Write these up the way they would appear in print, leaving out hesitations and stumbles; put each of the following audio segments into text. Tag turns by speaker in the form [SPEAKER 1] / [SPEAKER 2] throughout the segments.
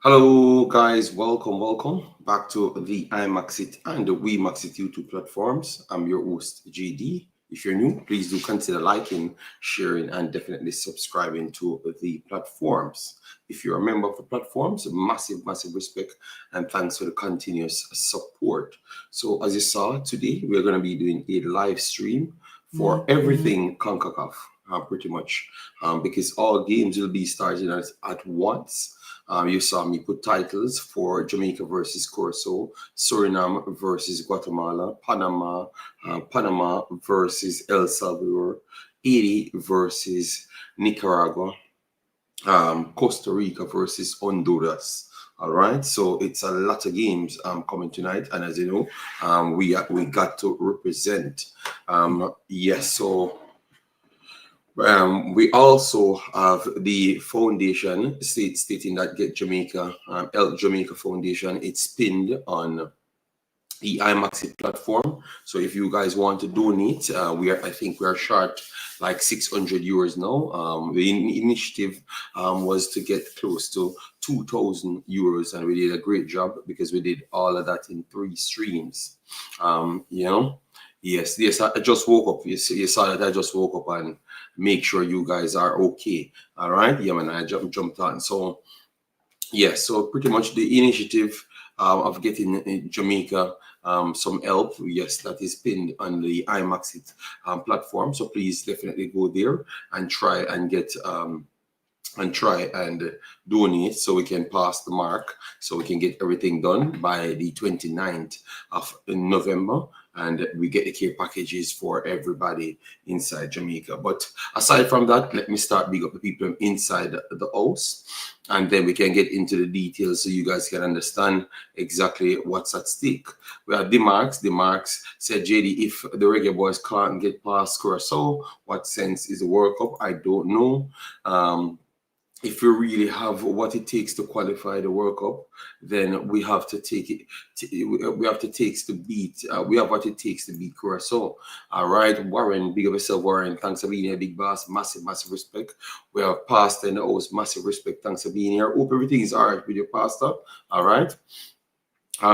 [SPEAKER 1] Hello guys, welcome back to the Imaxit and the Wemaxit YouTube platforms. I'm your host JD. If you're new, please do consider liking, sharing, and definitely subscribing to the platforms. If you're a member of the platforms, massive respect and thanks for the continuous support. So as you saw today, we're going to be doing a live stream for everything Concacaf, pretty much, because all games will be starting at once. You saw me put titles for Jamaica versus Curacao, Suriname versus Guatemala, Panama versus El Salvador, Haiti versus Nicaragua, Costa Rica versus Honduras. All right, so it's a lot of games coming tonight, and as you know, we got to represent. Yes, so. We also have the foundation stating that Get Jamaica, El Jamaica Foundation. It's pinned on the Imaxit platform. So if you guys want to donate, I think we are short like 600 euros now. The initiative was to get close to 2,000 euros, and we did a great job because we did all of that in 3 streams. Yes, I just woke up. You saw that I just woke up and make sure you guys are okay. All right, yeah, man, I jumped on. So, yes, so pretty much the initiative of getting Jamaica some help, yes, that is pinned on the Imaxit platform. So please definitely go there and try and get donate so we can pass the mark, so we can get everything done by the 29th of November, and we get the care packages for everybody inside Jamaica. But aside from that, let me start big up the people inside the house, and then we can get into the details so you guys can understand exactly what's at stake. We have Demarks said, JD, if the Reggae Boyz can't get past Curacao, what sense is the World Cup? I don't know. If we really have what it takes to qualify the World Cup, then we have to take it. We have what it takes to beat Curacao. All right, Warren, big up yourself, Warren. Thanks for being here, big boss. Massive respect. We have Pastor in the house. Massive respect. Thanks for being here. Hope everything is all right with your pastor. All right.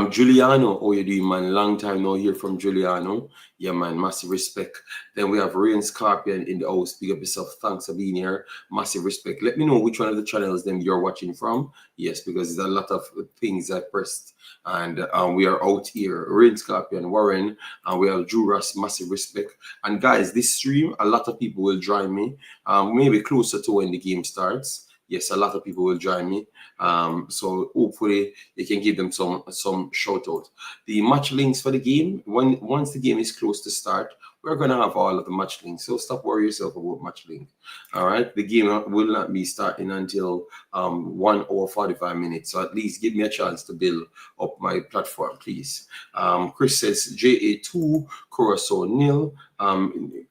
[SPEAKER 1] Giuliano, how you doing, man? Long time no hear from Giuliano. Yeah, man, massive respect. Then we have Rain Scorpion in the house. Big up yourself. Thanks for being here. Massive respect. Let me know which one of the channels them you're watching from. Yes, because there's a lot of things I pressed. And we are out here. Rain Scorpion, Warren, and we have Juras. Massive respect. And guys, this stream, a lot of people will join me. Maybe closer to when the game starts. Yes, a lot of people will join me. So hopefully you can give them some shout out. The match links for the game, once the game is close to start, we're gonna have all of the match links. So stop worrying yourself about match link. All right, the game will not be starting until 1 hour 45 minutes. So at least give me a chance to build up my platform, please. Chris says JA2, Curacao nil.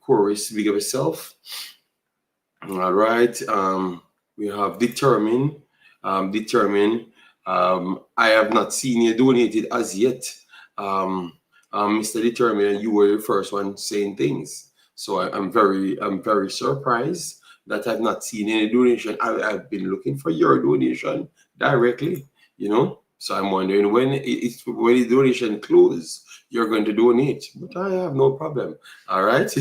[SPEAKER 1] Chorus, big of yourself. All right. We have Determine. I have not seen you donated as yet. Mr. Determine, you were the first one saying things. So I'm very surprised that I've not seen any donation. I've been looking for your donation directly, So I'm wondering when the donation closes, you're going to donate, but I have no problem. All right.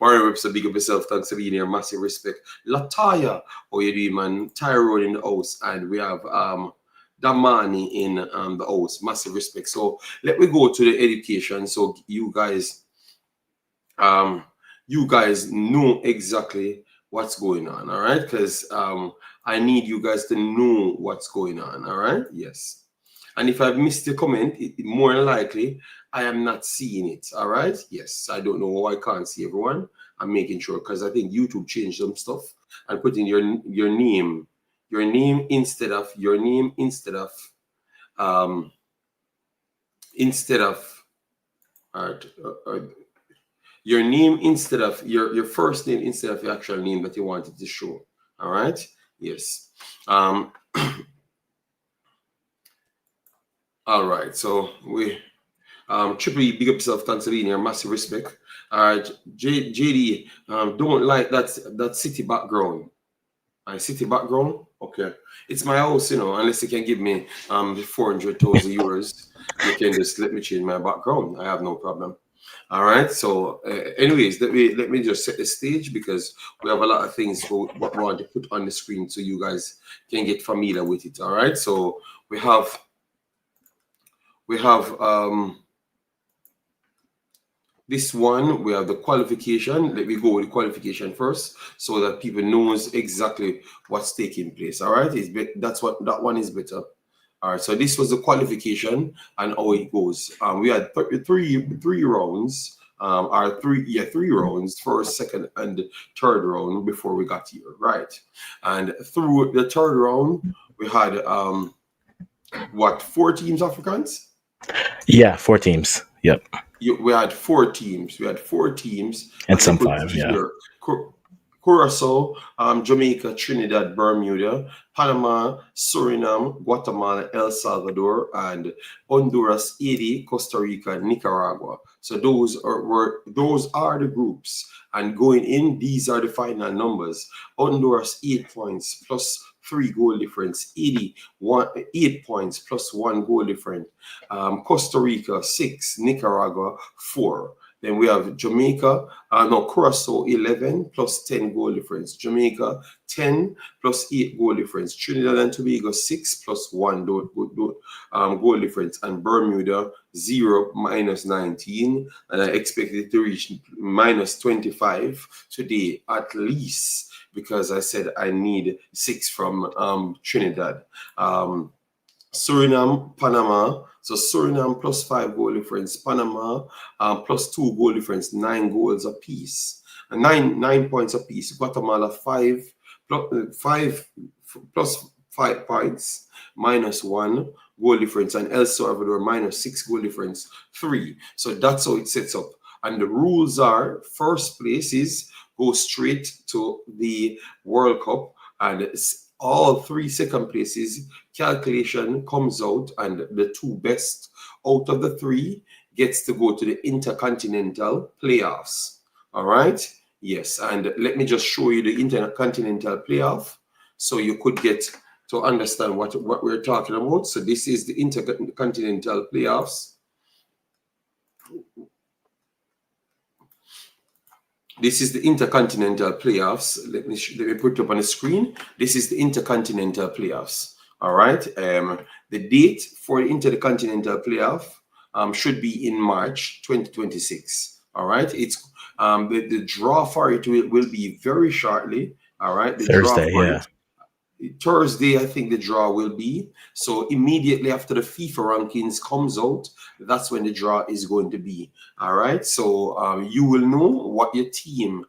[SPEAKER 1] Warren Webster, big up yourself. Thanks for being here. Massive respect. Lataya, how you doing, man? Tyrone in the house, and we have Damani in the house. Massive respect. So let me go to the education. So you guys know exactly what's going on. All right, because I need you guys to know what's going on. All right. Yes. And if I've missed the comment, more than likely, I am not seeing it. All right. Yes. I don't know why I can't see everyone. I'm making sure because I think YouTube changed some stuff and put in your name instead of your name instead of your name instead of your first name instead of your actual name that you wanted to show. All right. Yes. All right, so we Triple E, big up yourself, thanks for being here, massive respect. All right, JD, don't like that city background. City background, Okay. It's my house, unless you can give me 400,000 euros, you can just let me change my background. I have no problem. All right. So, anyways, let me just set the stage because we have a lot of things what we want to put on the screen so you guys can get familiar with it. All right. So we have this one. We have the qualification. Let me go with the qualification first so that people knows exactly what's taking place. All right. That's what that one is better. All right, so this was the qualification and how it goes. We had three rounds, three rounds, first, second, and third round before we got here, right? And through the third round, we had what, 4 teams Africans?
[SPEAKER 2] Yeah, 4 teams. Yep.
[SPEAKER 1] We had 4 teams. We had 4 teams,
[SPEAKER 2] And
[SPEAKER 1] as you
[SPEAKER 2] some
[SPEAKER 1] could
[SPEAKER 2] 5,
[SPEAKER 1] see
[SPEAKER 2] yeah.
[SPEAKER 1] here. Curacao, Jamaica, Trinidad, Bermuda, Panama, Suriname, Guatemala, El Salvador, and Honduras, Haiti, Costa Rica, Nicaragua. So those are the groups. And going in, these are the final numbers. Honduras 8 points plus 3 goal difference. Haiti 8 points plus 1 goal difference. Costa Rica 6, Nicaragua 4. Then we have Jamaica, Curacao 11 plus 10 goal difference. Jamaica 10 plus 8 goal difference. Trinidad and Tobago 6 plus 1 goal difference. And Bermuda 0 minus 19. And I expect it to reach minus 25 today at least, because I said I need 6 from Trinidad. Suriname, Panama. So Suriname plus 5 goal difference. Panama plus 2 goal difference. 9 goals apiece. 9 points apiece. Guatemala 5 plus 5 points minus 1 goal difference, and El Salvador minus 6 goal difference 3. So that's how it sets up. And the rules are: first places go straight to the World Cup, and all 3 second places calculation comes out, and the 2 best out of the 3 gets to go to the Intercontinental playoffs. All right. Yes. And let me just show you the Intercontinental playoff so you could get to understand what we're talking about. So this is the Intercontinental playoffs. This is the Intercontinental playoffs. Let me put it up on the screen. This is the Intercontinental playoffs. All right. The date for the Intercontinental playoff should be in March 2026. All right. It's the draw for it will be very shortly. All right. The
[SPEAKER 2] Thursday,
[SPEAKER 1] draw for
[SPEAKER 2] yeah.
[SPEAKER 1] it. Thursday, I think the draw will be. So immediately after the FIFA rankings comes out, that's when the draw is going to be. All right. So you will know what your team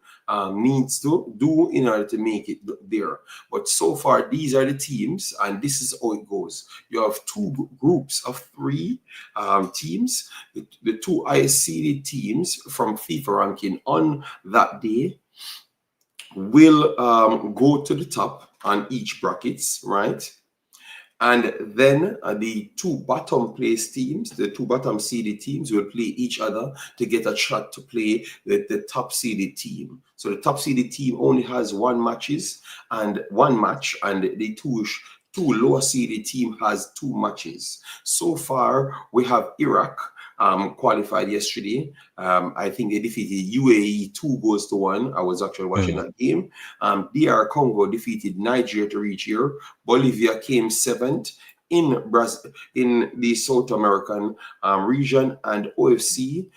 [SPEAKER 1] needs to do in order to make it there. But so far, these are the teams, and this is how it goes. You have 2 groups of 3 teams. The 2 highest seeded teams from FIFA ranking on that day will go to the top on each brackets, right? And then the 2 bottom place teams, the 2 bottom seeded teams, will play each other to get a shot to play the top seeded team. So the top seeded team only has 1 match, and the two lower seeded team has 2 matches. So far, we have Iraq qualified yesterday. I think they defeated UAE 2-1. I was actually watching that game. DR Congo defeated Nigeria to reach here. Bolivia came 7th in Brazil, in the South American region, and OFC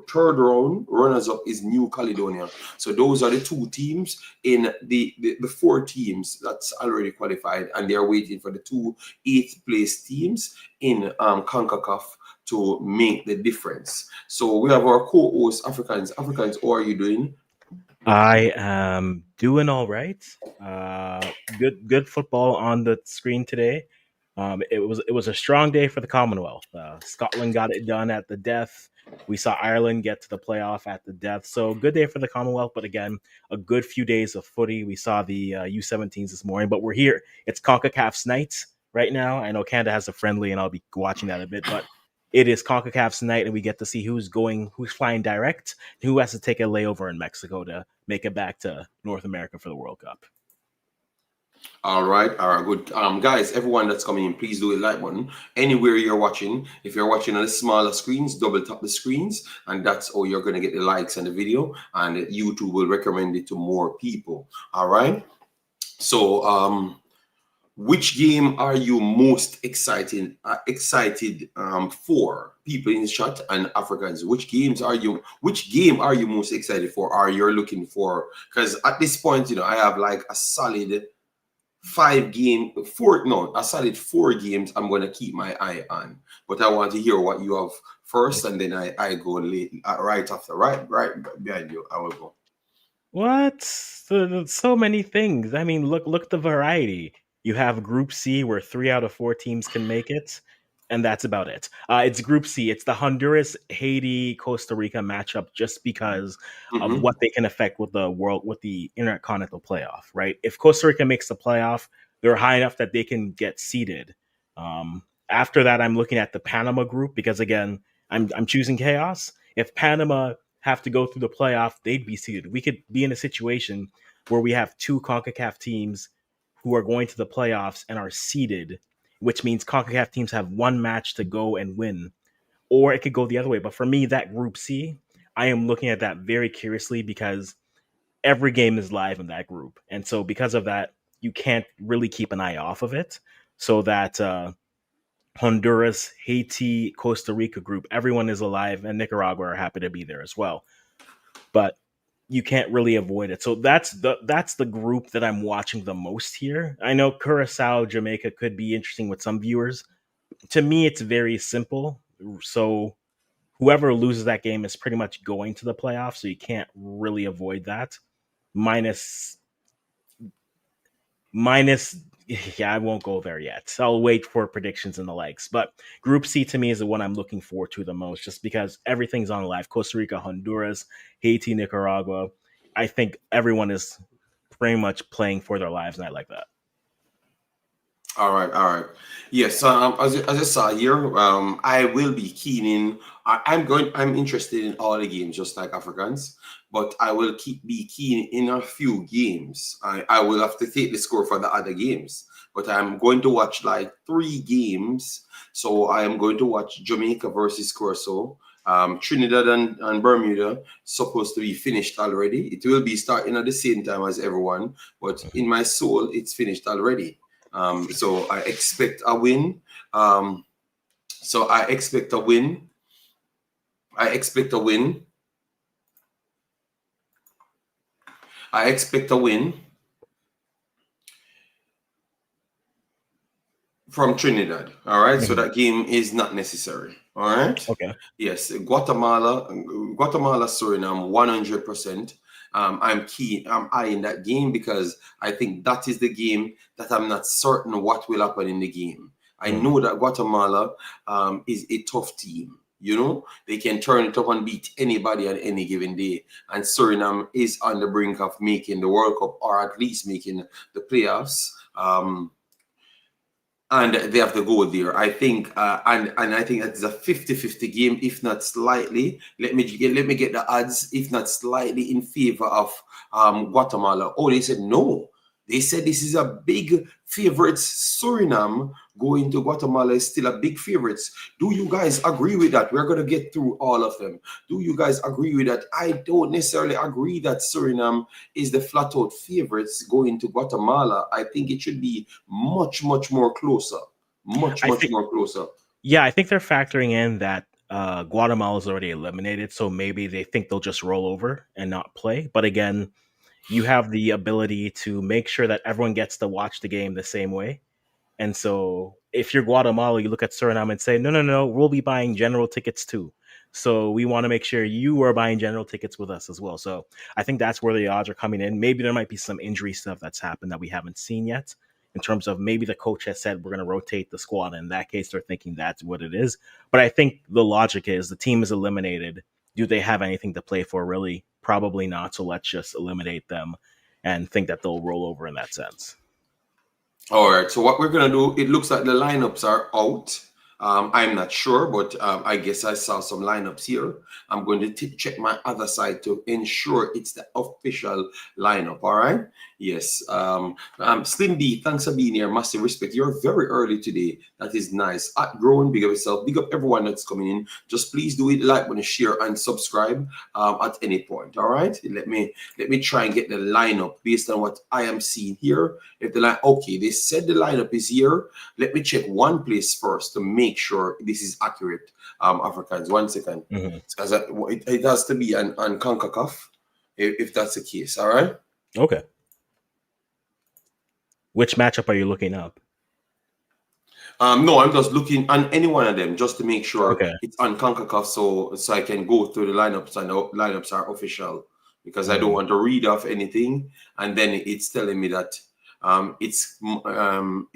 [SPEAKER 1] third round runners-up is New Caledonia. So those are the 2 teams in the 4 teams that's already qualified, and they are waiting for the 2 8th place teams in Concacaf to make the difference. So we have our co-host Africans. Africans, how are you doing?
[SPEAKER 2] I am doing all right. Good football on the screen today. It was a strong day for the Commonwealth. Scotland got it done at the death. We saw Ireland get to the playoff at the death. So good day for the Commonwealth, but again, a good few days of footy. We saw the U17s this morning, but we're here. It's CONCACAF's night right now. I know Canada has a friendly, and I'll be watching that a bit, but it is CONCACAF's night, and we get to see who's flying direct, and who has to take a layover in Mexico to make it back to North America for the World Cup.
[SPEAKER 1] All right, good. Guys, everyone that's coming in, please do a like button anywhere you're watching. If you're watching on the smaller screens, double tap the screens, and that's how you're gonna get the likes on the video, and YouTube will recommend it to more people. All right. So, which game are you most excited for? People in the chat and Africans, which game are you most excited for? Are you looking for? Because at this point, I have like a solid a solid 4 games I'm going to keep my eye on. But I want to hear what you have first, and then I go right after, right behind you. I will go.
[SPEAKER 2] What? So many things. I mean, look at the variety. You have Group C where 3 out of 4 teams can make it, and that's about it. It's Group C. It's the Honduras, Haiti, Costa Rica matchup just because of
[SPEAKER 1] Mm-hmm.
[SPEAKER 2] what they can affect with the Intercontinental playoff, right? If Costa Rica makes the playoff, they're high enough that they can get seeded. After that, I'm looking at the Panama group because again, I'm choosing chaos. If Panama have to go through the playoff, they'd be seeded. We could be in a situation where we have 2 CONCACAF teams who are going to the playoffs and are seeded, which means CONCACAF teams have 1 match to go and win. Or it could go the other way. But for me, that Group C, I am looking at that very curiously because every game is live in that group. And so because of that, you can't really keep an eye off of it. So that Honduras, Haiti, Costa Rica group, everyone is alive, and Nicaragua are happy to be there as well. But you can't really avoid it. So that's the group that I'm watching the most here. I know Curacao, Jamaica could be interesting with some viewers. To me, it's very simple. So whoever loses that game is pretty much going to the playoffs. So you can't really avoid that. Minus minus yeah, I won't go there yet. I'll wait for predictions and the likes. But Group C to me is the one I'm looking forward to the most, just because everything's on live. Costa Rica, Honduras, Haiti, Nicaragua. I think everyone is pretty much playing for their lives, and I like that.
[SPEAKER 1] All right, all right. Yes, as I saw here, I will be keen in. I'm interested in all the games, just like Africans, but I will be keen in a few games. I will have to take the score for the other games, but I'm going to watch like 3 games. So I am going to watch Jamaica versus Curacao. Trinidad and Bermuda supposed to be finished already. It will be starting at the same time as everyone, but in my soul, it's finished already. So I expect a win. So I expect a win. I expect a win. I expect a win from Trinidad. All right. So
[SPEAKER 2] Mhm.
[SPEAKER 1] that game is not necessary. All right.
[SPEAKER 2] Okay.
[SPEAKER 1] Yes. Guatemala, Suriname, 100%. I'm keen. I'm eyeing that game because I think that is the game that I'm not certain what will happen in the game. I
[SPEAKER 2] Mm.
[SPEAKER 1] know that Guatemala is a tough team. They can turn it up and beat anybody on any given day. And Suriname is on the brink of making the World Cup, or at least making the playoffs. And they have to go there. I think, and I think it's a 50-50 game, if not slightly. Let me get the odds, if not slightly, in favor of Guatemala. Oh, they said no. They said this is a big favorite. Suriname going to Guatemala is still a big favorite. Do you guys agree with that? We're going to get through all of them. Do you guys agree with that? I don't necessarily agree that Suriname is the flat out favorites going to Guatemala. I think it should be much, much more closer. Much,
[SPEAKER 2] I
[SPEAKER 1] much
[SPEAKER 2] think,
[SPEAKER 1] more closer.
[SPEAKER 2] yeah, I think they're factoring in that Guatemala is already eliminated, so maybe they think they'll just roll over and not play. But again, you have the ability to make sure that everyone gets to watch the game the same way. And so if you're Guatemala, you look at Suriname and say, no, no, no, we'll be buying general tickets too. So we want to make sure you are buying general tickets with us as well. So I think that's where the odds are coming in. Maybe there might be some injury stuff that's happened that we haven't seen yet, in terms of maybe the coach has said we're going to rotate the squad. In that case, they're thinking that's what it is. But I think the logic is the team is eliminated. Do they have anything to play for? Really? Probably not. So let's just eliminate them and think that they'll roll over in that sense.
[SPEAKER 1] All right. So what we're gonna do? It looks like the lineups are out. I'm not sure, but I guess I saw some lineups here. I'm going to check my other side to ensure it's the official lineup. All right. Yes. Slim B, thanks for being here. Massive respect. You're very early today. That is nice. At Growing, big up yourself. Big up everyone that's coming in. Just please do it, like, share, and subscribe at any point. All right. Let me try and get the lineup based on what I am seeing here. If the line, okay, they said the lineup is here. Let me check one place first to make sure this is accurate. Africans, 1 second, because it has to be on Concacaf, if that's the case. All right.
[SPEAKER 2] Okay. Which matchup are you looking up?
[SPEAKER 1] No, I'm just looking on any one of them just to make sure
[SPEAKER 2] Okay.
[SPEAKER 1] it's on Concacaf, so I can go through the lineups and the lineups are official, because I don't want to read off anything and then it's telling me that it's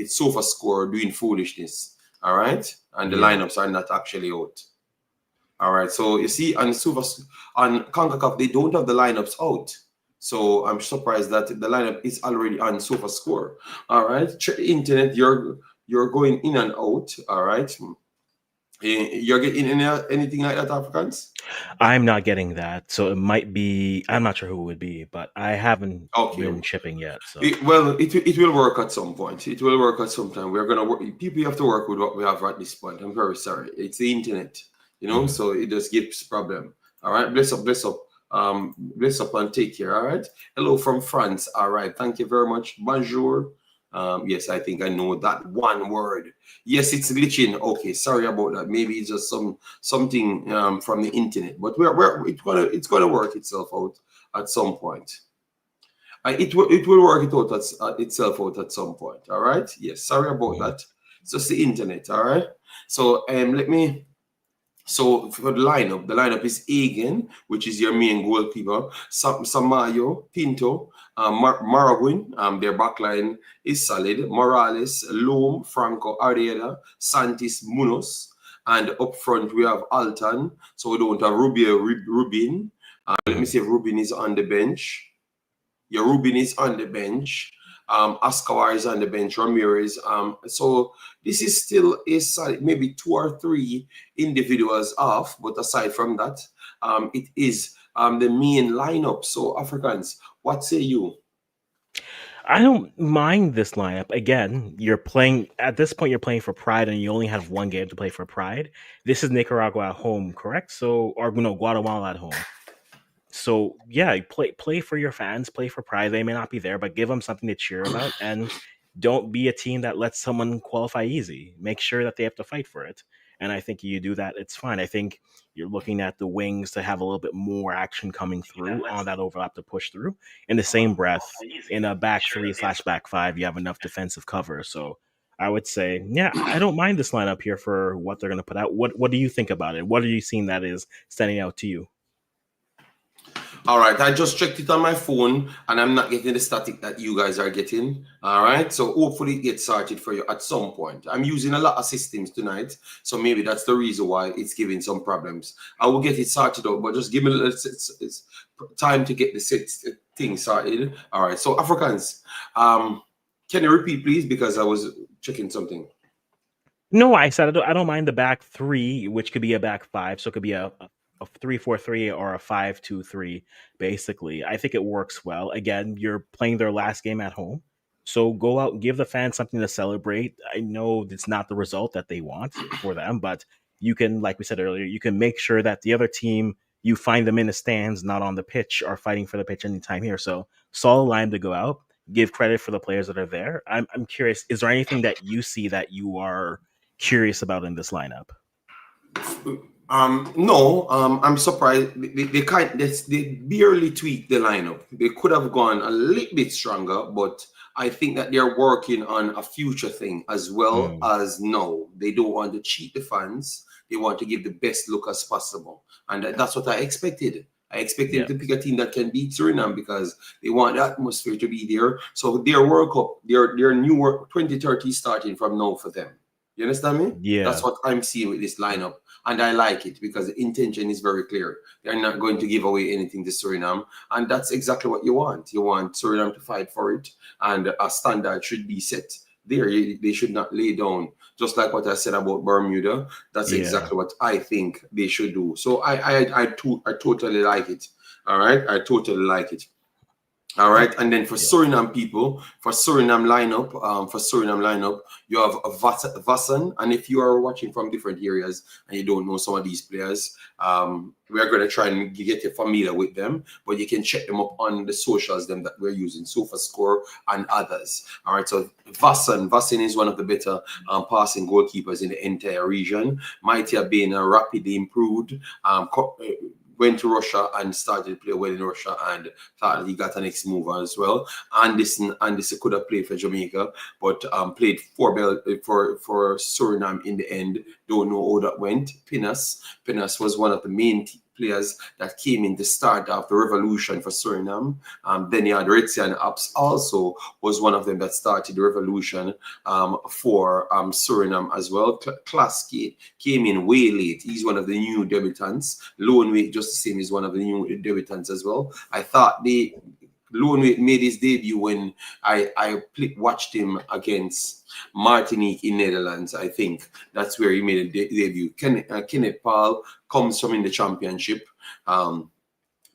[SPEAKER 1] sofa score doing foolishness. All right, and the lineups are not actually out. All right, so you see on Concacaf they don't have the lineups out. So I'm surprised that the lineup is already on Sofa Score. All right, check the internet. You're going in and out. All right, you're getting anything like that, Africans?
[SPEAKER 2] I'm not getting that, so it might be. I'm not sure who it would be, but I haven't been shipping yet. So
[SPEAKER 1] it will work at some point. It will work at some time. We're gonna work. People have to work with what we have at this point. I'm very sorry. It's the internet, so it just gives problem. All right, bless up. Bless up and take care. All right. Hello from France. All right. Thank you very much. Bonjour. Yes, I think I know that one word. Yes, it's glitching. Okay, sorry about that. Maybe it's just something from the internet, but it's gonna work itself out at some point. It will work itself out at some point. All right. Yes, sorry about that. It's just the internet. All right. So let me. So for the lineup is Egan, which is your main goalkeeper, Samayo, Pinto, Maragwin, their backline is solid, Morales, Loam, Franco, Ariela, Santis, Munoz, and up front we have Altan, so we don't have Rubin. Let me see if Rubin is on the bench. Yeah, Rubin is on the bench. Ascavar is on the bench, Ramirez. So this is still a solid, maybe 2 or 3 individuals off, but aside from that, it is the main lineup. So Africans, what say you?
[SPEAKER 2] I don't mind this lineup. Again, you're playing at this point. You're playing for Pride, and you only have 1 game to play for Pride. This is Nicaragua at home, correct? So, or no, Guatemala at home. So yeah, play for your fans, play for Pride. They may not be there, but give them something to cheer about, and don't be a team that lets someone qualify easy. Make sure that they have to fight for it. And I think you do that, it's fine. I think you're looking at the wings to have a little bit more action coming through on that overlap to push through. In the same breath, in a back 3/back 5, you have enough defensive cover. So I would say, yeah, I don't mind this lineup here for what they're going to put out. What do you think about it? What are you seeing that is standing out to you?
[SPEAKER 1] All right, I just checked it on my phone and I'm not getting the static that you guys are getting. All right, so hopefully it gets sorted for you at some point. I'm using a lot of systems tonight, so maybe that's the reason why it's giving some problems. I will get it sorted out, but just give me a little time to get the thing sorted. All right, so Africans, can you repeat, please? Because I was checking something.
[SPEAKER 2] No, I said I don't mind the back 3, which could be a back 5, so it could be a 3-4-3 or a 5-2-3. Basically, I think it works well. Again, you're playing their last game at home, so go out and give the fans something to celebrate. I know it's not the result that they want for them, but you can, like we said earlier, you can make sure that the other team, you find them in the stands, not on the pitch, are fighting for the pitch anytime here. So solid line to go out. Give credit for the players that are there. I'm curious, is there anything that you see that you are curious about in this lineup?
[SPEAKER 1] No, I'm surprised they barely tweaked the lineup. They could have gone a little bit stronger, but I think that they're working on a future thing as well as no. They don't want to cheat the fans. They want to give the best look as possible, and that's what I expected. I expected to pick a team that can beat Suriname because they want the atmosphere to be there. So their World Cup, their new work 2030 starting from now for them. You understand me?
[SPEAKER 2] Yeah.
[SPEAKER 1] That's what I'm seeing with this lineup. And I like it because the intention is very clear. They're not going to give away anything to Suriname. And that's exactly what you want. You want Suriname to fight for it. And a standard should be set there. They should not lay down just like what I said about Bermuda. That's
[SPEAKER 2] Yeah.
[SPEAKER 1] exactly what I think they should do. So I totally like it. All right, I totally like it. All right, and then for
[SPEAKER 2] Yeah.
[SPEAKER 1] Suriname people, for Suriname lineup, you have Vassan, and if you are watching from different areas and you don't know some of these players, we are going to try and get you familiar with them, but you can check them up on the socials them that we're using, SofaScore and others. All right, so Vassan is one of the better passing goalkeepers in the entire region. Might have been rapidly improved. Went to Russia and started to play well in Russia and thought he got an next move as well. Anderson could have played for Jamaica, but played for Suriname in the end. Don't know how that went. Pinas was one of the main players that came in to start off the revolution for Suriname. Then you had Retzian Apps also was one of them that started the revolution for Suriname as well. Klasky came in way late. He's one of the new debutants. Loanway, just the same, is one of the new debutants as well. I thought Loanway made his debut when I watched him against Martinique in Netherlands. I think that's where he made a debut. Kenneth Paul comes from in the championship,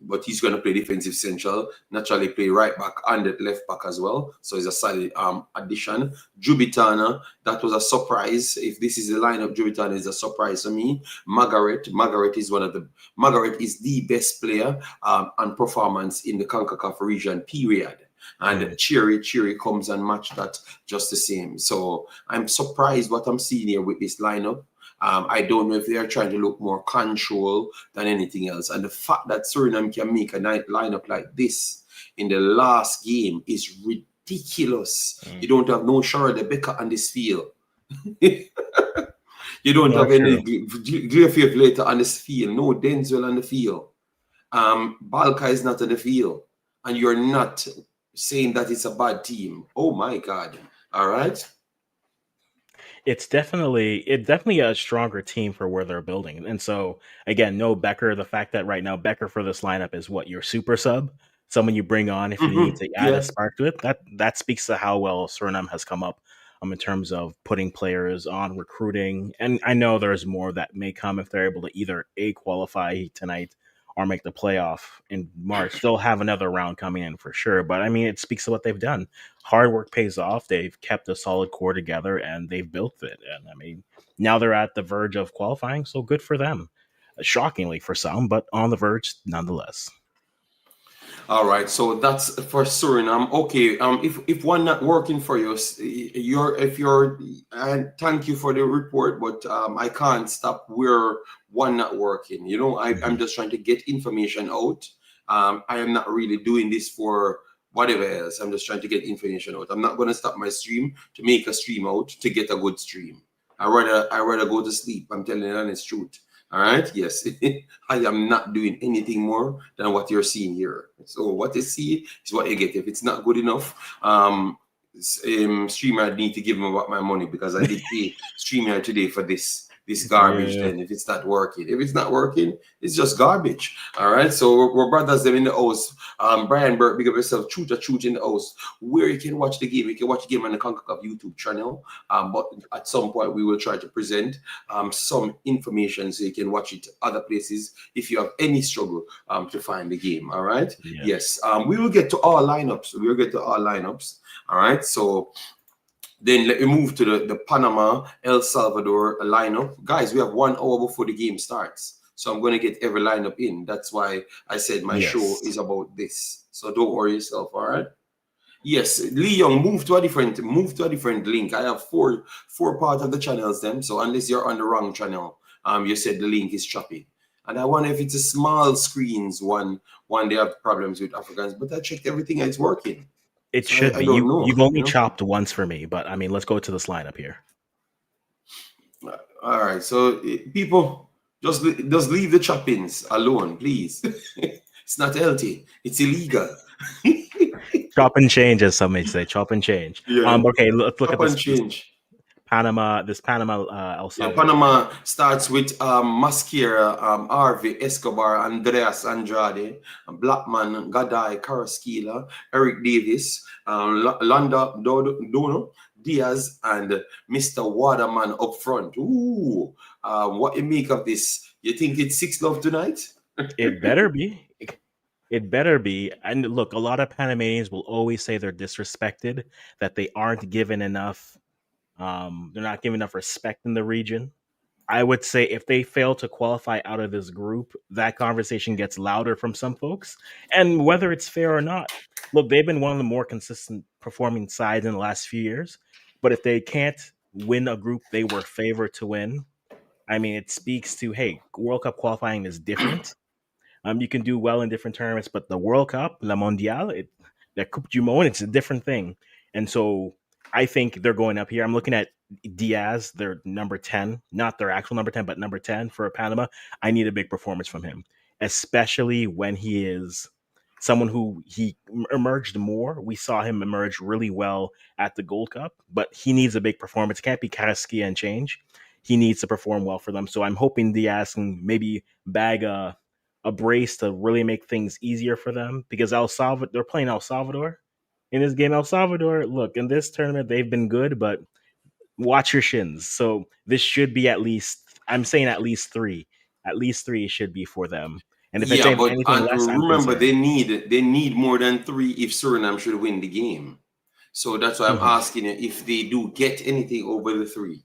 [SPEAKER 1] but he's going to play defensive central, naturally play right back and left back as well. So it's a solid addition. Jubitana, that was a surprise. If this is the lineup, Jubitana is a surprise to me. Margaret is the best player and performance in the Concacaf region, period. And Cherry comes and match that just the same. So I'm surprised what I'm seeing here with this lineup. I don't know if they are trying to look more control than anything else. And the fact that Suriname can make a lineup like this in the last game is ridiculous. You don't have no Sharada Becker on this field. You don't have any Gleafield later on this field. No Denzel on the field. Balka is not on the field. And you're not saying that it's a bad team. Oh my God. All right.
[SPEAKER 2] It's definitely a stronger team for where they're building. And so again, no Becker. The fact that right now Becker for this lineup is what your super sub, someone you bring on if you need to add a spark to it. That speaks to how well Suriname has come up in terms of putting players on, recruiting. And I know there's more that may come if they're able to either qualify tonight or make the playoff in March. They'll have another round coming in for sure. But I mean, it speaks to what they've done. Hard work pays off. They've kept a solid core together and they've built it. And I mean, now they're at the verge of qualifying, so good for them. Shockingly for some, but on the verge nonetheless.
[SPEAKER 1] All right, so that's for Suriname. Okay, if one not working for you, thank you for the report, but I can't stop where one not working. You know, I'm just trying to get information out. I am not really doing this for whatever else. I'm just trying to get information out. I'm not going to stop my stream to make a stream out to get a good stream. I rather go to sleep. I'm telling you the honest truth. All right. Yes, I am not doing anything more than what you're seeing here. So what you see is what you get. If it's not good enough, StreamYard need to give me back my money because I did pay StreamYard today for this garbage.
[SPEAKER 2] Yeah.
[SPEAKER 1] Then if it's not working, it's just garbage. All right. So we're brothers them in the house. Brian Burke, big up yourself. Truth in the house. Where you can watch the game, you can watch the game on the Concacaf YouTube channel. But at some point we will try to present some information so you can watch it other places if you have any struggle to find the game. All right. Yes. We will get to all lineups. All right. So then let me move to the Panama, El Salvador lineup. Guys, we have 1 hour before the game starts. So I'm going to get every lineup in. That's why I said my show is about this. So don't worry yourself, all right? Yes, Lee Young, move to a different link. I have four parts of the channels then. So unless you're on the wrong channel, you said the link is choppy. And I wonder if it's a small screens one they have problems with Africans, but I checked everything and it's working.
[SPEAKER 2] It should be. You've only chopped once for me, but I mean, let's go to this lineup here.
[SPEAKER 1] All right, so people, just leave the choppings alone, please. It's not healthy. It's illegal.
[SPEAKER 2] Chop and change, as some may say. Chop and change.
[SPEAKER 1] Yeah.
[SPEAKER 2] Okay, let's look at this.
[SPEAKER 1] Change.
[SPEAKER 2] Panama El Salvador.
[SPEAKER 1] Yeah, Panama starts with Mascara, Harvey, Escobar, Andreas Andrade, Blackman, Gadai, Karaskila, Eric Davis, Landa Dono, Diaz and Mr. Waterman up front. Ooh, what you make of this? You think it's 6-love tonight?
[SPEAKER 2] It better be. It better be. And look, a lot of Panamanians will always say they're disrespected, that they aren't given enough. They're not given enough respect in the region. I would say if they fail to qualify out of this group, that conversation gets louder from some folks. And whether it's fair or not, look, they've been one of the more consistent performing sides in the last few years. But if they can't win a group they were favored to win, I mean, it speaks to, hey, World Cup qualifying is different. You can do well in different tournaments, but the World Cup, La Mondiale, the Coupe du Monde, it's a different thing. And so I think they're going up here. I'm looking at Diaz, their number 10, not their actual number 10, but number 10 for Panama. I need a big performance from him, especially when he is someone who he emerged more. We saw him emerge really well at the Gold Cup, but he needs a big performance. It can't be Carrasquilla and change. He needs to perform well for them. So I'm hoping Diaz can maybe bag a brace to really make things easier for them, because El Salvador, they're playing El Salvador in this game. El Salvador, look, in this tournament they've been good, but watch your shins. So this should be at least, I'm saying at least three. At least three should be for them. And if it's
[SPEAKER 1] Yeah, but
[SPEAKER 2] anything less, I'm
[SPEAKER 1] remember
[SPEAKER 2] concerned.
[SPEAKER 1] they need more than 3 if Suriname should win the game. So that's why I'm asking you if they do get anything over the 3,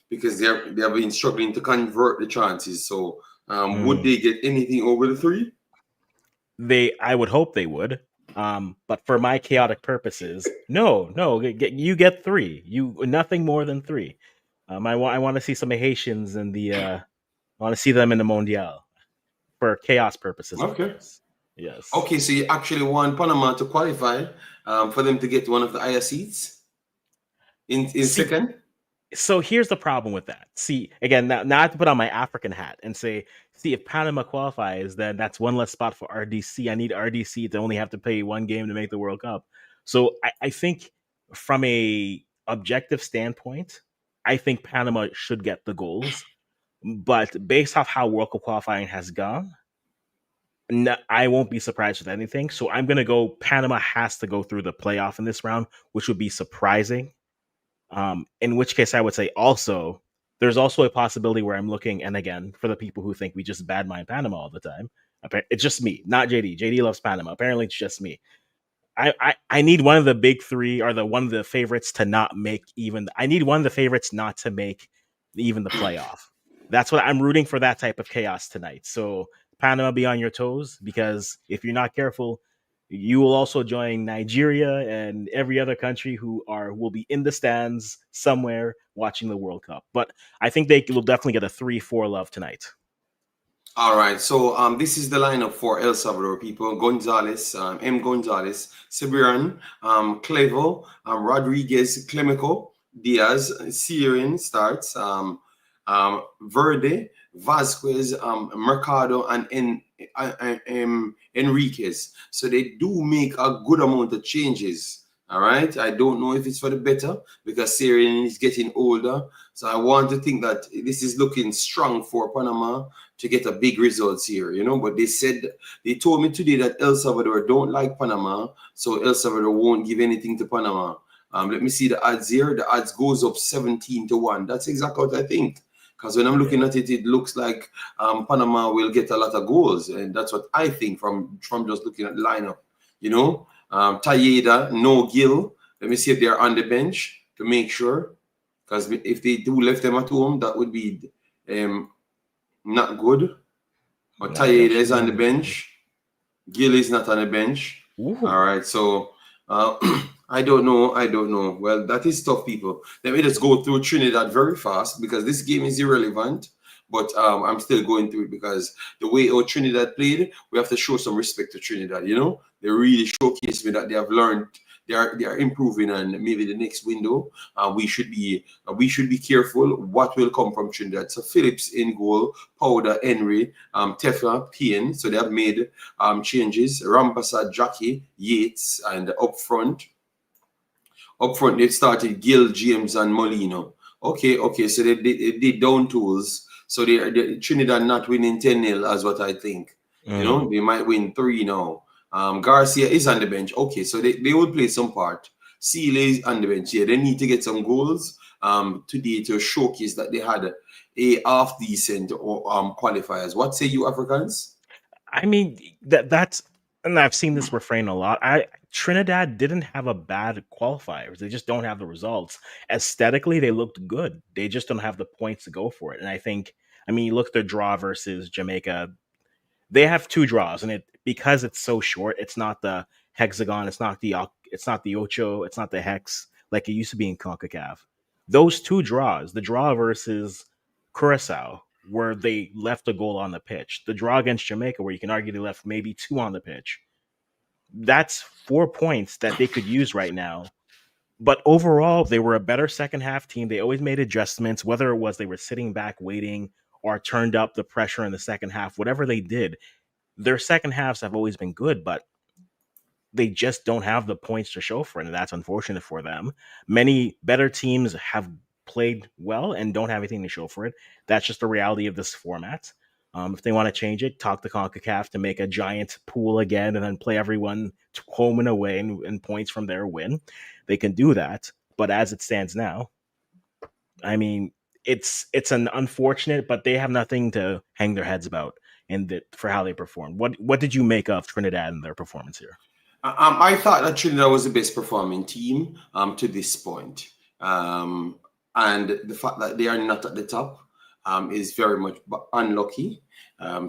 [SPEAKER 1] because they have been struggling to convert the chances. So would they get anything over the 3?
[SPEAKER 2] I would hope they would. But for my chaotic purposes, no, you get 3. You nothing more than 3. I want to see some Haitians in the. I want to see them in the Mondial for chaos purposes, of
[SPEAKER 1] Okay.
[SPEAKER 2] course. Yes.
[SPEAKER 1] Okay, so you actually want Panama to qualify for them to get one of the higher seats in second?
[SPEAKER 2] So here's the problem with that. See, again, now I have to put on my African hat and say, see, if Panama qualifies, then that's one less spot for RDC. I need RDC to only have to play one game to make the World Cup. So I think from a objective standpoint, I think Panama should get the goals. But based off how World Cup qualifying has gone, I won't be surprised with anything. So I'm going to go Panama has to go through the playoff in this round, which would be surprising. In which case I would say also, there's also a possibility where I'm looking, and again, for the people who think we just badmine Panama all the time, it's just me, not JD. JD loves Panama. Apparently it's just me. I need one of the big 3 or one of the favorites to not make even. I need one of the favorites not to make even the playoff. That's what I'm rooting for, that type of chaos tonight. So Panama, be on your toes, because if you're not careful, you will also join Nigeria and every other country who will be in the stands somewhere watching the World Cup. But I think they will definitely get a 3-4 love tonight.
[SPEAKER 1] All right, so this is the lineup for El Salvador people: Gonzalez, M. Gonzalez, Sibiran, Clevo, Rodriguez, Clemico, Diaz, Sierin starts, Verde, Vasquez, Mercado, and Enriquez. So they do make a good amount of changes. All right, I don't know if it's for the better, because Sierin is getting older. So I want to think that this is looking strong for Panama to get a big results here, but they told me today that El Salvador don't like Panama, so El Salvador won't give anything to Panama. Let me see the odds here. The odds goes up 17-1. That's exactly what I think, because when I'm looking at it, it looks like Panama will get a lot of goals, and that's what I think from just looking at the lineup. Tayeda, no Gil. Let me see if they're on the bench to make sure, because if they do left them at home, that would be not good. But Tayeda is on the bench. Gil is not on the bench. Ooh. All right, so I don't know. Well, that is tough, people. Let me just go through Trinidad very fast, because this game is irrelevant. But I'm still going through it, because the way our Trinidad played, we have to show some respect to Trinidad. They really showcased me that they have learned. They are improving, and maybe the next window, we should be careful what will come from Trinidad. So Phillips in goal, Powder, Henry, Tefa, Payne. So they have made changes. Rampasa, Jackie, Yates, and up front they started Gil, James, and Molino. Okay. So they did down tools. So they Trinidad not winning 10-0 as what I think. They might win 3 now. Garcia is on the bench. Okay, so they will play some part. Seal is on the bench. Yeah, they need to get some goals today to showcase that they had a half decent or qualifiers. What say you, Africans?
[SPEAKER 2] I mean, that's and I've seen this refrain a lot. Trinidad didn't have a bad qualifiers. They just don't have the results. Aesthetically, they looked good. They just don't have the points to go for it. And I think, I mean, you look at their draw versus Jamaica. They have two draws, and it because it's so short. It's not the hexagon. It's not the ocho. It's not the hex like it used to be in Concacaf. Those two draws, the draw versus Curacao, where they left a goal on the pitch, the draw against Jamaica, where you can argue they left maybe two on the pitch. That's 4 points that they could use right now. But overall, they were a better second half team. They always made adjustments, whether it was they were sitting back waiting or turned up the pressure in the second half, whatever they did, their second halves have always been good, but they just don't have the points to show for it, and that's unfortunate for them. Many better teams have played well and don't have anything to show for it. That's just the reality of this format. If they want to change it, talk to CONCACAF to make a giant pool again and then play everyone home and away and points from their win. They can do that. But as it stands now, I mean, it's an unfortunate, but they have nothing to hang their heads about for how they performed. What did you make of Trinidad and their performance here?
[SPEAKER 1] I thought that Trinidad was the best performing team to this point. And the fact that they are not at the top is very much unlucky.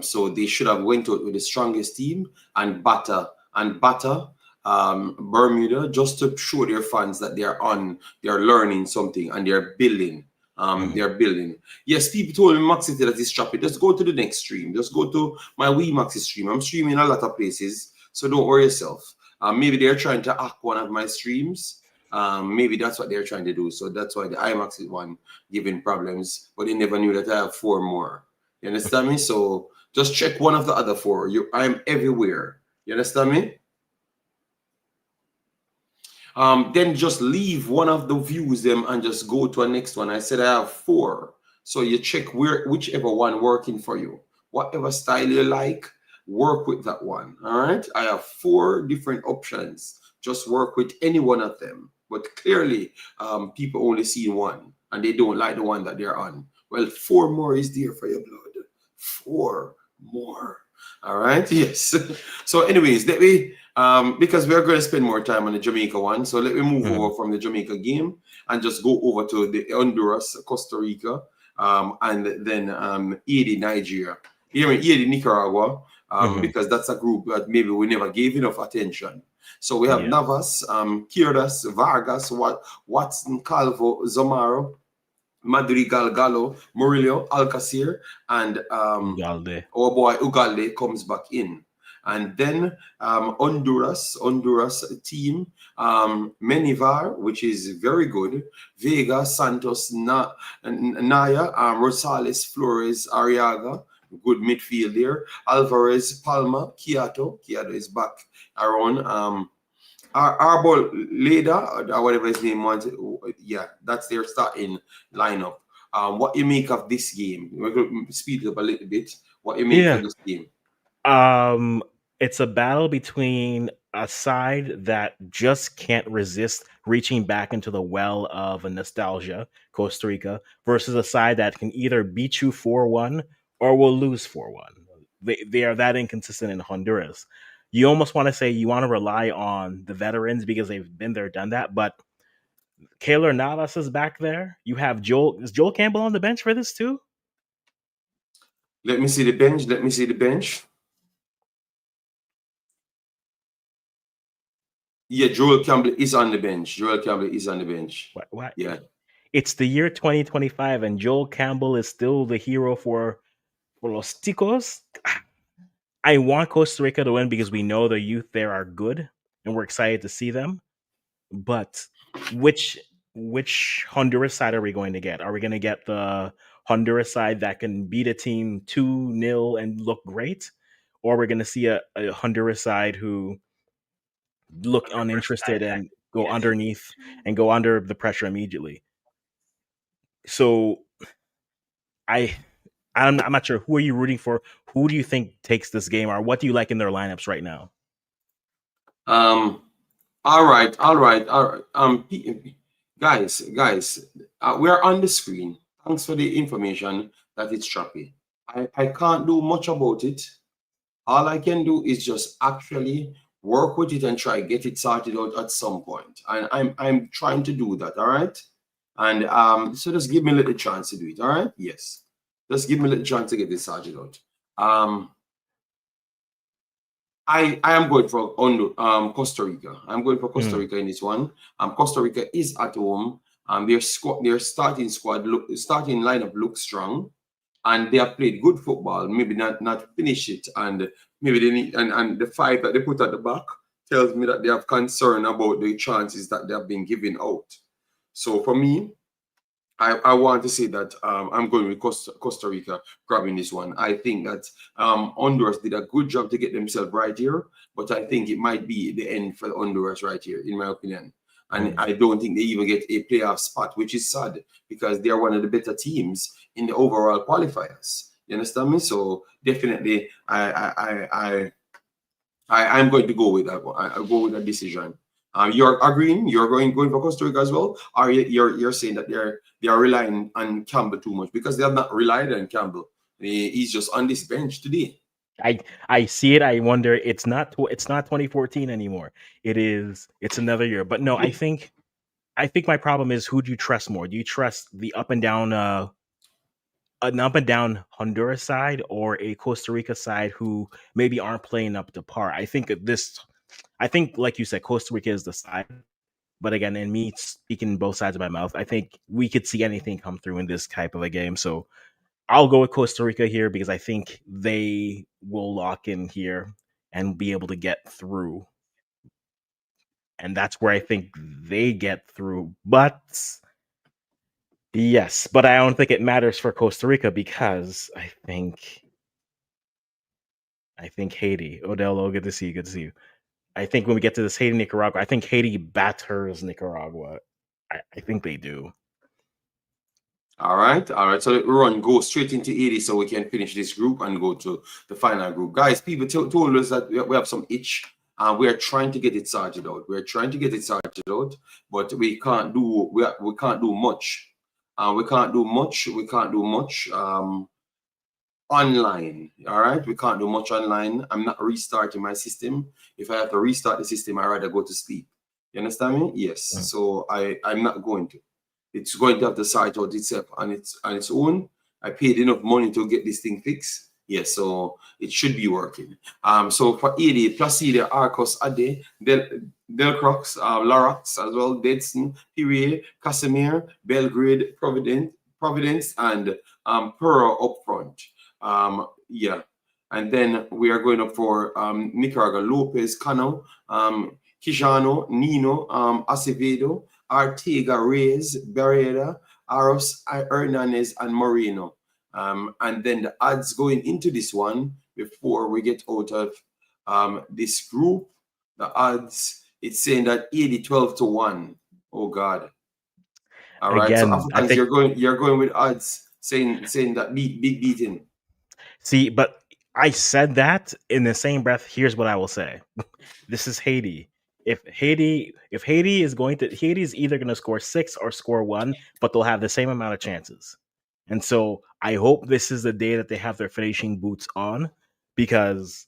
[SPEAKER 1] So they should have went out with the strongest team and batter Bermuda just to show their fans that they're learning something and they're building. They're building. Yes, people told me Maxit that is choppy. Just go to the next stream. Just go to my Wemaxit stream. I'm streaming a lot of places, so don't worry yourself. Maybe they're trying to hack one of my streams. Maybe that's what they're trying to do. So that's why the Imaxit one giving problems, but they never knew that I have 4 more. You understand me? So just check one of the other 4. I'm everywhere. You understand me? Then just leave one of the views them and just go to a next one. I said I have 4. So you check whichever one working for you. Whatever style you like, work with that one. All right. I have 4 different options. Just work with any one of them. But clearly, people only see one and they don't like the one that they're on. Well, 4 more is there for your blood. 4 more. All right. Yes. So anyways, let me because we're going to spend more time on the Jamaica one. So let me move over from the Jamaica game and just go over to the Honduras, Costa Rica, and then Haiti, Nigeria. Haiti, Nicaragua, because that's a group that maybe we never gave enough attention. So we have Navas, Kirdas, Vargas, Watson, Calvo, Zamaro, Madrigal, Gallo, Murillo, Alcacer, and our boy Ugalde comes back in. And then Honduras team, Menivar, which is very good, Vega, Santos, Naya, Rosales, Flores, Arriaga, good midfield there, Alvarez, Palma, Kiato is back around. Arbol Leda, or whatever his name was, yeah, that's their starting lineup. What you make of this game? We're going to speed it up a little bit. What you make of this game?
[SPEAKER 2] It's a battle between a side that just can't resist reaching back into the well of a nostalgia, Costa Rica, versus a side that can either beat you 4-1 or will lose 4-1. They are that inconsistent in Honduras. You almost want to say you want to rely on the veterans because they've been there, done that, but Keylor Navas is back there. You have Is Joel Campbell on the bench for this too?
[SPEAKER 1] Let me see the bench. Yeah, Joel Campbell is on the bench.
[SPEAKER 2] What?
[SPEAKER 1] Yeah.
[SPEAKER 2] It's the year 2025 and Joel Campbell is still the hero for Los Ticos. I want Costa Rica to win because we know the youth there are good and we're excited to see them. But which Honduras side are we going to get? Are we going to get the Honduras side that can beat a team 2-0 and look great? Or are we going to see a Honduras side who look uninterested and go underneath and go under the pressure immediately? So I'm not sure. Who are you rooting for? Who do you think takes this game, or what do you like in their lineups right now?
[SPEAKER 1] All right, all right, all right. Guys, we're on the screen. Thanks for the information that it's choppy. I can't do much about it. All I can do is just actually work with it and try get it sorted out at some point. And I'm trying to do that. All right. And so just give me a little chance to do it. All right. Yes. Just give me a little chance to get this sorted out. I am going for Costa Rica. I'm going for Costa Rica in this one. Costa Rica is at home. Their starting starting lineup looks strong, and they have played good football. Maybe not finish it, and maybe they need and the five that they put at the back tells me that they have concern about the chances that they have been given out. So for me, I want to say that I'm going with Costa Rica grabbing this one. I think that Honduras did a good job to get themselves right here, but I think it might be the end for Honduras right here, in my opinion. And I don't think they even get a playoff spot, which is sad because they are one of the better teams in the overall qualifiers. You understand me? So definitely, I'm going to go with that one. I'll go with that decision. You're agreeing? You're going for Costa Rica as well, or you're saying that they are relying on Campbell too much because they have not relied on Campbell. He's just on this bench today.
[SPEAKER 2] I see it. I wonder. It's not 2014 anymore. It's another year. But no, I think my problem is, who do you trust more? Do you trust the an up and down Honduras side, or a Costa Rica side who maybe aren't playing up to par? I think like you said, Costa Rica is the side. But again, in me speaking both sides of my mouth, I think we could see anything come through in this type of a game. So I'll go with Costa Rica here because I think they will lock in here and be able to get through. And that's where I think they get through. But yes, but I don't think it matters for Costa Rica because I think Haiti. Odell, good to see you. Good to see you. I think when we get to this Haiti Nicaragua, I think Haiti batters Nicaragua. I think they do.
[SPEAKER 1] All right. So we go straight into 80 so we can finish this group and go to the final group. Guys, people told us that we have some itch. We are trying to get it sorted out. But we can't do we can't do much. We can't do much online. All right. We can't do much online. I'm not restarting my system. If I have to restart the system, I'd rather go to sleep. You understand me? Yes. So I'm not going to. It's going to have to sort out itself on its own. I paid enough money to get this thing fixed. Yes, so it should be working. So for 80, Placide, Arcos, Ade, Delcrox, Lorax as well, Dedson, Pirier, Casimir, Belgrade, Providence, and Pearl up front. Yeah. And then we are going up for Nicaragua, Lopez, Cano, Quijano, Nino, Acevedo, Arteaga, Reyes, Barrera, Aros, Hernandez, and Moreno. And then the odds going into this one before we get out of this group, the odds, it's saying that 80-12-1. Oh God. All right.
[SPEAKER 2] Again,
[SPEAKER 1] so Africans, you're going with odds saying that big beating.
[SPEAKER 2] See, but I said that in the same breath. Here's what I will say. This is Haiti. If Haiti is either going to score 6 or score 1, but they'll have the same amount of chances. And so I hope this is the day that they have their finishing boots on, because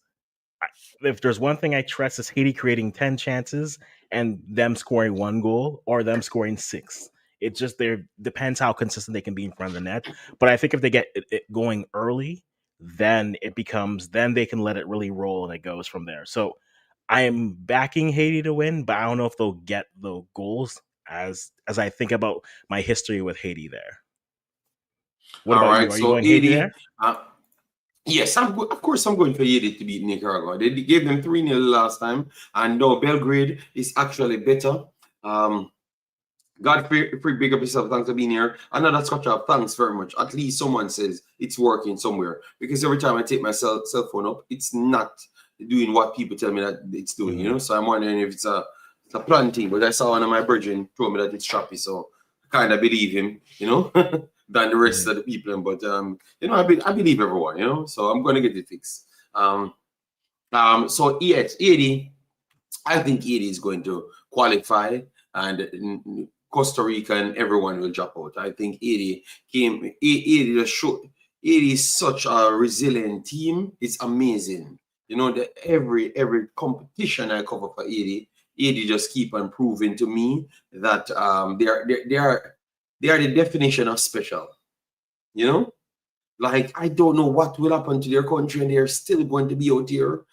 [SPEAKER 2] if there's one thing I trust, is Haiti creating 10 chances and them scoring 1 goal or them scoring 6. It just depends how consistent they can be in front of the net. But I think if they get it going early, then they can let it really roll and it goes from there. So I am backing Haiti to win, but I don't know if they'll get the goals as I think about my history with Haiti there. What about you? Are you going Haiti there?
[SPEAKER 1] Yes, of course I'm going for Haiti to beat Nicaragua. They gave them 3-0 last time, and no, Belgrade is actually better. God, big up yourself. Thanks for being here. Another scotch up. Thanks very much. At least someone says it's working somewhere, because every time I take my cell phone up, it's not doing what people tell me that it's doing. You know, so I'm wondering if it's a planting. But I saw one of my brethren told me that it's choppy, so I kind of believe him. You know, than the rest of the people. But you know, I believe everyone. You know, so I'm going to get it fixed. So yes, 80. I think Haiti is going to qualify, and Costa Rica and everyone will drop out. I think Haiti just showed. Haiti is such a resilient team. It's amazing. You know that every competition I cover for Haiti just keep on proving to me that they are the definition of special. You know, like, I don't know what will happen to their country, and they're still going to be out here.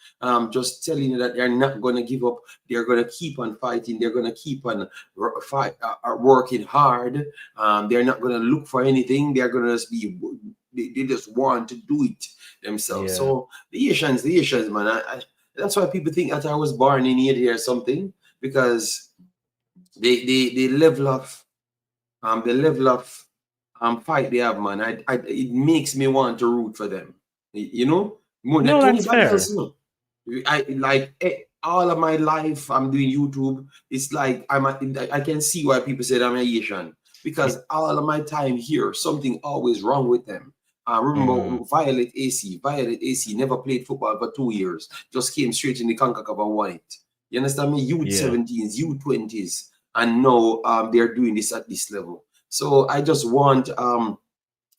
[SPEAKER 1] Just telling you that they're not going to give up. They're going to keep on fighting. They're going to keep on working hard. They're not going to look for anything. They're going to just be. They just want to do it themselves.
[SPEAKER 2] Yeah.
[SPEAKER 1] So the Asians, man. That's why people think that I was born in Haiti or something, because they level up. The level of fight they have, man. It makes me want to root for them. You know, more than
[SPEAKER 2] No, that's
[SPEAKER 1] anybody
[SPEAKER 2] fair.
[SPEAKER 1] else. You know, I like all of my life. I'm doing YouTube. It's like I can see why people say I'm Asian, because all of my time here, something always wrong with them. I remember Violet AC. Violet AC never played football for 2 years. Just came straight in the Concacaf and won it. You understand me? Youth
[SPEAKER 2] Yeah.
[SPEAKER 1] 17s, youth 20s, and now they're doing this at this level. So I just want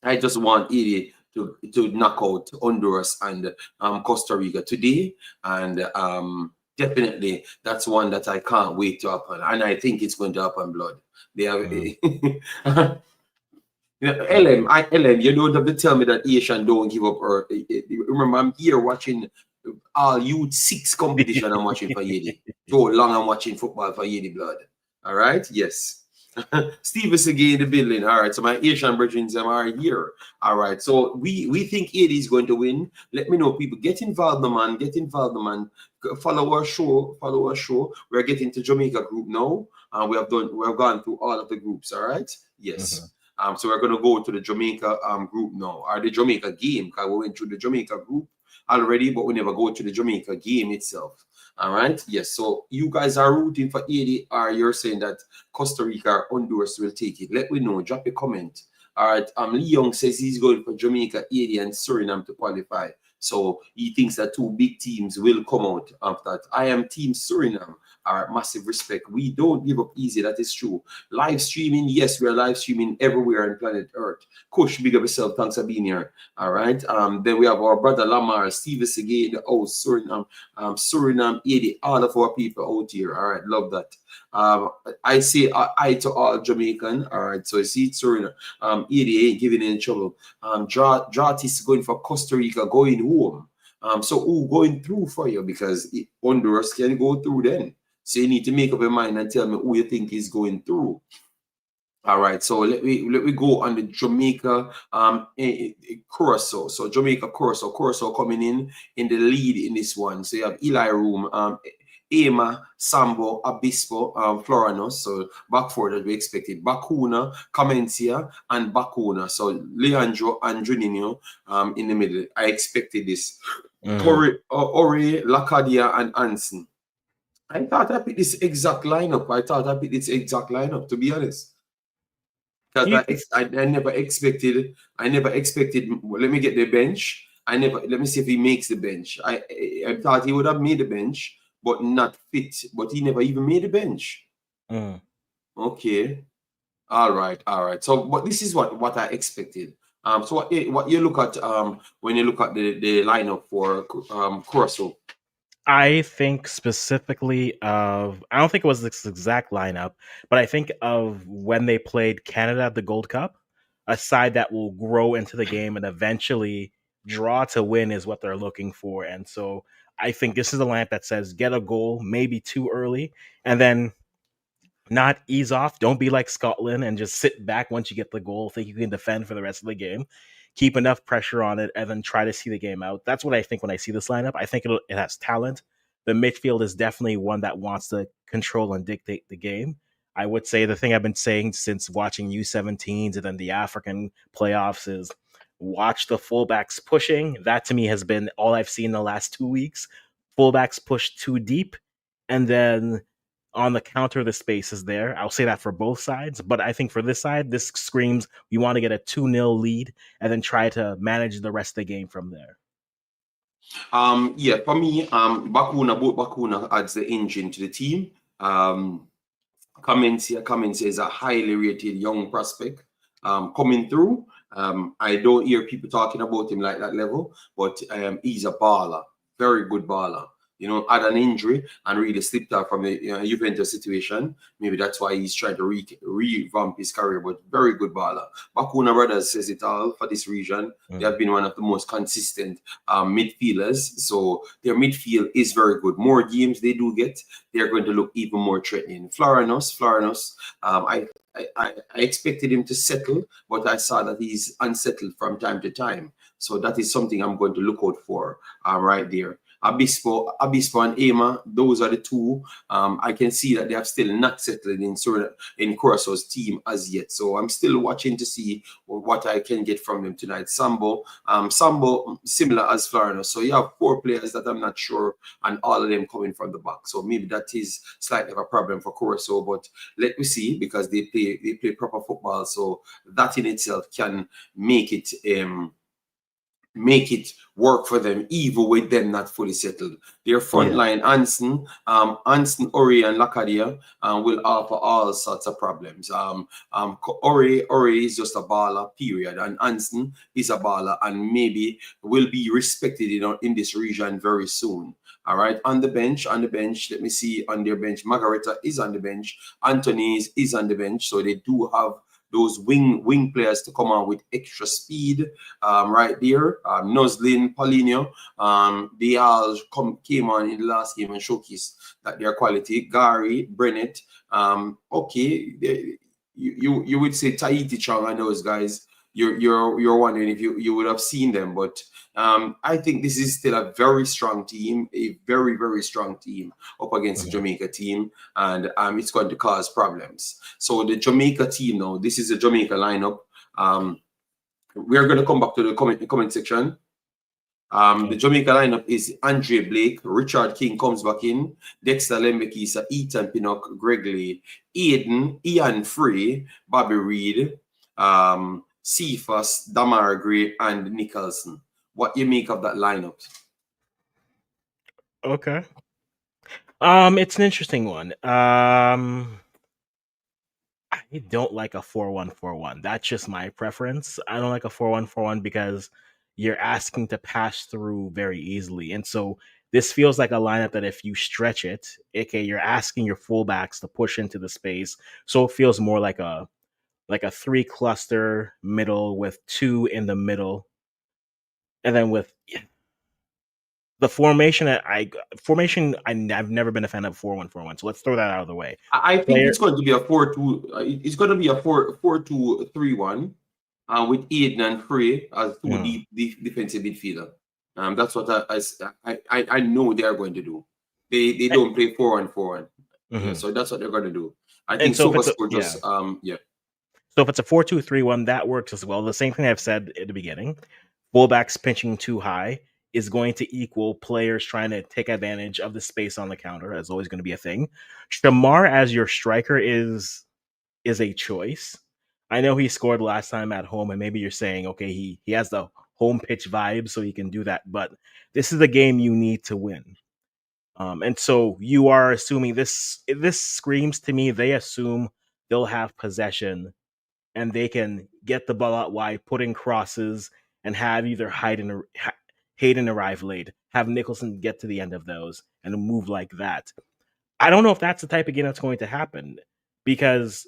[SPEAKER 1] Haiti to knock out Honduras and Costa Rica today, and definitely that's one that I can't wait to happen, and I think it's going to happen. Blood. They have. LM, you don't have to tell me that Asian don't give up. Or remember, I'm here watching all youth 6 competition. I'm watching for Haiti. So long I'm watching football for Haiti, blood. All right, yes. Steve is again in the building. All right, so my Asian brethren are here. All right, so we think Haiti is going to win. Let me know, people. Get involved, man. Get involved, man. Follow our show. Follow our show. We're getting to Jamaica group now, and we have gone through all of the groups. All right, yes. So we're gonna go to the Jamaica group now, or the Jamaica game, because we went through the Jamaica group already, but we never go to the Jamaica game itself. All right, yes. So you guys are rooting for Haiti, or you're saying that Costa Rica or Honduras will take it? Let me know. Drop a comment. All right. Leon says he's going for Jamaica, Haiti, and Suriname to qualify. So he thinks that 2 big teams will come out of that. I am Team Suriname. All right, massive respect. We don't give up easy. That is true. Live streaming, yes, we are live streaming everywhere on planet Earth. Kush, big up yourself. Thanks for being here. All right. Then we have our brother Lamar, Steve again, the Suriname, Haiti, all of our people out here. All right, love that. I say I to all Jamaican. All right, so I see Suriname. Haiti ain't giving any trouble. Jartis going for Costa Rica, going home. So who going through for you? Because Honduras can go through then. So you need to make up your mind and tell me who you think is going through. All right, so let me go on the Jamaica Curacao. So Jamaica Curacao coming in the lead in this one. So you have Eli Room, Ema, Sambo, Obispo, Floranos. So back four that we expected. Bakuna, Comencia, and Bakuna. So Leandro and Juninho in the middle. I expected this. Ore, Lacadia, and Anson. I thought I picked this exact lineup. To be honest. Because I never expected. Well, let me get the bench. Let me see if he makes the bench. I thought he would have made the bench, but not fit. But he never even made the bench. Okay. All right. So, but this is what I expected. So what you look at when you look at the lineup for Curacao?
[SPEAKER 2] I think specifically of, I don't think it was this exact lineup, but I think of when they played Canada at the Gold Cup, a side that will grow into the game and eventually draw to win is what they're looking for. And so I think this is a lineup that says get a goal, maybe too early, and then not ease off. Don't be like Scotland and just sit back once you get the goal, think you can defend for the rest of the game. Keep enough pressure on it and then try to see the game out. That's what I think when I see this lineup. I think it has talent. The midfield is definitely one that wants to control and dictate the game. I would say the thing I've been saying since watching U17s and then the African playoffs is watch the fullbacks pushing. That to me has been all I've seen the last 2 weeks. Fullbacks push too deep, and then on the counter, the space is there. I'll say that for both sides, but I think for this side, this screams we want to get a 2-0 lead and then try to manage the rest of the game from there.
[SPEAKER 1] Yeah, for me, both Bakuna adds the engine to the team. Cummins is a highly rated young prospect coming through. I don't hear people talking about him like that level, but he's a baller, very good baller. You know, had an injury and really slipped out from the Juventus situation. Maybe that's why he's trying to revamp his career, but very good baller. Bakuna Brothers says it all for this region. They have been one of the most consistent midfielders. So their midfield is very good. More games they do get, they're going to look even more threatening. Florinos, I expected him to settle, but I saw that he's unsettled from time to time. So that is something I'm going to look out for right there. Obispo and Ema, those are the two. I can see that they have still not settled in Curaçao's team as yet. So I'm still watching to see what I can get from them tonight. Sambo, similar as Florida. So you have 4 players that I'm not sure, and all of them coming from the back. So maybe that is slightly of a problem for Curaçao, but let me see, because they play proper football. So that in itself can make it work for them, even with them not fully settled. Their front line, Anson, Ori, and Lakadia will offer all sorts of problems. Ori is just a baller, period, and Anson is a baller, and maybe will be respected in this region very soon. All right, on the bench, let me see, on their bench, Margareta is on the bench, Anthony is on the bench, so they do have those wing players to come on with extra speed right there. Noslin, Paulinho, they all came on in the last game and showcased that their quality. Gary, Brennett, okay, you would say Tahiti Chong and those guys. You're wondering if you would have seen them, but I think this is still a very strong team, a very, very strong team up against the Jamaica team, and it's going to cause problems. So the Jamaica team now, this is the Jamaica lineup. We're going to come back to the comment section. The Jamaica lineup is Andre Blake, Richard King comes back in, Dexter Lembekisa, Ethan Pinnock, Greg Lee, Ian Free, Bobby Reed, Cephas, Damar Gray, and Nicholson. What you make of that lineup?
[SPEAKER 2] Okay. It's an interesting one. I don't like a 4-1-4-1. That's just my preference. I don't like a 4-1-4-1 because you're asking to pass through very easily. And so this feels like a lineup that if you stretch it, aka you're asking your fullbacks to push into the space. So it feels more like a 3 cluster middle with 2 in the middle. And then with the formation I've never been a fan of 4-1-4-1. So let's throw that out of the way.
[SPEAKER 1] I think it's going to be a 4-2. It's going to be a 4-2-3-1 with Aiden and Frey as two deep defensive midfielder. That's what I know they are going to do. They don't play 4-1-4-1. Yeah, so that's what they're going to do. I think
[SPEAKER 2] so
[SPEAKER 1] SuperSport just
[SPEAKER 2] So if it's a 4-2-3-1, that works as well. The same thing I've said at the beginning. Fullbacks pinching too high is going to equal players trying to take advantage of the space on the counter. That's always going to be a thing. Shamar as your striker is a choice. I know he scored last time at home, and maybe you're saying, okay, he has the home pitch vibe, so he can do that. But this is a game you need to win. And so you are assuming this screams to me, they assume they'll have possession and they can get the ball out wide, put in crosses, and have either Hayden arrive late, have Nicholson get to the end of those, and move like that. I don't know if that's the type of game that's going to happen, because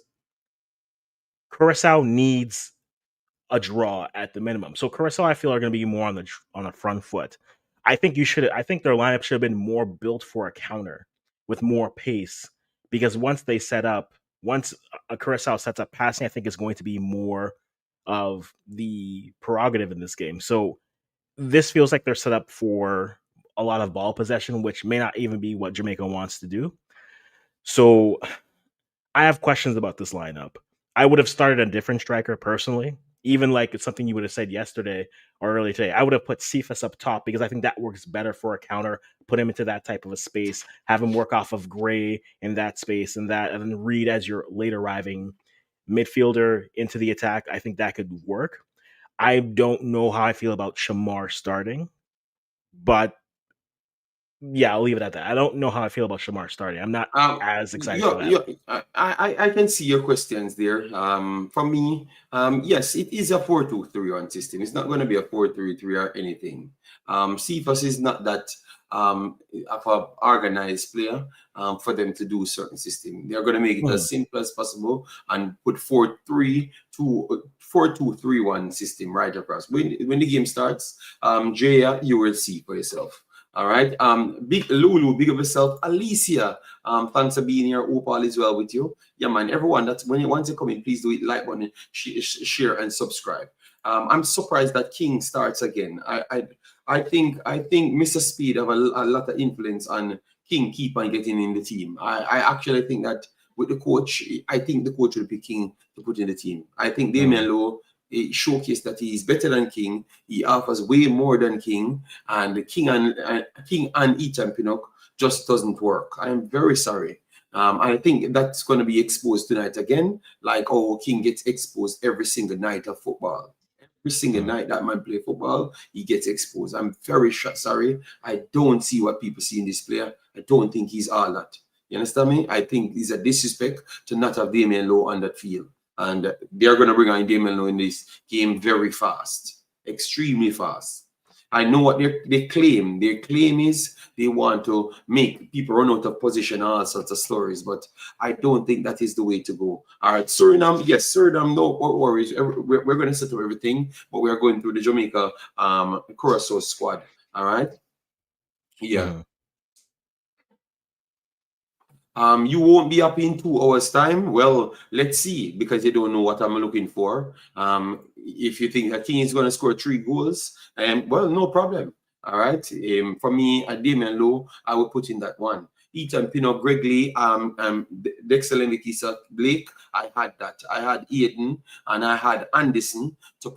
[SPEAKER 2] Curacao needs a draw at the minimum. So Curacao, I feel, are going to be more on the front foot. I think their lineup should have been more built for a counter with more pace, because once a Curacao sets up passing, I think is going to be more of the prerogative in this game. So this feels like they're set up for a lot of ball possession, which may not even be what Jamaica wants to do. So I have questions about this lineup. I would have started a different striker personally. Even like it's something you would have said yesterday or early today. I would have put Cephas up top because I think that works better for a counter. Put him into that type of a space, have him work off of Gray in that space and then Reed as your late arriving midfielder into the attack. I think that could work. I don't know how I feel about Shamar starting, But yeah, I'll leave it at that. I don't know how I feel about Shamar starting. I'm not as excited for that.
[SPEAKER 1] I can see your questions there. For me, yes, it is a 4-2-3-1 system. It's not going to be a 4-3-3 or anything. CFAS is not that of an organized player for them to do certain system. They're going to make it as simple as possible and put 4-2-3-1 system right across. When the game starts, Jaya, you will see for yourself. All right. Big Lulu, big of yourself. Alicia, thanks for being here. Hope all is well with you. Yeah, man. Everyone, that's when you want to come in, please do it. Like button, share, and subscribe. I'm surprised that King starts again. I think Mr. Speed have a lot of influence on King keep on getting in the team. I actually think that with the coach, I think the coach will be King to put in the team. I think Damian Lowe showcased that he is better than King. He offers way more than King, and King and Ethan Pinnock just doesn't work. I am very sorry. I think that's going to be exposed tonight again, like King gets exposed every single night of football. Every single night that man play football, he gets exposed. I'm very sorry. I don't see what people see in this player. I don't think he's all that. You understand me? I think it's a disrespect to not have Damian Lowe on that field. And they're going to bring on Damian Lowe in this game very fast, extremely fast. I know what they claim. Their claim is they want to make people run out of position, all sorts of stories, but I don't think that is the way to go. All right, Suriname, yes, Suriname, no worries. We're going to settle everything, but we are going through the Jamaica Curacao squad. All right, yeah. You won't be up in 2 hours time. Well, let's see, because you don't know what I'm looking for. If you think that King is going to score 3 goals, well, no problem. All right. For me, at Damian Lowe, I would put in that one. Ethan Pinnock, Gregley, Dexter Lemikisa, Blake. I had that. I had Aiden and I had Anderson to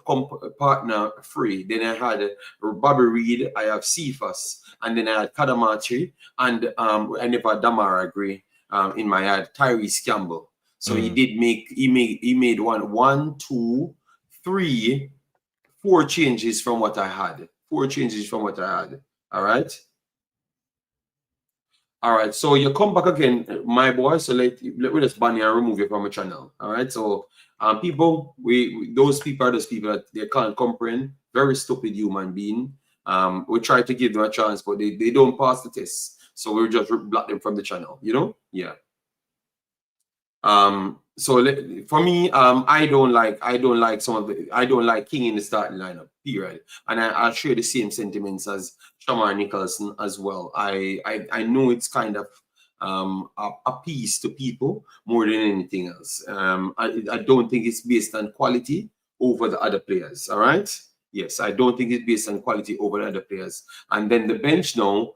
[SPEAKER 1] partner free. Then I had Bobby Reed. I have Cephas, and then I had Kadamachi, and I never Damara Gray. In my head, Tyrese Campbell. So he made 1, 2, 3, 4 changes from what I had. 4 changes from what I had. All right. All right. So you come back again, my boy. So let me just ban you and remove you from the channel. All right. So people, those people are those people that they can't comprehend. Very stupid human being. We try to give them a chance, but they don't pass the test. So we just block them from the channel, you know? Yeah. So for me, I don't like King in the starting lineup, period. And I'll share the same sentiments as Shamar Nicholson as well. I know it's kind of a piece to people more than anything else. I don't think it's based on quality over the other players. All right. Yes, I don't think it's based on quality over the other players. And then the bench now,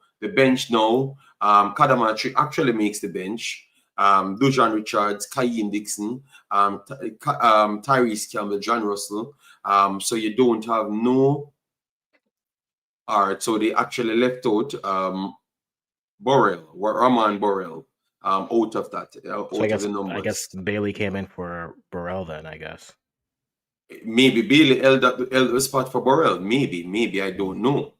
[SPEAKER 1] Kadamachi actually makes the bench. Dujan Richards, Kaim Dixon, Tyrese Campbell, John Russell. So you don't have no. All right, so they actually left out Raman Borrell out of that.
[SPEAKER 2] So I guess Bailey came in for Borrell then, I guess.
[SPEAKER 1] Maybe Bailey held the spot for Borrell. Maybe. I don't know.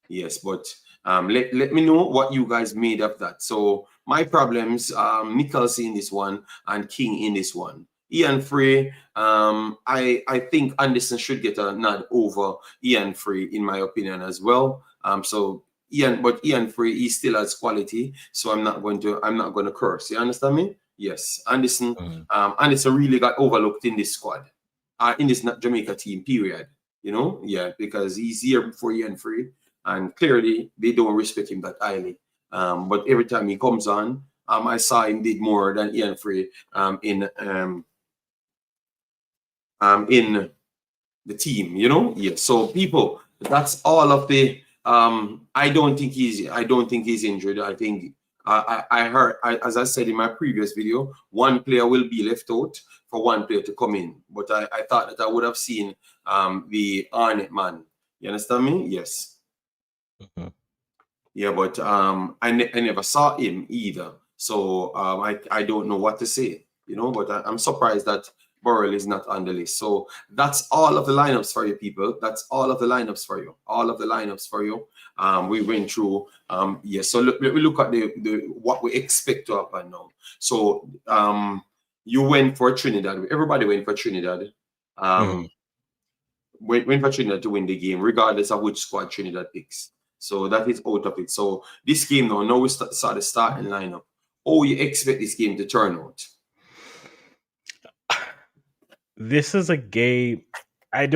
[SPEAKER 1] Yes, but let me know what you guys made of that. So my problems, Nicholson in this one and King in this one. Ian Frey, I think Anderson should get a nod over Ian Frey in my opinion as well. So Ian Frey, he still has quality, so I'm not going to curse. You understand me? Yes, Anderson really got overlooked in this squad. In this Jamaica team, period. You know, yeah, because he's here before Ian Frey, and clearly they don't respect him that highly. But every time he comes on, I saw him did more than Ian Frey in the team. You know, yeah. So people, that's all of the. I don't think he's injured. I think I heard, as I said in my previous video, one player will be left out for one player to come in. But I thought that I would have seen the Arnett man. You understand me? Yes. Yeah, but I never saw him either. So I don't know what to say, you know, but I'm surprised that Burrell is not on the list. So that's all of the lineups for you, people. That's all of the lineups for you. All of the lineups for you. We went through. So let me look at the what we expect to happen now. So you went for Trinidad. Everybody went for Trinidad. Went for Trinidad to win the game, regardless of which squad Trinidad picks. So that is out of it. So this game now we saw the starting lineup. Oh, you expect this game to turn out?
[SPEAKER 2] This is a game. I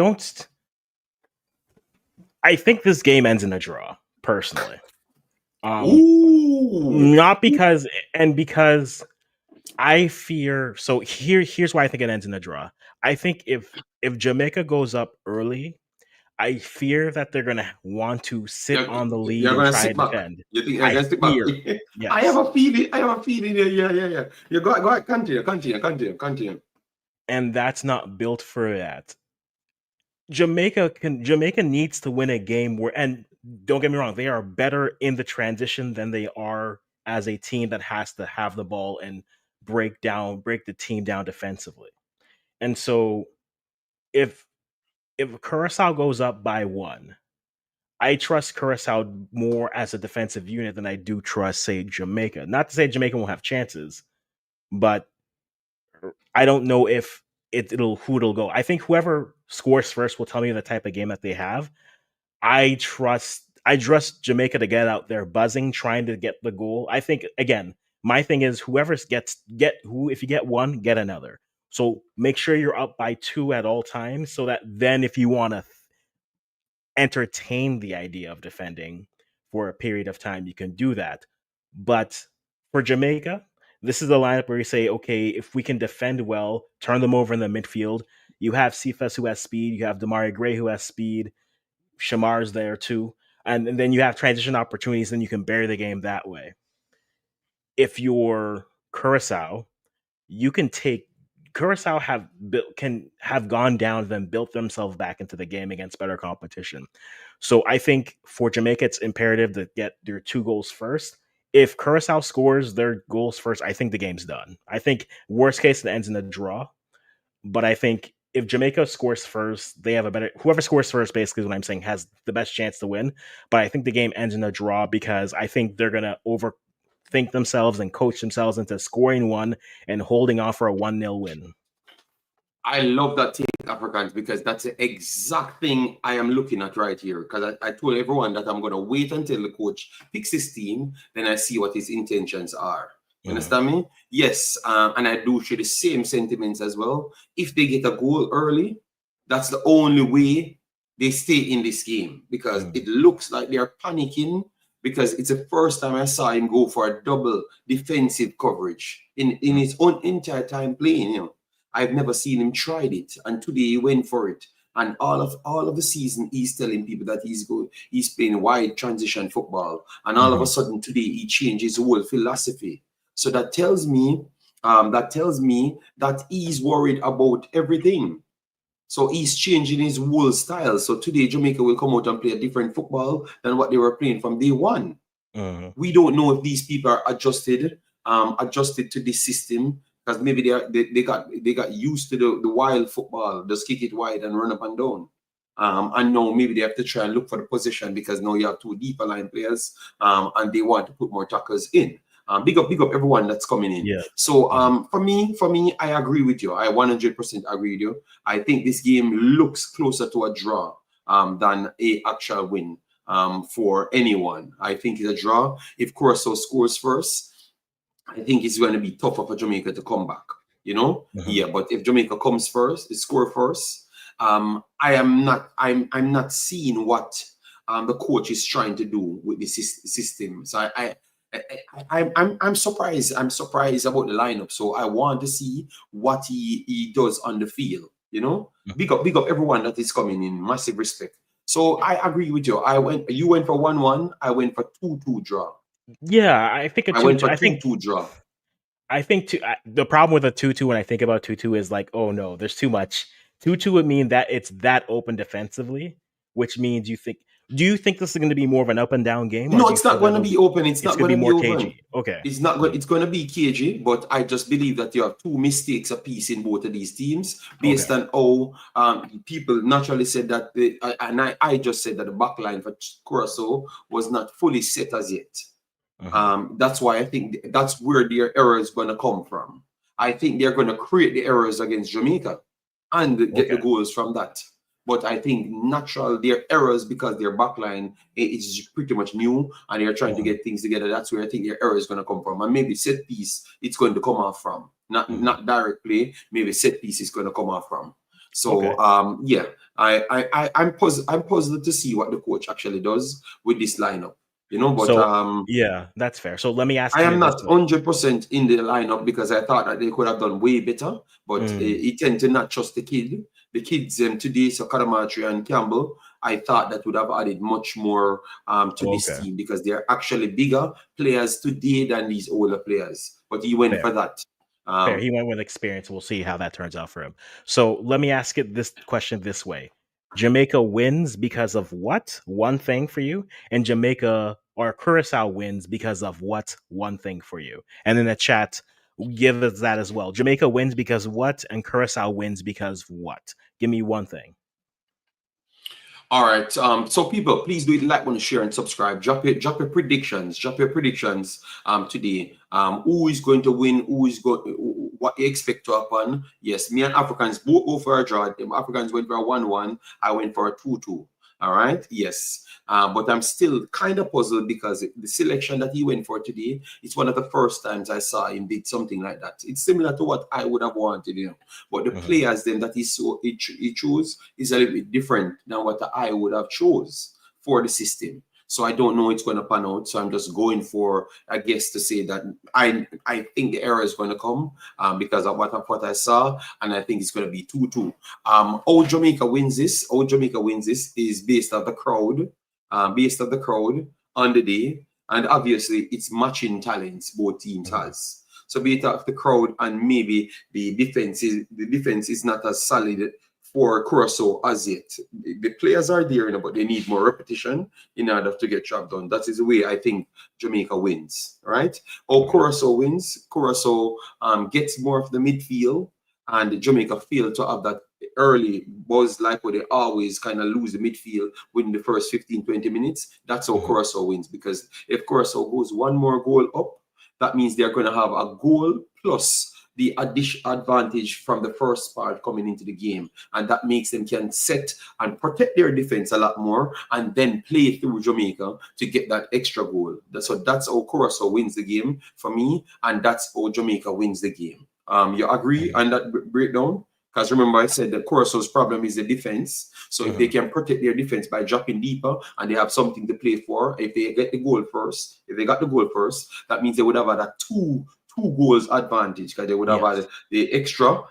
[SPEAKER 2] think this game ends in a draw, personally. Not because I fear. So here's why I think it ends in a draw. I think if Jamaica goes up early, I fear that they're gonna want to sit on the lead and try to defend.
[SPEAKER 1] You think they're gonna sit back? Yes. I have a feeling. Yeah. You go ahead. Continue.
[SPEAKER 2] And that's not built for that. Jamaica needs to win a game where, and don't get me wrong, they are better in the transition than they are as a team that has to have the ball and break the team down defensively. And so if Curacao goes up by 1, I trust Curacao more as a defensive unit than I do trust, say, Jamaica. Not to say Jamaica won't have chances, but I don't know if who it'll go. I think whoever scores first will tell me the type of game that they have. I trust Jamaica to get out there buzzing, trying to get the goal. I think, again, my thing is whoever if you get one, get another. So make sure you're up by 2 at all times, so that then if you want to entertain the idea of defending for a period of time, you can do that. But for Jamaica, this is the lineup where you say, okay, if we can defend well, turn them over in the midfield. You have Cephas who has speed. You have Damari Gray who has speed. Shamar's there too. And then you have transition opportunities, and you can bury the game that way. If you're Curacao, you can take Curacao can have gone down, then built themselves back into the game against better competition. So I think for Jamaica, it's imperative to get their 2 goals first. If Curacao scores their goals first, I think the game's done. I think worst case, it ends in a draw. But I think if Jamaica scores first, they have whoever scores first, basically is what I'm saying, has the best chance to win. But I think the game ends in a draw because I think they're going to overthink themselves and coach themselves into scoring 1 and holding on for a 1-0 win.
[SPEAKER 1] I love that take, Africans, because that's the exact thing I am looking at right here. Because I told everyone that I'm going to wait until the coach picks his team, then I see what his intentions are. You understand me? Yes, and I do share the same sentiments as well. If they get a goal early, that's the only way they stay in this game, because it looks like they're panicking, because it's the first time I saw him go for a double defensive coverage in his own entire time playing. I've never seen him tried it, and today he went for it. And all of the season, he's telling people that he's playing wide transition football, and all of a sudden today he changed his whole philosophy. So that tells me that he's worried about everything. So he's changing his whole style. So today Jamaica will come out and play a different football than what they were playing from day one. We don't know if these people are adjusted to this system, because maybe they got used to the wild football, just kick it wide and run up and down. And now maybe they have to try and look for the position, because now you have 2 deeper line players, and they want to put more tackles in. Big up everyone that's coming in. Yeah. So for me, I agree with you. I 100% agree with you. I think this game looks closer to a draw than a actual win for anyone. I think it's a draw. If Curacao scores first, I think it's going to be tougher for Jamaica to come back. Yeah. But if Jamaica comes first, score first, I'm not seeing what the coach is trying to do with the system. So I'm surprised. I'm surprised about the lineup. So I want to see what he does on the field. Big up everyone that is coming in. Massive respect. So I agree with you. You went for 1-1. I went for 2-2 draw.
[SPEAKER 2] Yeah, I think
[SPEAKER 1] I went for 2-2 draw.
[SPEAKER 2] I think the problem with a 2-2 when I think about 2-2 is like, oh no, there's too much. 2-2 would mean that it's that open defensively, which means you think, Do you think this is going to be more of an up and down game, or
[SPEAKER 1] No,
[SPEAKER 2] do you
[SPEAKER 1] it's
[SPEAKER 2] feel
[SPEAKER 1] not
[SPEAKER 2] that
[SPEAKER 1] going to be open. It's
[SPEAKER 2] it's
[SPEAKER 1] not
[SPEAKER 2] going to
[SPEAKER 1] going to
[SPEAKER 2] be
[SPEAKER 1] be
[SPEAKER 2] more
[SPEAKER 1] open.
[SPEAKER 2] cagey? Okay.
[SPEAKER 1] It's not going. It's going to be cagey, but I just believe that you have two mistakes apiece in both of these teams, based on how people naturally said that. I just said that the back line for Curacao was not fully set as yet. That's why I think that's where their error is going to come from. I think they're going to create the errors against Jamaica and get the goals from that. But I think natural their errors, because their backline is pretty much new and they're trying to get things together. That's where I think their error is going to come from, and maybe set piece it's going to come off from. Not direct play. Maybe set piece is going to come off from. So yeah, I'm puzzled to see what the coach actually does with this lineup. You know, but
[SPEAKER 2] yeah, that's fair. So let me ask
[SPEAKER 1] I
[SPEAKER 2] you
[SPEAKER 1] am
[SPEAKER 2] this
[SPEAKER 1] not
[SPEAKER 2] way.
[SPEAKER 1] 100% in the lineup because I thought that they could have done way better, but he tend to not trust the kid. The kids today, so Kadamatri and Campbell, I thought that would have added much more to this team because they're actually bigger players today than these older players. But he went for that.
[SPEAKER 2] Fair. He went with experience. We'll see how that turns out for him. So let me ask it this question this way. Jamaica wins because of what? One thing for you? And Jamaica or Curacao wins because of what? One thing for you? And in the chat, give us that as well. Jamaica wins because what? And Curacao wins because what? Give me one thing.
[SPEAKER 1] All right. So people, please do it, like, want to share and subscribe. Drop your predictions. Drop your predictions today. Who is going to win? Who is going? What you expect to happen? Yes, me and Africans both go for a draw. The Africans went for a 1-1. I went for a 2-2. All right. Yes. But I'm still kind of puzzled because the selection that he went for today, it's one of the first times I saw him did something like that. It's similar to what I would have wanted, you know. But the players then that he chose is a little bit different than what I would have chose for the system. So I don't know it's going to pan out. So I'm just going for, I guess, to say that I think the error is going to come because of what I saw, and I think it's going to be 2-2. How Jamaica wins this? How Jamaica wins this is based on the crowd. Based on the crowd on the day, and obviously it's matching talents both teams has. So based off the crowd, and maybe the defense is not as solid for Curacao as yet. The players are there, you know, but they need more repetition in order to get job done. That is the way I think Jamaica wins, right? Or Curacao wins. Curacao gets more of the midfield, and Jamaica fail to have that early buzz, like where they always kind of lose the midfield within the first 15-20 minutes. That's how Curacao wins, because if Curacao goes one more goal up, that means they're going to have a goal plus the advantage from the first part coming into the game, and that makes them can set and protect their defense a lot more, and then play through Jamaica to get that extra goal. So that's how Curacao wins the game for me, and that's how Jamaica wins the game. You agree on that breakdown? Because remember, I said that Curaçao's problem is the defense. So if they can protect their defense by dropping deeper and they have something to play for, if they get the goal first, that means they would have had a two goals advantage, because they would have had the extra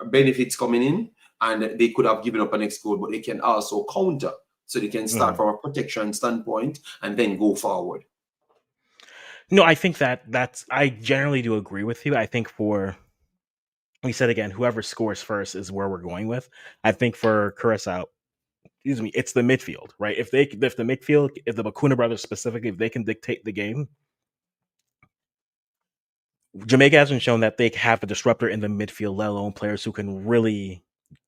[SPEAKER 1] benefits coming in, and they could have given up an next goal, but they can also counter. So they can start from a protection standpoint and then go forward.
[SPEAKER 2] No, I think I generally do agree with you. I think we said again, whoever scores first is where we're going with. I think for Curacao, it's the midfield, right? If the Bakuna brothers specifically, if they can dictate the game, Jamaica hasn't shown that they have a disruptor in the midfield, let alone players who can really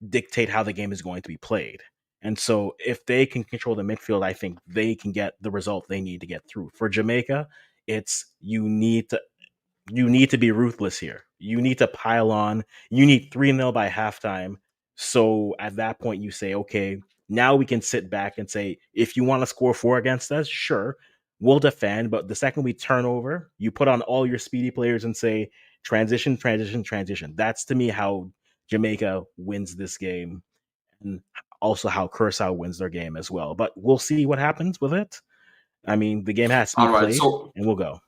[SPEAKER 2] dictate how the game is going to be played. And so if they can control the midfield, I think they can get the result they need to get through. For Jamaica, it's you need to be ruthless here. You need to pile on. You need 3-0 by halftime. So at that point, you say, okay, now we can sit back and say, if you want to score 4 against us, sure, we'll defend. But the second we turn over, you put on all your speedy players and say, transition, transition, transition. That's to me how Jamaica wins this game, and also how Curacao wins their game as well. But we'll see what happens with it. I mean, the game has to be played, and we'll go.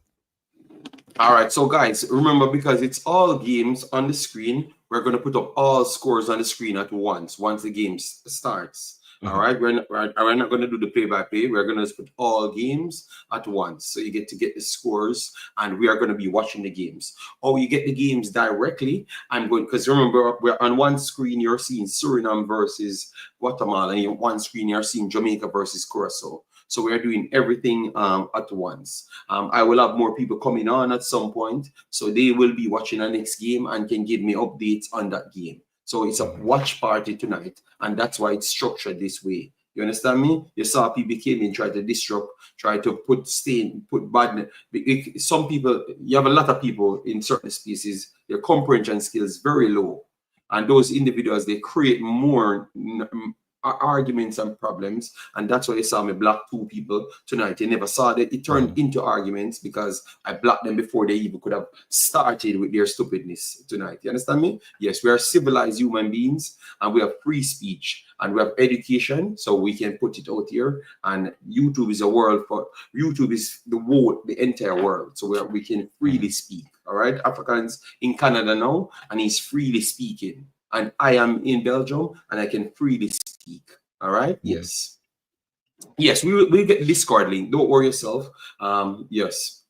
[SPEAKER 1] All right, so guys, remember, because it's all games on the screen, we're going to put up all scores on the screen at once the game starts. All right, we're not going to do the play-by-play. We're going to put all games at once, so you get to get the scores, and we are going to be watching the games. Or you get the games directly. I'm going, because remember, we're on one screen you're seeing Suriname versus Guatemala, and on one screen you're seeing Jamaica versus Curacao. So we're doing everything at once. I will have more people coming on at some point, so they will be watching the next game and can give me updates on that game. So it's a watch party tonight, and that's why it's structured this way. You understand me? You saw people came in, try to disrupt, try to put bad. Some people, you have a lot of people in certain species, their comprehension skills very low. And those individuals, they create more arguments and problems, and that's why you saw me block 2 people tonight. You never saw that it turned into arguments because I blocked them before they even could have started with their stupidness tonight. You understand me? Yes, we are civilized human beings, and we have free speech, and we have education, so we can put it out here. And YouTube is a world for YouTube is the entire world, so we can freely speak. All right, Africans in Canada now, and he's freely speaking. And I am in Belgium, and I can freely speak. All right. Yes. Yes, we'll get the Discord link. Don't worry yourself. Yes.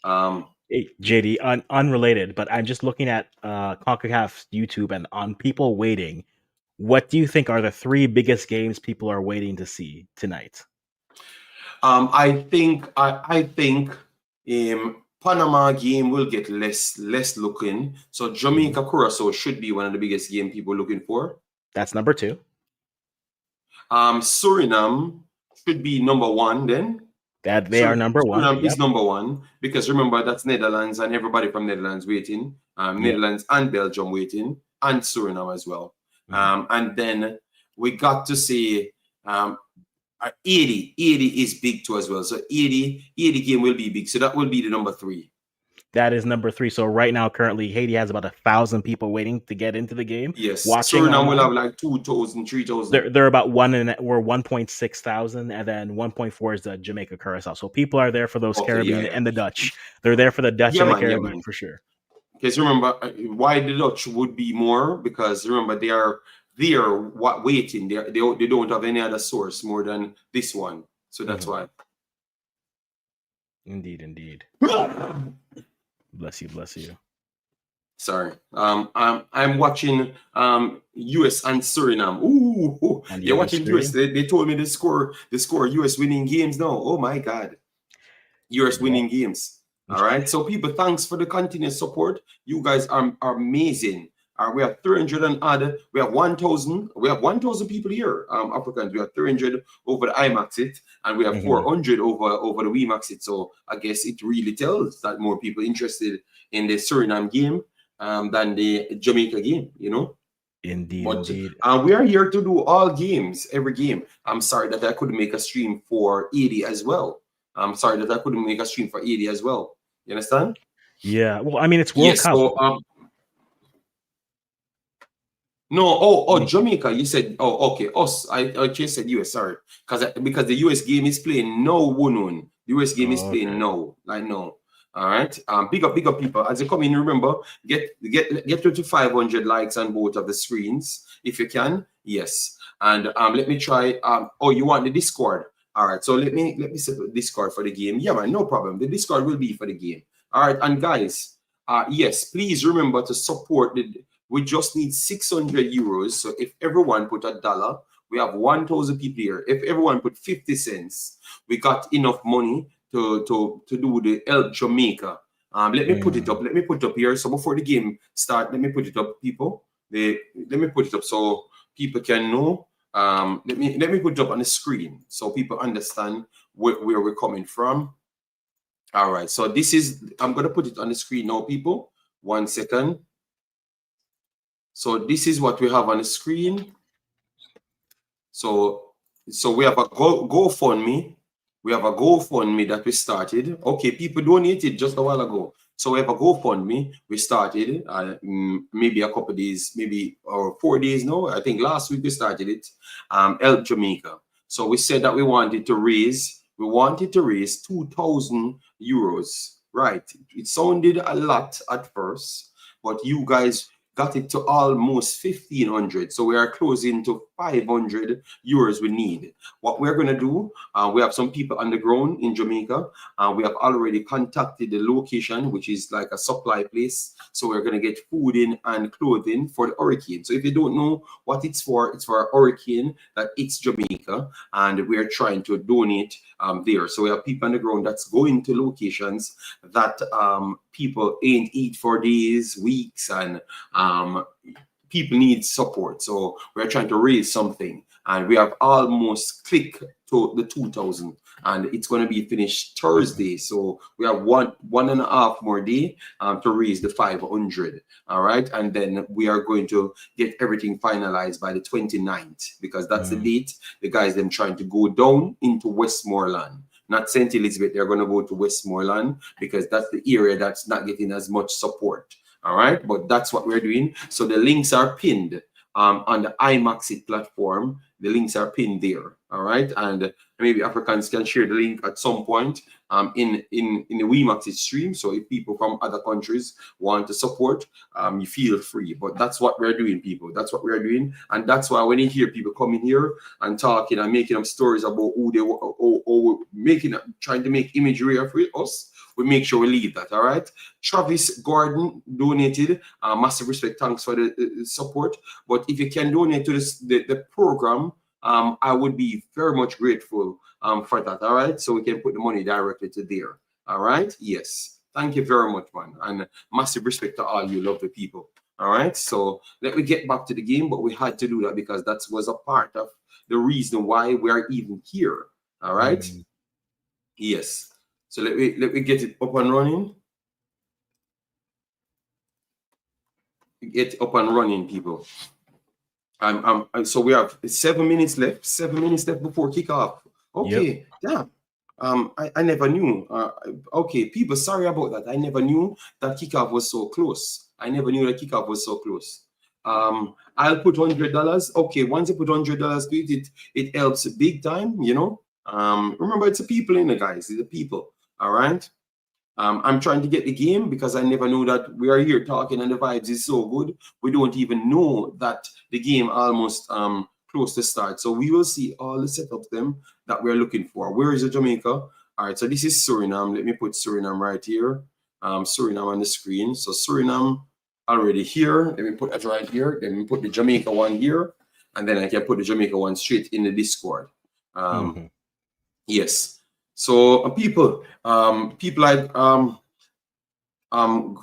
[SPEAKER 2] Hey, JD, unrelated, but I'm just looking at Concacaf's YouTube and on people waiting. What do you think are the 3 biggest games people are waiting to see tonight?
[SPEAKER 1] I think Panama game will get less looking. So Jamaica Curacao should be one of the biggest game people looking for.
[SPEAKER 2] That's number 2.
[SPEAKER 1] Suriname should be number 1 then.
[SPEAKER 2] That they are number 1.
[SPEAKER 1] Suriname is number 1 because remember that's Netherlands and everybody from Netherlands waiting. Netherlands and Belgium waiting, and Suriname as well. And then we got to say 80 is big too as well. So 80 game will be big. So that will be the number 3.
[SPEAKER 2] That is number 3. So right now, currently, Haiti has about 1,000 people waiting to get into the game.
[SPEAKER 1] Yes, Suriname will have like 2,000, 3,000.
[SPEAKER 2] They're about 1.6 thousand, and then 1.4 is the Jamaica Curacao. So people are there for those Caribbean and the Dutch. They're there for the Dutch and the Caribbean for sure.
[SPEAKER 1] Because remember, why the Dutch would be more? Because remember, they are waiting. They don't have any other source more than this one. So that's why.
[SPEAKER 2] Indeed. Bless you. Sorry.
[SPEAKER 1] I'm watching US and Suriname. Ooh. And you're watching US. They told me the score US winning games now. Oh my God. US winning games. All right. So people, thanks for the continuous support. You guys are amazing. We have 300 and odd. We have 1,000. We have 1,000 people here. Africans. We have 300 over the Imaxit, and we have 400 over the Wemaxit. So I guess it really tells that more people interested in the Suriname game than the Jamaica game. You know.
[SPEAKER 2] Indeed.
[SPEAKER 1] We are here to do all games, every game. I'm sorry that I couldn't make a stream for 80 as well. You understand?
[SPEAKER 2] Yeah. Well, I mean, it's World Cup.
[SPEAKER 1] So, no, Jamaica. You said, okay. Us. I just said US. Sorry, because the US game is playing no one. The US game is playing no. Like no. All right. Big up people. As you come in, remember, get to 500 likes on both of the screens if you can. Yes. And let me try. You want the Discord? All right. So let me set the Discord for the game. Yeah, man. No problem. The Discord will be for the game. All right. And guys, yes, please remember to support the. We just need 600 euros. So if everyone put $1, we have 1,000 people here. If everyone put 50 cents, we got enough money to do the help Jamaica. Let me put it up. Let me put it up here. So before the game start, let me put it up, people. Let me put it up so people can know. Let me put it up on the screen so people understand where we're coming from. All right. So this is. I'm gonna put it on the screen now, people. 1 second. So this is what we have on the screen. So we have a GoFundMe. We have a GoFundMe that we started. Okay, people donated just a while ago. So we have a GoFundMe. We started maybe a couple days, maybe or 4 days now. I think last week we started it. Help Jamaica. So we said that we wanted to raise 2,000 euros. Right. It sounded a lot at first, but you guys got it to almost 1,500. So we are closing to 500 euros we need. What we're going to do, we have some people on the ground in Jamaica. We have already contacted the location, which is like a supply place. So we're going to get food in and clothing for the hurricane. So if you don't know what it's for a hurricane that hits Jamaica, and we're trying to donate there. So we have people on the ground that's going to locations that people ain't eat for days, weeks, and people need support. So we're trying to raise something, and we have almost clicked to the 2,000, and it's going to be finished Thursday. So we have one and a half more day to raise the 500. All right, and then we are going to get everything finalized by the 29th, because that's the date the guys them trying to go down into Westmoreland. Not St. Elizabeth, they're going to go to Westmoreland because that's the area that's not getting as much support. All right, but that's what we're doing. So the links are pinned on the Imaxit platform. The links are pinned there. All right, and maybe Africans can share the link at some point in the Wemaxit stream. So if people from other countries want to support, you feel free. But that's what we're doing, people. That's what we're doing, and that's why when you hear people coming here and talking and making up stories about who they or trying to make imagery of us, we make sure we leave that. All right. Travis Gordon donated. Massive respect. Thanks for the support. But if you can donate to the program, I would be very much grateful for that. All right. So we can put the money directly to there. All right. Yes. Thank you very much, man. And massive respect to all you lovely people. All right. So let me get back to the game, but we had to do that because that was a part of the reason why we are even here. All right. Yes. So let me get it up and running. Get up and running, people. So we have 7 minutes left. 7 minutes left before kickoff. Okay. Yep. Yeah. I never knew. Okay, people, sorry about that. I never knew that kickoff was so close. I never knew that kickoff was so close. I'll put $100. Okay, once you put $100 to it helps big time, you know. Remember, it's the people in the guys, it's the people. All right. I'm trying to get the game because I never knew that we are here talking and the vibes is so good. We don't even know that the game almost close to start. So we will see all the setups them that we're looking for. Where is the Jamaica? All right. So this is Suriname. Let me put Suriname right here. Suriname on the screen. So Suriname already here. Let me put that right here. Then we put the Jamaica one here. And then I can put the Jamaica one straight in the Discord. Yes. So people like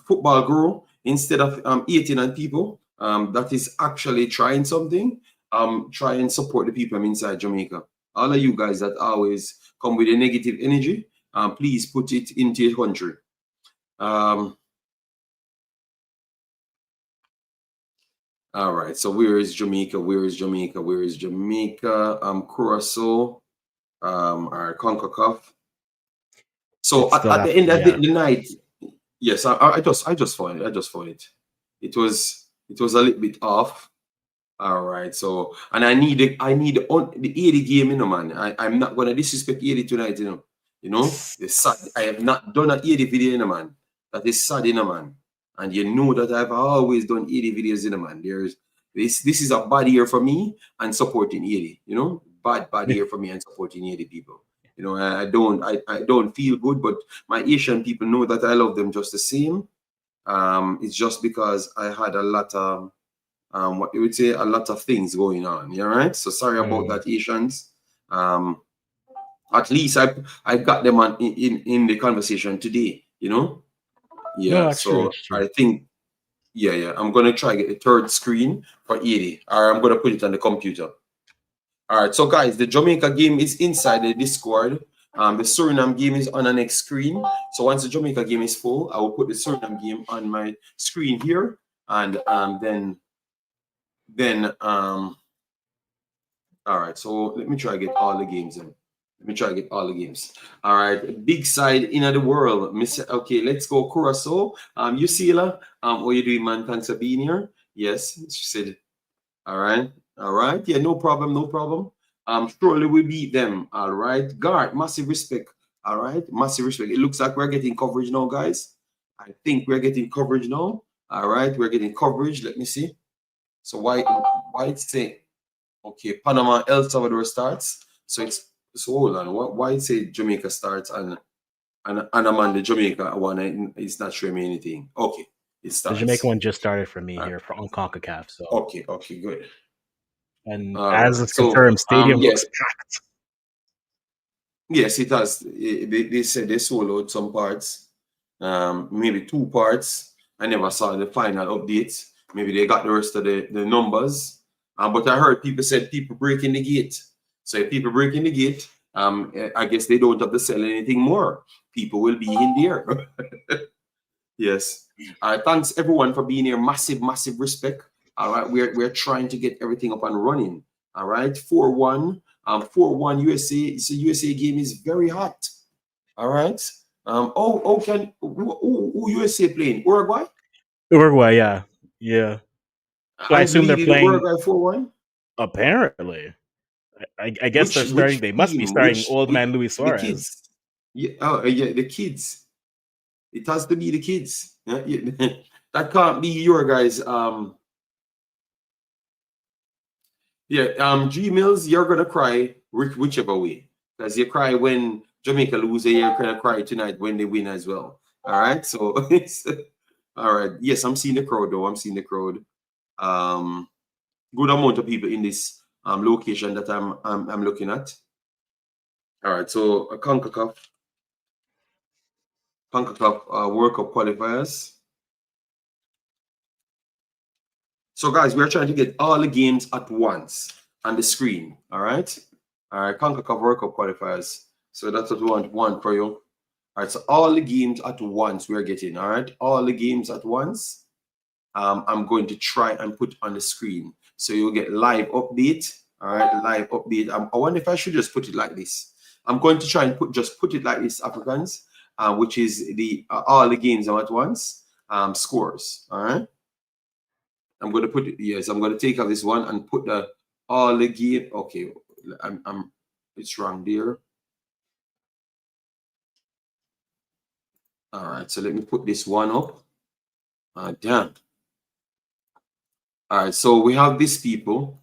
[SPEAKER 1] Football Guru, instead of 18 and people that is actually trying something, try and support the people inside Jamaica. All of you guys that always come with a negative energy, please put it into your country. All right. So where is Jamaica? Where is Jamaica? Where is Jamaica? Curacao. Our Concacaf. So at the end of the night, yes, I just found it. I just found it. It was a little bit off. All right. So and I need the 80 game, you know, man. I'm not gonna disrespect 80 tonight, you know. You know, I have not done an 80 video, you know, man. That is sad, you know, man. And you know that I've always done 80 videos, you know, man. This is a bad year for me and supporting 80, you know. Bad year for me and supporting 80 people. You know, I don't feel good, but my Asian people know that I love them just the same. It's just because I had a lot of what you would say, a lot of things going on. Yeah, right. So sorry about that, Asians. At least I got them in the conversation today. You know. Yeah. No, so true. I think. Yeah. I'm gonna try to get the third screen for 80, or I'm gonna put it on the computer. All right, so guys, the Jamaica game is inside the Discord. The Suriname game is on the next screen. So once the Jamaica game is full, I will put the Suriname game on my screen here, and then all right. So let me try to get all the games in. All right, big side in the world, Miss. Okay, let's go Curacao. Yusila, what you doing, man? Thanks for being here. Yes, she said. All right. Yeah, no problem. Surely we beat them. All right. Guard, massive respect. All right. Massive respect. It looks like we're getting coverage now, guys. I think we're getting coverage now. All right, we're getting coverage. Let me see. So why say okay, Panama, El Salvador starts. So hold on. Why it say Jamaica starts and I'm on the Jamaica one and it's not showing me anything. Okay, it
[SPEAKER 2] The Jamaica
[SPEAKER 1] starts.
[SPEAKER 2] one just started for me here on Concacaf. So
[SPEAKER 1] Okay, good.
[SPEAKER 2] and
[SPEAKER 1] All
[SPEAKER 2] as
[SPEAKER 1] right.
[SPEAKER 2] it's
[SPEAKER 1] So
[SPEAKER 2] confirmed, stadium
[SPEAKER 1] yes,
[SPEAKER 2] looks packed.
[SPEAKER 1] yes, it has. They said they sold out some parts, maybe 2 parts. I never saw the final updates. Maybe they got the rest of the numbers. But I heard people said people breaking the gate. So if people breaking the gate, I guess they don't have to sell anything more. People will be in there. Yes. Thanks everyone for being here. Massive, massive respect. All right. We're trying to get everything up and running. All right. 4-1. 4-1 USA. It's a USA game is very hot. All right. Who USA playing? Uruguay?
[SPEAKER 2] Uruguay, yeah. So I
[SPEAKER 1] And
[SPEAKER 2] assume they're
[SPEAKER 1] leading
[SPEAKER 2] playing.
[SPEAKER 1] Uruguay 4-1.
[SPEAKER 2] Apparently, I guess they're starting.
[SPEAKER 1] Which
[SPEAKER 2] They must be
[SPEAKER 1] team?
[SPEAKER 2] starting old
[SPEAKER 1] Which
[SPEAKER 2] man Luis
[SPEAKER 1] the
[SPEAKER 2] Suarez.
[SPEAKER 1] kids? Yeah, yeah, the kids. It has to be the kids. Yeah. That can't be your guys. G Mills, you're gonna cry whichever way, because you cry when Jamaica lose, and you're gonna cry tonight when they win as well. All right, so all right. Yes, I'm seeing the crowd though. I'm seeing the crowd. Good amount of people in this location that I'm looking at. All right, so Concacaf World Cup qualifiers. So guys, we're trying to get all the games at once on the screen. All right. Concacaf World Cup qualifiers. So that's what we want for you. All right. So all the games at once we're getting. All right. All the games at once. I'm going to try and put on the screen. So you'll get live update. All right. Live update. I wonder if I should just put it like this. I'm going to try and put it like this, Africans, which is the all the games at once. Scores. All right. I'm going to put it, yes, I'm going to take out this one and put the all the game. Okay, it's wrong there. All right, so let me put this one up. Damn. All right, so we have these people.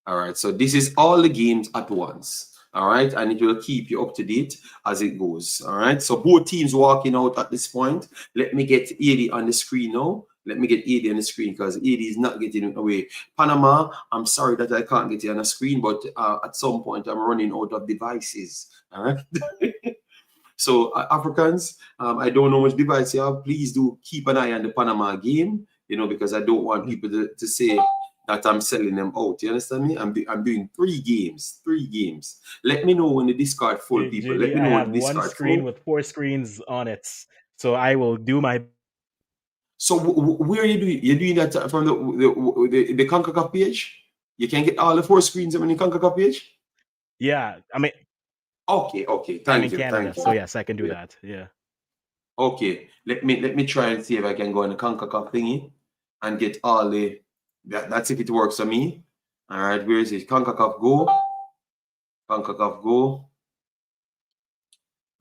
[SPEAKER 1] All right, so this is all the games at once. All right, and it will keep you up to date as it goes. All right, so both teams walking out at this point. Let me get 80 on the screen now. Let me get 80 on the screen because 80 is not getting away. Panama, I'm sorry that I can't get it on the screen, but at some point I'm running out of devices. All right. So Africans, I don't know which device you have. Please do keep an eye on the Panama game, because I don't want people to say that I'm selling them out. You understand me? I'm doing 3 games. 3 games. Let me know when the Discard full, people. Let me know
[SPEAKER 2] I
[SPEAKER 1] when
[SPEAKER 2] have
[SPEAKER 1] the
[SPEAKER 2] one
[SPEAKER 1] Discard
[SPEAKER 2] screen
[SPEAKER 1] full.
[SPEAKER 2] with 4 screens on it, so I will do my.
[SPEAKER 1] So where are you doing? You're doing that from the Concacaf page? You can get all the 4 screens on the Concacaf page?
[SPEAKER 2] Yeah, I mean,
[SPEAKER 1] Okay.
[SPEAKER 2] I'm
[SPEAKER 1] Thank
[SPEAKER 2] in
[SPEAKER 1] you.
[SPEAKER 2] Canada, so yes, I can do that. Yeah.
[SPEAKER 1] Okay. Let me try and see if I can go on the Concacaf thingy and get all the that's if it works for me. All right, where is it? Concacaf Go. Concacaf Go.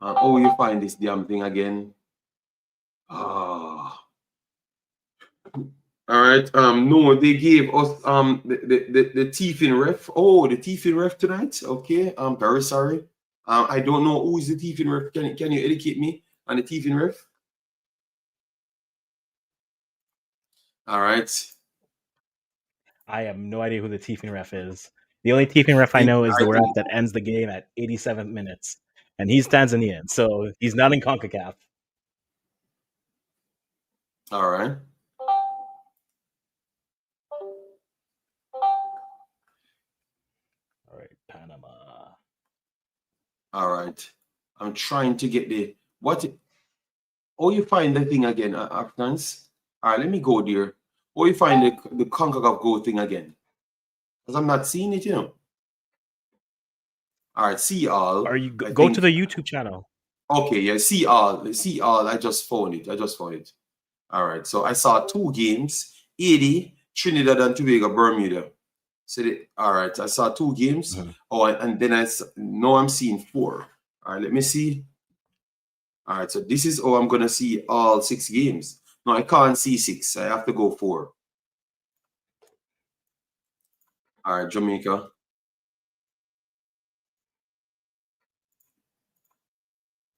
[SPEAKER 1] Oh, you find this damn thing again. Ah. All right. No, they gave us the Tiefin ref. Oh, the Tiefin ref tonight. Okay. I'm very sorry. I don't know who is the Tiefin ref. Can you educate me on the Tiefin ref? All right.
[SPEAKER 2] I have no idea who the Tiefing ref is. The only Tiefing ref I know is the ref that ends the game at 87 minutes, and he's Tanzanian, so he's not in CONCACAF.
[SPEAKER 1] All right.
[SPEAKER 2] All right, Panama.
[SPEAKER 1] All right. I'm trying to get the what. Oh, you find the thing again, Africans. All right, let me go there. Oh, you find the Concacaf Go thing again, because I'm not seeing it. All right, see all.
[SPEAKER 2] Are you
[SPEAKER 1] I
[SPEAKER 2] go
[SPEAKER 1] think.
[SPEAKER 2] to the YouTube channel?
[SPEAKER 1] Okay, yeah, see all. See all. I just found it. All right, so I saw 2 games: Haiti, Trinidad and Tobago, Bermuda. So all right, I saw 2 games.
[SPEAKER 2] Mm-hmm.
[SPEAKER 1] Oh, and then now I'm seeing 4. All right, let me see. All right, so this is I'm gonna see all 6 games. No, I can't see 6. I have to go 4. All right, Jamaica.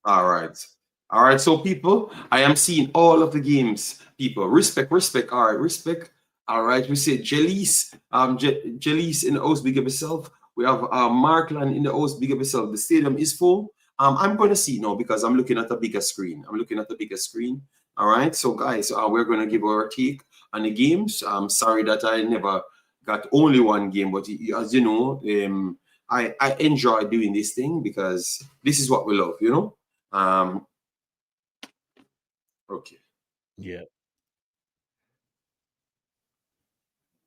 [SPEAKER 1] All right. All right. So, people, I am seeing all of the games. People, respect, respect. All right, respect. All right. We say Jelise, Jelise in the house, big up yourself. We have Markland in the house, big up yourself. The stadium is full. I'm going to see now because I'm looking at a bigger screen. I'm looking at the bigger screen. All right. So, guys, we're going to give our take on the games. I'm sorry that I never got only one game, but as you know, I enjoy doing this thing because this is what we love, you know. Okay.
[SPEAKER 2] Yeah.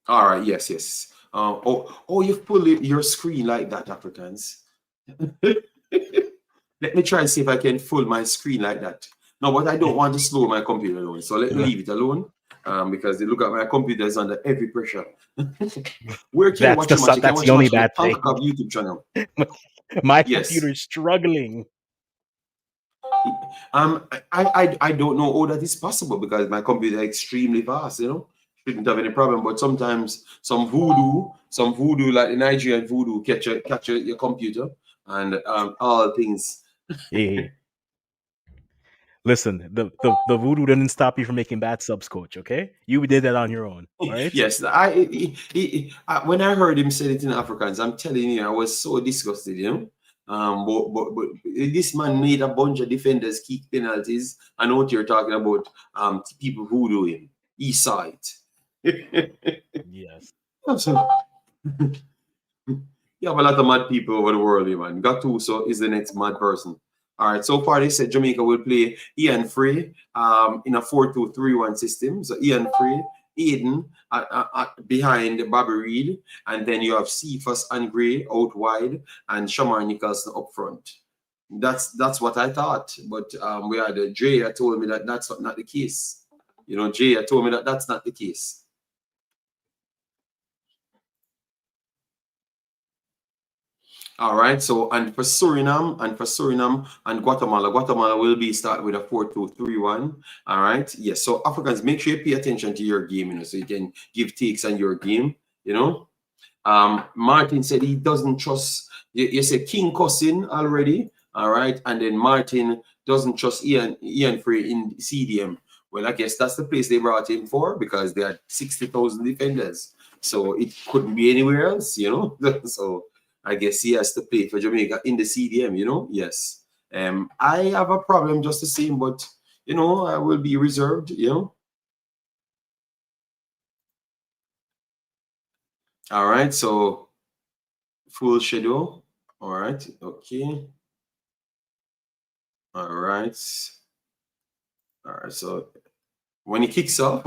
[SPEAKER 1] All right. Yes. Yes. Oh, you've pulled your screen like that, Africans. Let me try and see if I can full my screen like that. No, but I don't want to slow my computer down, so let me leave it alone. Because they look at my computer is under heavy pressure. Where can you watch your match? You can
[SPEAKER 2] That's
[SPEAKER 1] watch
[SPEAKER 2] the
[SPEAKER 1] your
[SPEAKER 2] only
[SPEAKER 1] match on the
[SPEAKER 2] bad thing.
[SPEAKER 1] Concacaf YouTube channel.
[SPEAKER 2] My
[SPEAKER 1] Yes.
[SPEAKER 2] computer's struggling.
[SPEAKER 1] I don't know how that is possible because my computer is extremely fast, you know. Shouldn't have any problem, but sometimes some voodoo like the Nigerian voodoo catch your computer and all things.
[SPEAKER 2] Hey, listen, the voodoo didn't stop you from making bad subs, coach. Okay, you did that on your own. All right.
[SPEAKER 1] Yes, when I heard him say it in Afrikaans, I'm telling you, I was so disgusted, you know. But this man made a bunch of defenders kick penalties. I know what you're talking about. People voodoo him. He saw it.
[SPEAKER 2] Yes.
[SPEAKER 1] You have a lot of mad people over the world, man. Gattuso is the next mad person. All right, so far they said Jamaica will play Ian Frey in a 4-2-3-1 system. So Ian Frey, Aiden behind Bobby Reed, and then you have Cephas and Gray out wide, and Shamar Nicholson up front. That's what I thought, but we had Jay told me that that's not the case. You know, Jay told me that that's not the case. All right, so and for Suriname and Guatemala will be starting with a 4-2-3-1. All right, yes. So Africans, make sure you pay attention to your game, you know, so you can give takes on your game, you know. Martin said he doesn't trust. You said King Cousin already, all right, and then Martin doesn't trust Ian Frey in CDM. Well, I guess that's the place they brought him for because they had 60,000 defenders, so it couldn't be anywhere else, you know. So I guess he has to play for Jamaica in the CDM, you know. Yes. I have a problem just the same, but you know, I will be reserved, you know. All right, so full schedule. All right, okay. All right. All right, so when it kicks off,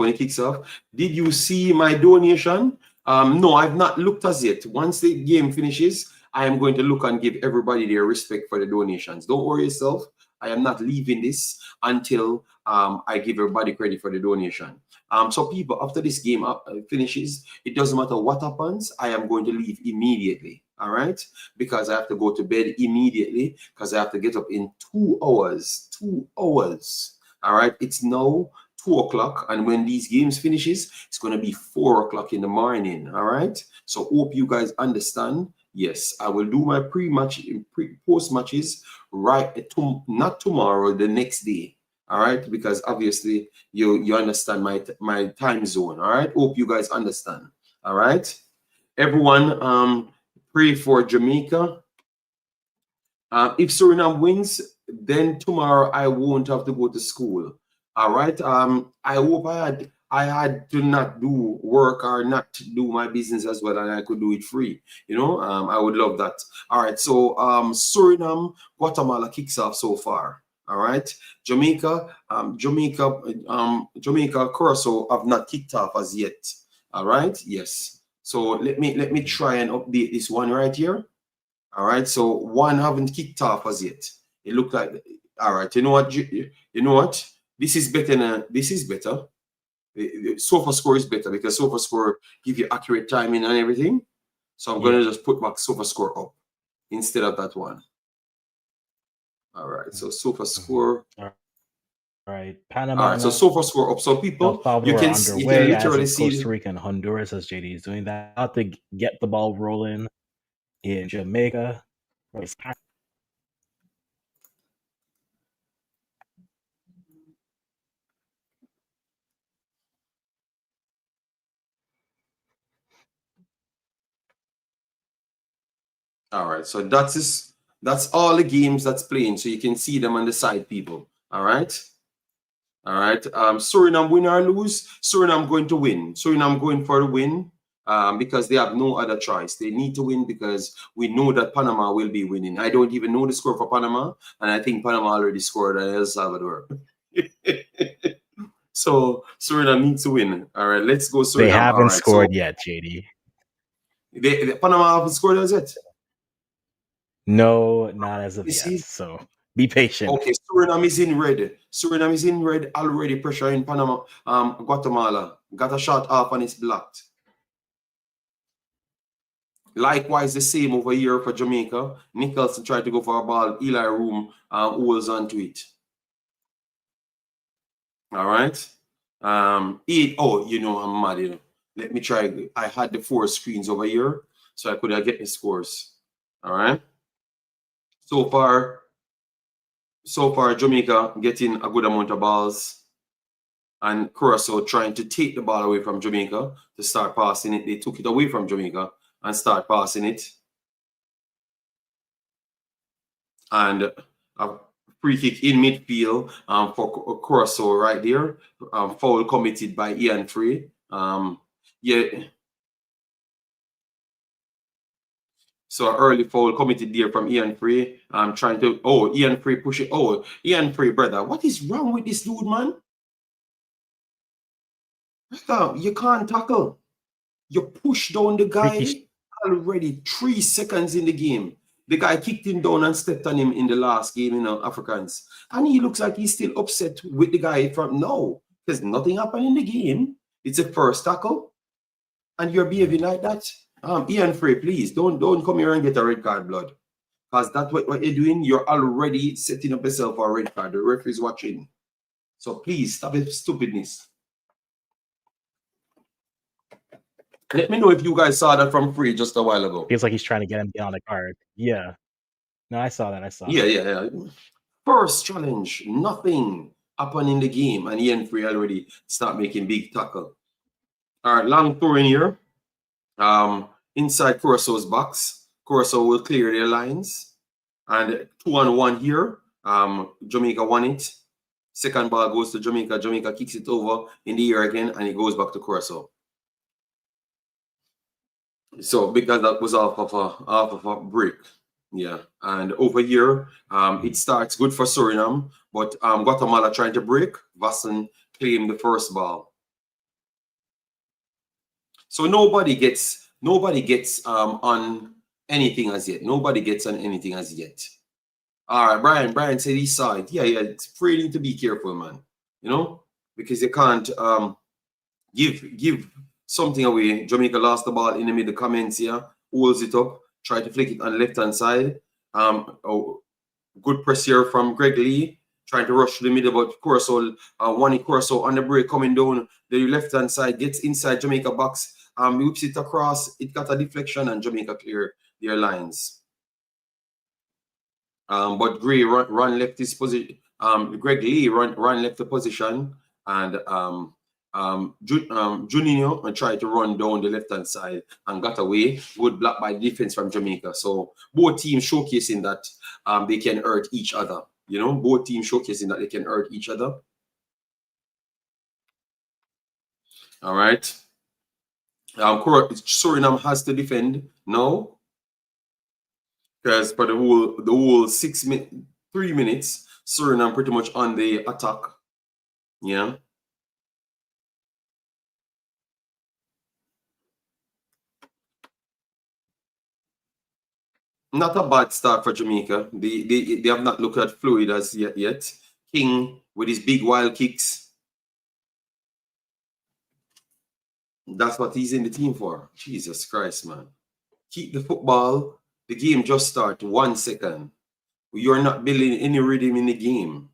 [SPEAKER 1] did you see my donation? No, I've not looked as yet. Once the game finishes, I am going to look and give everybody their respect for the donations. Don't worry yourself. I am not leaving this until I give everybody credit for the donation. So people, after this game finishes, it doesn't matter what happens, I am going to leave immediately. All right, because I have to go to bed immediately because I have to get up in 2 hours. 2 hours. All right, it's now 2 o'clock, and when these games finishes, it's going to be 4 o'clock in the morning. All right, so hope you guys understand. Yes, I will do my post matches right not tomorrow, the next day. All right, because obviously you understand my time zone. All right, hope you guys understand. All right, everyone, pray for Jamaica. If Suriname wins, then tomorrow I won't have to go to school. All right. I hope I had to not do work or not do my business as well, and I could do it free. You know, I would love that. All right. So Suriname, Guatemala kicks off so far. All right. Jamaica, Curacao have not kicked off as yet. All right. Yes. So let me try and update this one right here. All right, so one haven't kicked off as yet. It looked like, all right, you know what? You know what? This is better than this is better. The SofaScore is better because SofaScore give you accurate timing and everything. So I'm gonna just put back SofaScore up instead of that one. All right, so SofaScore.
[SPEAKER 2] All right. right.
[SPEAKER 1] All
[SPEAKER 2] Panama
[SPEAKER 1] right,
[SPEAKER 2] and
[SPEAKER 1] so far score up. So
[SPEAKER 2] El
[SPEAKER 1] people,
[SPEAKER 2] Salvador are
[SPEAKER 1] you can
[SPEAKER 2] underway, as
[SPEAKER 1] literally
[SPEAKER 2] is Costa
[SPEAKER 1] see.
[SPEAKER 2] Rica and Honduras, as JD is doing that. About to get the ball rolling in Jamaica.
[SPEAKER 1] All right, so that's all the games that's playing, so you can see them on the side, people. All right. All right. Suriname win or lose, Suriname going to win. Suriname going for the win because they have no other choice. They need to win because we know that Panama will be winning. I don't even know the score for Panama, and I think Panama already scored on El Salvador. So Suriname needs to win. All right, let's go Suriname.
[SPEAKER 2] They haven't
[SPEAKER 1] all right,
[SPEAKER 2] scored
[SPEAKER 1] so
[SPEAKER 2] yet, JD.
[SPEAKER 1] Panama haven't scored as yet.
[SPEAKER 2] No, not as of
[SPEAKER 1] You
[SPEAKER 2] yet.
[SPEAKER 1] see?
[SPEAKER 2] So be patient.
[SPEAKER 1] Okay, Suriname is in red. Suriname is in red already. Pressure in Panama. Guatemala got a shot off and it's blocked. Likewise, the same over here for Jamaica. Nicholson tried to go for a ball. Eli Room holds onto it. All right. You know, I'm mad. You know. Let me try. I had the 4 screens over here, so I could get the scores. All right. So far, Jamaica getting a good amount of balls, and Curacao trying to take the ball away from Jamaica to start passing it. They took it away from Jamaica and start passing it. And a free kick in midfield for Curacao right there. Foul committed by Ian Frey. So an early foul committed there from Ian Frey. Trying to, Ian Frey push it. Oh, Ian Frey, brother, what is wrong with this dude, man? You can't tackle. You push down the guy already 3 seconds in the game. The guy kicked him down and stepped on him in the last game, Africans. And he looks like he's still upset with the guy from now. Because nothing happened in the game. It's a first tackle. And you're behaving like that. Ian Frey, please, don't come here and get a red card, blood. Because that's what you're doing. You're already setting up yourself for a red card. The referee's watching. So please, stop this stupidness. Let me know if you guys saw that from Free just a while ago.
[SPEAKER 2] Feels like he's trying to get him beyond the card. Yeah. No, I saw that.
[SPEAKER 1] Yeah. First challenge, nothing happened in the game, and Ian Free already start making big tackle. All right, long throw in here. Inside Curaçao's box. Curacao will clear their lines. And 2-on-1 here. Jamaica won it. Second ball goes to Jamaica. Jamaica kicks it over in the air again, and it goes back to Curacao. So because that was off of a break. Yeah, and over here, it starts good for Suriname, but Guatemala trying to break. Vasson claimed the first ball. So nobody gets on anything as yet. Nobody gets on anything as yet. All right, Brian said he saw it. Yeah, it's really to be careful, man. You know, because you can't give something away. Jamaica lost the ball in the middle. Comments here, holds it up, try to flick it on the left hand side. Good press here from Greg Lee, trying to rush to the middle, but Curacao, Curacao on the break coming down the left hand side, gets inside Jamaica box, whips it across. It got a deflection, and Jamaica clear their lines. But Gray run left his position. Greg Lee run left the position, and Juninho tried to run down the left-hand side and got away. Good block by defense from Jamaica. So both teams showcasing that they can hurt each other. You know, both teams showcasing that they can hurt each other. All right. Suriname has to defend now, because for the whole 3 minutes, Suriname pretty much on the attack. Yeah. Not a bad start for Jamaica. They have not looked at fluid as yet. King with his big wild kicks. That's what he's in the team for. Jesus Christ, man. Keep the football. The game just started. 1 second. You're not building any rhythm in the game.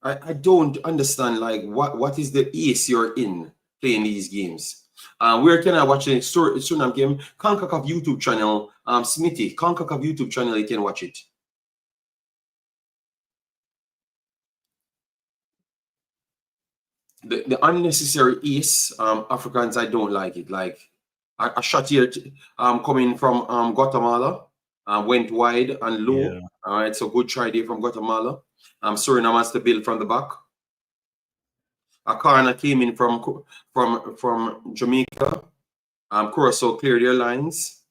[SPEAKER 1] I don't understand, like, what is the ace you're in playing these games? Where can I watch the Suriname game? Concacaf YouTube channel, Smithy, Concacaf YouTube channel, you can watch it. The unnecessary ace, Africans, I don't like it. Like, a shot here coming from Guatemala, went wide and low.
[SPEAKER 2] Yeah.
[SPEAKER 1] All right, so good try there from Guatemala. Suriname has to build from the back. A corner came in from Jamaica. Curacao cleared their lines.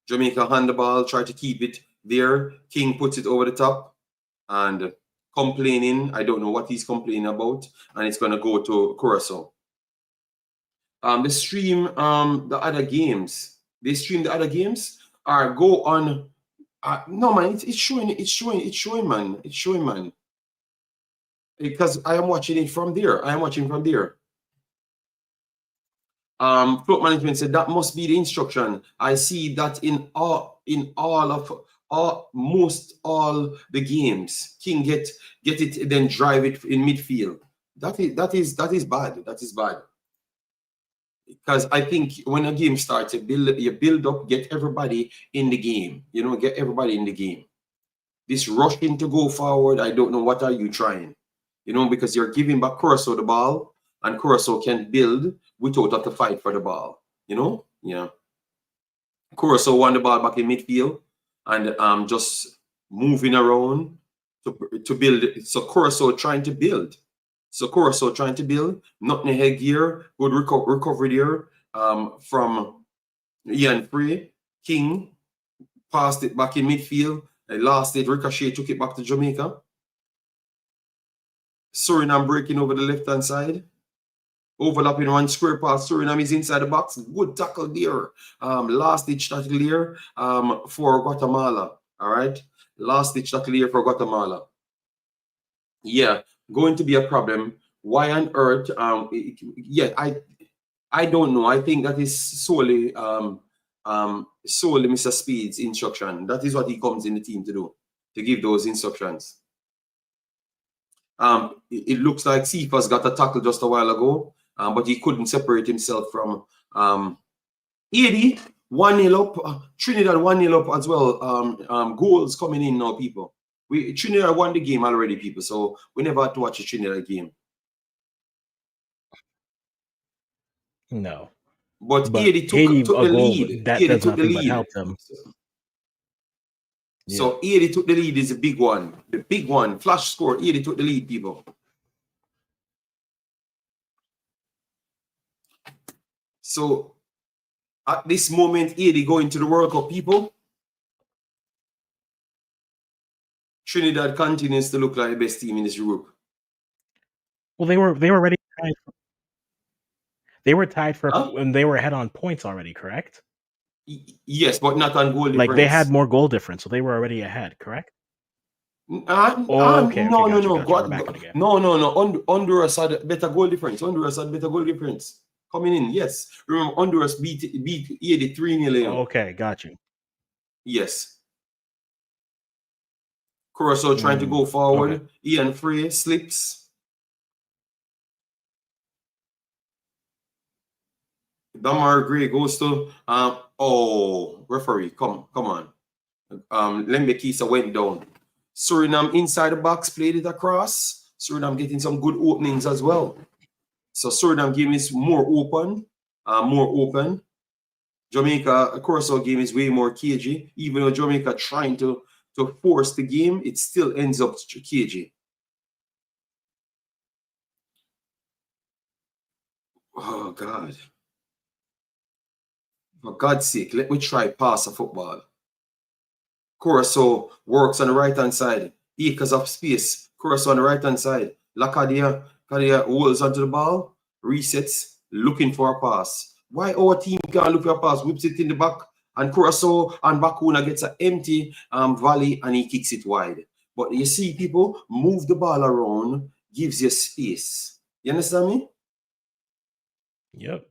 [SPEAKER 1] Jamaica hand the ball, try to keep it there. King puts it over the top and complaining. I don't know what he's complaining about, and it's going to go to Curacao. They stream the other games. They stream the other games or go on. No, man, it's showing, man. It's showing, man. Because I am watching it from there. I am watching from there. Float management said that must be the instruction. I see that in most all the games. King get it, then drive it in midfield. That is bad. That is bad. Because I think when a game starts, you build up, get everybody in the game. You know, get everybody in the game. This rushing to go forward, I don't know, what are you trying? You know, because you're giving back Curacao the ball, and Curacao can build without have to fight for the ball. You know? Yeah. Curacao won the ball back in midfield and just moving around to build. So Curacao trying to build. Nothing head gear, good recovery there from Ian Frey. King passed it back in midfield. Lost it. Ricochet took it back to Jamaica. Suriname breaking over the left-hand side. Overlapping one square pass. Suriname is inside the box. Good tackle there. Last-ditch tackle there for Guatemala. All right? Last-ditch tackle here for Guatemala. Yeah, going to be a problem. Why on earth? Yeah, I don't know. I think that is solely Mr. Speed's instruction. That is what he comes in the team to do, to give those instructions. It looks like Sifa's got a tackle just a while ago, but he couldn't separate himself from Haiti. 1-0 up. Trinidad 1-0 up as well. Goals coming in now, people. Trinidad won the game already, people, so we never had to watch a Trinidad game.
[SPEAKER 2] No.
[SPEAKER 1] But Haiti took the lead.
[SPEAKER 2] That does nothing but help them.
[SPEAKER 1] So Haiti took the lead is a big one. The big one. Flash score. Haiti took the lead, people. So at this moment, Haiti going to the World Cup, people. Trinidad continues to look like the best team in this group.
[SPEAKER 2] Well, they were already tied. They were tied for when they were ahead on points already, correct?
[SPEAKER 1] Yes, but not on goal difference.
[SPEAKER 2] Like they had more goal difference, so they were already ahead, correct?
[SPEAKER 1] Okay. No. Honduras had better goal difference. Coming in, yes. Remember, Honduras beat Haiti 3-0.
[SPEAKER 2] Okay, got you.
[SPEAKER 1] Yes. Curacao trying to go forward. Okay. Ian Frey slips. Damar Gray goes to referee. Come on. Lembe Kisa went down. Suriname inside the box, played it across. Suriname getting some good openings as well. So Suriname game is more open. Jamaica, Curacao game is way more cagey. Even though Jamaica trying to force the game, it still ends up cagey. Oh, God. For God's sake, let me try pass a football. Curacao works on the right-hand side. Acres of space. Curacao on the right-hand side. Lacadia holds onto the ball. Resets. Looking for a pass. Why our team can't look for a pass? Whips it in the back. And Curacao and Bakuna gets an empty volley and he kicks it wide. But you see, people, move the ball around. Gives you space. You understand me?
[SPEAKER 2] Yep.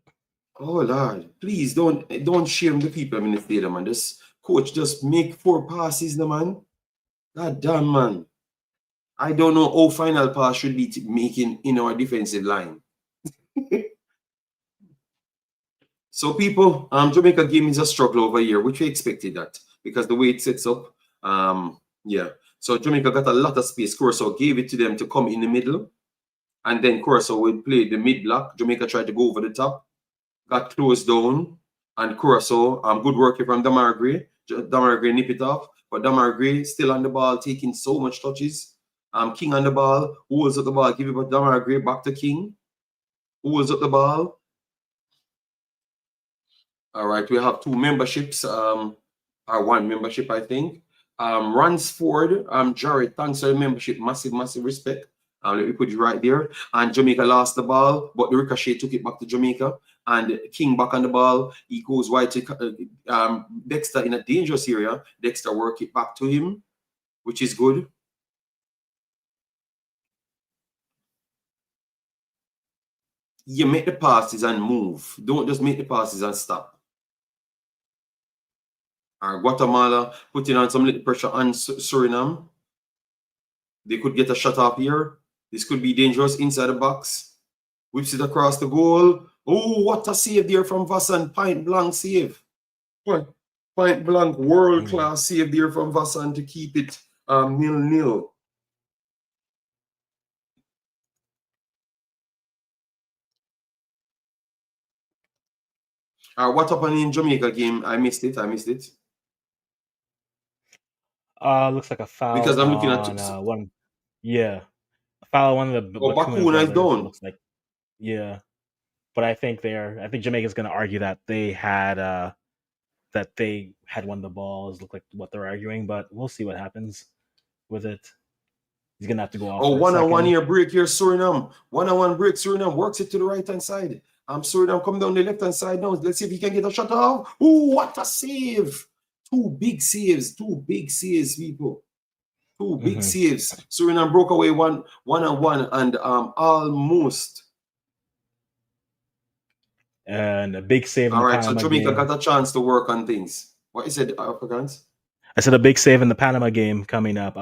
[SPEAKER 1] Oh Lord, please don't shame the people in the stadium, man. This coach just make 4 passes, man. God damn, man. I don't know how final pass should be making in our defensive line. So people, Jamaica game is a struggle over here, which we expected that because the way it sets up, yeah. So Jamaica got a lot of space. Curacao gave it to them to come in the middle, and then Curacao would play the mid block. Jamaica tried to go over the top, got closed down, and Curacao, good work here from Damar Gray. Damar Gray nip it off, but Damar Gray still on the ball, taking so much touches. King on the ball, holds up the ball, give it back Damar Gray, back to King, holds up the ball. All right, we have 2 memberships, or 1 membership, I think. Ransford, Jared, thanks for the membership, massive respect. Let me put it right there. And Jamaica lost the ball, but the ricochet took it back to Jamaica. And King back on the ball. He goes wide to Dexter in a dangerous area. Dexter work it back to him, which is good. You make the passes and move. Don't just make the passes and stop. Guatemala putting on some little pressure on Suriname. They could get a shot off here. This could be dangerous inside the box. Whips it across the goal. Oh, what a save there from Vassan. Point blank save. Point blank world-class save there from Vassan to keep it 0-0. What happened in Jamaica game? I missed it.
[SPEAKER 2] Looks like a foul
[SPEAKER 1] because I'm looking at
[SPEAKER 2] one. Yeah, a foul on one of the
[SPEAKER 1] Bakuna is down.
[SPEAKER 2] Looks like, yeah, but I think Jamaica's going to argue that they had won the balls. Look like what they're arguing, but we'll see what happens with it. He's gonna have to go off.
[SPEAKER 1] Oh, 1-on-1 here break here, Suriname. 1-on-1 break, Suriname works it to the right hand side. Suriname come down the left hand side now. Let's see if he can get a shot off. Oh, what a save! 2 big saves, people. 2 big saves. Suriname broke away 1-on-1 and almost.
[SPEAKER 2] And a big save.
[SPEAKER 1] All right, so Jamaica got a chance to work on things. What is it, Africans?
[SPEAKER 2] I said a big save in the Panama game coming up.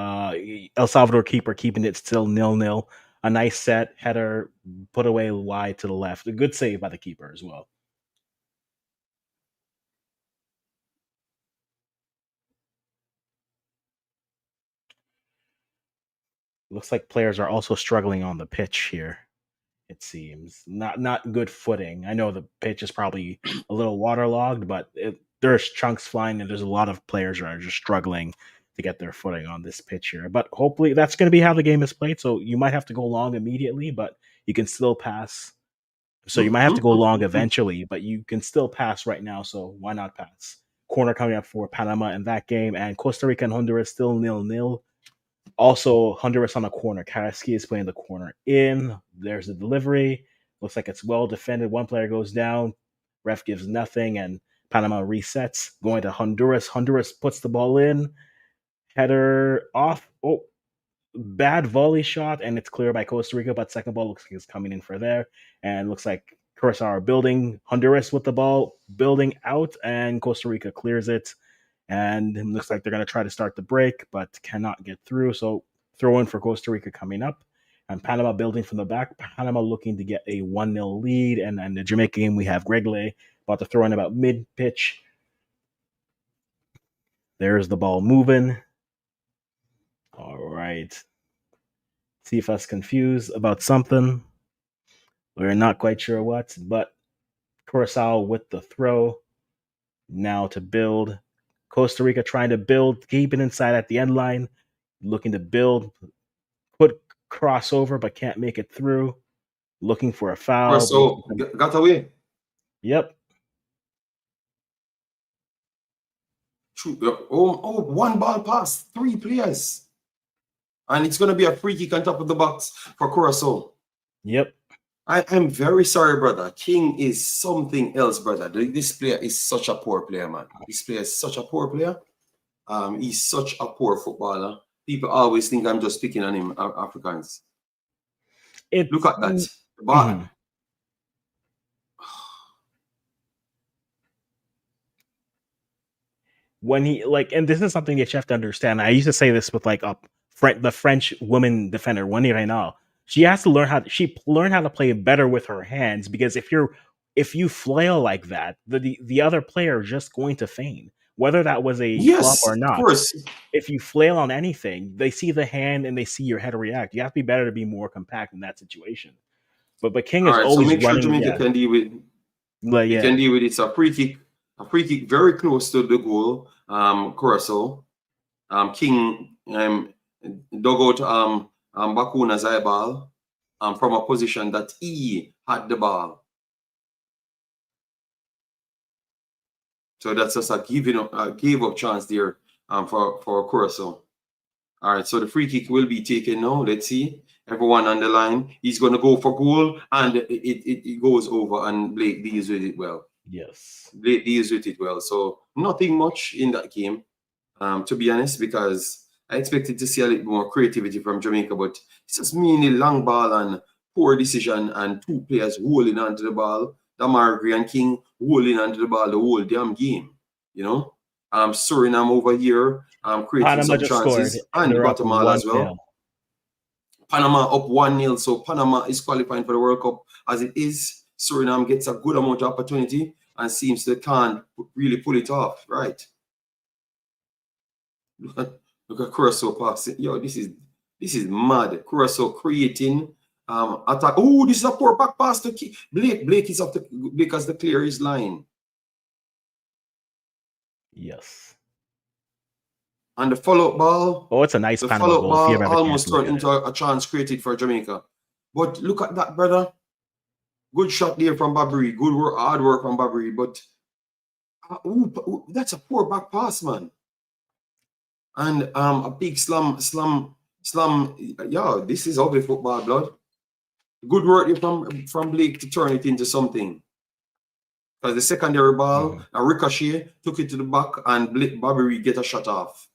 [SPEAKER 2] El Salvador keeper keeping it still 0-0. A nice set header put away wide to the left. A good save by the keeper as well. Looks like players are also struggling on the pitch here. It seems not good footing. I know the pitch is probably a little waterlogged, but there's chunks flying, and there's a lot of players that are just struggling to get their footing on this pitch here. But hopefully that's going to be how the game is played. So you might have to go long immediately, but you can still pass. So you might have to go long eventually, but you can still pass right now. So why not pass? Corner coming up for Panama in that game, and Costa Rica and Honduras still 0-0. Also, Honduras on the corner. Karaski is playing the corner in. There's a delivery. Looks like it's well defended. One player goes down. Ref gives nothing, and Panama resets. Going to Honduras. Honduras puts the ball in. Header off. Oh, bad volley shot, and it's clear by Costa Rica, but second ball looks like it's coming in for there. And looks like Curacao are building. Honduras with the ball, building out, and Costa Rica clears it. And it looks like they're going to try to start the break, but cannot get through. So throw in for Costa Rica coming up. And Panama building from the back. Panama looking to get a 1-0 lead. And in the Jamaica game, we have Gregley about to throw in about mid-pitch. There's the ball moving. All right. See if us confused about something. We're not quite sure what, but Curacao with the throw. Now to build. Costa Rica trying to build, keep it inside at the end line, looking to build, put crossover, but can't make it through. Looking for a foul.
[SPEAKER 1] So got away.
[SPEAKER 2] Yep.
[SPEAKER 1] Oh, 1 ball pass, 3 players. And it's going to be a free kick on top of the box for Curacao.
[SPEAKER 2] Yep.
[SPEAKER 1] I'm very sorry, brother. King is something else, brother. This player is such a poor player, man. This player is such a poor player. He's such a poor footballer. People always think I'm just picking on him, Africans. Look at that. Bad.
[SPEAKER 2] When he and this is something that you have to understand. I used to say this with the French woman defender, Wendy Reynal, she has to learn how to play better with her hands, because if you flail like that, the other player is just going to feign, whether that was a flop
[SPEAKER 1] Yes,
[SPEAKER 2] or
[SPEAKER 1] of
[SPEAKER 2] not.
[SPEAKER 1] course.
[SPEAKER 2] If you flail on anything, they see the hand and they see your head react. You have to be better to be more compact in that situation. But King
[SPEAKER 1] All
[SPEAKER 2] is
[SPEAKER 1] right, so
[SPEAKER 2] always
[SPEAKER 1] make sure
[SPEAKER 2] running.
[SPEAKER 1] Jamaica
[SPEAKER 2] Yeah,
[SPEAKER 1] can deal with
[SPEAKER 2] but
[SPEAKER 1] it.
[SPEAKER 2] yeah,
[SPEAKER 1] Can deal with it. It's a free kick very close to the goal. Curacao. King dug out Bakuna's eyeball from a position that he had the ball. So that's just a gave up chance there for Curacao. All right, so the free kick will be taken now. Let's see. Everyone on the line. He's going to go for goal, and it goes over, and Blake deals with it well.
[SPEAKER 2] yes,
[SPEAKER 1] Blake deals with it well. So nothing much in that game, to be honest, because I expected to see a little more creativity from Jamaica, but it's just mainly long ball and poor decision, and two players holding onto the ball. Damargri and King holding onto the ball the whole damn game, you know. Suriname over here creating
[SPEAKER 2] Panama
[SPEAKER 1] some
[SPEAKER 2] just scored,
[SPEAKER 1] chances,
[SPEAKER 2] and
[SPEAKER 1] and
[SPEAKER 2] they're up
[SPEAKER 1] Guatemala as
[SPEAKER 2] 1-0.
[SPEAKER 1] well. Panama up 1-0, so Panama is qualifying for the World Cup as it is. Suriname gets a good amount of opportunity and seems they can't really pull it off, right? Look at Curacao passing. Yo, this is mad. Curacao creating attack. Oh, this is a poor back pass to Blake. Blake is up to Blake has the clear his line.
[SPEAKER 2] Yes.
[SPEAKER 1] And the follow-up ball.
[SPEAKER 2] Oh, it's a nice
[SPEAKER 1] The
[SPEAKER 2] Panama
[SPEAKER 1] follow-up
[SPEAKER 2] goal if you
[SPEAKER 1] ball
[SPEAKER 2] ever have a chance
[SPEAKER 1] almost
[SPEAKER 2] to look
[SPEAKER 1] turned
[SPEAKER 2] at
[SPEAKER 1] into
[SPEAKER 2] it.
[SPEAKER 1] a chance created for Jamaica. But look at that, brother. Good shot there from Babri. Good work, hard work from Babri. But that's a poor back pass, man. And a big slam. Yeah, this is ugly football, blood. Good work from Blake to turn it into something. Because the secondary ball, a ricochet, took it to the back, and Babri get a shot off.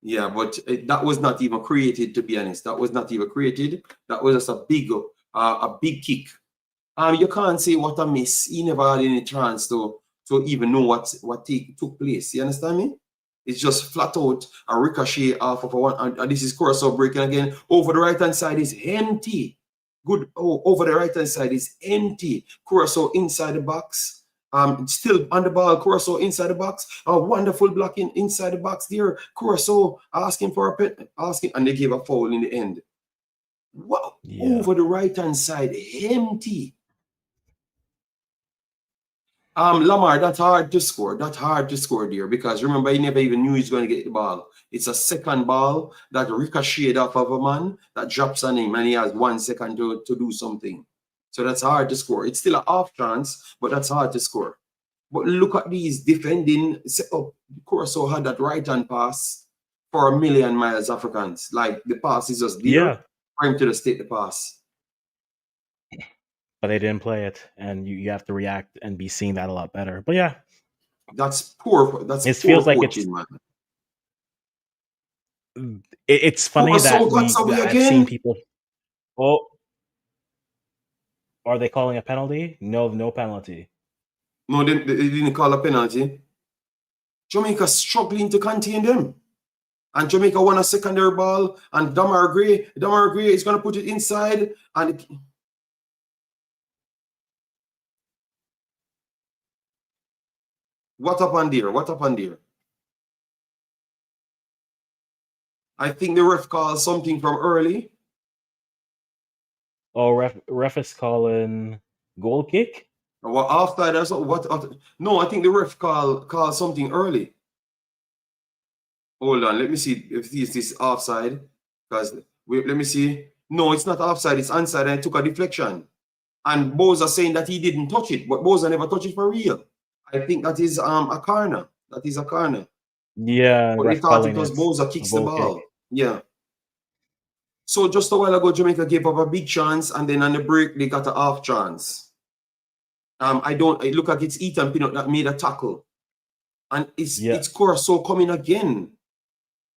[SPEAKER 1] Yeah, but that was not even created, to be honest. That was not even created. That was just a big kick. You can't say what a miss. He never had any chance to even know what took place. You understand me? It's just flat out a ricochet off of a one. And this is Curacao breaking again. Over the right hand side is empty. Good. Oh, over the right hand side is empty. Curacao inside the box. Still on the ball. Curacao inside the box. A wonderful blocking inside the box there. Curacao asking for a pen, and they gave a foul in the end. Wow. Yeah. Over the right hand side, empty. Lamar, that's hard to score. That's hard to score there, because remember, he never even knew he's going to get the ball. It's a second ball that ricocheted off of a man that drops on him, and he has 1 second to do something. So that's hard to score. It's still an off chance, but that's hard to score. But look at these defending setup. Curacao had that right hand pass for a million miles Africans. Like, the pass is just there for him to take the pass.
[SPEAKER 2] But they didn't play it, and you have to react and be seeing that a lot better. But yeah,
[SPEAKER 1] that's poor. It
[SPEAKER 2] feels like
[SPEAKER 1] coaching, man.
[SPEAKER 2] It's funny that I've seen people. Oh, are they calling a penalty? No penalty.
[SPEAKER 1] No, they didn't call a penalty. Jamaica struggling to contain them. And Jamaica won a secondary ball, and Damargri is going to put it inside, and what happened there? I think the ref called something from early.
[SPEAKER 2] Oh, ref is calling goal kick?
[SPEAKER 1] Well, after that's what? No, I think the ref called something early. Hold on, let me see if this is offside. Because let me see. No, it's not offside. It's onside, and I took a deflection. And Boza saying that he didn't touch it, but Boza never touched it for real. I think that is a corner. That is a corner.
[SPEAKER 2] Yeah,
[SPEAKER 1] but they thought it was Boza kicks the ball. Kick. Yeah. So just a while ago, Jamaica gave up a big chance, and then on the break they got a half chance. I look like it's Ethan Pinnock that made a tackle, and it's Curacao coming again.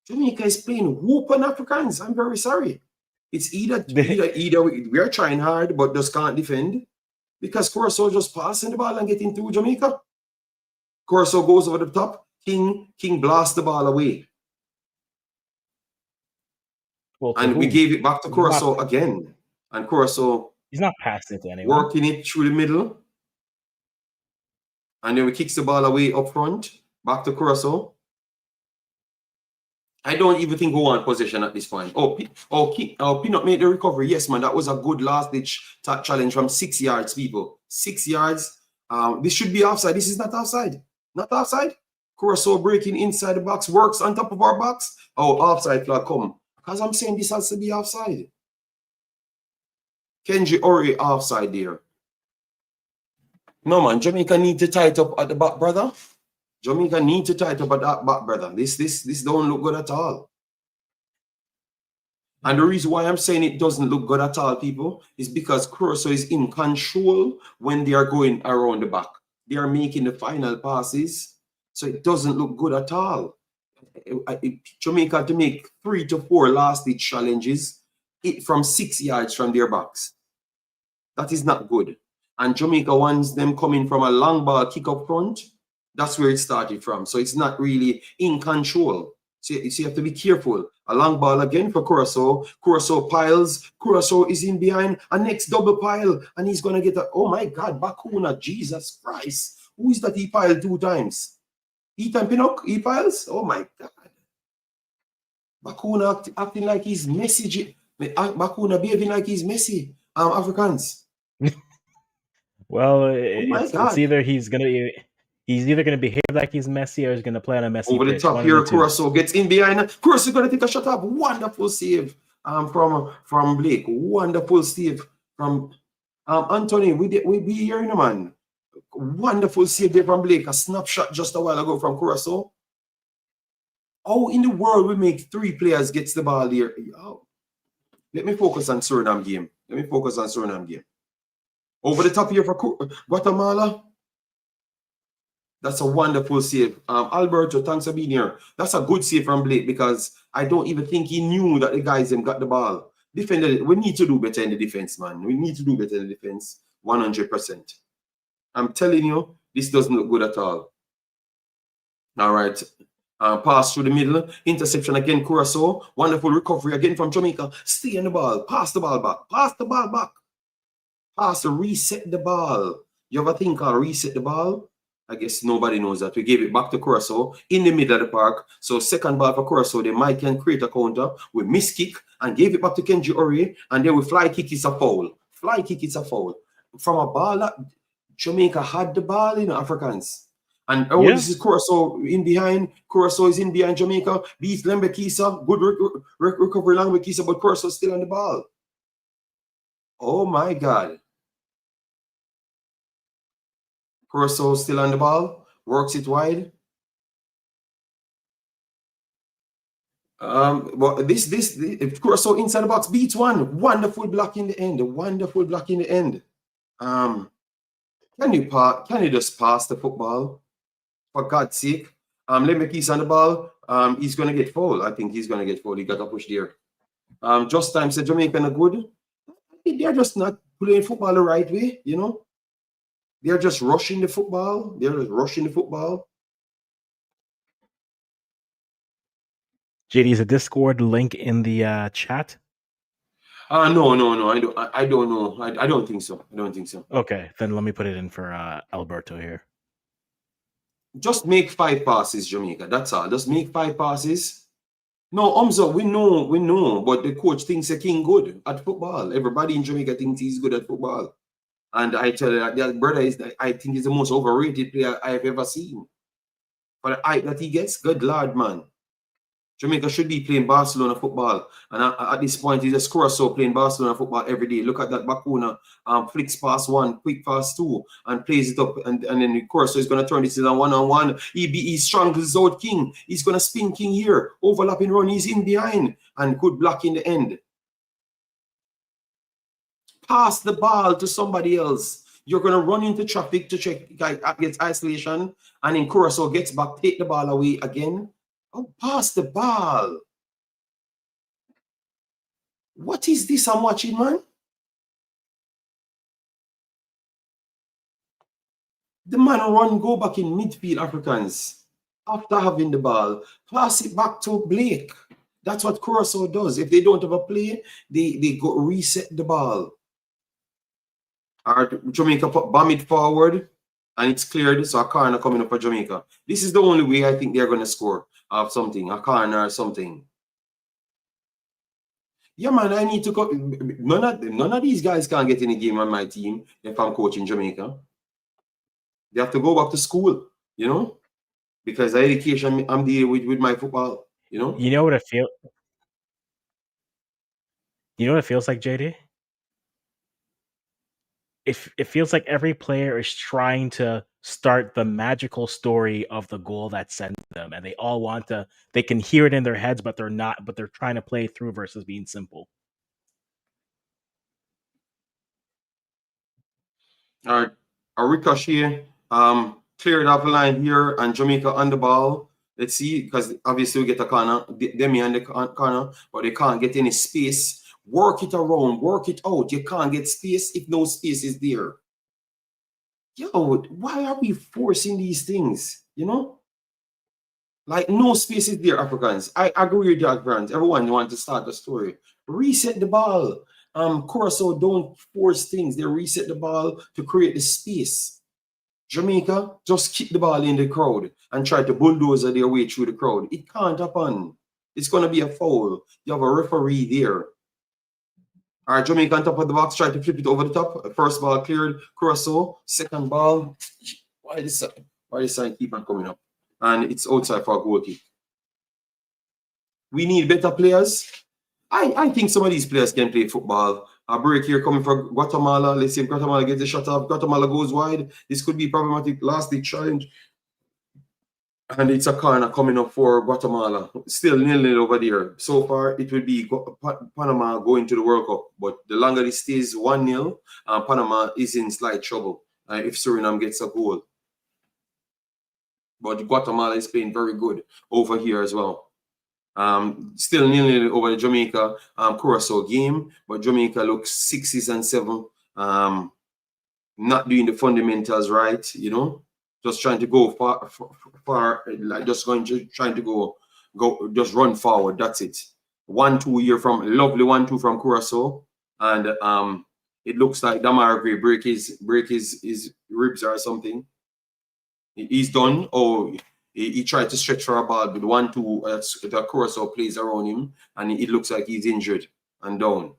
[SPEAKER 1] Jamaica is playing whooping Africans. I'm very sorry. It's either we are trying hard but just can't defend, because Curacao just passing the ball and getting through Jamaica. Curacao goes over the top. King blasts the ball away.
[SPEAKER 2] Well, to
[SPEAKER 1] And we
[SPEAKER 2] who?
[SPEAKER 1] gave it back to
[SPEAKER 2] He's not,
[SPEAKER 1] Curacao again. And Curacao
[SPEAKER 2] he's not passing it to anyone.
[SPEAKER 1] working it through the middle. And then we kicks the ball away up front, back to Curacao. I don't even think we want possession at this point. Peanut made the recovery. Yes, man, that was a good last-ditch challenge from 6 yards, people. 6 yards. This should be offside. This is not offside. Not offside. Curacao breaking inside the box, works on top of our box. Oh, offside flag come. Because I'm saying this has to be offside. Kenji Ori offside there. No, man, Jamaica need to tight up at the back, brother. Jamaica need to tight up at that back, brother. This don't look good at all. And the reason why I'm saying it doesn't look good at all, people, is because Curacao is in control when they are going around the back. They are making the final passes, so it doesn't look good at all. Jamaica had to make 3 to 4 last-ditch challenges from 6 yards from their backs. That is not good. And Jamaica wants them coming from a long ball kick up front. That's where it started from. So it's not really in control. So you have to be careful. A long ball again for Curacao. Curacao piles. Curacao is in behind. A next double pile. And he's going to get a... Oh, my God. Bakuna. Jesus Christ. Who is that he piled 2 times? Ethan Pinnock? He piles? Oh, my God. Bakuna acting like he's Messi. Bakuna behaving like he's Messi. Africans.
[SPEAKER 2] Well, it's either he's either gonna behave like he's Messi or he's gonna play on a Messi
[SPEAKER 1] over
[SPEAKER 2] pitch.
[SPEAKER 1] the top here. Curacao gets in behind. Curacao gonna take a shot up. Wonderful save from Blake. Wonderful save from Anthony. We be here, you know, man. Wonderful save there from Blake. A snapshot just a while ago from Curacao. How in the world we make 3 players gets the ball there? Oh. Let me focus on Suriname game. Over the top here for Guatemala. That's a wonderful save. Alberto, thanks for being here. That's a good save from Blake because I don't even think he knew that the guys got the ball. Defended it. We need to do better in the defense, man. We need to do better in the defense. 100%. I'm telling you, this doesn't look good at all. All right. Pass through the middle. Interception again, Curacao. Wonderful recovery again from Jamaica. Stay on the ball. Pass the ball back. Pass the ball back. Pass to reset the ball. You ever think I'll reset the ball? I guess nobody knows that. We gave it back to Curacao in the middle of the park. So second ball for Curacao, they might can create a counter. We miss kick and gave it back to Kenji Ori. And then we fly kick, it's a foul. Fly kick, it's a foul. From a ball that Jamaica had the ball in Africans. And this is Curacao in behind. Curacao is in behind Jamaica. Beats Lembekisa. Good recovery Lembekisa, but Curacao still on the ball. Oh my God. Curacao still on the ball, works it wide. But this Curacao inside the box beats one. Wonderful block in the end. Can you just pass the football? For God's sake. Let me keep on the ball. He's gonna get fouled. I think he's gonna get fouled. He got a push there. Just time said Jamaica are good. They're just not playing football the right way, you know. They're just rushing the football.
[SPEAKER 2] JD, is a Discord link in the chat?
[SPEAKER 1] No. I don't know. I don't think so.
[SPEAKER 2] Okay, then let me put it in for Alberto here.
[SPEAKER 1] Just make 5 passes, Jamaica. That's all. Just make 5 passes. No, Umzo, we know. But the coach thinks a king good at football. Everybody in Jamaica thinks he's good at football. And I tell you that brother I think he's the most overrated player I've ever seen. For the hype that he gets, good Lord, man. Jamaica should be playing Barcelona football. And at this point, he's just Curacao playing Barcelona football every day. Look at that Bakuna, flicks pass 1, quick pass 2, and plays it up. And then Curacao is going to turn this into a 1-on-1. He strangles out King. He's going to spin King here. Overlapping run. He's in behind. And good block in the end. Pass the ball to somebody else. You're going to run into traffic to check against isolation. And then Curacao gets back, take the ball away again. Oh, pass the ball. What is this I'm watching, man? The man run, go back in midfield, Africans. After having the ball, pass it back to Blake. That's what Curacao does. If they don't have a play, they go reset the ball. Or Jamaica bomb it forward, and it's cleared, so a corner coming up for Jamaica. This is the only way I think they're going to score of something, a corner or something. Yeah, man, I need to go. None of these guys can get in a game on my team if I'm coaching Jamaica. They have to go back to school, you know, because the education I'm dealing with my football, you know.
[SPEAKER 2] You know what it feel? You know what it feels like, JD? It feels like every player is trying to start the magical story of the goal that sends them, and they all want to. They can hear it in their heads, but they're not. But they're trying to play through versus being simple.
[SPEAKER 1] All right, a ricochet cleared off the line here, and Jamaica on the ball. Let's see, because obviously we get a corner, Demi on the corner, but they can't get any space. Work it around, work it out. You can't get space if no space is there. Yo, why are we forcing these things? You know? Like, no space is there, Africans. I agree with you, Africans. Everyone wants to start the story. Reset the ball. Curacao don't force things. They reset the ball to create the space. Jamaica just kick the ball in the crowd and try to bulldozer their way through the crowd. It can't happen. It's going to be a foul. You have a referee there. All right, Jamaica on top of the box, try to flip it over the top. First ball cleared, Curacao. Second ball, why this sign keep on coming up? And it's outside for a goal kick. We need better players. I think some of these players can play football. A break here coming for Guatemala. Let's see if Guatemala gets the shot off. Guatemala goes wide. This could be problematic. Last league challenge. And it's a corner coming up for Guatemala. Still 0-0 over there. So far, it will be Panama going to the World Cup. But the longer it stays 1-0, Panama is in slight trouble if Suriname gets a goal. But Guatemala is playing very good over here as well. Still 0-0 over the Jamaica Curacao game. But Jamaica looks 6s and 7. Not doing the fundamentals right, you know. Just trying to go far, like just trying to go, just run forward. That's it. 1-2 here from lovely 1-2 from Curacao, and it looks like Damar Gray break his ribs or something. He's done. Oh, he tried to stretch for a ball, but 1-2 the Curacao plays around him, and it looks like he's injured and down.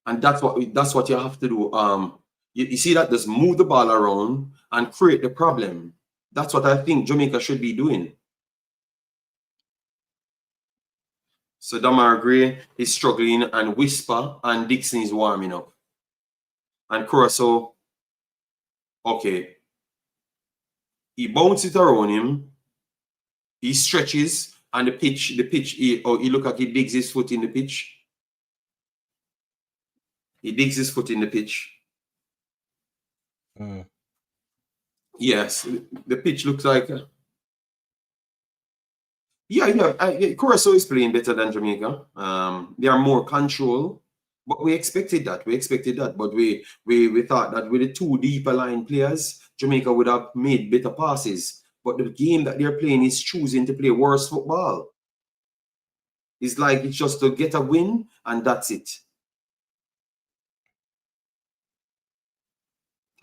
[SPEAKER 1] And that's what you have to do. You see that, just move the ball around and create the problem. That's what I think Jamaica should be doing. So Damar Gray is struggling, and Whisper and Dixon is warming up. And Curacao, okay. He bounces it around him. He stretches, and the pitch, he look like he digs his foot in the pitch. He digs his foot in the pitch. Yes, the pitch looks like. Curacao is playing better than Jamaica. They are more control, but we expected that. But we thought that with the two deeper line players, Jamaica would have made better passes. But the game that they're playing is choosing to play worse football. It's like it's just to get a win, and that's it.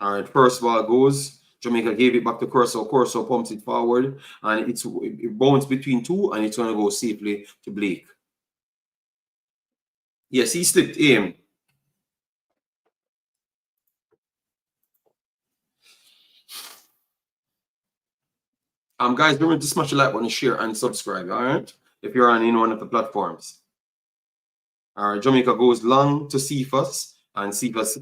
[SPEAKER 1] All right, first ball goes. Jamaica gave it back to Curacao. Curacao pumps it forward, and it bounced between two, and it's going to go safely to Blake. Yes, he slipped aim. Guys, remember to smash the like button, share, and subscribe. All right, if you're on any one of the platforms. All right, Jamaica goes long to Cephas, and Cephas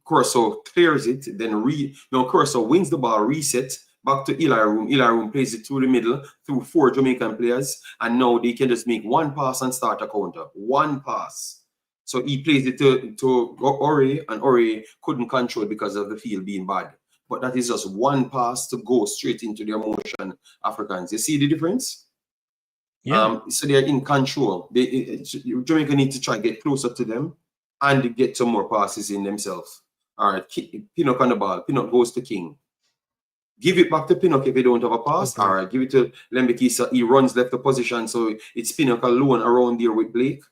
[SPEAKER 1] Curacao clears it, then Curacao wins the ball, reset back to Eli Room. Eli Room plays it through the middle through 4 Jamaican players, and now they can just make one pass and start a counter. One pass. So he plays it to Ori, and Ori couldn't control because of the field being bad. But that is just one pass to go straight into their motion, Africans. You see the difference?
[SPEAKER 2] Yeah.
[SPEAKER 1] So they're in control. Jamaica need to try to get closer to them and get some more passes in themselves. All right, Pinnock on the ball. Pinnock goes to King. Give it back to Pinnock if you don't have a pass.
[SPEAKER 2] Okay.
[SPEAKER 1] All right, give it to Lembekisa. He runs left the position, so it's Pinnock alone around there with Blake.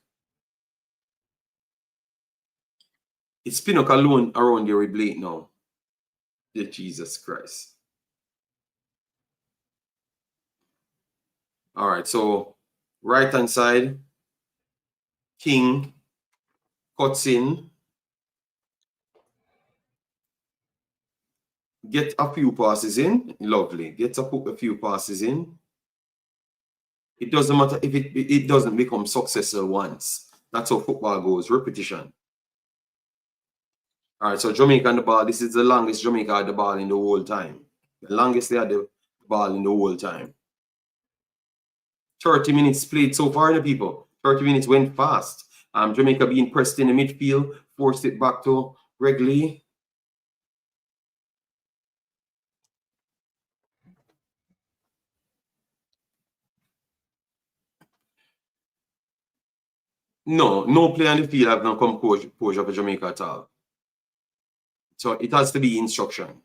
[SPEAKER 1] It's Pinnock alone around there with Blake now. Dear Jesus Christ. All right, so right-hand side, King cuts in. Get a few passes in. Lovely. Get a few passes in. It doesn't matter if it doesn't become successful once. That's how football goes. Repetition. All right, so Jamaica on the ball. This is the longest Jamaica had the ball in the whole time. The longest they had the ball in the whole time. 30 minutes played so far, the people. 30 minutes went fast. Jamaica being pressed in the midfield, forced it back to Reggae. No player on the field have not composure for Jamaica at all. So it has to be instruction,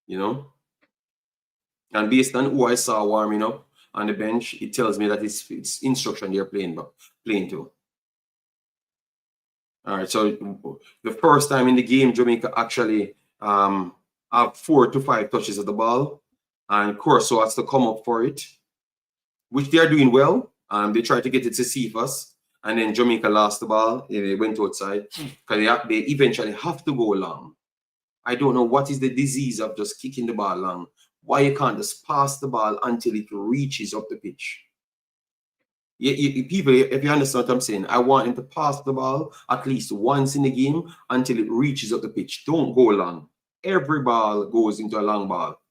[SPEAKER 1] you know. And based on who I saw warming up on the bench, it tells me that it's instruction they're playing to. All right, so the first time in the game, Jamaica actually have 4 to 5 touches of the ball, and Curacao has to come up for it, which they are doing well. They tried to get it to Cephas, and then Jamaica lost the ball. They went outside because they eventually have to go long. I don't know what is the disease of just kicking the ball long. Why you can't just pass the ball until it reaches up the pitch? People, if you understand what I'm saying, I want him to pass the ball at least once in the game until it reaches up the pitch. Don't go long. Every ball goes into a long ball.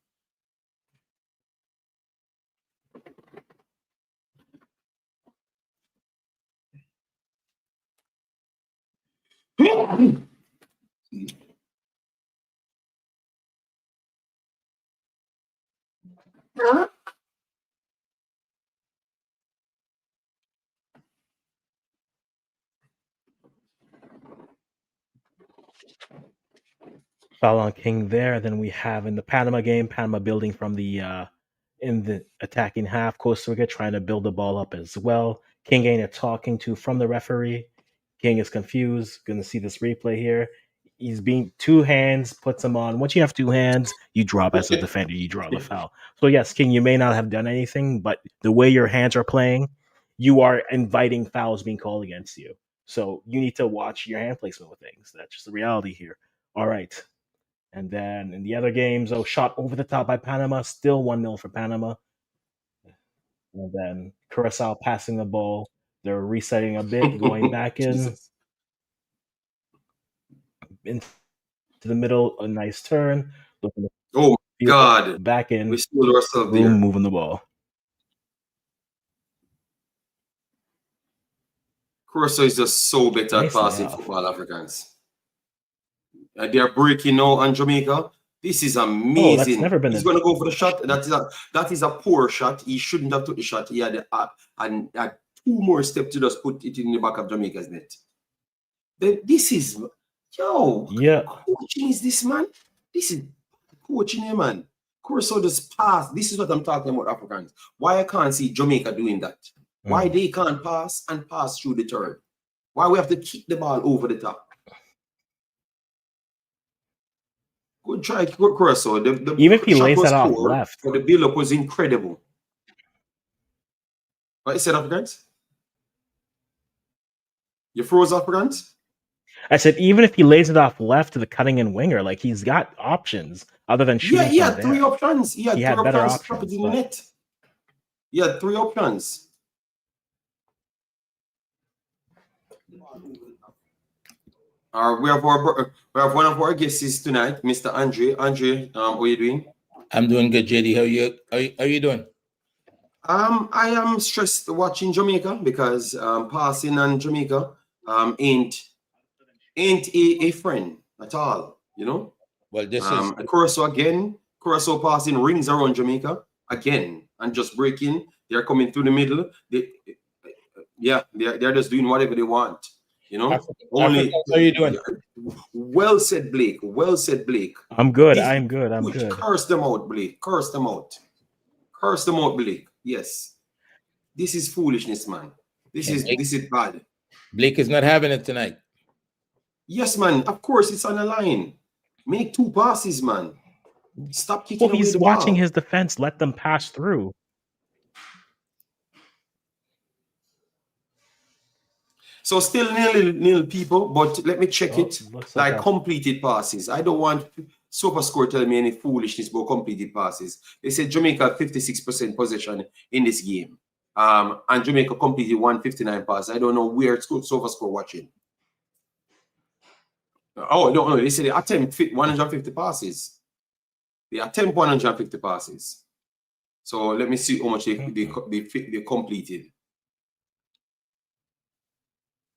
[SPEAKER 2] Foul on King there. Then we have in the Panama game, Panama building from the in the attacking half. Costa Rica trying to build the ball up as well. King getting a talking to from the referee. King is confused. Going to see this replay here. He's being 2 hands, puts him on. Once you have 2 hands, you drop as a defender. You draw the foul. So yes, King, you may not have done anything, but the way your hands are playing, you are inviting fouls being called against you. So you need to watch your hand placement with things. That's just the reality here. All right. And then in the other games, shot over the top by Panama, still 1-0 for Panama. And then Curacao passing the ball. They're resetting a bit, going back into the middle, a nice turn.
[SPEAKER 1] Oh, God.
[SPEAKER 2] Back in.
[SPEAKER 1] We stole ourselves there.
[SPEAKER 2] Moving the ball.
[SPEAKER 1] Curacao is just so better at passing football, Africans. They are breaking now on Jamaica. This is amazing.
[SPEAKER 2] That's never been
[SPEAKER 1] He's going to go for the shot. That is a poor shot. He shouldn't have took the shot. He had 2 more steps to just put it in the back of Jamaica's net. This is, coaching is this, man? This is coaching here, man. Curacao just pass. This is what I'm talking about, Africans. Why I can't see Jamaica doing that? Why they can't pass and pass through the third? Why we have to kick the ball over the top? Good try, Curacao.
[SPEAKER 2] Even if he lays that off left.
[SPEAKER 1] The build-up was incredible. What you said, Africans? You froze, Africans?
[SPEAKER 2] I said, even if he lays it off left to the cutting in winger, like he's got options other than shooting.
[SPEAKER 1] Yeah, he had 3 options. He had
[SPEAKER 2] better options.
[SPEAKER 1] In the net. He had 3 options. We have one of our guests tonight, Mr. Andre. Andre, how are you doing?
[SPEAKER 3] I'm doing good, JD. How are you doing?
[SPEAKER 1] I am stressed watching Jamaica because passing on Jamaica ain't a friend at all, you know.
[SPEAKER 3] Well, this is
[SPEAKER 1] Curacao passing rings around Jamaica again and just breaking. They're coming through the middle. They're just doing whatever they want. You know,
[SPEAKER 3] Africa, how are you doing?
[SPEAKER 1] Well said, Blake. Well said, Blake.
[SPEAKER 2] I'm good. I'm good. I'm good.
[SPEAKER 1] Curse them out, Blake. Curse them out. Curse them out, Blake. Yes. This is foolishness, man. This is bad.
[SPEAKER 3] Blake is not having it tonight.
[SPEAKER 1] Yes, man. Of course, it's on the line. Make 2 passes, man. Stop kicking.
[SPEAKER 2] Well, he's watching his defense. Let them pass through.
[SPEAKER 1] So still nil, people. But let me check it. Like completed passes. I don't want SofaScore telling me any foolishness about completed passes. They said Jamaica 56% possession in this game. And Jamaica completed 159 passes. I don't know where SofaScore watching. Oh, no. They said they attempt 150 passes. They attempt 150 passes. So let me see how much they completed.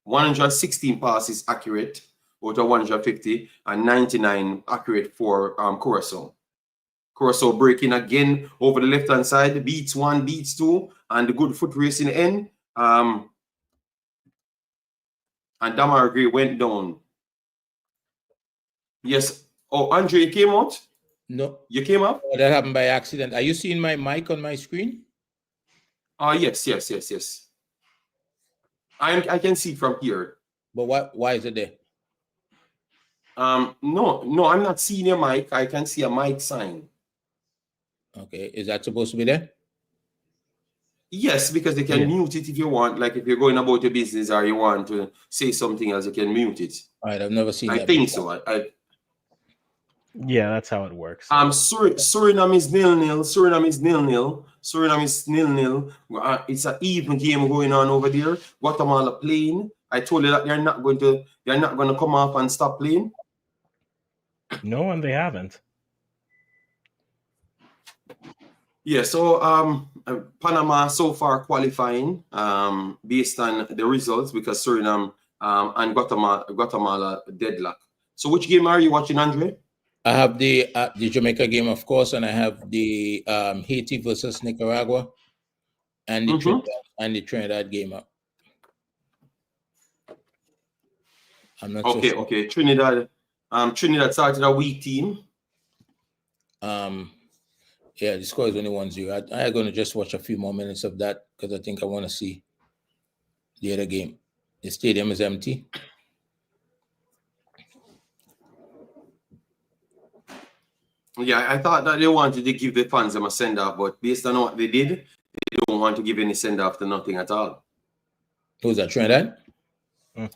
[SPEAKER 1] 116 passes accurate out of 150 and 99 accurate for Curacao. Curacao breaking again over the left-hand side, beats 1, beats 2, and the good foot race in the end. And Damaragre went down. Yes. Oh, Andre, you came out?
[SPEAKER 3] No.
[SPEAKER 1] You came up?
[SPEAKER 3] Oh, that happened by accident. Are you seeing my mic on my screen?
[SPEAKER 1] Yes. I can see from here.
[SPEAKER 3] But why is it there?
[SPEAKER 1] No, I'm not seeing your mic. I can see a mic sign.
[SPEAKER 3] Okay, is that supposed to be there?
[SPEAKER 1] Yes, because they can mute it if you want. Like if you're going about your business or you want to say something else, you can mute it.
[SPEAKER 3] All right, I've never seen that.
[SPEAKER 1] I think so.
[SPEAKER 2] Yeah, that's how it works.
[SPEAKER 1] Suriname is 0-0. Suriname is 0-0. Suriname is 0-0. It's an even game going on over there. Guatemala playing. I told you that they're not going to come off and stop playing.
[SPEAKER 2] No, and they haven't.
[SPEAKER 1] Yeah, so Panama so far qualifying based on the results because Suriname and Guatemala deadlock. So which game are you watching, Andre?
[SPEAKER 3] I have the Jamaica game, of course, and I have the Haiti versus Nicaragua and the Trinidad game up. I'm not so sure.
[SPEAKER 1] Okay. Trinidad started a weak team.
[SPEAKER 3] Yeah, the score is only 1-0. I'm going to just watch a few more minutes of that because I think I want to see the other game. The stadium is empty.
[SPEAKER 1] Yeah, I thought that they wanted to give the fans a send-off, but based on what they did, they don't want to give any send-off to nothing at all.
[SPEAKER 3] Who's that, Trinidad?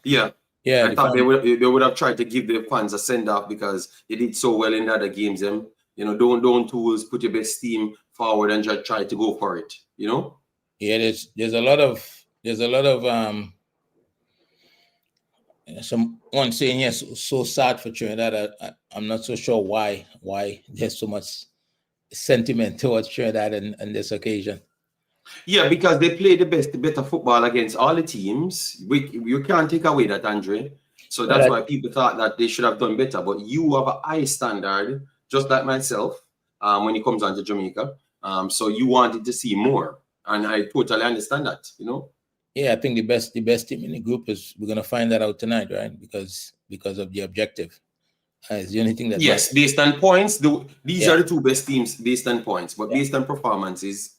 [SPEAKER 1] Yeah.
[SPEAKER 3] Yeah,
[SPEAKER 1] I thought they would have tried to give the fans a send-off because they did so well in the other games. You know, don't tools, put your best team forward and just try to go for it. You know.
[SPEAKER 3] Yeah, there's a lot of someone saying yes, so sad for Trinidad. I'm not so sure why there's so much sentiment towards Trinidad on this occasion.
[SPEAKER 1] Yeah, because they play the better football against all the teams. You can't take away that, Andre. So that's why people thought that they should have done better. But you have a high standard, just like myself, when it comes on to Jamaica. So you wanted to see more. And I totally understand that, you know.
[SPEAKER 3] Yeah, I think the best team in the group is we're gonna find that out tonight, right? Because of the objective. It's the only thing that
[SPEAKER 1] matters. Based on points, these are the 2 best teams based on points, but based on performances.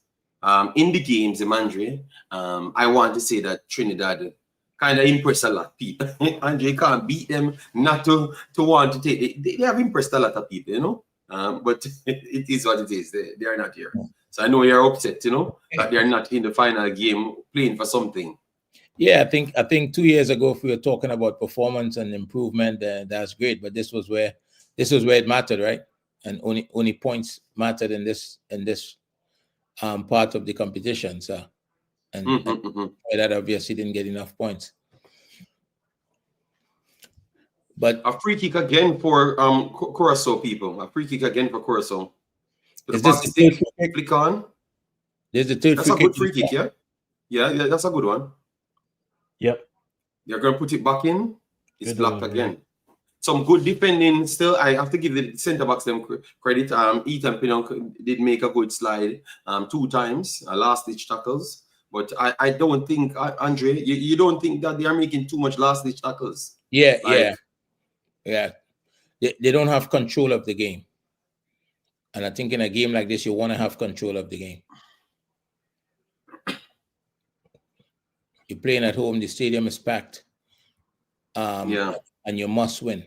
[SPEAKER 1] In the games, Andre, I want to say that Trinidad kind of impressed a lot of people. Andre can't beat them not to want to take it. They have impressed a lot of people, you know. But it is what it is. They are not here. So I know you're upset, you know, that they're not in the final game playing for something.
[SPEAKER 3] Yeah, I think 2 years ago, if we were talking about performance and improvement, that's great. But this was where it mattered, right? And only points mattered in this part of the competition. So, and that obviously didn't get enough points. But
[SPEAKER 1] a free kick again for Curacao people. A free kick again for Curacao.
[SPEAKER 3] Is this the third free kick?
[SPEAKER 1] Click on.
[SPEAKER 3] There's the third
[SPEAKER 1] That's a good free kick, yeah? Yeah, that's a good one.
[SPEAKER 2] Yep.
[SPEAKER 1] They're going to put it back in. It's blocked again. Some good defending still. I have to give the centre backs them credit. Ethan Pinnock did make a good slide 2 times, last ditch tackles. But I don't think, Andre, you don't think that they are making too much last-ditch tackles?
[SPEAKER 3] Yeah,
[SPEAKER 1] Like,
[SPEAKER 3] yeah. They don't have control of the game. And I think in a game like this, you want to have control of the game. You're playing at home, the stadium is packed. And you must win.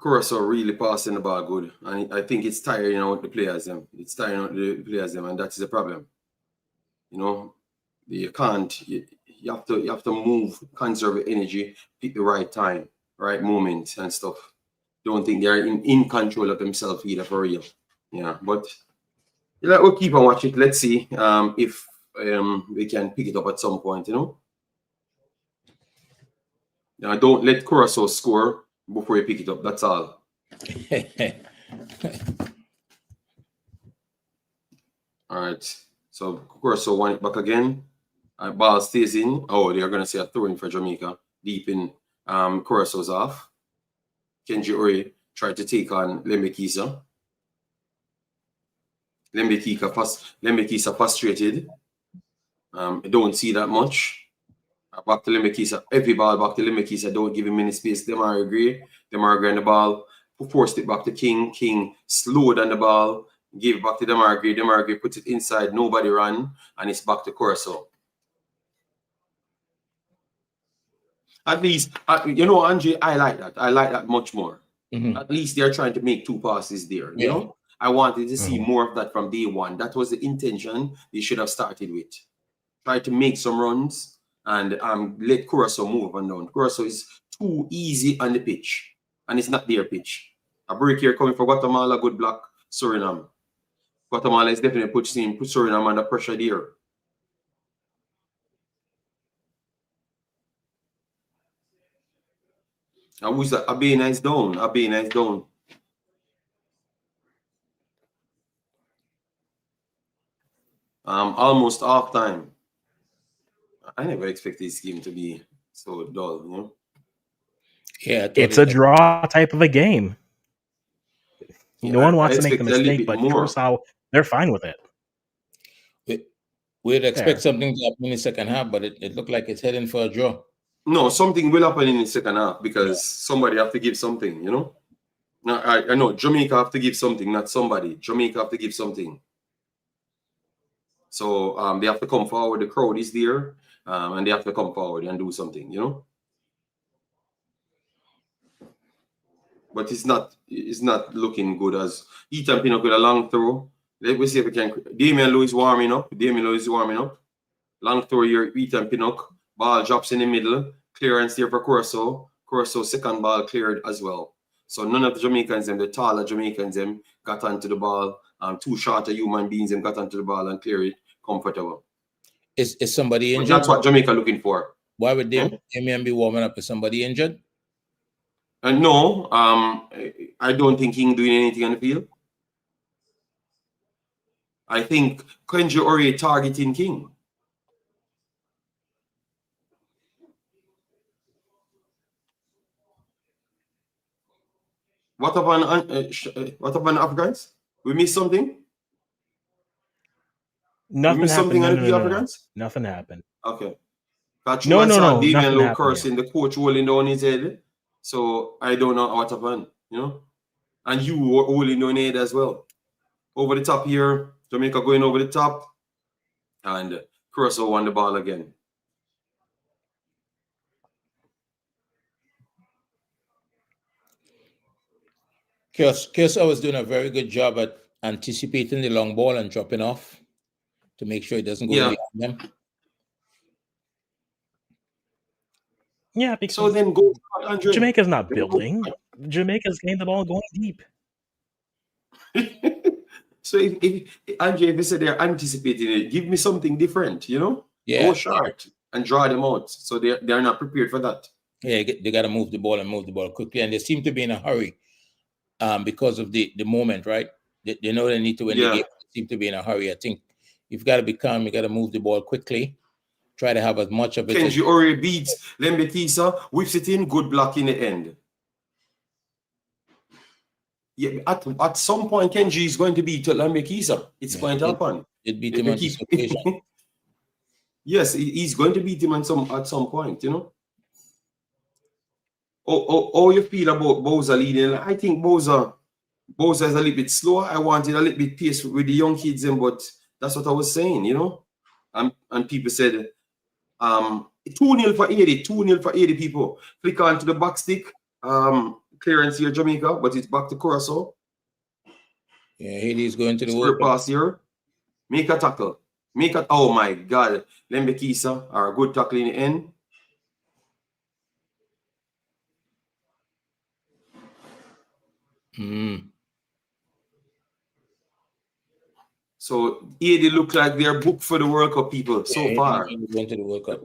[SPEAKER 1] Curacao really passing the ball good, and I think it's tiring out the players them. It's tiring out the players them, and that is the problem. You know, you can't. You have to move, conserve energy, pick the right time, right moment, and stuff. Don't think they're in control of themselves either for real. Yeah, but we'll keep on watching. Let's see if we can pick it up at some point. You know. Now, don't let Curacao score before you pick it up. That's all. All right. So Curacao want it back again. Ball stays in. Oh, they're gonna say a throw in for Jamaica. Deep in. Curaçao's off. Kenji Ori tried to take on Lembekisa. Lembekisa frustrated. I don't see that much. Back to Lembekisa. Every ball back to Lembekisa. Don't give him any space. Demar agree on the ball. Forced it back to King. King slowed on the ball. Gave it back to Demar Agree puts it inside. Nobody ran. And it's back to Curacao. At least, you know, Andre, I like that. I like that much more. At least they're trying to make 2 passes there. You know, I wanted to see more of that from day one. That was the intention they should have started with. Try to make some runs and let Curacao move on down. Curacao is too easy on the pitch, and it's not their pitch. A break here coming for Guatemala, good block, Suriname. Guatemala is definitely put Suriname under pressure there. And who's that? Abena is down. Abena is down. Almost half time. I never expected this game to be so dull, you know?
[SPEAKER 3] Yeah,
[SPEAKER 2] it's a draw type of a game. No one wants to make the mistake, but Curacao, they're fine with it.
[SPEAKER 3] We'd expect something to happen in the second half, but it looked like it's heading for a draw.
[SPEAKER 1] No, something will happen in the second half because somebody have to give something, you know? Now, I know Jamaica have to give something, not somebody. Jamaica have to give something. So they have to come forward. The crowd is there, and they have to come forward and do something, you know? But it's not looking good as Ethan Pinnock with a long throw. Let me see if we can. Damian Lewis warming up. Long throw here, Ethan Pinnock. Ball drops in the middle. Clearance there for Curacao. Curacao second ball cleared as well. So none of the Jamaicans, the taller Jamaicans, got onto the ball. 2 shorter human beings got onto the ball and cleared it comfortable.
[SPEAKER 3] Is somebody injured?
[SPEAKER 1] But that's what Jamaica looking for.
[SPEAKER 3] Why would Damian be warming up? Is somebody injured?
[SPEAKER 1] No, I don't think he's doing anything on the field. I think Kenji Ori targeting King. What about Africans? We missed something?
[SPEAKER 2] Nothing happened.
[SPEAKER 1] No.
[SPEAKER 2] Nothing happened.
[SPEAKER 1] Okay.
[SPEAKER 2] No.
[SPEAKER 1] Damian Lowe cursing the coach holding down his head. So I don't know what happened, you know? And you were holding down your head as well. Over the top here, Jamaica going over the top. And Curacao won the ball again.
[SPEAKER 3] Curacao was doing a very good job at anticipating the long ball and dropping off to make sure it doesn't go behind them.
[SPEAKER 2] Yeah, because
[SPEAKER 1] so then go
[SPEAKER 2] Jamaica's not building. Jamaica's getting the ball going deep.
[SPEAKER 1] So if Andre, if you say they're anticipating it, give me something different, you know?
[SPEAKER 3] Yeah.
[SPEAKER 1] Go short and draw them out. So they're not prepared for that.
[SPEAKER 3] Yeah, they got to move the ball quickly. And they seem to be in a hurry because of the moment, right? They know they need to win the game. They seem to be in a hurry. I think you've got to be calm. You got to move the ball quickly. Try to have as much of it.
[SPEAKER 1] Kenji Ori beats Lembekisa, whips it in, good block in the end. Yeah, at some point, Kenji is going to beat Lambekisa. It's going to happen.
[SPEAKER 3] It beat him on this occasion.
[SPEAKER 1] Yes, he's going to beat him at some point, you know. Oh, you feel about Bowser leading? I think Bowser is a little bit slower. I wanted a little bit pace with the young kids, but that's what I was saying, you know. And people said 2-0 for 80, 2-0 for 80 people. Flick on to the back stick. Clearance here, Jamaica, but it's back to Curacao.
[SPEAKER 3] Yeah, Haiti's going to the
[SPEAKER 1] Square pass here. Make a tackle. Oh my God. Lembekisa are a good tackle in the end. So here they look like they're booked for the World Cup, people, so far.
[SPEAKER 3] Going to the World Cup.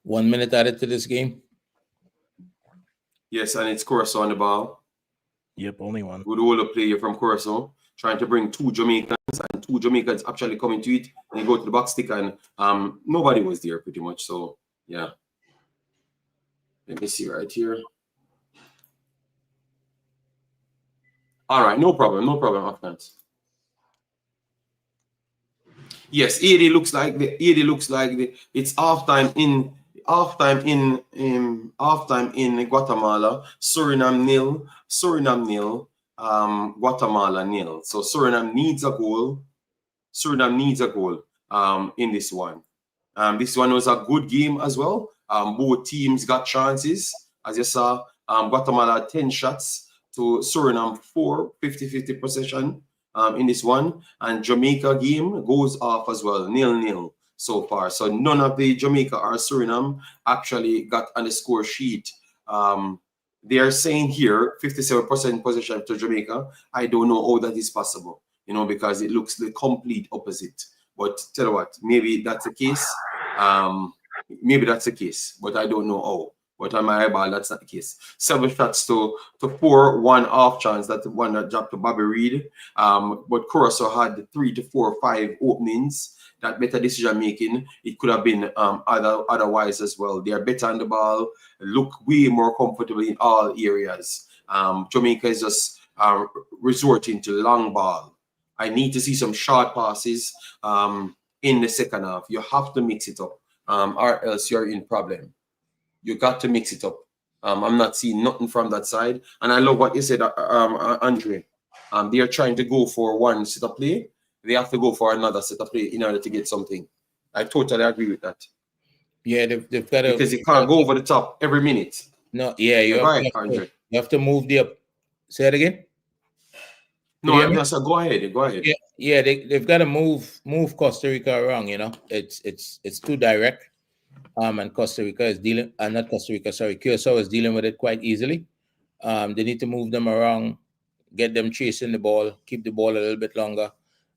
[SPEAKER 3] One minute added to this game.
[SPEAKER 1] Yes, and it's Curacao on the ball.
[SPEAKER 2] Yep, only one.
[SPEAKER 1] Good older player from Curacao, trying to bring 2 Jamaicans, and 2 Jamaicans actually coming to it. And you go to the back stick, and nobody was there pretty much. So yeah. Let me see right here. All right, no problem, Afghans. Yes, 80 looks like it's halftime in Guatemala. Suriname nil, Guatemala nil. So Suriname needs a goal. In this one. This one was a good game as well. Both teams got chances. As you saw, Guatemala 10 shots to Suriname 4, 50-50 possession in this one. And Jamaica game goes off as well, 0-0 so far. So none of the Jamaica or Suriname actually got on the score sheet. They are saying here 57% possession to Jamaica. I don't know how that is possible, you know, because it looks the complete opposite. But tell you what, maybe that's the case. But I don't know how. But on my eyeball, that's not the case. 7 shots to 4, 1 off chance. That's the one that dropped to Bobby Reed. But Curacao had 3 to 4, 5 openings. That better decision making. It could have been otherwise as well. They are better on the ball, look way more comfortable in all areas. Jamaica is just resorting to long ball. I need to see some short passes in the second half. You have to mix it up, or else you're in problem. You got to mix it up. I'm not seeing nothing from that side. And I love what you said, Andre. They are trying to go for one set of play. They have to go for another set of play in order to get something. I totally agree with that.
[SPEAKER 3] Yeah, they've got to,
[SPEAKER 1] because you can't go over the top every minute.
[SPEAKER 3] No, yeah, you have to move the up. Say it again.
[SPEAKER 1] No, so go ahead.
[SPEAKER 3] Yeah, they've got to move Costa Rica around. You know, it's too direct. And Costa Rica is dealing, not Costa Rica, sorry, Curacao is dealing with it quite easily. They need to move them around, get them chasing the ball, keep the ball a little bit longer,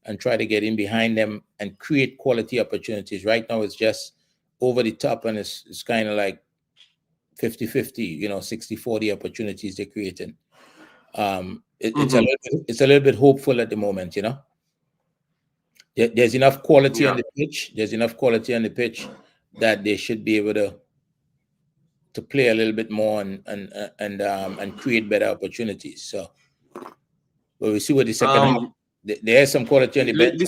[SPEAKER 3] and try to get in behind them and create quality opportunities. Right now, it's just over the top, and it's kind of like 50-50, you know, 60-40 opportunities they're creating. It's a little bit hopeful at the moment, you know. There's enough quality on the pitch. There's enough quality on the pitch that they should be able to play a little bit more and create better opportunities. So, but we see what the second half. There's some quality on the bench.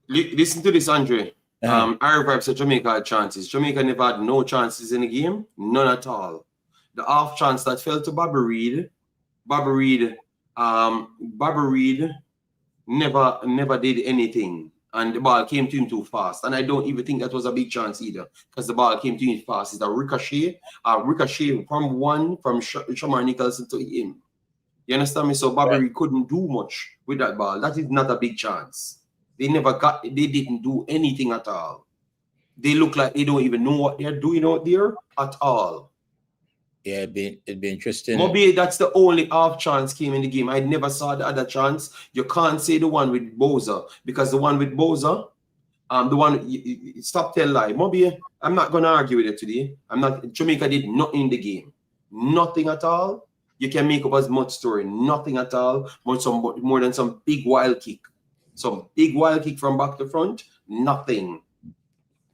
[SPEAKER 1] Listen to this, Andre. Our Vibe said Jamaica had chances. Jamaica never had no chances in the game, none at all. The half chance that fell to Bobby Reed never did anything. And the ball came to him too fast. And I don't even think that was a big chance either, because the ball came to him fast. It's a ricochet from Shamar Nicholson to him. You understand me? So Bobby Reed couldn't do much with that ball. That is not a big chance. They didn't do anything at all. They look like they don't even know what they're doing out there at all.
[SPEAKER 3] Yeah, it'd be interesting.
[SPEAKER 1] Maybe that's the only half chance came in the game. I never saw the other chance. You can't say the one with Bowser, because the one with Bowser, stop tell lie. Maybe I'm not gonna argue with it today. Jamaica did nothing in the game. Nothing at all. You can make up as much story. Nothing at all. More than some big wild kick. Some big wild kick from back to front. Nothing.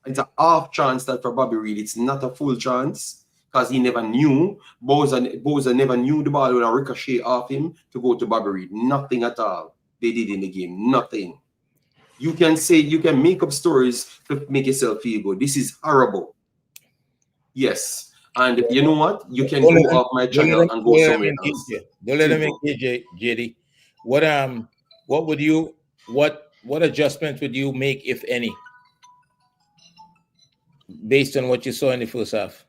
[SPEAKER 1] It's a half chance that for Bobby Reed. It's not a full chance. because he never knew. Bowser never knew the ball would ricochet off him to go to Bobby Reed. Nothing at all. They did in the game. Nothing. You can say, you can make up stories to make yourself feel good. This is horrible. Yes. And you know what? You can go off my channel and go somewhere else.
[SPEAKER 3] Don't let them engage, JD. What would you, what adjustments would you make, if any, based on what you saw in the first half?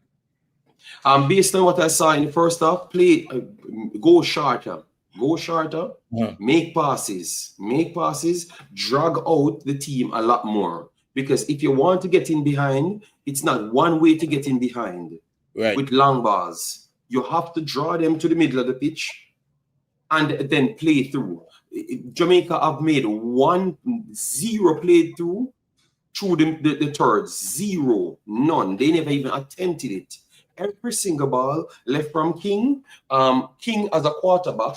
[SPEAKER 1] Based on what I saw in the first half, play, go shorter, make passes, drag out the team a lot more. Because if you want to get in behind, it's not one way to get in behind.
[SPEAKER 3] Right.
[SPEAKER 1] With long balls, you have to draw them to the middle of the pitch and then play through. Jamaica have made 1-0 played through the thirds. 0, none. They never even attempted it. Every single ball left from King. King as a quarterback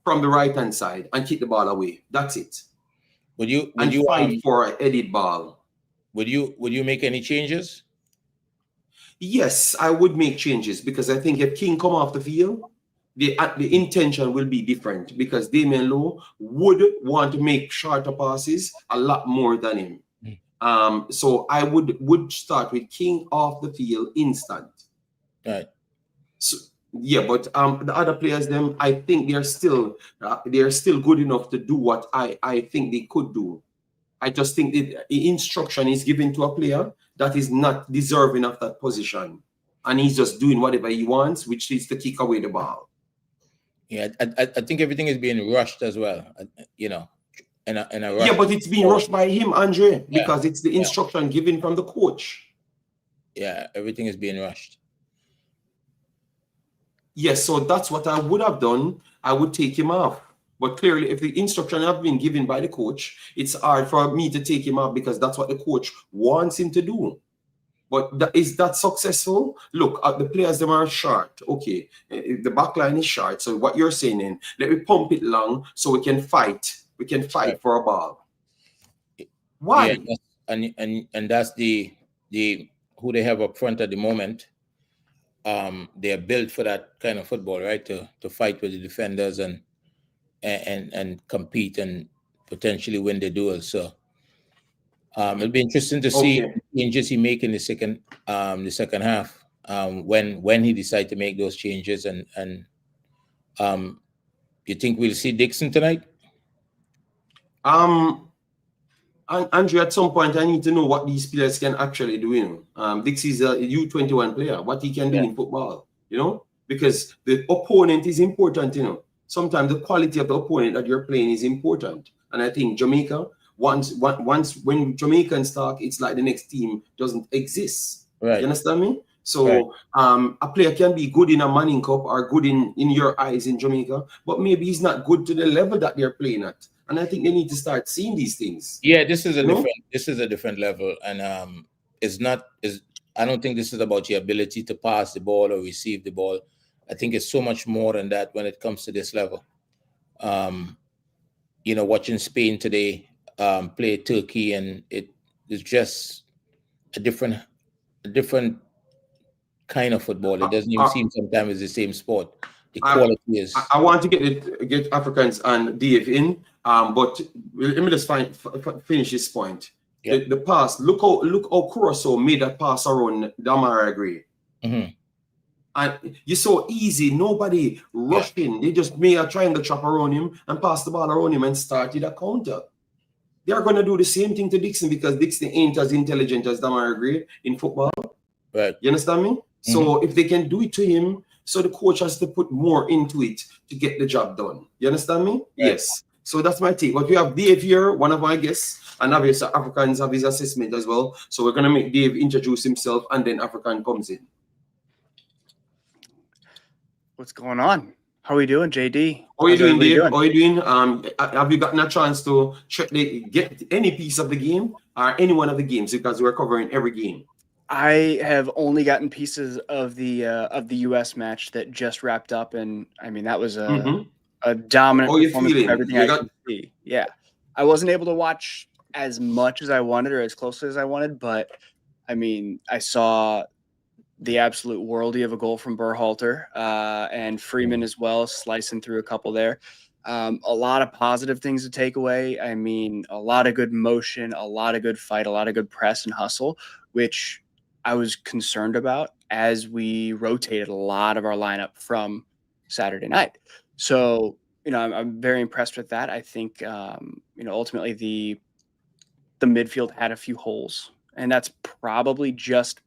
[SPEAKER 1] from the right hand side and kick the ball away. That's it.
[SPEAKER 3] Would you
[SPEAKER 1] fight for an edit ball?
[SPEAKER 3] Would you make any changes?
[SPEAKER 1] Yes, I would make changes because I think if King come off the field, the intention will be different because Damian Lowe would want to make shorter passes a lot more than him. So I would start with King off the field instant.
[SPEAKER 3] Right.
[SPEAKER 1] So, yeah, but the other players, them, I think they're still good enough to do what I think they could do. I just think that the instruction is given to a player that is not deserving of that position, and he's just doing whatever he wants, which is to kick away the ball.
[SPEAKER 3] Yeah, I think everything is being rushed as well. You know, in a rush.
[SPEAKER 1] Yeah, but it's being rushed by him, Andre, because it's the instruction given from the coach.
[SPEAKER 3] Yeah, everything is being rushed.
[SPEAKER 1] Yes, so that's what I would have done. I would take him off. But clearly, if the instruction have been given by the coach, it's hard for me to take him off because that's what the coach wants him to do. But is that successful? Look, the players, them are short. Okay, the back line is short. So what you're saying, let me pump it long so we can fight. We can fight for a ball. Why?
[SPEAKER 3] Yeah, and that's the who they have up front at the moment. They are built for that kind of football, right? To fight with the defenders and compete and potentially win the duel. So it'll be interesting to see the changes he make in the second half. When he decide to make those changes and you think we'll see Dixon tonight?
[SPEAKER 1] Andrew, at some point, I need to know what these players can actually do. You know, Dix is a U21 player. What he can do in football, you know, because the opponent is important. You know, sometimes the quality of the opponent that you're playing is important. And I think Jamaica, once when Jamaicans talk, it's like the next team doesn't exist.
[SPEAKER 3] Right.
[SPEAKER 1] You understand me? So a player can be good in a Manning Cup or good in your eyes in Jamaica, but maybe he's not good to the level that they're playing at. And I think they need to start seeing these things.
[SPEAKER 3] Yeah, this is a different level, and I don't think this is about your ability to pass the ball or receive the ball. I think it's so much more than that when it comes to this level. You know, watching Spain today play Turkey, and it is just a different kind of football. It doesn't even seem sometimes it's the same sport. The quality is.
[SPEAKER 1] I want to get Africans and Dave in, but let me just finish this point. Yeah. The pass. Look how Curacao made that pass around Damara Gray.
[SPEAKER 3] Mm-hmm.
[SPEAKER 1] And you're so easy. Nobody rushed in. They just made a triangle trap around him and passed the ball around him and started a counter. They are going to do the same thing to Dixon because Dixon ain't as intelligent as Damara Gray in football.
[SPEAKER 3] Right.
[SPEAKER 1] You understand me? Mm-hmm. So if they can do it to him, so the coach has to put more into it to get the job done. You understand me? Right. Yes. So that's my take. But we have Dave here, one of my guests, and obviously Africans have his assessment as well. So we're going to make Dave introduce himself, and then African comes in.
[SPEAKER 4] What's going on? How are we doing, JD?
[SPEAKER 1] How are you doing, Dave? How are you doing? Have you gotten a chance to get any piece of the game or any one of the games, because we're covering every game?
[SPEAKER 4] I have only gotten pieces of the U.S. match that just wrapped up, and I mean that was a dominant performance from everything I could see. Yeah, I wasn't able to watch as much as I wanted or as closely as I wanted, but I mean I saw the absolute worldie of a goal from Berhalter, and Freeman as well, slicing through a couple there. A lot of positive things to take away. I mean, a lot of good motion, a lot of good fight, a lot of good press and hustle, which I was concerned about as we rotated a lot of our lineup from Saturday night. So, I'm very impressed with that. I think, ultimately the midfield had a few holes, and that's probably just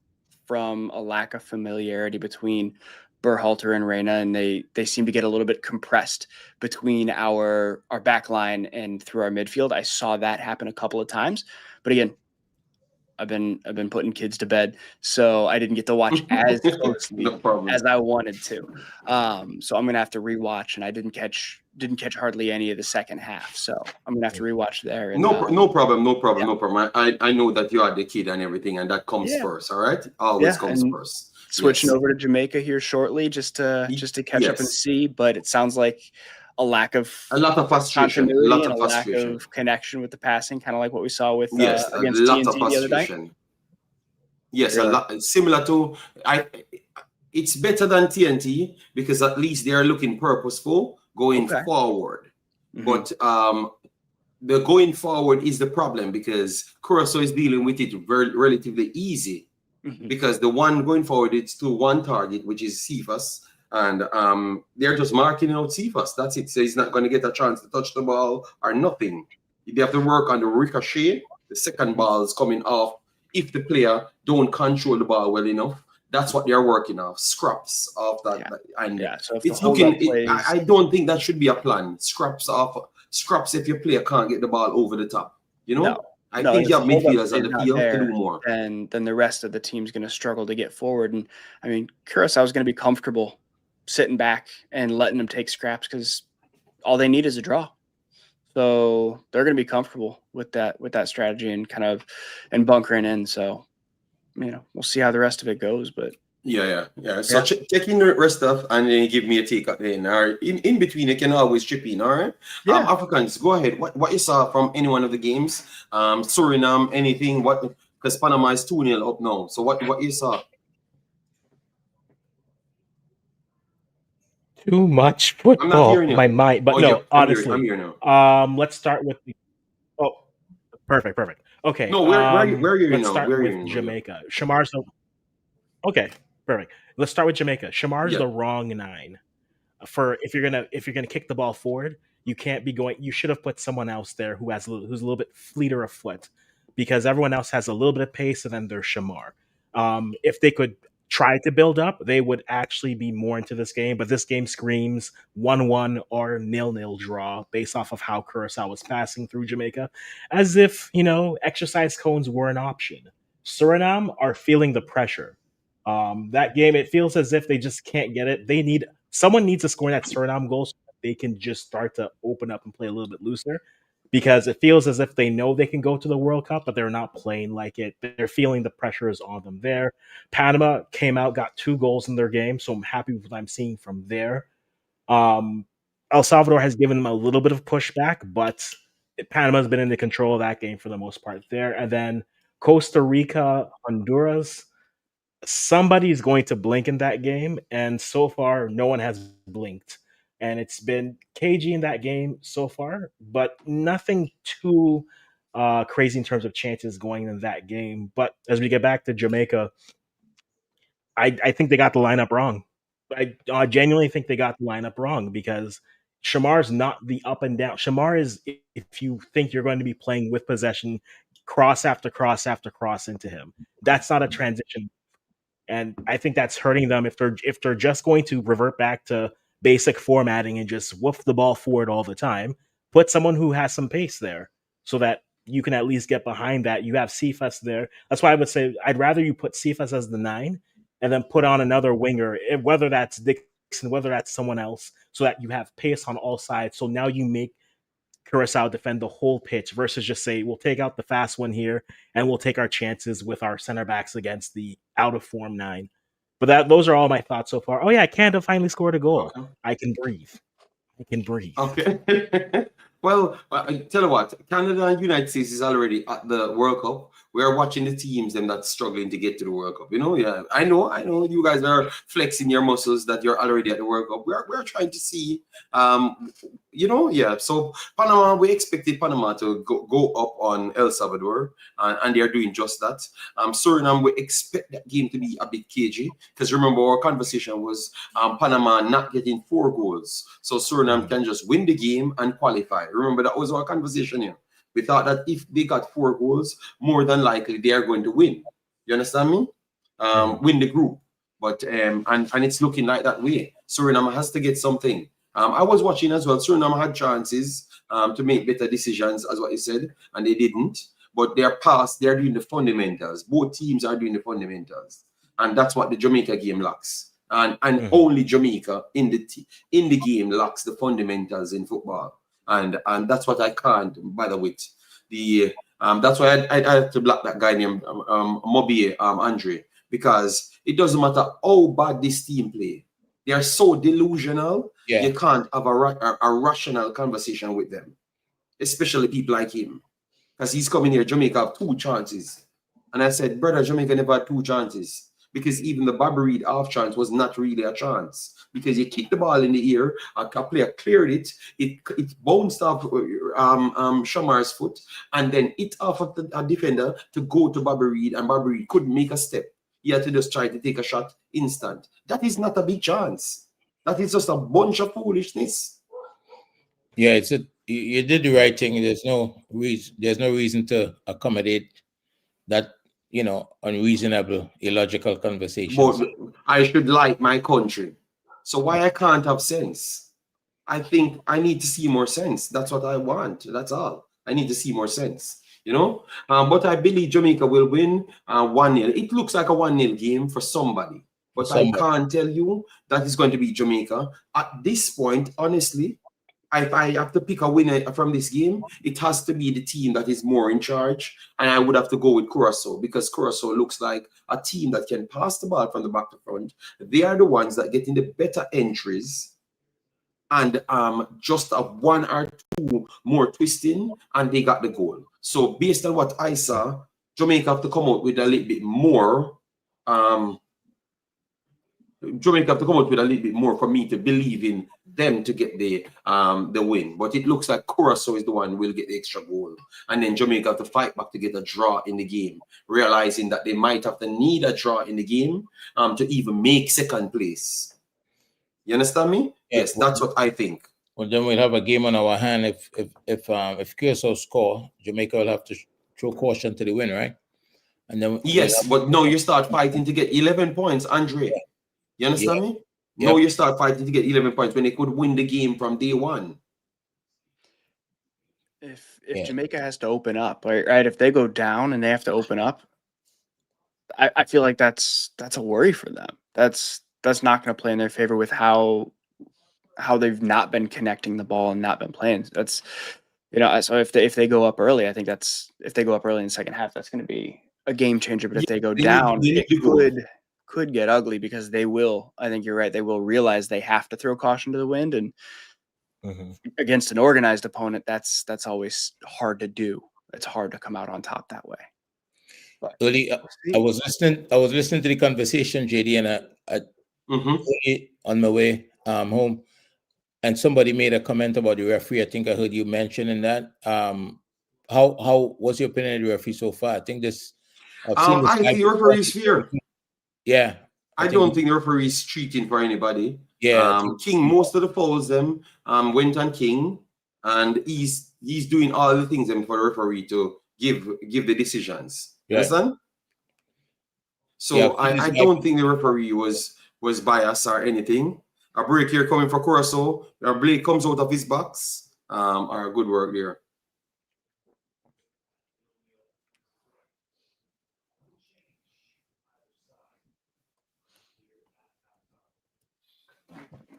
[SPEAKER 4] from a lack of familiarity between Berhalter and Reyna, and they seem to get a little bit compressed between our back line and through our midfield. I saw that happen a couple of times, but again, I've been putting kids to bed, so I didn't get to watch as closely as I wanted to. So I'm gonna have to rewatch, and I didn't catch hardly any of the second half, so I'm gonna have to rewatch there. And,
[SPEAKER 1] no problem. I know that you are the kid and everything, and that comes first. All right, always comes first.
[SPEAKER 4] Switching over to Jamaica here shortly, just to catch up and see. But it sounds like a lot of
[SPEAKER 1] frustration,
[SPEAKER 4] lack of connection with the passing, kind of like what we saw with against TNT the other night.
[SPEAKER 1] Yes, really? A lot similar to it's better than TNT because at least they are looking purposeful going forward. But the going forward is the problem because Curacao is dealing with it relatively easy because the one going forward it's to one target, which is Cephas. And they're just marking out Cephas. That's it. So he's not going to get a chance to touch the ball or nothing. They have to work on the ricochet. The second ball is coming off. If the player don't control the ball well enough, that's what they're working off. Scraps off that. And
[SPEAKER 4] so
[SPEAKER 1] it's looking. I don't think that should be a plan. Scraps if your player can't get the ball over the top. I think you have midfielders on the field to do more.
[SPEAKER 4] And then the rest of the team's going to struggle to get forward. And I mean, Curacao is going to be comfortable sitting back and letting them take scraps because all they need is a draw. So they're going to be comfortable with that strategy and bunkering in. So, we'll see how the rest of it goes, but
[SPEAKER 1] So check in the rest stuff and then give me a take at the end. All right. In between, you can always chip in. All right. Africans, go ahead. What you saw from any one of the games? Suriname, anything? Because Panama is 2-0 up now. So what you saw?
[SPEAKER 2] Too much football. My mind, but no, honestly.
[SPEAKER 1] I'm here now.
[SPEAKER 2] Let's start with perfect. Okay.
[SPEAKER 1] No, where are you
[SPEAKER 2] let's
[SPEAKER 1] now?
[SPEAKER 2] start with Jamaica. Shamar's okay, perfect. Let's start with Jamaica. Shamar's the wrong 9. If you're gonna kick the ball forward, you can't be going. You should have put someone else there who's a little bit fleeter of foot, because everyone else has a little bit of pace, and then there's Shamar. If they could try to build up, they would actually be more into this game. But this game screams 1-1 or 0-0 draw based off of how Curacao was passing through Jamaica, as if exercise cones were an option. Suriname are feeling the pressure. That game, it feels as if they just can't get it. Someone needs to score that Suriname goal so that they can just start to open up and play a little bit looser, because it feels as if they know they can go to the World Cup, but they're not playing like it. They're feeling the pressure is on them there. Panama came out, got 2 goals in their game, so I'm happy with what I'm seeing from there. El Salvador has given them a little bit of pushback, but Panama's been in the control of that game for the most part there. And then Costa Rica, Honduras, somebody's going to blink in that game, and so far no one has blinked. And it's been cagey in that game so far, but nothing too crazy in terms of chances going in that game. But as we get back to Jamaica, I think they got the lineup wrong. I genuinely think they got the lineup wrong, because Shamar's not the up and down. Shamar is, if you think you're going to be playing with possession, cross after cross after cross into him. That's not a transition. And I think that's hurting them if they're just going to revert back to basic formatting and just woof the ball forward all the time. Put someone who has some pace there so that you can at least get behind that. You have Cephas there. That's why I would say I'd rather you put Cephas as the 9 and then put on another winger, whether that's Dixon, whether that's someone else, so that you have pace on all sides. So now you make Curacao defend the whole pitch versus just say, we'll take out the fast one here and we'll take our chances with our center backs against the out of form 9. But those are all my thoughts so far. Oh yeah, Canada finally scored a goal. Okay. I can breathe.
[SPEAKER 1] Okay. Well, I tell you what, Canada and United States is already at the World Cup. We are watching the teams them that's struggling to get to the World Cup. You know, yeah, I know. You guys are flexing your muscles that you're already at the World Cup. We're trying to see, you know, yeah. So Panama, we expected Panama to go up on El Salvador, and they are doing just that. Suriname, we expect that game to be a bit cagey because remember our conversation was Panama not getting 4 goals, so Suriname can just win the game and qualify. Remember that was our conversation here. We thought that if they got 4 goals, more than likely they are going to win. You understand me? Win the group. But and it's looking like that way. Suriname has to get something. I was watching as well. Suriname had chances to make better decisions, as what you said, and they didn't. But they're past. They're doing the fundamentals. Both teams are doing the fundamentals, and that's what the Jamaica game lacks. And only Jamaica in the game lacks the fundamentals in football. And that's what I can't bother with. That's why I had to block that guy named Mobie Andre, because it doesn't matter how bad this team play. They are so delusional. Yeah. You can't have a rational conversation with them, especially people like him, because he's coming here. Jamaica have 2 chances, and I said, brother, Jamaica never had 2 chances. Because even the Bobby Reed half chance was not really a chance, because you kicked the ball in the air, a player cleared it, it bounced off Shamar's foot, and then it off of a defender to go to Bobby Reed, and Bobby Reed couldn't make a step. He had to just try to take a shot instant. That is not a big chance. That is just a bunch of foolishness.
[SPEAKER 3] Yeah, you did the right thing. There's no reason to accommodate that, you know, unreasonable, illogical conversations.
[SPEAKER 1] But I should like my country. So why I can't have sense? I think I need to see more sense. That's what I want. That's all. I need to see more sense, you know? But I believe Jamaica will win 1-0. It looks like a 1-0 game for somebody. But I can't tell you that it's going to be Jamaica. At this point, honestly, if I have to pick a winner from this game, it has to be the team that is more in charge, and I would have to go with Curacao, because Curacao looks like a team that can pass the ball from the back to front. They are the ones that get in the better entries, and just a 1 or 2 more twisting, and they got the goal. So based on what I saw, Jamaica have to come out with a little bit more. Jamaica have to come out with a little bit more for me to believe in them to get the win. But it looks like Curacao is the one who will get the extra goal. And then Jamaica have to fight back to get a draw in the game, realizing that they might have to need a draw in the game to even make second place. You understand me? Yes, that's what I think.
[SPEAKER 3] Well, then we'll have a game on our hand. If Curacao score, Jamaica will have to throw caution to the win, right? And then
[SPEAKER 1] yes, but no, you start fighting to get 11 points, Andre. You understand me? Yep. No, you start fighting to get 11 points when they could win the game from day one.
[SPEAKER 4] If Jamaica has to open up, right? If they go down and they have to open up, I feel like that's a worry for them. That's not going to play in their favor with how they've not been connecting the ball and not been playing. That's, you know, so if they go up early, I think if they go up early in the second half, that's going to be a game changer. But if they go down, it could get ugly, because they will. I think you're right. They will realize they have to throw caution to the wind, and against an organized opponent, that's always hard to do. It's hard to come out on top that way.
[SPEAKER 3] But early, I was listening to the conversation, JD, and on my way home, and somebody made a comment about the referee. I think I heard you mentioning that. How was your opinion of the referee so far? I think this.
[SPEAKER 1] I think the referee is fair.
[SPEAKER 3] Yeah,
[SPEAKER 1] I don't think the referee is cheating for anybody.
[SPEAKER 3] Yeah,
[SPEAKER 1] King, most of the fouls them went on King, and he's doing all the things for the referee to give the decisions. You understand? So yeah, I don't think the referee was biased or anything. A break here coming for Curacao. Blake comes out of his box. Our good work there.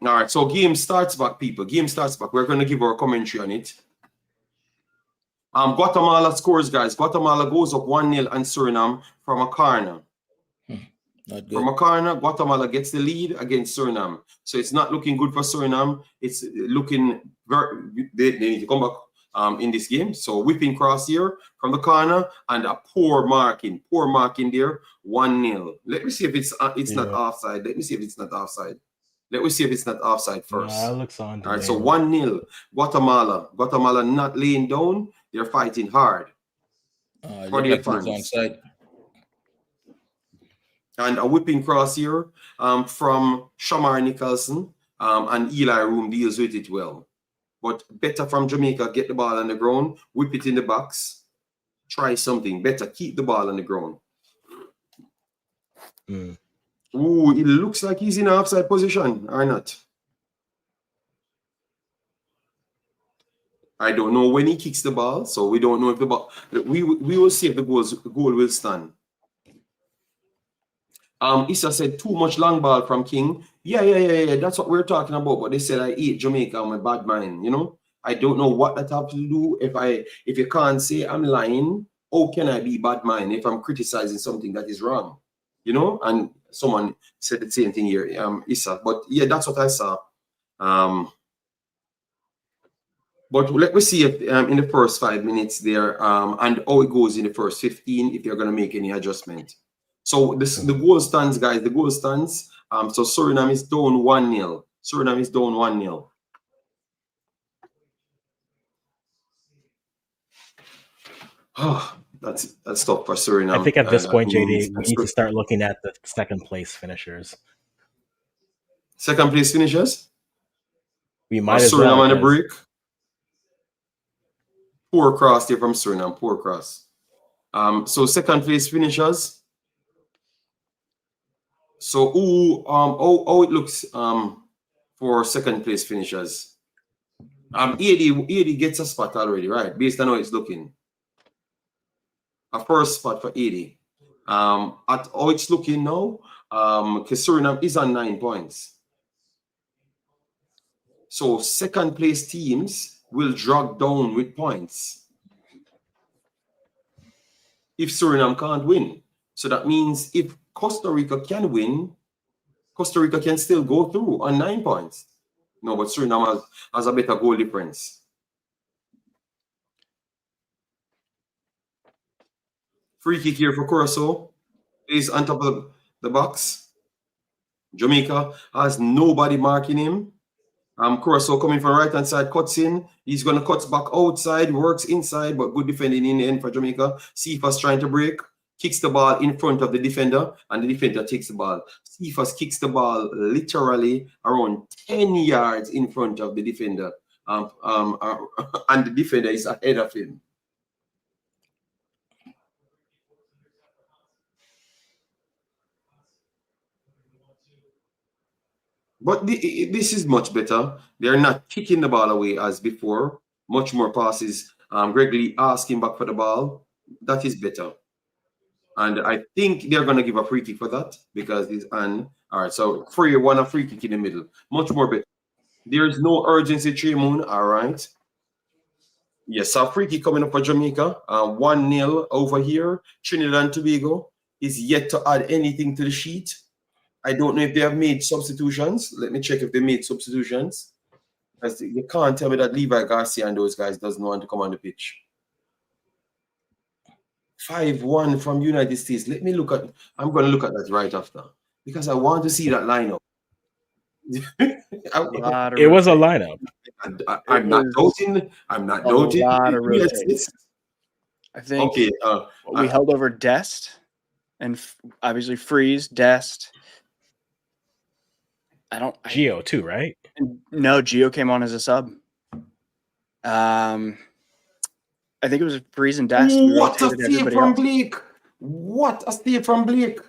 [SPEAKER 1] All right, so game starts back, people. Game starts back. We're going to give our commentary on it. Guatemala scores, guys. Guatemala goes up 1-0 on Suriname from a corner. From a corner, Guatemala gets the lead against Suriname. So it's not looking good for Suriname. It's looking very, they need to come back. in this game. So whipping cross here from the corner and a poor marking there. 1-0. Let me see if it's not offside. Let me see if it's not offside. Let me see if it's not offside first.
[SPEAKER 2] That looks on.
[SPEAKER 1] All right, so 1-0. Guatemala not laying down. They're fighting hard. For the fans. And a whipping cross here from Shamar Nicholson. And Eli Room deals with it well. But better from Jamaica, get the ball on the ground, whip it in the box, try something. Better keep the ball on the ground. Ooh, it looks like he's in an offside position, or not? I don't know when he kicks the ball, so we don't know if the ball. We will see if the goal will stand. Issa said too much long ball from King. Yeah. That's what we're talking about. But they said I eat Jamaica on my bad mind. You know, I don't know what that has to do. If you can't say I'm lying, how can I be bad mind if I'm criticizing something that is wrong? You know, and someone said the same thing here, Issa. But yeah, that's what I saw. But let me see if in the first 5 minutes there, and how it goes in the first 15, if you're going to make any adjustment. So the goal stands, guys. The goal stands. So Suriname is down 1-0. Suriname is down 1-0. Oh, that's tough for Suriname.
[SPEAKER 2] I think at this point, JD, we need to start looking at the second place finishers.
[SPEAKER 1] Second place finishers?
[SPEAKER 2] We might as
[SPEAKER 1] Suriname
[SPEAKER 2] well.
[SPEAKER 1] on the break. Poor cross there from Suriname. Poor cross. So second place finishers. So how it looks for second place finishers. 80 gets a spot already, right? Based on how it's looking. A first spot for 80. At how it's looking now, because Suriname is on 9 points. So second place teams will drag down with points if Suriname can't win. So that means if Costa Rica can win, Costa Rica can still go through on 9 points. No, but Suriname has a better goal difference. Free kick here for Curacao. He's on top of the box. Jamaica has nobody marking him. Curacao coming from right hand side, cuts in. He's going to cut back outside, works inside, but good defending in the end for Jamaica. Cephas trying to break. Kicks the ball in front of the defender, and the defender takes the ball. Cephas kicks the ball literally around 10 yards in front of the defender, and the defender is ahead of him. But this is much better. They're not kicking the ball away as before. Much more passes. Greg Lee asking back for the ball. That is better. And I think they're going to give a free kick for that because it's on. All right, so a free kick in the middle. Much more better. There's no urgency, Tremon. All right. Yes, a free kick coming up for Jamaica. 1-0 over here. Trinidad and Tobago is yet to add anything to the sheet. I don't know if they have made substitutions. Let me check if they made substitutions. Because you can't tell me that Levi Garcia and those guys doesn't want to come on the pitch. 5-1 from United States. Let me look at. I'm going to look at that right after because I want to see that lineup.
[SPEAKER 2] It was a lineup.
[SPEAKER 1] I'm not doubting. I'm not doubting.
[SPEAKER 4] I think.
[SPEAKER 1] Okay.
[SPEAKER 4] We held over Dest and obviously Freeze, Dest.
[SPEAKER 2] Gio too, right?
[SPEAKER 4] No, Gio came on as a sub. I think it was Freeze and Dest.
[SPEAKER 1] What a save from Blake! What a save from Blake!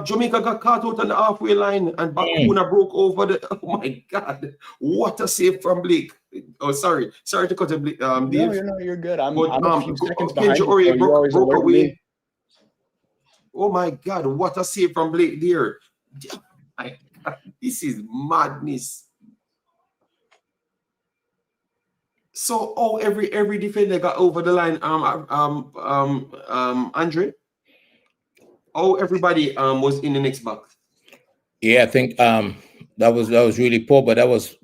[SPEAKER 1] Jamaica got caught out on the halfway line and Bakuna broke over the. Oh my God! What a save from Blake! Oh, sorry to cut a Blake. Dave.
[SPEAKER 4] No, you're good. I'm a few seconds behind
[SPEAKER 1] you, broke away. Oh my God! What a save from Blake there! This is madness. So, every defender got over the line. Andre. Everybody was in the next box.
[SPEAKER 3] Yeah, I think that was really poor, but that was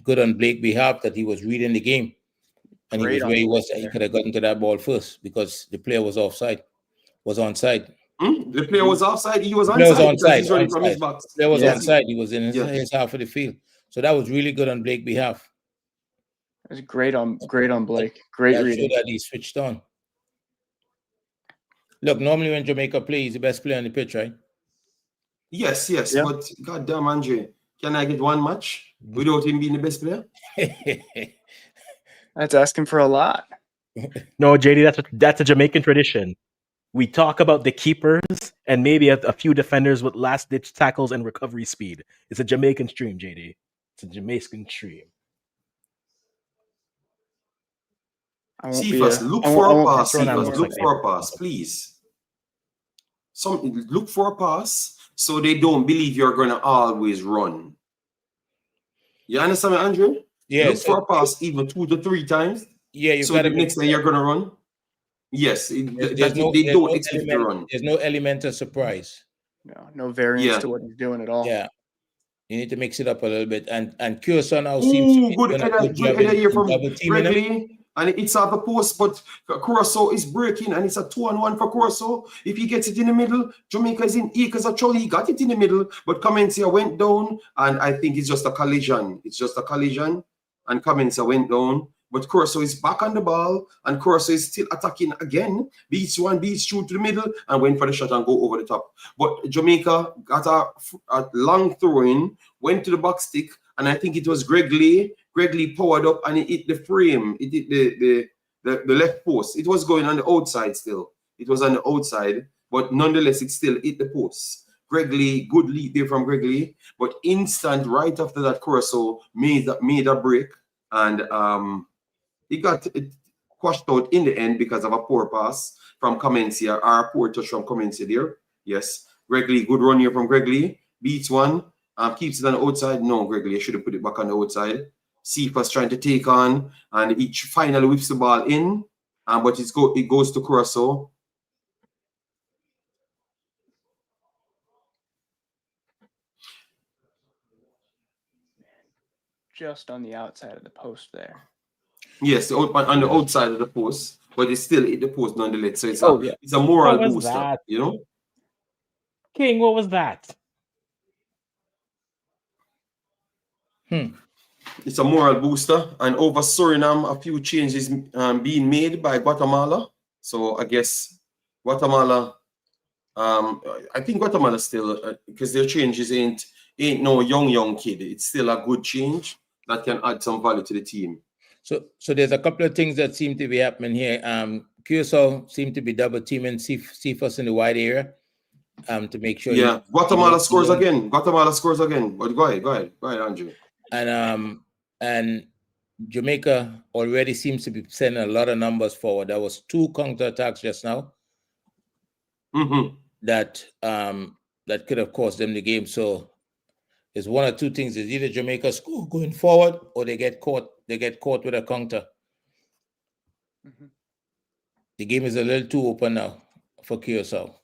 [SPEAKER 3] good on Blake's behalf that he was reading the game. And he was where he was. He could have gotten to that ball first because the player was offside, was onside.
[SPEAKER 1] The player was offside. He was
[SPEAKER 3] onside.
[SPEAKER 1] He's running from his box.
[SPEAKER 3] The player was onside. He was in his half of the field. So that was really good on Blake's behalf.
[SPEAKER 4] It was great on Blake. Great reading.
[SPEAKER 3] That he switched on. Look, normally when Jamaica plays, he's the best player on the pitch, right?
[SPEAKER 1] Yes. Yeah. But goddamn, Andre, can I get one match without him being the best player?
[SPEAKER 4] That's asking for a lot.
[SPEAKER 2] No, JD, that's a Jamaican tradition. We talk about the keepers and maybe a few defenders with last-ditch tackles and recovery speed. It's a Jamaican stream, JD. It's a Jamaican stream.
[SPEAKER 1] Cephas, look for a pass. Cephas, look for a pass, please. Look for a pass so they don't believe you're going to always run. You understand me, Andrew?
[SPEAKER 3] Yeah.
[SPEAKER 1] Look for a pass even 2 to 3 times.
[SPEAKER 3] Yeah,
[SPEAKER 1] so the next time you're going to run. Yes, they don't expect to run.
[SPEAKER 3] There's no element of surprise.
[SPEAKER 4] No variance to what he's doing at all.
[SPEAKER 3] Yeah. You need to mix it up a little bit. And Curacao now seems to be
[SPEAKER 1] good header here from Gregory. And it's off the post, but Curacao is breaking, and it's a 2-on-1 for Curacao. If he gets it in the middle, Jamaica is in E because actually he got it in the middle, but Comencia went down, and I think it's just a collision. It's just a collision, and Comencia went down. But Curacao is back on the ball, and Curacao is still attacking again. Beats one, beats two to the middle, and went for the shot and go over the top. But Jamaica got a long throw in, went to the back stick, and I think it was Greg Lee. Greg Lee powered up and it hit the frame. It hit the left post. It was going on the outside still. It was on the outside, but nonetheless, it still hit the post. Greg Lee, good lead there from Greg Lee, but instant right after that, Curacao made a break, and he got it quashed out in the end because of a poor pass from Comencia, or a poor touch from Comencia there. Yes, Greg Lee, good run here from Greg Lee. Beats one, keeps it on the outside. No, Greg Lee should have put it back on the outside. Cephas trying to take on, and each finally whips the ball in, but it goes to Curacao.
[SPEAKER 4] Just on the outside of the post there.
[SPEAKER 1] Yes, on the outside of the post, but it's still hit the post nonetheless. So it's a moral booster, you know.
[SPEAKER 2] King, what was that?
[SPEAKER 1] It's a moral booster, and over Suriname, a few changes being made by Guatemala. So I guess Guatemala, I think Guatemala still, because their changes ain't no young kid. It's still a good change that can add some value to the team.
[SPEAKER 3] So there's a couple of things that seem to be happening here. Curacao seem to be double teaming Cephas in the wide area to make sure.
[SPEAKER 1] Yeah, Guatemala scores again. Guatemala scores again. But go ahead, Andrew.
[SPEAKER 3] And Jamaica already seems to be sending a lot of numbers forward. There was 2 counterattacks just now that could have cost them the game. So there's 1 or 2 things. It's either Jamaica score going forward or they get caught. They get caught with a counter. The game is a little too open now for Curacao.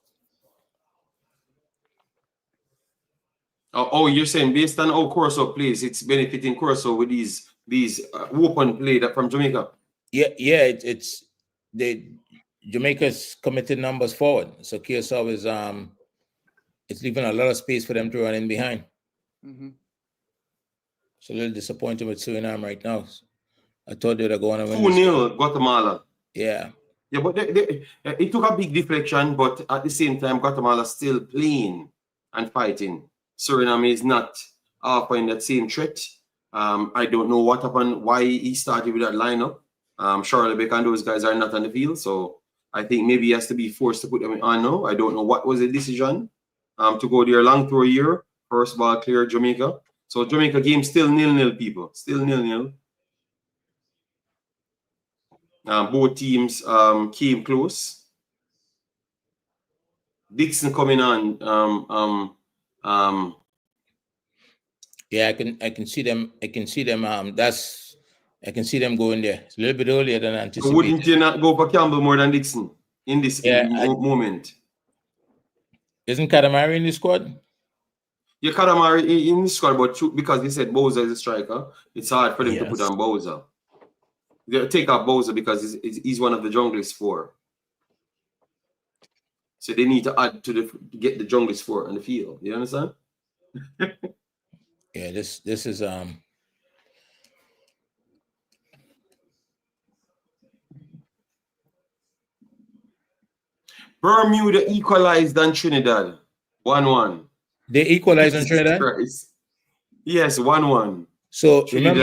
[SPEAKER 1] Oh, you're saying based on how Curacao plays, it's benefiting Curacao with these open play that from Jamaica.
[SPEAKER 3] Yeah, it's Jamaica's committed numbers forward, so Curacao is it's leaving a lot of space for them to run in behind. It's a little disappointing with Suriname right now. I thought they were going to win.
[SPEAKER 1] 2-0 Guatemala.
[SPEAKER 3] Yeah,
[SPEAKER 1] but it took a big deflection, but at the same time, Guatemala still playing and fighting. Suriname is not offering that same threat. I don't know what happened, why he started with that lineup. Charlie Beck and those guys are not on the field, so I think maybe he has to be forced to put them on now. I don't know what was the decision to go there long through a year. First ball clear Jamaica. So Jamaica game still 0-0, people. Still 0-0. Both teams came close. Dixon coming on.
[SPEAKER 3] Yeah, I can see them. I can see them. I can see them going there. It's a little bit earlier than anticipated.
[SPEAKER 1] So wouldn't you not go for Campbell more than Dixon in this moment?
[SPEAKER 3] Isn't Katamari in the squad?
[SPEAKER 1] Yeah, Katamari in the squad, but because they said Bowser is a striker, it's hard for them to put on Bowser. They'll take out Bowser because he's one of the junglist 4. So they need to add to get the junglist 4 on the field. You understand?
[SPEAKER 3] Yeah, this is
[SPEAKER 1] Bermuda equalized on Trinidad. 1-1.
[SPEAKER 3] They equalized on Trinidad?
[SPEAKER 1] Christ. Yes, 1-1.
[SPEAKER 3] So
[SPEAKER 1] Trinidad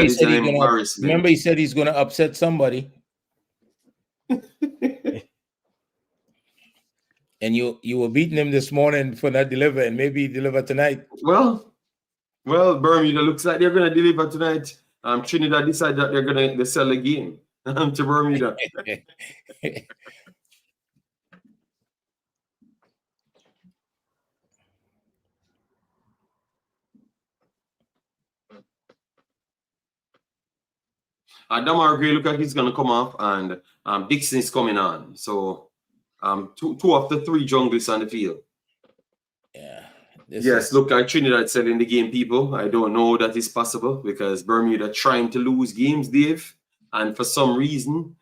[SPEAKER 3] remember he said he's gonna upset somebody. And you were beating him this morning for not delivering. Maybe he deliver tonight.
[SPEAKER 1] Well, Bermuda looks like they're gonna deliver tonight. Trinidad decided that they're gonna sell the game to Bermuda. Damar Gray look like he's gonna come off, and Dixon is coming on. So two of the 3 junglists on the field.
[SPEAKER 3] Yeah.
[SPEAKER 1] Yes, look like Trinidad selling the game, people. I don't know that is possible because Bermuda trying to lose games, Dave, and for some reason,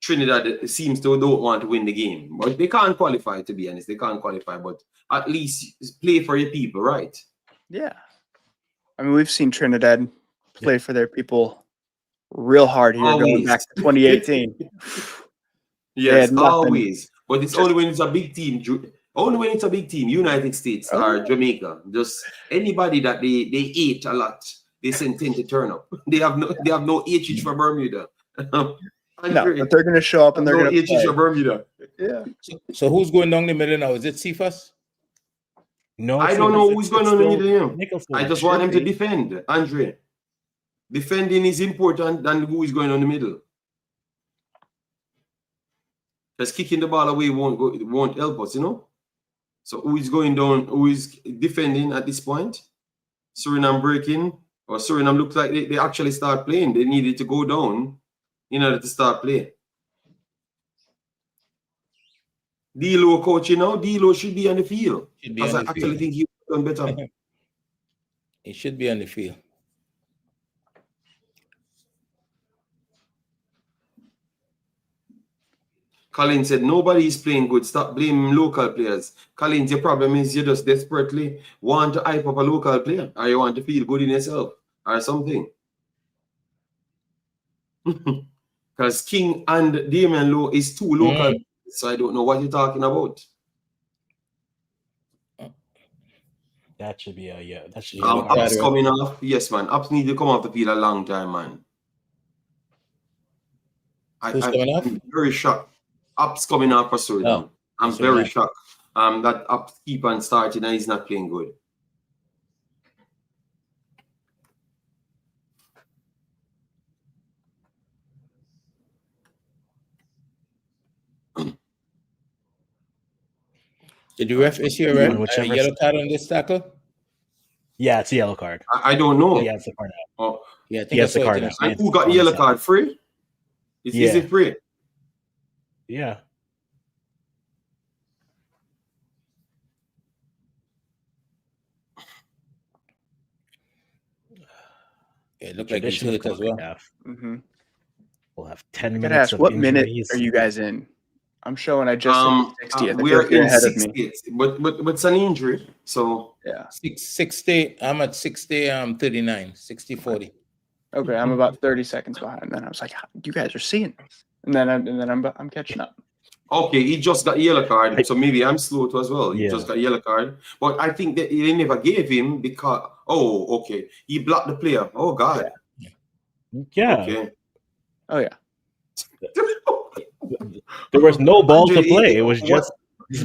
[SPEAKER 1] Trinidad seems to don't want to win the game. But they can't qualify, to be honest. They can't qualify, but at least play for your people, right?
[SPEAKER 4] Yeah. I mean, we've seen Trinidad play for their people real hard here going back to 2018.
[SPEAKER 1] Yes, always. But it's only when it's a big team. Only when it's a big team, United States or Jamaica. Just anybody that they ate a lot, they tend to turn up. They have no HH for Bermuda.
[SPEAKER 4] No, but they're gonna show up and they're gonna
[SPEAKER 1] HH for Bermuda.
[SPEAKER 4] Yeah.
[SPEAKER 3] So who's going down the middle now? Is it Cephas?
[SPEAKER 2] No,
[SPEAKER 1] I don't know who's going on in the middle. I just want him to defend, Andre. Defending is important than who is going on the middle. Because kicking the ball away won't help us, you know. So who is going down? Who is defending at this point? Suriname breaking, or Suriname looks like they actually start playing. They needed to go down in order to start playing. D-Lo coaching now. D-Lo should be on the field. Because I actually think he would have done better.
[SPEAKER 3] He should be on the field.
[SPEAKER 1] Colin said, nobody is playing good. Stop blaming local players. Colin, your problem is you just desperately want to hype up a local player, or you want to feel good in yourself or something. Because King and Damian Lowe is 2 local, so I don't know what you're talking about.
[SPEAKER 2] That should be that should be
[SPEAKER 1] Ups coming off. Yes, man. Ups need to come off the field a long time, man.
[SPEAKER 3] Who's coming off?
[SPEAKER 1] I'm very shocked. Ups coming off for Suriname. I'm very shocked. That Ups keep on starting and he's not playing good.
[SPEAKER 3] Did the ref issue a yellow card on this tackle?
[SPEAKER 2] Yeah, it's a yellow card.
[SPEAKER 1] I don't know.
[SPEAKER 2] Yeah, it's a card now.
[SPEAKER 1] Oh,
[SPEAKER 3] yeah, I think
[SPEAKER 2] it's a card now.
[SPEAKER 1] And who got the yellow card? Free? Is it free?
[SPEAKER 2] Yeah.
[SPEAKER 3] It looked like he's hurt as well.
[SPEAKER 4] Mm-hmm.
[SPEAKER 2] We'll have 10 minutes.
[SPEAKER 4] What minute are you guys in? I'm showing I just 60th.
[SPEAKER 1] We are in 60th, but it's an injury, so
[SPEAKER 4] yeah.
[SPEAKER 3] 60. I'm at 39, 60-40.
[SPEAKER 4] Okay, I'm about 30 seconds behind. And then I was like, you guys are seeing this, and then I'm catching up.
[SPEAKER 1] Okay, he just got a yellow card, so maybe I'm slow too as well. He just got a yellow card, but I think that they never gave him because he blocked the player. Oh God.
[SPEAKER 2] Yeah.
[SPEAKER 1] Okay.
[SPEAKER 4] Oh yeah.
[SPEAKER 2] There was no ball to play. It was just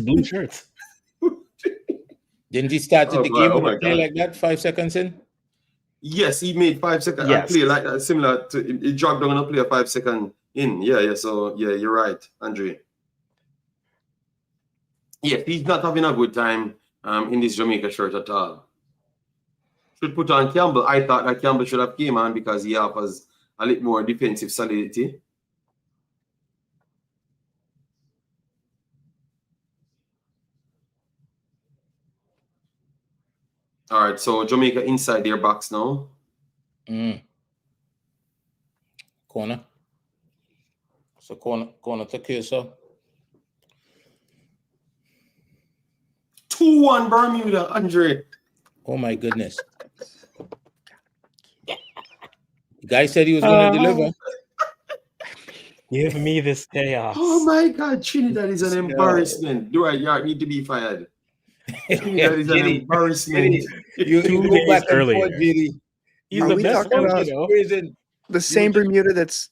[SPEAKER 2] blue shirts.
[SPEAKER 3] Didn't he start the game with a play like that 5 seconds in?
[SPEAKER 1] Yes, he made 5 seconds. Yes. Play like that, similar to he jogged down a player 5 seconds in. Yeah. So yeah, you're right, Andre. Yes, he's not having a good time in this Jamaica shirt at all. Should put on Campbell. I thought that Campbell should have came on because he offers a little more defensive solidity. All right, so Jamaica inside their box now.
[SPEAKER 3] Corner. So corner to Curacao.
[SPEAKER 1] 2-1 Bermuda, Andre.
[SPEAKER 3] Oh my goodness. The guy said he was going to deliver.
[SPEAKER 2] Give me this chaos.
[SPEAKER 1] Oh my God, Trinidad is an embarrassment. Do I need to be fired? Trinidad is an embarrassment.
[SPEAKER 3] You go back and forth, JD.
[SPEAKER 2] He's the best coach,
[SPEAKER 4] the same Bermuda that's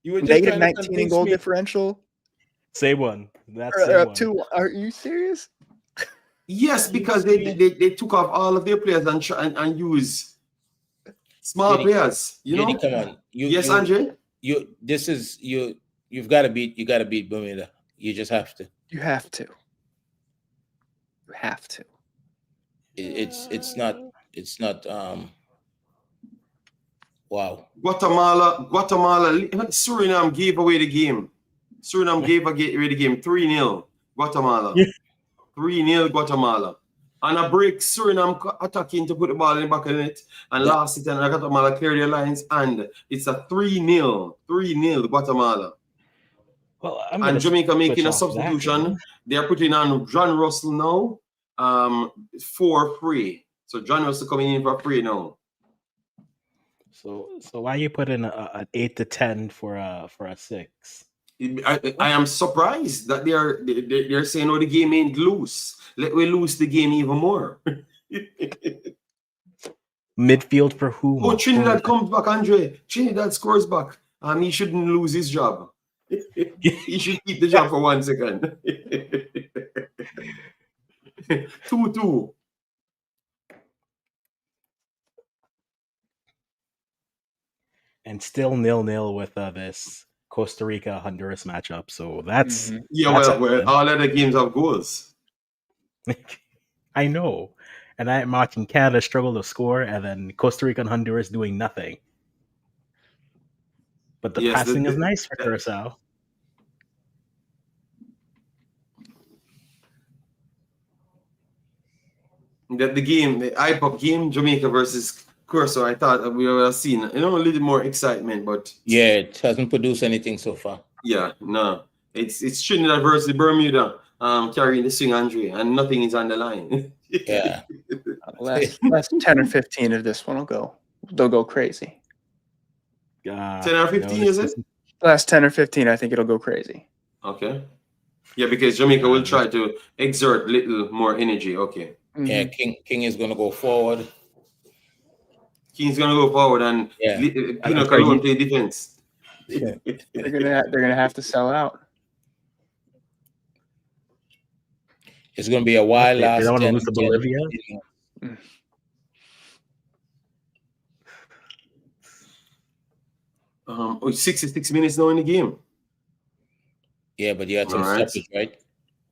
[SPEAKER 4] negative 19 in goal differential?
[SPEAKER 2] Same one. That's
[SPEAKER 4] up to. Are you serious?
[SPEAKER 1] Yes, because they took off all of their players and use small players. You know?
[SPEAKER 3] Come on.
[SPEAKER 1] Yes, Andre.
[SPEAKER 3] You've got to beat Bermuda. You just have to.
[SPEAKER 4] You have to. You have to.
[SPEAKER 3] It's not wow.
[SPEAKER 1] Guatemala, Suriname gave away the game. Suriname gave away the game 3-0. Guatemala. 3-0 Guatemala. And a break, Suriname attacking to put the ball in the back of the net and lost it, and Guatemala cleared their lines, and it's a 3-0 Guatemala.
[SPEAKER 2] Well,
[SPEAKER 1] and Jamaica making a substitution. They're putting on John Russell now for free. So John Russell coming in for free now.
[SPEAKER 2] So why you put in an 8 to 10 for a 6?
[SPEAKER 1] I am surprised that they're saying, "Oh, the game ain't loose. Let we lose the game even more."
[SPEAKER 2] Midfield for whom?
[SPEAKER 1] Oh, Trinidad comes back, Andre. Trinidad scores back. He shouldn't lose his job. He should keep the job for 1 second. 2-2.
[SPEAKER 2] And still 0-0 with this Costa Rica Honduras matchup. So that's
[SPEAKER 1] well, all other games have goals.
[SPEAKER 2] I know, and I'm watching Canada struggle to score, and then Costa Rica and Honduras doing nothing. But the passing is nice for Curacao.
[SPEAKER 1] The game, the IPOP game, Jamaica versus Curacao, I thought we would have seen a little more excitement, but
[SPEAKER 3] it hasn't produced anything so far.
[SPEAKER 1] Yeah, no, it's Trinidad versus Bermuda, carrying the swing, Andre, and nothing is on the line.
[SPEAKER 3] Yeah,
[SPEAKER 4] last 10 or 15 of this one they'll go crazy.
[SPEAKER 1] 10 or 15, is it?
[SPEAKER 4] Last 10 or 15, I think it'll go crazy.
[SPEAKER 1] Okay. Yeah, because Jamaica will try to exert little more energy. Okay.
[SPEAKER 3] Yeah, King is going to go forward.
[SPEAKER 1] King's going to go forward, and Pino can play defense.
[SPEAKER 4] They're gonna have to sell out.
[SPEAKER 3] It's going to be a wild last.
[SPEAKER 2] They don't want to lose to Bolivia.
[SPEAKER 1] 66 minutes now in the game.
[SPEAKER 3] Yeah, but you had some stoppage, right?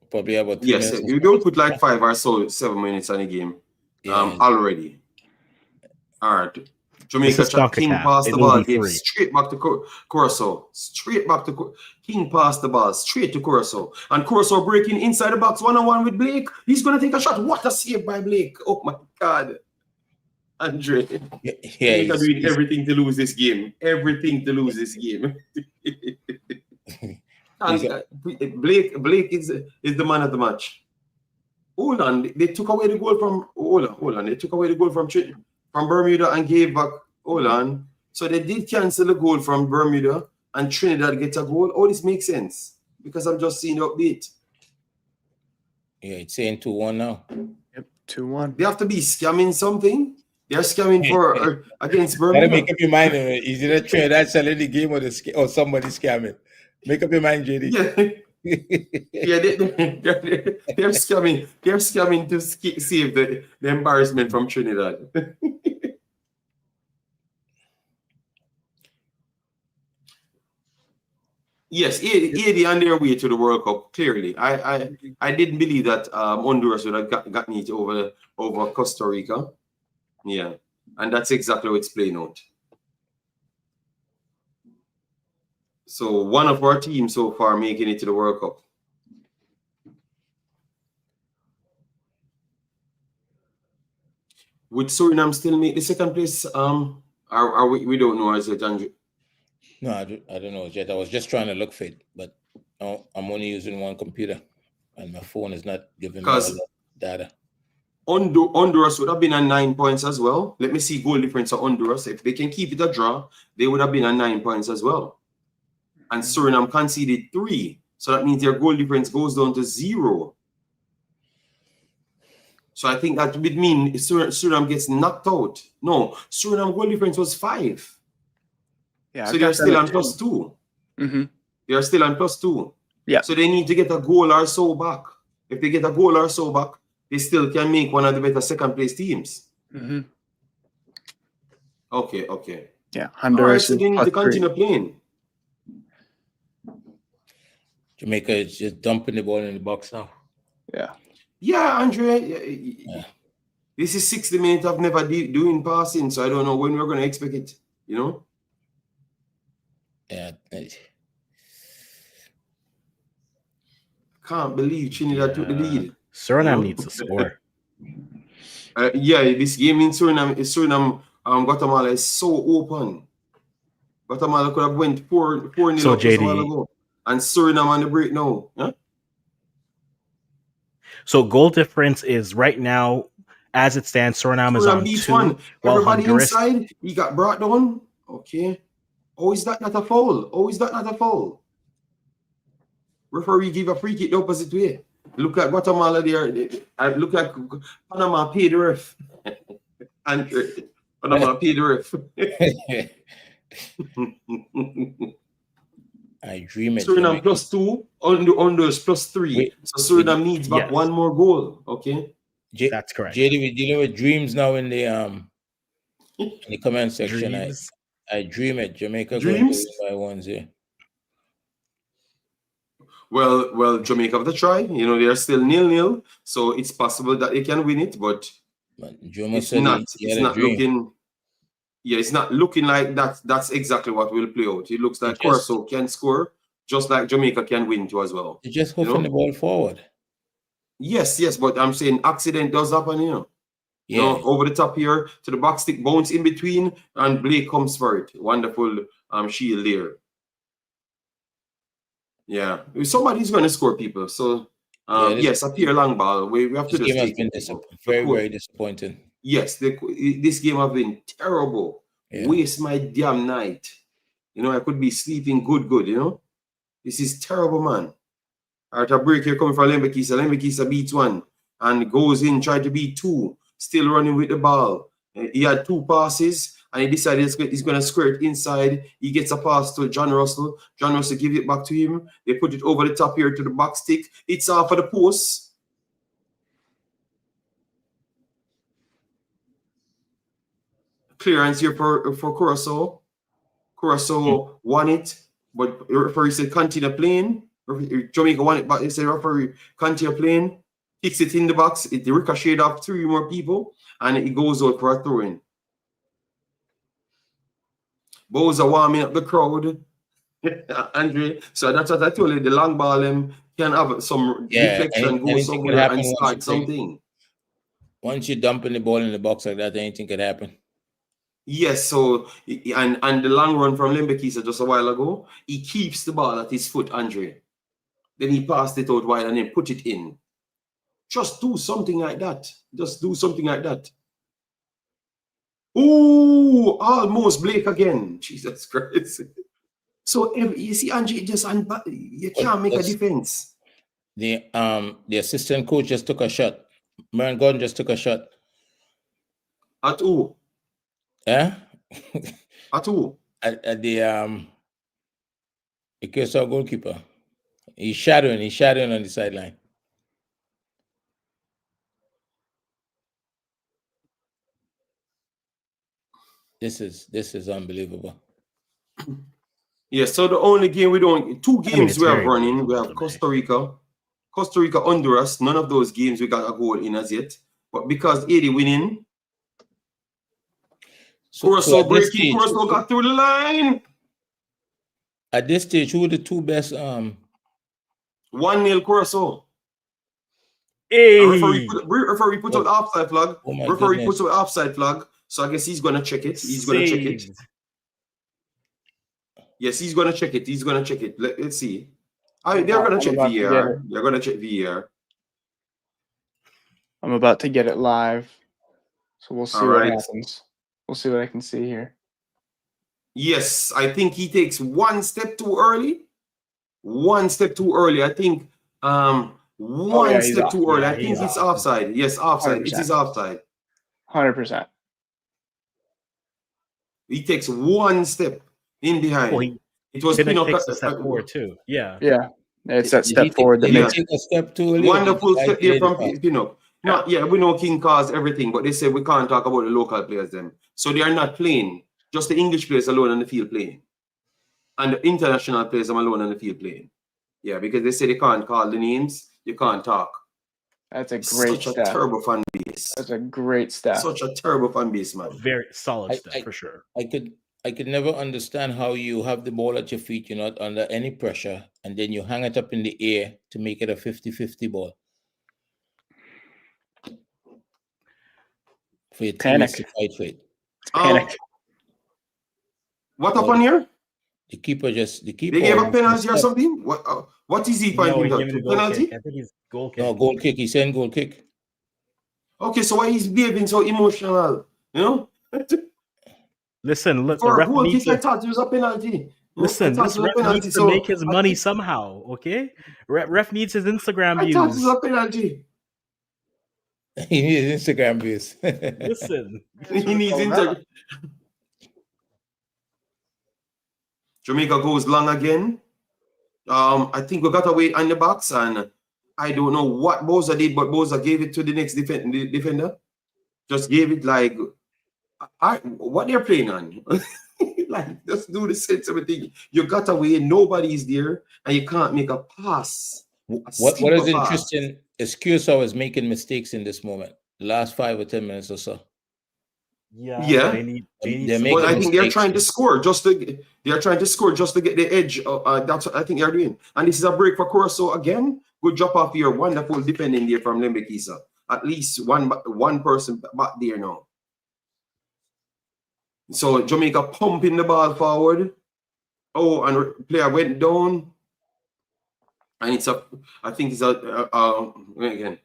[SPEAKER 3] Probably about 3 minutes.
[SPEAKER 1] Yes, you don't put like 5 or so 7 minutes on the game. Already. All right. Jamaica King passed the ball, gave straight back to Curacao. King passed the ball straight to Curacao. And Curacao breaking inside the box 1-on-1 with Blake. He's going to take a shot. What a save by Blake. Oh my God. Andre. Jamaica doing everything to lose this game. Everything to lose this game. Blake is the man of the match. Hold on. They took away the goal from hold on. They took away the goal from Bermuda and gave back. Hold on. So they did cancel the goal from Bermuda and Trinidad gets a goal. Oh, this makes sense because I'm just seeing the update.
[SPEAKER 3] Yeah, it's saying 2-1 now.
[SPEAKER 4] Yep, 2-1.
[SPEAKER 1] They have to be scamming something. They're scamming for against Bermuda.
[SPEAKER 3] Gotta make up your mind. Is it a Trinidad selling the game or somebody scamming? Make up your mind, JD.
[SPEAKER 1] Yeah, they're scamming. They're scamming to save the embarrassment from Trinidad. Yes, 80 on their way to the World Cup. Clearly, I didn't believe that Honduras would have gotten it over Costa Rica. Yeah, and that's exactly how it's playing out. So one of our teams so far making it to the World Cup. Would Suriname still make the second place? We don't know, as it, Andrew?
[SPEAKER 3] No, I don't know yet. I was just trying to look for it, but I'm only using one computer, and my phone is not giving me all the data.
[SPEAKER 1] Honduras would have been at 9 points as well. Let me see goal difference of Honduras. If they can keep it a draw, they would have been at 9 points as well. And Suriname conceded 3. So that means their goal difference goes down to 0. So I think that would mean Suriname gets knocked out. No, Suriname goal difference was 5. Yeah, so they're still on +2. They are still on +2.
[SPEAKER 4] Yeah.
[SPEAKER 1] So they need to get a goal or so back. If they get a goal or so back, they still can make one of the better second place teams. Okay.
[SPEAKER 4] Yeah, Honduras.
[SPEAKER 1] So they need to continue playing.
[SPEAKER 3] Jamaica is just dumping the ball in the box now.
[SPEAKER 1] Yeah, Andre. This is 60 minutes I've never doing passing, so I don't know when we're going to expect it, you know?
[SPEAKER 3] Yeah.
[SPEAKER 1] Can't believe Trinidad took the lead.
[SPEAKER 2] Suriname needs to score.
[SPEAKER 1] This game in Suriname, Guatemala is so open. Guatemala could have went 4-0
[SPEAKER 2] so
[SPEAKER 1] up a while ago. And Suriname on the break now. Huh?
[SPEAKER 2] So goal difference is right now, as it stands, Suriname is on 2.
[SPEAKER 1] While everybody
[SPEAKER 2] Honduras,
[SPEAKER 1] inside, he got brought down. Okay. Oh, is that not a foul? Referee give a free kick the opposite way. Look at Guatemala there. Look at Panama paid the ref. And Panama paid the ref.
[SPEAKER 3] I dream it.
[SPEAKER 1] Suriname +2, Honduras +3. So Suriname needs back one more goal. Okay.
[SPEAKER 2] That's correct.
[SPEAKER 3] JD, we're dealing with dreams now in the comment section. I dream it. Jamaica
[SPEAKER 1] dreams
[SPEAKER 3] by 1-0.
[SPEAKER 1] Well, Jamaica have to try. You know, they are still 0-0, so it's possible that they can win it, but it's not looking like that. That's exactly what will play out. It looks like Curacao can score, just like Jamaica can win too as well.
[SPEAKER 3] You're just hoofing the ball forward.
[SPEAKER 1] Yes, but I'm saying accident does happen, you know. Yeah. You know, over the top here to the back stick, bounce in between, and Blake comes for it. Wonderful shield there. Yeah, somebody's going to score, people. So, yes, a pure long ball. We have to just take it.
[SPEAKER 3] Very disappointing.
[SPEAKER 1] Yes, this game has been terrible. Yeah. Waste my damn night. You know, I could be sleeping good, you know. This is terrible, man. All right, a break here coming from Lembekisa. Lembekisa beats 1 and goes in, tried to beat 2. Still running with the ball. He had 2 passes. And he decided he's going to square it inside. He gets a pass to John Russell. John Russell gives it back to him. They put it over the top here to the back stick. It's off of the post. Clearance here for Curacao. Curacao won it, but the referee said continue playing. Jamaica won it, but they said referee continue playing. Kicks it in the box. It ricocheted off 3 more people, and it goes out for a throw-in. Bows are warming up the crowd, Andre. So that's what I told you. The long ball can have some deflection, go somewhere and start something.
[SPEAKER 3] Once you're dumping the ball in the box like that, anything could happen.
[SPEAKER 1] Yes, so and the long run from Lembekisa just a while ago, he keeps the ball at his foot, Andre. Then he passed it out wide and then put it in. Just do something like that. Ooh, almost Blake again. Jesus Christ. So you see, Andre, you can't make a defense.
[SPEAKER 3] The assistant coach just took a shot. Merritt Gordon just took a shot.
[SPEAKER 1] At who?
[SPEAKER 3] Yeah?
[SPEAKER 1] At who?
[SPEAKER 3] At the Curacao goalkeeper. He's shadowing on the sideline. This is unbelievable.
[SPEAKER 1] Yeah, so the only game two games we have running. We have Costa Rica, Honduras. None of those games we got a goal in as yet. But because Haiti winning, Curacao breaking, Curacao got through the line.
[SPEAKER 3] At this stage, who are the 2 best?
[SPEAKER 1] 1-0 Curacao.
[SPEAKER 2] Hey.
[SPEAKER 1] Referee put out offside flag. Referee puts out offside flag. So I guess he's gonna check it. Yes, he's gonna check it. He's gonna check it. Let's see. They're gonna check VAR. They're gonna check VAR.
[SPEAKER 4] I'm about to get it live, so we'll see what happens. We'll see what I can see here.
[SPEAKER 1] Yes, I think he takes one step too early. One step too early. I think one step too early. I think it's offside. Yes, offside. 100%. It is offside.
[SPEAKER 4] 100%.
[SPEAKER 1] He takes one step in behind.
[SPEAKER 2] Well,
[SPEAKER 1] it was
[SPEAKER 2] takes a step forward too. Yeah.
[SPEAKER 4] Yeah. It's that step forward that makes
[SPEAKER 3] take a step too early.
[SPEAKER 1] Wonderful step there from Pinnock. We know King caused everything, but they say we can't talk about the local players then. So they are not playing. Just the English players alone on the field playing. And the international players are alone on the field playing. Yeah, because they say they can't call the names, you can't talk.
[SPEAKER 4] That's a great
[SPEAKER 1] Such a terrible fan base.
[SPEAKER 4] That's a great stat.
[SPEAKER 1] Such a terrible fan base, man.
[SPEAKER 2] Very solid stat for sure.
[SPEAKER 3] I could never understand how you have the ball at your feet, you're not under any pressure, and then you hang it up in the air to make it a 50-50 ball. For your teammates to fight for it.
[SPEAKER 4] Panic.
[SPEAKER 1] What happened here?
[SPEAKER 3] The keeper. They
[SPEAKER 1] gave a penalty or something? What is he finding out? Penalty?
[SPEAKER 2] I think he's goal kick.
[SPEAKER 3] No, goal kick. He's saying goal kick.
[SPEAKER 1] Okay, so why he's behaving so emotional? You know?
[SPEAKER 2] Listen, look,
[SPEAKER 1] for the ref needs to... I thought it was a penalty.
[SPEAKER 2] Listen, this ref needs to make his money somehow, okay? Ref needs his Instagram views.
[SPEAKER 1] I thought it was a penalty.
[SPEAKER 3] He needs Instagram views.
[SPEAKER 2] Listen.
[SPEAKER 1] He needs Instagram. Jamaica goes long again. I think we got away on the box, and I don't know what Boza did, but Boza gave it to the next defender. Just gave it like, what they're playing on. Like, just do the sensible thing. You got away, nobody's there, and you can't make a pass.
[SPEAKER 3] What is interesting is Curacao is making mistakes in this moment. The last 5 or 10 minutes or so.
[SPEAKER 1] Yeah. But I think they're trying to score just to get the edge. That's what I think they're doing. And this is a break for Curacao again. Good drop off here. Wonderful defending there from Lembekisa. At least one person back there now. So Jamaica pumping the ball forward. Oh, and player went down. And I think it's again.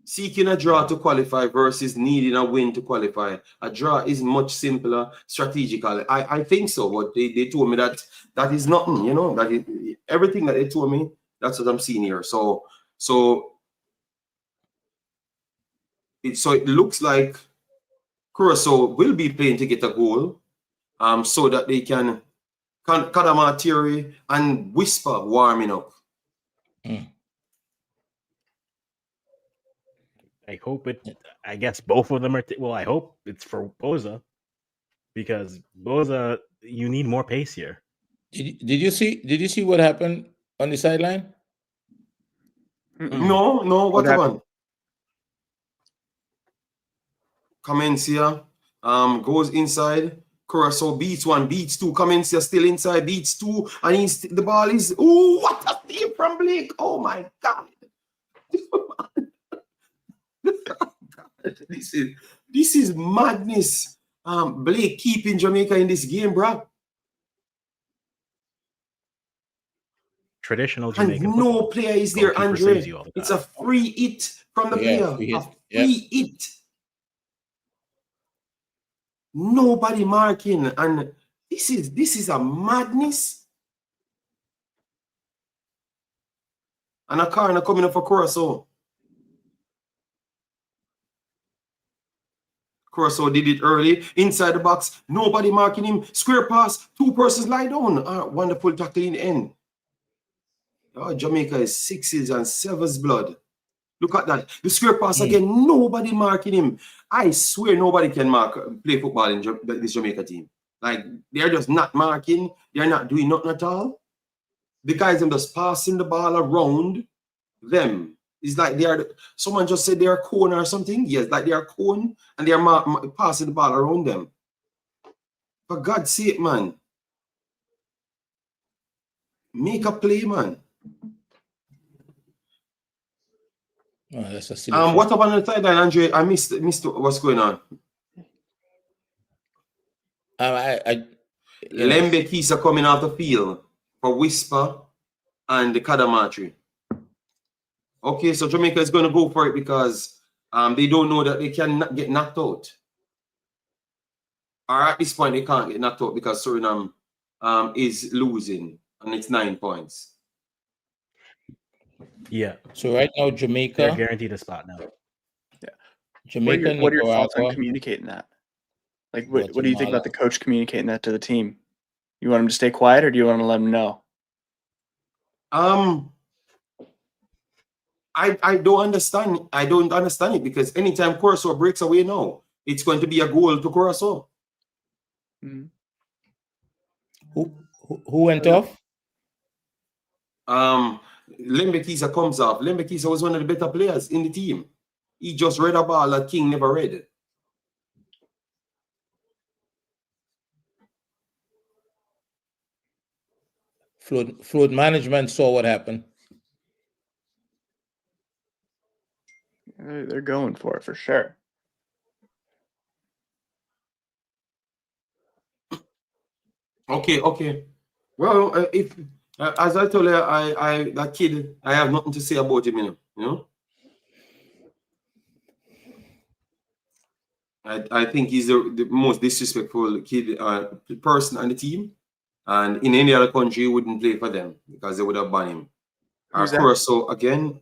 [SPEAKER 1] Seeking a draw to qualify versus needing a win to qualify. A draw is much simpler strategically. I think so, but they told me that is nothing, you know, that everything that they told me, that's what I'm seeing here. So it looks like Curacao will be playing to get a goal, so that they can Kadama Theory and Whisper warming up.
[SPEAKER 2] I hope I guess both of them are. I hope it's for Boza, because Boza, you need more pace here.
[SPEAKER 3] Did you see what happened on the sideline?
[SPEAKER 1] No. What happened? Comencia goes inside. Curacao beats 1, beats 2. Comencia still inside, beats 2, and the ball is. Oh, what a save from Blake! Oh my God. This is madness. Blake keeping Jamaica in this game, bro.
[SPEAKER 2] Traditional Jamaican.
[SPEAKER 1] And no player is there, Andre. It's a free hit from the player. Free hit. Nobody marking, and this is a madness. And a corner coming up for Curacao. Curacao did it early, inside the box, nobody marking him, square pass, 2 persons lie down. Wonderful tackle in the end. Oh, Jamaica is 6s and 7s blood. Look at that. The square pass again, nobody marking him. I swear nobody can play football in this Jamaica team. Like, they're just not marking, they're not doing nothing at all. The guys are just passing the ball around them. It's like someone just said they're a cone or something. Yes, like they're a cone and they're passing the ball around them. For God's sake, man. Make a play, man.
[SPEAKER 3] Oh, that's a silly
[SPEAKER 1] what about on the sideline, Andre? I missed what's going on. Lembe Kisa coming off the field for Whisper and the Kadamatri. Okay, so Jamaica is going to go for it because they don't know that they can get knocked out. Or at this point, they can't get knocked out because Suriname is losing, and it's 9 points.
[SPEAKER 2] Yeah.
[SPEAKER 3] So right now, Jamaica,
[SPEAKER 2] they're guaranteed a spot now.
[SPEAKER 4] Yeah.
[SPEAKER 3] Jamaica,
[SPEAKER 4] what are your thoughts on
[SPEAKER 3] Nicaragua,
[SPEAKER 4] communicating that? Like, what do you think
[SPEAKER 3] Guatemala.
[SPEAKER 4] about the coach communicating that to the team? You want him to stay quiet, or do you want to let him know?
[SPEAKER 1] I don't understand. I don't understand it because anytime Curacao breaks away now, it's going to be a goal to Curacao.
[SPEAKER 4] Mm-hmm.
[SPEAKER 3] Who went off?
[SPEAKER 1] Lembe Kisa comes off. Lembe Kisa was one of the better players in the team. He just read a ball that King never read.
[SPEAKER 3] Fluid management saw what happened.
[SPEAKER 4] They're going for it for sure.
[SPEAKER 1] Okay. Well, if as I told you, that kid, I have nothing to say about him, you know. I think he's the most disrespectful kid person on the team, and in any other country, he wouldn't play for them because they would have banned him. So again,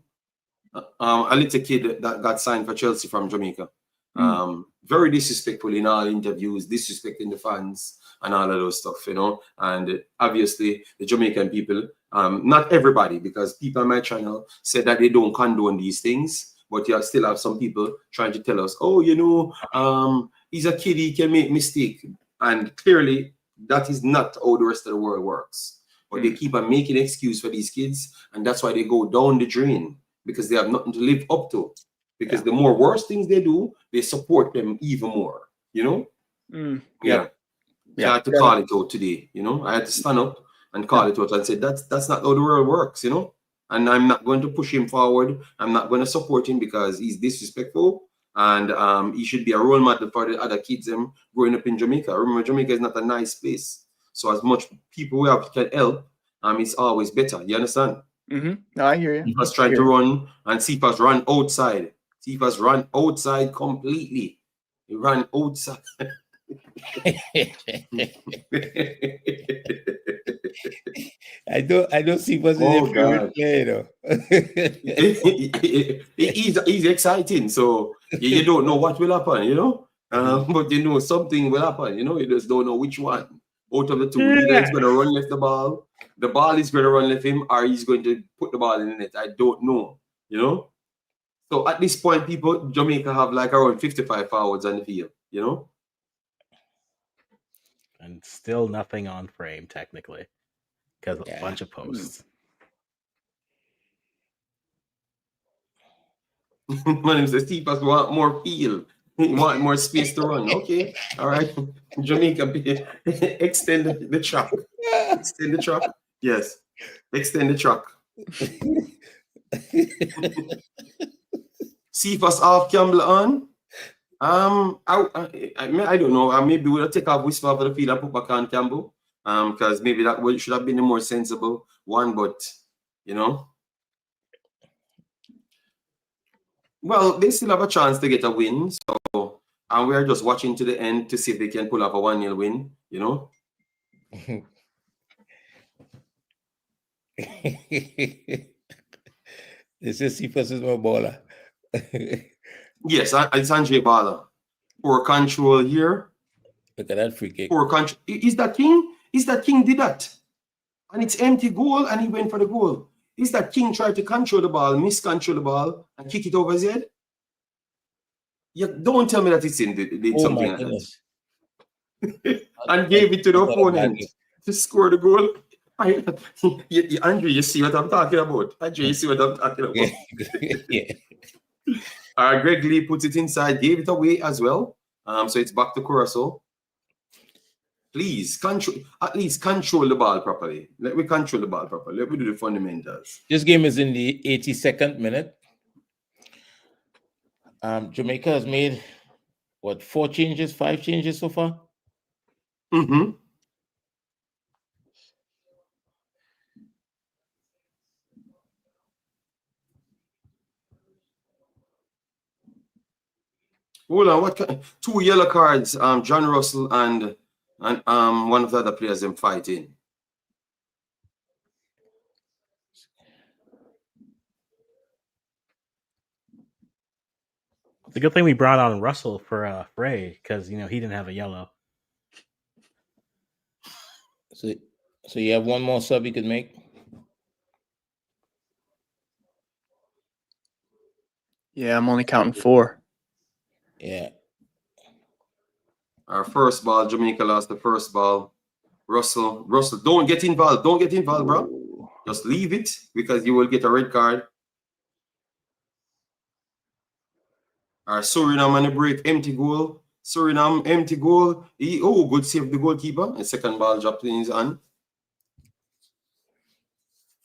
[SPEAKER 1] a little kid that got signed for Chelsea from Jamaica. Very disrespectful in all interviews, disrespecting the fans and all of those stuff, you know. And obviously, the Jamaican people, not everybody, because people on my channel said that they don't condone these things. But you still have some people trying to tell us, oh, you know, he's a kid, he can make mistake. And clearly, that is not how the rest of the world works. But they keep on making excuse for these kids, and that's why they go down the drain, because they have nothing to live up to. Because the more worse things they do, they support them even more, you know? I had to call it out today, you know? I had to stand up and call it out and say, that's not how the world works, you know? And I'm not going to push him forward. I'm not going to support him because he's disrespectful. And he should be a role model for the other kids growing up in Jamaica. Remember, Jamaica is not a nice place. So as much people we have can help, it's always better. You understand?
[SPEAKER 4] No, I hear you.
[SPEAKER 1] He was trying to run, and Cephas ran outside. Cephas ran outside completely. He ran outside.
[SPEAKER 3] I don't see what's in your favorite player, though.
[SPEAKER 1] He's exciting, so you don't know what will happen, you know. But you know something will happen, you know. You just don't know which one out of the two. Either he's going to run left the ball is going to run left him, or he's going to put the ball in the net. I don't know, you know. So at this point, Jamaica have like around 55 forwards on the field, you know.
[SPEAKER 2] And still nothing on frame, technically, because a bunch of posts.
[SPEAKER 1] My name is Steve. Want more field. He want more space to run. Okay, all right. Jamaica, extend the track. Extend the track. Yes, extend the track. Cephas off, Campbell on. I don't know. Maybe we'll take off Whisper off the field and put back on Campbell. Because maybe that should have been the more sensible one, but you know. Well, they still have a chance to get a win, so and we're just watching to the end to see if they can pull off a 1-0 win, you know.
[SPEAKER 3] This is Cephas is my baller.
[SPEAKER 1] Yes, it's Andre Bala. Poor control here.
[SPEAKER 3] Look at that free kick.
[SPEAKER 1] Poor control. Is that King? Is that King did that? And it's empty goal, and he went for the goal. Is that King tried to control the ball, miscontrol the ball, and kick it over his head? Yeah, don't tell me that it's in did something like that. And gave it to the opponent to score the goal. Andrew, you see what I'm talking about? Andrew, you see what I'm talking about? Greg Lee puts it inside, gave it away as well. So it's back to Curacao. Please at least control the ball properly. Let me control the ball properly. Let me do the fundamentals.
[SPEAKER 3] This game is in the 82nd minute. Jamaica has made 5 changes so far?
[SPEAKER 1] Hold on, what kind? 2 yellow cards, John Russell and one of the other players them fighting.
[SPEAKER 2] It's a good thing we brought on Russell for Frey, because he didn't have a yellow.
[SPEAKER 3] So you have one more sub you could make?
[SPEAKER 4] Yeah, I'm only counting 4.
[SPEAKER 3] Yeah.
[SPEAKER 1] Our first ball, Jamaica lost the first ball. Russell, don't get involved. Don't get involved, bro. Just leave it because you will get a red card. Our Suriname on the break, empty goal. Suriname, empty goal. Good save the goalkeeper. The second ball dropped in his hand.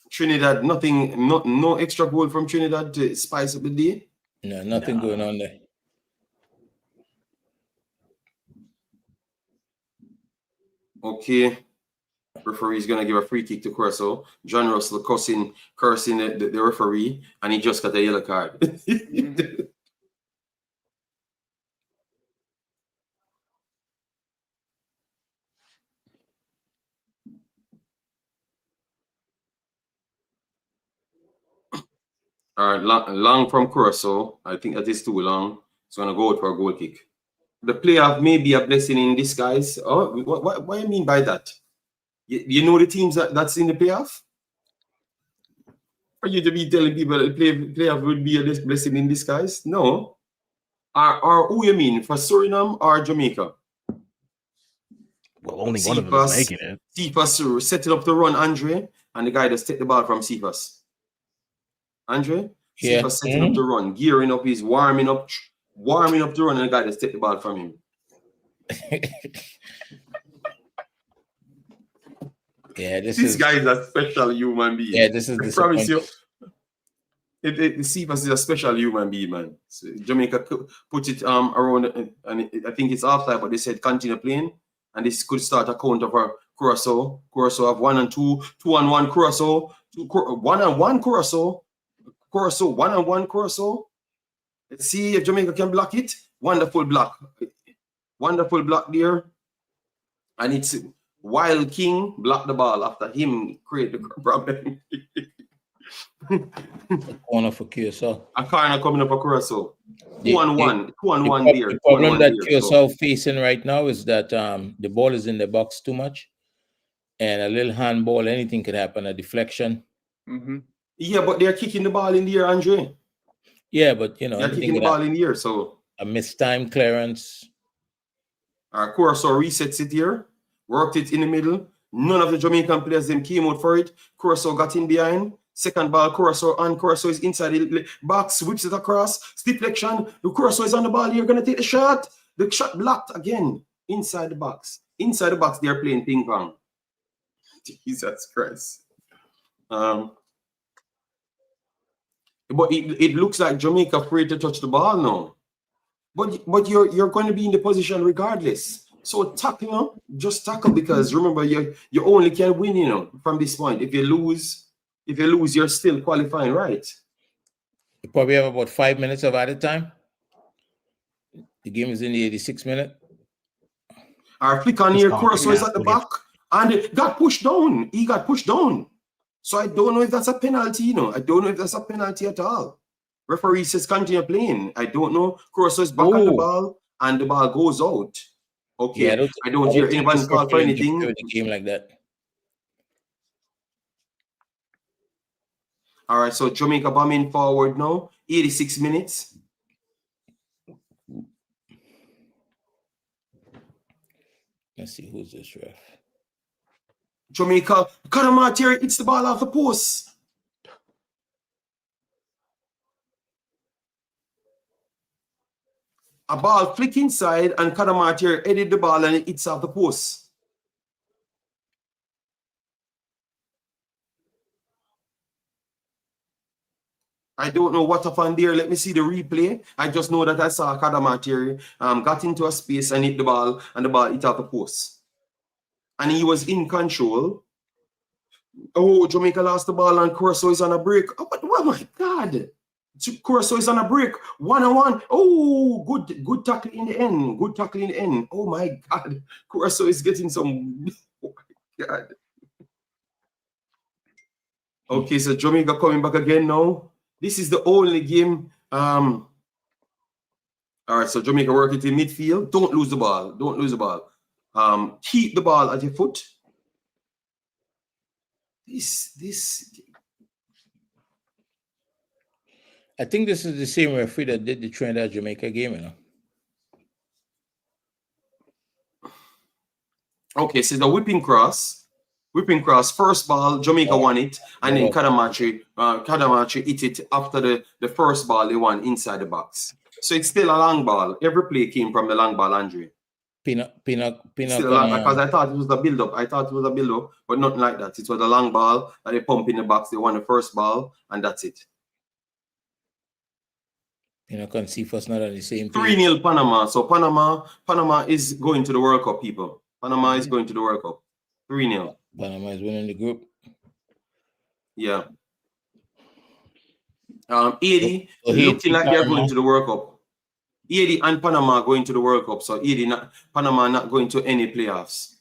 [SPEAKER 1] Trinidad, nothing, no extra goal from Trinidad to spice up the day.
[SPEAKER 3] No, nothing going on there.
[SPEAKER 1] Okay. Referee is going to give a free kick to Curacao. John Russell cursing the referee, and he just got a yellow card. All right, long from Curacao. I think that is too long. It's going to go out for a goal kick. The playoff may be a blessing in disguise. Oh, what do you mean by that? You know the teams that's in the playoff? For you to be telling people that the playoff would be a blessing in disguise? No. Or who you mean? For Suriname or Jamaica?
[SPEAKER 2] Well, only one of them is making it.
[SPEAKER 1] Cephas setting up the run, Andre, and the guy just take the ball from Cephas. Andre?
[SPEAKER 3] Yeah.
[SPEAKER 1] Cephas setting up the run, gearing up, he's warming up the run, and the guy just take the ball from him.
[SPEAKER 3] Yeah,
[SPEAKER 1] this guy is a special human being.
[SPEAKER 3] Yeah, this is the
[SPEAKER 1] promise you. Cephas is a special human being, man. So Jamaica put it around, and I think it's half-time, but they said continue playing, and this could start a counter for Curacao. Curacao have 1 and 2, 2 and 1 Curacao, 1 and 1 Curacao, 1 and 1 Curacao. Let's see if Jamaica can block it. Wonderful block there, and it's Wild King blocked the ball after him create the problem.
[SPEAKER 3] A corner for Curacao.
[SPEAKER 1] A corner coming up for Curacao. 2 and 1 there.
[SPEAKER 3] The problem that Curacao facing right now is that the ball is in the box too much, and a little handball, anything could happen, a deflection.
[SPEAKER 1] Yeah, but they're kicking the ball in the air, Andre.
[SPEAKER 3] Yeah, but
[SPEAKER 1] they're kicking the ball in the air, so
[SPEAKER 3] a mistimed clearance.
[SPEAKER 1] Curacao resets it here, worked it in the middle. None of the Jamaican players then came out for it. Curacao got in behind. Second ball, Curacao is inside the box, whips it across. Deflection. The Curacao is on the ball. You're gonna take the shot. The shot blocked again inside the box. Inside the box, they're playing ping pong. Jesus Christ. But it looks like Jamaica afraid to touch the ball now. But you're going to be in the position regardless. So tackle, just tackle, because remember you only can win, from this point. If you lose, you're still qualifying, right?
[SPEAKER 3] You probably have about 5 minutes of added time. The game is in the 86th minute.
[SPEAKER 1] Our flick on here, Curacao is at the back, and it got pushed down. He got pushed down. So I don't know if that's a penalty, I don't know if that's a penalty at all. Referee says continue playing. I don't know. Curacao is back on the ball, and the ball goes out. Okay,
[SPEAKER 3] yeah,
[SPEAKER 1] I don't hear anyone call for anything.
[SPEAKER 3] The game like that.
[SPEAKER 1] All right, so Jamaica bombing forward now. 86 minutes.
[SPEAKER 3] Let's see who's this ref.
[SPEAKER 1] Jamaica, Kadamateri hits the ball off the post. A ball flick inside, and Kadamateri headed the ball and it hits off the post. I don't know what happened there. Let me see the replay. I just know that I saw Kadamateri got into a space and hit the ball, and the ball hit off the post. And he was in control. Oh, Jamaica lost the ball and Curacao is on a break. Oh my God. Curacao is on a break. 1-on-1. Oh, good tackle in the end. Good tackle in the end. Oh my God. Curacao is getting some. Oh my God. Okay, so Jamaica coming back again now. This is the only game. All right, so Jamaica work it in midfield. Don't lose the ball. Don't lose the ball. Keep the ball at your foot. This.
[SPEAKER 3] I think this is the same referee that did the Trinidad Jamaica game, you know.
[SPEAKER 1] Okay, so the whipping cross, first ball, Jamaica won it, and then Kadamachi hit it after the first ball they won inside the box. So it's still a long ball. Every play came from the long ball, Andre.
[SPEAKER 3] Peanut.
[SPEAKER 1] Because I thought it was a build-up. But nothing like that. It was a long ball that they pump in the box. They won the first ball, and that's it.
[SPEAKER 3] Concacaf not on the same page.
[SPEAKER 1] 3-0 Panama. So Panama is going to the World Cup, people. Panama is going to the World Cup. 3-0.
[SPEAKER 3] Panama is winning the group.
[SPEAKER 1] Yeah. Haiti looking like they're going to the World Cup. Haiti and Panama going to the World Cup. So Panama not going to any playoffs.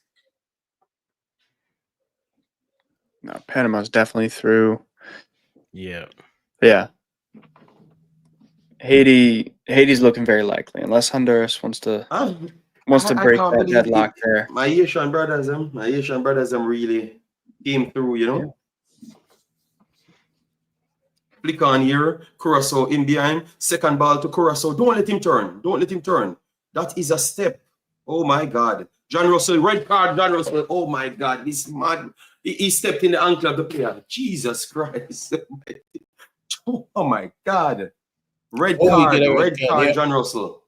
[SPEAKER 4] No, Panama's definitely through.
[SPEAKER 2] Yeah.
[SPEAKER 4] Yeah. Haiti's looking very likely, unless Honduras wants to break that deadlock there.
[SPEAKER 1] My Asian brothers, really came through, you know. Yeah. Flick on here, Curacao in behind, second ball to Curacao. Don't let him turn. That is a step. Oh my God. John Russell, red card, John Russell. Oh my God, this man, he stepped in the ankle of the player. Jesus Christ. Oh my God. Red card, yeah. John Russell.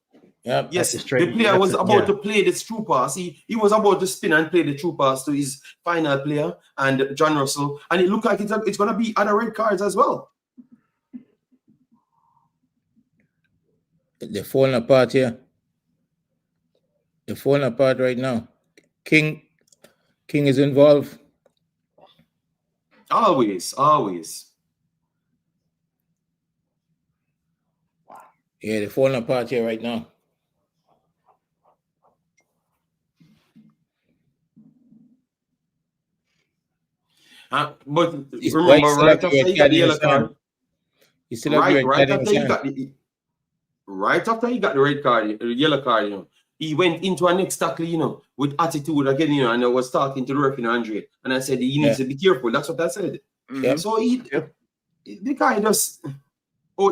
[SPEAKER 3] Yep.
[SPEAKER 1] Yes, the player was about to play the true pass. He was about to spin and play the true pass to his final player and John Russell. And it looked like it's going to be other red cards as well.
[SPEAKER 3] They're falling apart here. They're falling apart right now. King is involved.
[SPEAKER 1] Always.
[SPEAKER 3] Yeah, they're falling apart here right now.
[SPEAKER 1] But remember, right after he got the yellow card, right after he got the red card, the yellow card, you know, he went into a next tackle, you know, with attitude again, you know, and I was talking to the referee, Andre, and I said he needs to be careful. That's what I said.
[SPEAKER 3] Yeah.
[SPEAKER 1] So the guy just,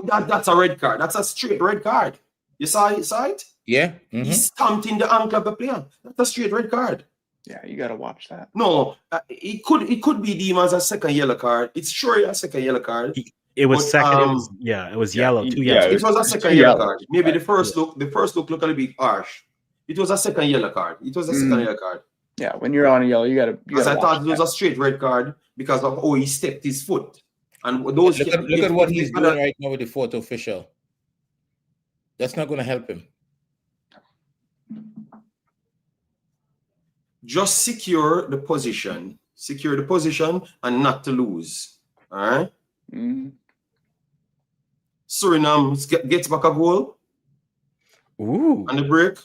[SPEAKER 1] that's a red card. That's a straight red card. You saw it?
[SPEAKER 3] Yeah.
[SPEAKER 1] Mm-hmm. He stamped in the ankle of the player. That's a straight red card.
[SPEAKER 4] Yeah, you got to watch that.
[SPEAKER 1] No, it could be deemed as a second yellow card. It's sure a second yellow card.
[SPEAKER 2] It was second. It was yellow. 2 yellow.
[SPEAKER 1] It was a second yellow card. Maybe the first look looked a little bit harsh. It was a second yellow card. Yellow card.
[SPEAKER 4] Yeah, when you're on a yellow, you got to.
[SPEAKER 1] Because I thought it was a straight red card because of he stepped his foot. And those
[SPEAKER 3] look at what he's doing right now with the fourth official. That's not going to help him.
[SPEAKER 1] Just secure the position and not to lose. All right.
[SPEAKER 4] Mm-hmm.
[SPEAKER 1] Suriname gets back a goal.
[SPEAKER 2] Ooh.
[SPEAKER 1] On the break.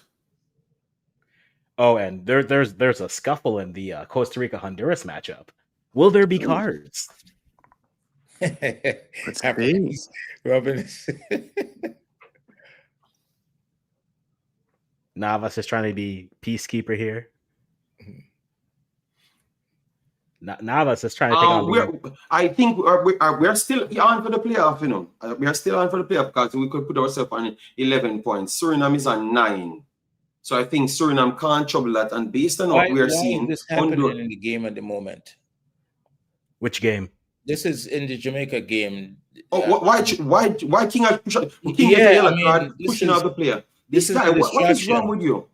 [SPEAKER 2] Oh, and there's a scuffle in the Costa Rica Honduras matchup. Will there be cards?
[SPEAKER 4] Let's see.
[SPEAKER 3] Robin.
[SPEAKER 2] Navas is trying to be peacekeeper here. Navas is trying to take on.
[SPEAKER 1] I think we're still on for the playoff, you know. We are still on for the playoff because we could put ourselves on 11 points. Suriname is on 9. So I think Suriname can't trouble that. And based on what we are seeing,
[SPEAKER 3] this happening in the game at the moment.
[SPEAKER 2] Which game?
[SPEAKER 3] This is in the Jamaica game.
[SPEAKER 1] Oh, why King has pushed pushing out the player? This guy, what is wrong with you?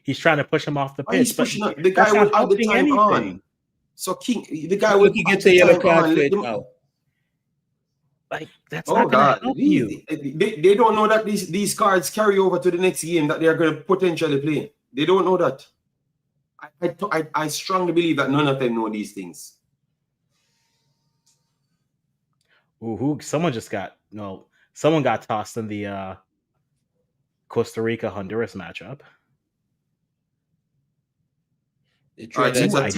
[SPEAKER 2] He's trying to push him off the pitch.
[SPEAKER 1] He's pushing up. The guy will have the time on. So King, the guy will
[SPEAKER 3] get a yellow card now.
[SPEAKER 2] Like that's not going to help you.
[SPEAKER 1] They don't know that these cards carry over to the next game that they are going to potentially play. They don't know that. I strongly believe that none of them know these things.
[SPEAKER 2] Ooh, someone got tossed in the Costa Rica Honduras matchup.
[SPEAKER 3] The Trinidad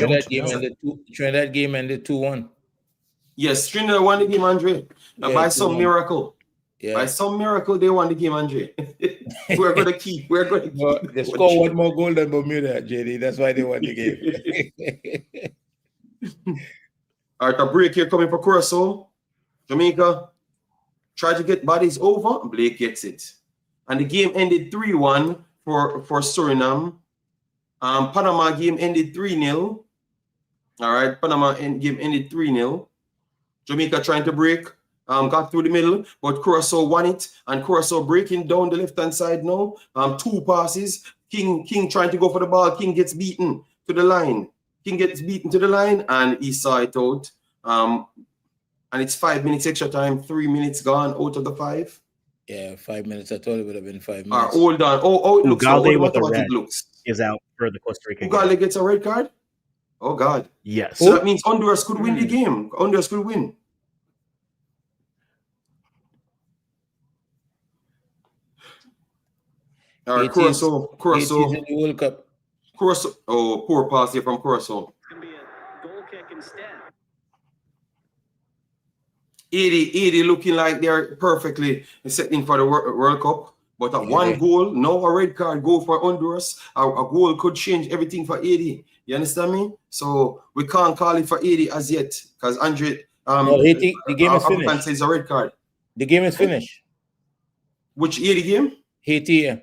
[SPEAKER 3] game ended 2-1.
[SPEAKER 1] Yes, Trinidad won the game, Andre. By some miracle.
[SPEAKER 3] Yeah.
[SPEAKER 1] By some miracle, they won the game, Andre. We're going to keep.
[SPEAKER 3] They scored one more goal than Bermuda, JD. That's why they won the game.
[SPEAKER 1] All right, a break here coming for Curacao. Jamaica tried to get bodies over. Blake gets it. And the game ended 3-1 for Suriname. Panama game ended 3-0. All right, Panama game ended 3-0. Jamaica trying to break. Got through the middle, but Curacao won it, and Curacao breaking down the left-hand side now. 2 passes. King trying to go for the ball. King gets beaten to the line. King gets beaten to the line, and he saw it out. And it's 5 minutes extra time. 3 minutes gone out of the 5.
[SPEAKER 3] Yeah, 5 minutes. I thought it would have been 5 minutes.
[SPEAKER 1] Hold on. Oh, it looks
[SPEAKER 2] with the red is out for the Costa Rica.
[SPEAKER 1] Ugalde gets a red card. Oh God.
[SPEAKER 2] Yes.
[SPEAKER 1] So that means Honduras could win the game. Honduras could win. All right, Curacao.
[SPEAKER 3] In the World Cup.
[SPEAKER 1] Curacao. Oh, poor pass here from Curacao.
[SPEAKER 5] It's going to be a goal kick instead.
[SPEAKER 1] 80 looking like they're perfectly setting for the World Cup. But at 1 goal, now a red card go for Honduras. A goal could change everything for 80. You understand me? So we can't call it for 80 as yet. Because Andre,
[SPEAKER 3] Haiti, the game is finished.
[SPEAKER 1] Says a red card.
[SPEAKER 3] The game is finished.
[SPEAKER 1] Which 80 game?
[SPEAKER 3] Haiti, yeah.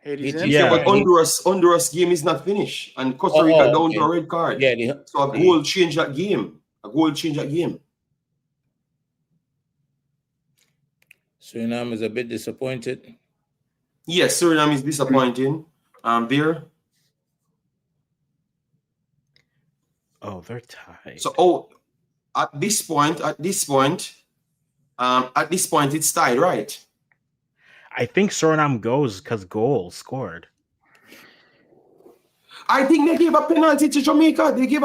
[SPEAKER 1] Yeah, but Honduras game is not finished, and Costa Rica down to a red card.
[SPEAKER 3] Yeah,
[SPEAKER 1] so a goal change that game.
[SPEAKER 3] Suriname is a bit disappointed.
[SPEAKER 1] Yes, Suriname is disappointing. There.
[SPEAKER 2] Oh, they're tied.
[SPEAKER 1] So, at this point, it's tied, right?
[SPEAKER 2] I think Suriname goes because goal scored.
[SPEAKER 1] I think they gave a penalty to Jamaica. I think they gave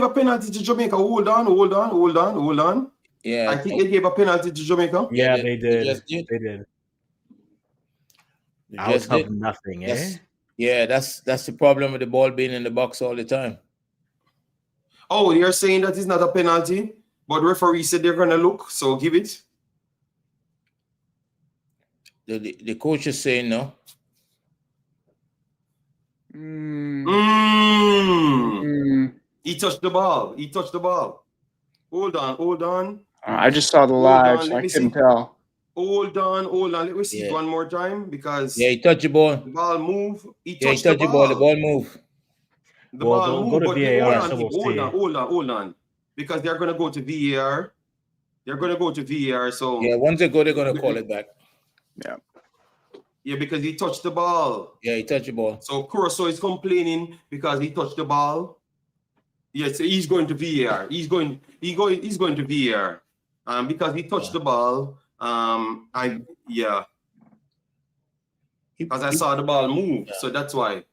[SPEAKER 1] a penalty to Jamaica. Hold on.
[SPEAKER 3] Yeah.
[SPEAKER 1] I think they gave a penalty to Jamaica.
[SPEAKER 2] Yeah, they did. They did.
[SPEAKER 3] Out
[SPEAKER 2] of nothing,
[SPEAKER 3] Yeah, that's the problem with the ball being in the box all the time.
[SPEAKER 1] Oh, you're saying that is not a penalty, but the referee said they're going to look, so give it.
[SPEAKER 3] The coach is saying no.
[SPEAKER 1] He touched the ball. Hold on.
[SPEAKER 4] I just saw the live, so I couldn't tell.
[SPEAKER 1] Hold on. Let me see it one more time because
[SPEAKER 3] he touched the ball.
[SPEAKER 1] The ball move. He
[SPEAKER 3] touched the ball. The ball move.
[SPEAKER 1] The ball move.
[SPEAKER 2] Go to VAR.
[SPEAKER 1] Hold on. Because they're going to go to VAR. So
[SPEAKER 3] once they go, they're going to call it back.
[SPEAKER 1] Yeah, because he touched the ball.
[SPEAKER 3] Yeah, he touched the ball.
[SPEAKER 1] So Curacao is complaining because he touched the ball. Yes, he's going to VAR. He's going to VAR. Because he touched the ball. Because I saw the ball move, so that's why.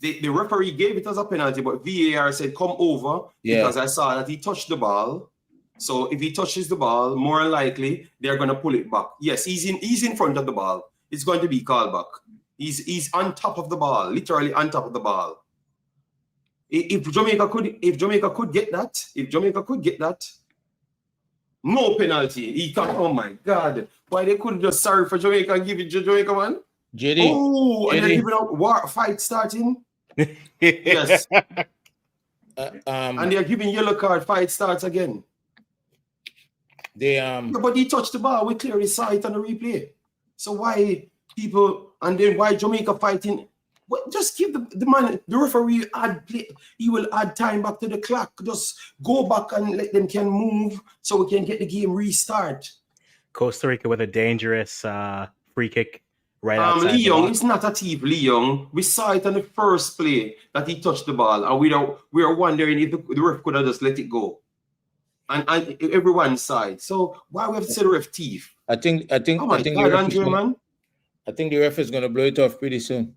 [SPEAKER 1] The referee gave it as a penalty, but VAR said come over because I saw that he touched the ball. So if he touches the ball, more likely they're gonna pull it back. Yes, he's in front of the ball. It's going to be called back. He's on top of the ball, literally on top of the ball. If Jamaica could get that, no penalty. He can't. Oh my God! Why they couldn't just sorry for Jamaica and give it to Jamaica, man?
[SPEAKER 3] JD.
[SPEAKER 1] Oh, and they're giving out fight starting. Yes. And they're giving yellow card. Fight starts again. But he touched the ball. We clearly saw it on the replay. So why why Jamaica fighting? Well, just give the referee he will add time back to the clock. Just go back and let them can move so we can get the game restart.
[SPEAKER 2] Costa Rica with a dangerous free kick right outside.
[SPEAKER 1] Leon, it's not a thief, Leon. We saw it on the first play that he touched the ball, and we are wondering if the ref could have just let it go. And everyone's side. So why we have to say the ref thief?
[SPEAKER 3] I think the ref is going to blow it off pretty soon.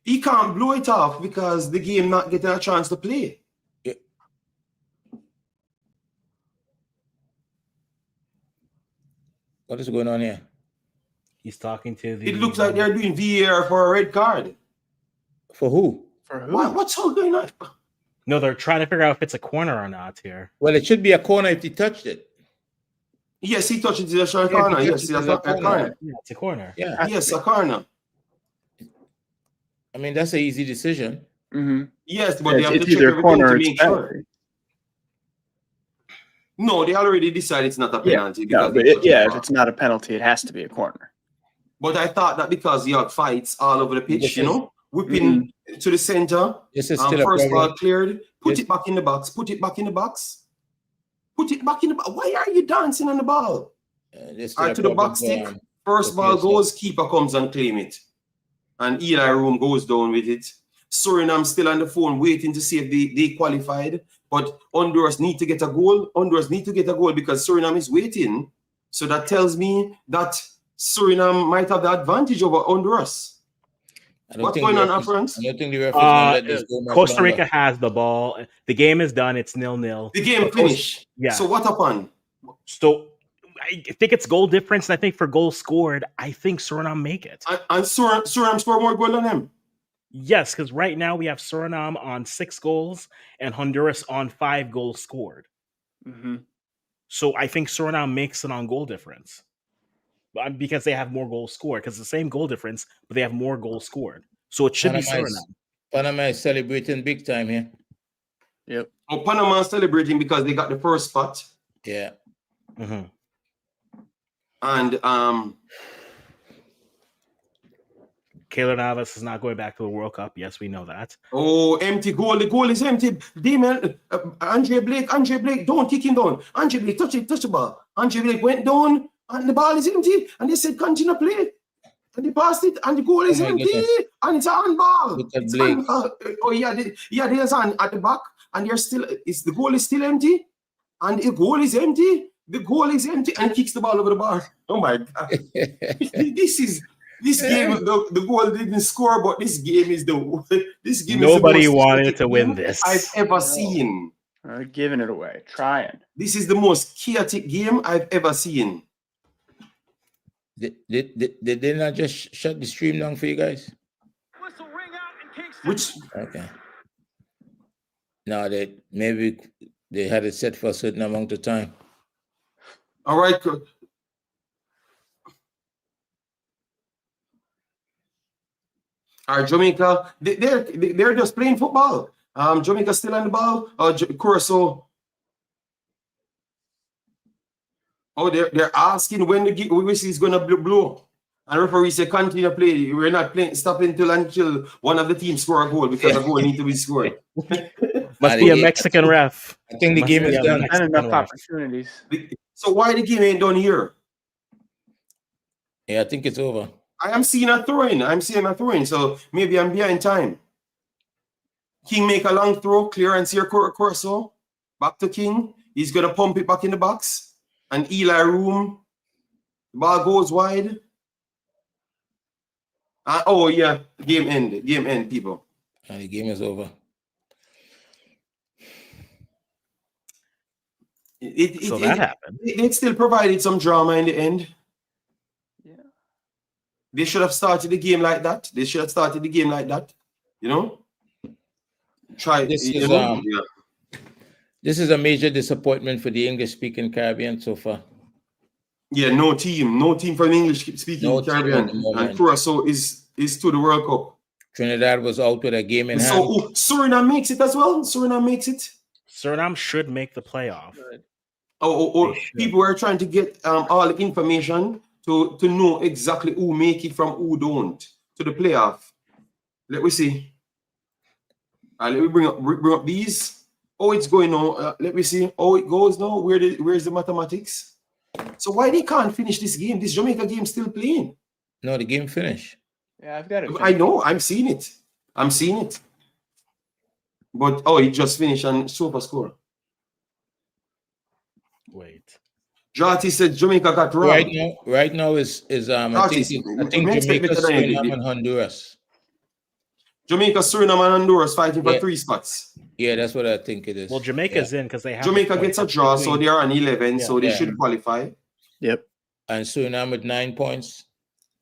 [SPEAKER 1] He can't blow it off because the game not getting a chance to play.
[SPEAKER 3] Yeah. What is going on here?
[SPEAKER 2] He's talking to the.
[SPEAKER 1] It looks like they're doing VAR for a red card.
[SPEAKER 3] For who?
[SPEAKER 4] For who?
[SPEAKER 1] What's all going on?
[SPEAKER 2] No, they're trying to figure out if it's a corner or not here.
[SPEAKER 3] Well, it should be a corner if he touched it.
[SPEAKER 1] Yes, he touched it to the short corner. Yes, that's a corner.
[SPEAKER 2] Yeah, it's a corner.
[SPEAKER 3] Yeah.
[SPEAKER 1] Yes, a corner.
[SPEAKER 3] I mean, that's an easy decision.
[SPEAKER 4] Mm-hmm.
[SPEAKER 1] Yes, but they have
[SPEAKER 4] It's
[SPEAKER 1] to check
[SPEAKER 4] either
[SPEAKER 1] everything
[SPEAKER 4] corner
[SPEAKER 1] to
[SPEAKER 4] or
[SPEAKER 1] make
[SPEAKER 4] it's
[SPEAKER 1] sure.
[SPEAKER 4] penalty.
[SPEAKER 1] No, they already decided it's not a penalty.
[SPEAKER 4] No,
[SPEAKER 1] because
[SPEAKER 4] but
[SPEAKER 1] they touched
[SPEAKER 4] if
[SPEAKER 1] it.
[SPEAKER 4] it's not a penalty, it has to be a corner.
[SPEAKER 1] But I thought that because you had fights all over the pitch,
[SPEAKER 3] This
[SPEAKER 1] you know, whipping to the center.
[SPEAKER 3] This is still a
[SPEAKER 1] First
[SPEAKER 3] problem.
[SPEAKER 1] ball cleared. Put
[SPEAKER 3] Yes.
[SPEAKER 1] it back in the box. Put it back in the box. Put it back in the box. Why are you dancing on the ball?
[SPEAKER 3] This
[SPEAKER 1] All right, to the box stick. First ball
[SPEAKER 3] yes,
[SPEAKER 1] goes, keeper comes and claim it. And Eli Room goes down with it. Suriname still on the phone waiting to see if they qualified. But Honduras need to get a goal. Honduras need to get a goal because Suriname is waiting. So that tells me that Suriname might have the advantage over Honduras. What's going on, friends?
[SPEAKER 3] I don't think the referee's gonna let this go much
[SPEAKER 2] Costa
[SPEAKER 3] longer.
[SPEAKER 2] Rica has the ball. The game is done. It's 0-0.
[SPEAKER 1] The game finished.
[SPEAKER 2] Yeah.
[SPEAKER 1] So what happened?
[SPEAKER 2] So I think it's goal difference. And I think for goals scored, I think Suriname make it.
[SPEAKER 1] And Suriname score more goal than him.
[SPEAKER 2] Yes, because right now we have Suriname on 6 goals and Honduras on 5 goals scored.
[SPEAKER 4] Mm-hmm.
[SPEAKER 2] So I think Suriname makes it on goal difference because they have more goals scored. Because it's the same goal difference, but they have more goals scored. So it should be Suriname.
[SPEAKER 3] Panama is celebrating big time here.
[SPEAKER 4] Yep.
[SPEAKER 1] Oh, Panama is celebrating because they got the first spot.
[SPEAKER 3] Yeah.
[SPEAKER 2] Mm-hmm.
[SPEAKER 1] And
[SPEAKER 2] Keylor Navas is not going back to the World Cup. Yes, we know that.
[SPEAKER 1] oh, empty goal. The goal is empty. Damon, Andre Blake, don't kick him down. Andre Blake, touch the ball. Andre Blake went down and the ball is empty. And they said, continue play. And they passed it and the goal is empty.
[SPEAKER 3] Goodness.
[SPEAKER 1] And it's a handball.
[SPEAKER 3] Look at
[SPEAKER 1] It's
[SPEAKER 3] Blake.
[SPEAKER 1] handball. Oh, yeah, there's an at the back. And they're still, the goal is still empty. And the goal is empty. The goal is empty. And he kicks the ball over the bar. Oh, my God. This game, the goal didn't score, but this game is
[SPEAKER 2] Nobody
[SPEAKER 1] is the most
[SPEAKER 2] wanted
[SPEAKER 1] chaotic
[SPEAKER 2] to win
[SPEAKER 1] game
[SPEAKER 2] this.
[SPEAKER 1] I've ever seen.
[SPEAKER 4] Giving it away, trying.
[SPEAKER 1] This is the most chaotic game I've ever seen.
[SPEAKER 3] Did they not just shut the stream down for you guys?
[SPEAKER 5] Whistle ring out and Kingston.
[SPEAKER 1] Which
[SPEAKER 3] Okay. No, maybe they had it set for a certain amount of time.
[SPEAKER 1] all right, Jamaica, they're just playing football. Jamaica still on the ball. Curacao. Oh, they're asking when the whistle is gonna blow. And referee say continue to play. We're not playing stopping until one of the teams score a goal because a goal need to be scored.
[SPEAKER 2] Must be a Mexican ref.
[SPEAKER 3] I think the game is done.
[SPEAKER 4] Not enough opportunities.
[SPEAKER 1] So why the game ain't done here?
[SPEAKER 3] Yeah, I think it's over.
[SPEAKER 1] I am seeing a throw-in. So maybe I'm behind time. King make a long throw, clearance here, Curacao. Back to King. He's going to pump it back in the box. And Eli Room. The ball goes wide. Oh, yeah. Game end, people.
[SPEAKER 3] And the game is over.
[SPEAKER 2] That happened.
[SPEAKER 1] It still provided some drama in the end.
[SPEAKER 4] Yeah.
[SPEAKER 1] They should have started the game like that. You know?
[SPEAKER 3] This is a major disappointment for the English-speaking Caribbean so far.
[SPEAKER 1] Yeah, no team from English-speaking Caribbean. And Curacao is to the World Cup.
[SPEAKER 3] Trinidad was out with a game in hand.
[SPEAKER 1] So Suriname makes it as well?
[SPEAKER 2] Suriname should make the playoff.
[SPEAKER 1] People are trying to get all the information to know exactly who make it from who don't to the playoff. Let me see. Let me bring up these. It's going on. Let me see. It goes now. Where's the mathematics? So why they can't finish this game? This Jamaica game still playing?
[SPEAKER 3] No, the game finished.
[SPEAKER 4] Yeah, I've got it.
[SPEAKER 1] I know. I'm seeing it. But it just finished and super score.
[SPEAKER 2] Wait.
[SPEAKER 1] Jati said Jamaica got robbed.
[SPEAKER 3] Right now is I think Jamaica, Suriname, and Honduras.
[SPEAKER 1] Jamaica, Suriname, and Honduras fighting for 3 spots.
[SPEAKER 3] Yeah, that's what I think it is.
[SPEAKER 2] Well, Jamaica's in because they have
[SPEAKER 1] Jamaica gets a draw, so they are on 11, so they should qualify.
[SPEAKER 4] Yep.
[SPEAKER 3] And Suriname with 9 points.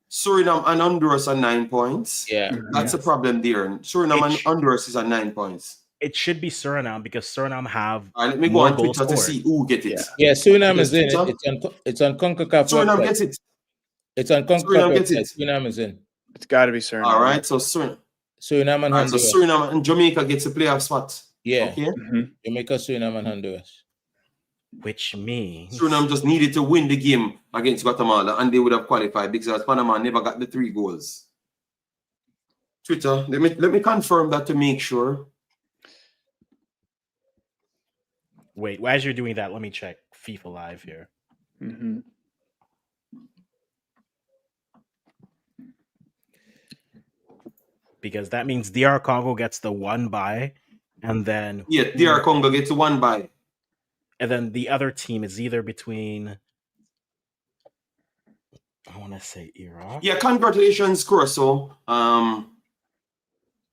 [SPEAKER 1] Suriname and Honduras are 9 points.
[SPEAKER 3] Yeah.
[SPEAKER 1] That's the problem there. Suriname and Honduras is at 9 points.
[SPEAKER 2] It should be Suriname because Suriname have.
[SPEAKER 1] All right, let me go on Twitter to see who get it.
[SPEAKER 3] Yeah, Suriname is in. It's on Concacaf.
[SPEAKER 1] Suriname gets it.
[SPEAKER 3] It's on Concacaf.
[SPEAKER 1] Suriname gets it.
[SPEAKER 3] Suriname is in.
[SPEAKER 4] It's got to be Suriname.
[SPEAKER 1] All right, so Suriname
[SPEAKER 3] and Honduras.
[SPEAKER 1] So Suriname and Jamaica gets a playoff spot.
[SPEAKER 3] Yeah.
[SPEAKER 1] Okay.
[SPEAKER 3] Jamaica, Suriname, and Honduras.
[SPEAKER 2] Which means
[SPEAKER 1] Suriname just needed to win the game against Guatemala, and they would have qualified because Panama never got the 3 goals. Twitter, let me confirm that to make sure.
[SPEAKER 2] Wait, as you're doing that, let me check FIFA Live here. Because that means DR Congo gets the 1 bye, and then
[SPEAKER 1] DR Congo gets 1 bye.
[SPEAKER 2] And then the other team is either between, I want to say Iraq.
[SPEAKER 1] Yeah, congratulations, Curacao.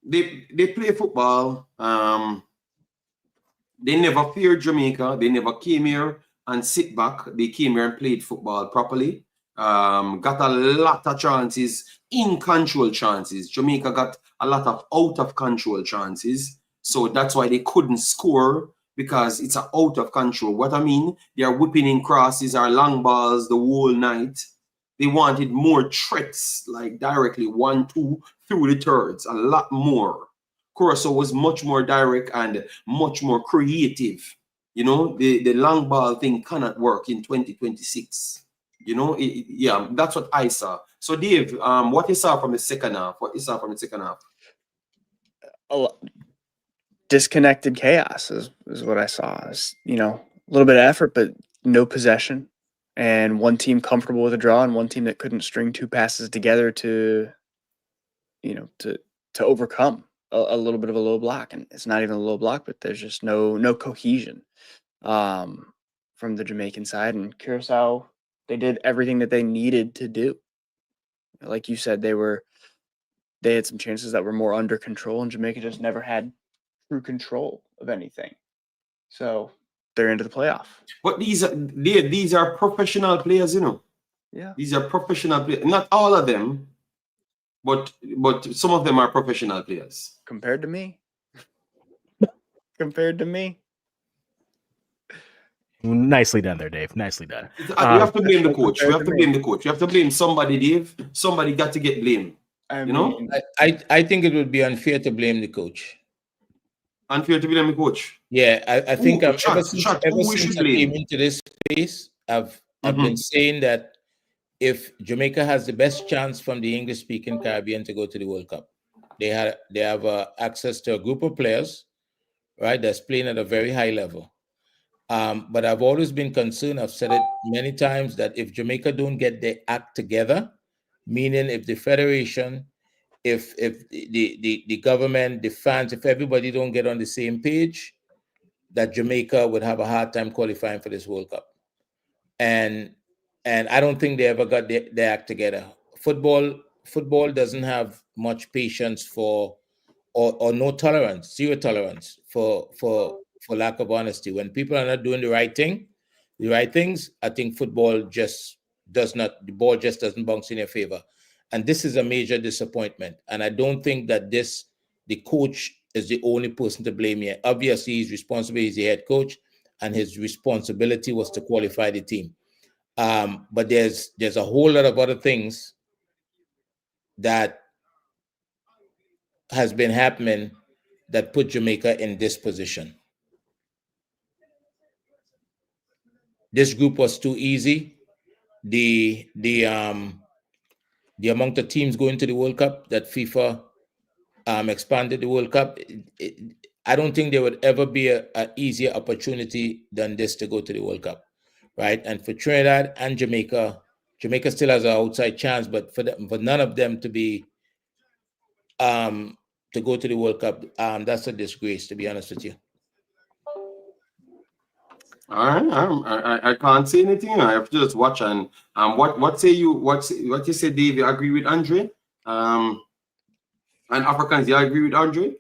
[SPEAKER 1] They play football. They never feared Jamaica. They never came here and sit back. They came here and played football properly. Got a lot of chances, in control chances. Jamaica got a lot of out of control chances. So that's why they couldn't score, because it's out of control. What I mean, they are whipping in crosses or long balls the whole night. They wanted more threats, like directly 1-2 through the thirds, a lot more. Curacao was much more direct and much more creative. You know, the long ball thing cannot work in 2026. You know, yeah, that's what I saw. So, Dave, what you saw from the second half?
[SPEAKER 4] Disconnected chaos is what I saw. It's, you know, a little bit of effort, but no possession. And one team comfortable with a draw and one team that couldn't string 2 passes together to, you know, to overcome a little bit of a low block. And it's not even a low block, but there's just no cohesion from the Jamaican side. And Curacao, they did everything that they needed to do. Like you said, they had some chances that were more under control, and Jamaica just never had true control of anything. So they're into the playoff.
[SPEAKER 1] But these are professional players, you know.
[SPEAKER 4] Yeah.
[SPEAKER 1] These are professional players. Not all of them, but some of them are professional players.
[SPEAKER 4] Compared to me.
[SPEAKER 2] Nicely done there, Dave. Nicely done.
[SPEAKER 1] You have to blame the coach. You have to blame the coach. You have to blame somebody, Dave. Somebody got to get blamed. You know?
[SPEAKER 3] I think it would be unfair to blame the coach.
[SPEAKER 1] Unfair to blame the coach?
[SPEAKER 3] Yeah, I think ever since I came into this space, I've been saying that if Jamaica has the best chance from the English-speaking Caribbean to go to the World Cup, they have access to a group of players, right, that's playing at a very high level. But I've always been concerned, I've said it many times, that if Jamaica don't get their act together, meaning if the federation, if the government, the fans, if everybody don't get on the same page, that Jamaica would have a hard time qualifying for this World Cup. And I don't think they ever got their act together. Football doesn't have much patience for, or no tolerance, zero tolerance for lack of honesty. When people are not doing the right things, I think football just the ball just doesn't bounce in your favor. And this is a major disappointment. And I don't think that the coach is the only person to blame here. Obviously, he's responsible, he's the head coach, and his responsibility was to qualify the team. But there's a whole lot of other things that has been happening that put Jamaica in this position. This group was too easy. The amount of teams going to the World Cup that FIFA expanded the World Cup, I don't think there would ever be an easier opportunity than this to go to the World Cup, right? And for Trinidad and Jamaica still has an outside chance, but for none of them to be to go to the World Cup, that's a disgrace, to be honest with you.
[SPEAKER 1] All right, I can't say anything. I have to just watch. And what say you? What you say, Dave? You agree with Andre? And Africans, you agree with Andre?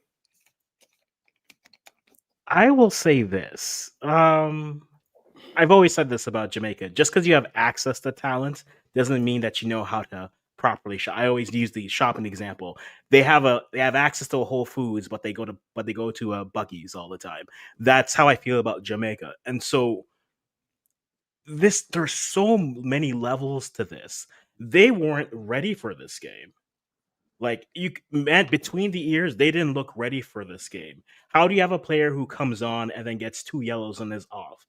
[SPEAKER 2] I will say this. I've always said this about Jamaica. Just because you have access to talent doesn't mean that you know how to properly shop. I always use the shopping example. They have access to a Whole Foods, but they go to a Buc-ee's all the time. That's how I feel about Jamaica. And so there's so many levels to this. They weren't ready for this game. Like between the ears, they didn't look ready for this game. How do you have a player who comes on and then gets 2 yellows and is off?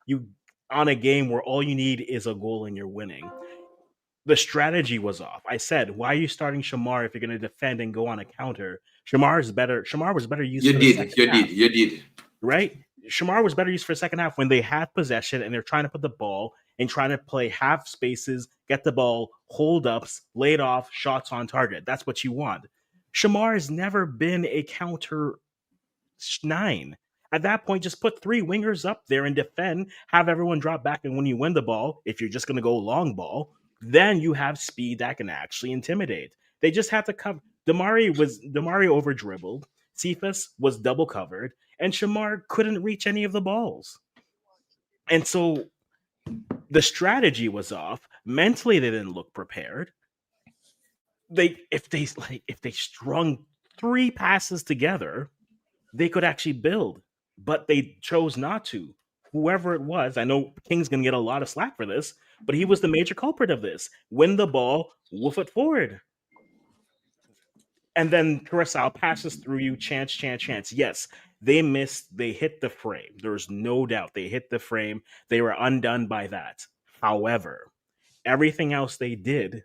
[SPEAKER 2] You on a game where all you need is a goal and you're winning. The strategy was off. I said, why are you starting Shamar if you're going to defend and go on a counter? Shamar was better used. You
[SPEAKER 1] did.
[SPEAKER 2] Right? Shamar was better used for the second half when they had possession and they're trying to put the ball and trying to play half spaces, get the ball, hold ups, laid off, shots on target. That's what you want. Shamar has never been a counter 9. At that point, just put 3 wingers up there and defend, have everyone drop back. And when you win the ball, if you're just going to go long ball, then you have speed that can actually intimidate. They just had to cover. Damari over dribbled. Cephas was double covered, and Shamar couldn't reach any of the balls. And so the strategy was off. Mentally, they didn't look prepared. If they strung 3 passes together, they could actually build, but they chose not to. Whoever it was, I know King's going to get a lot of slack for this, but he was the major culprit of this. Win the ball, woof it forward. And then Curacao passes through you, chance. Yes, they missed. They hit the frame. There's no doubt they hit the frame. They were undone by that. However, everything else they did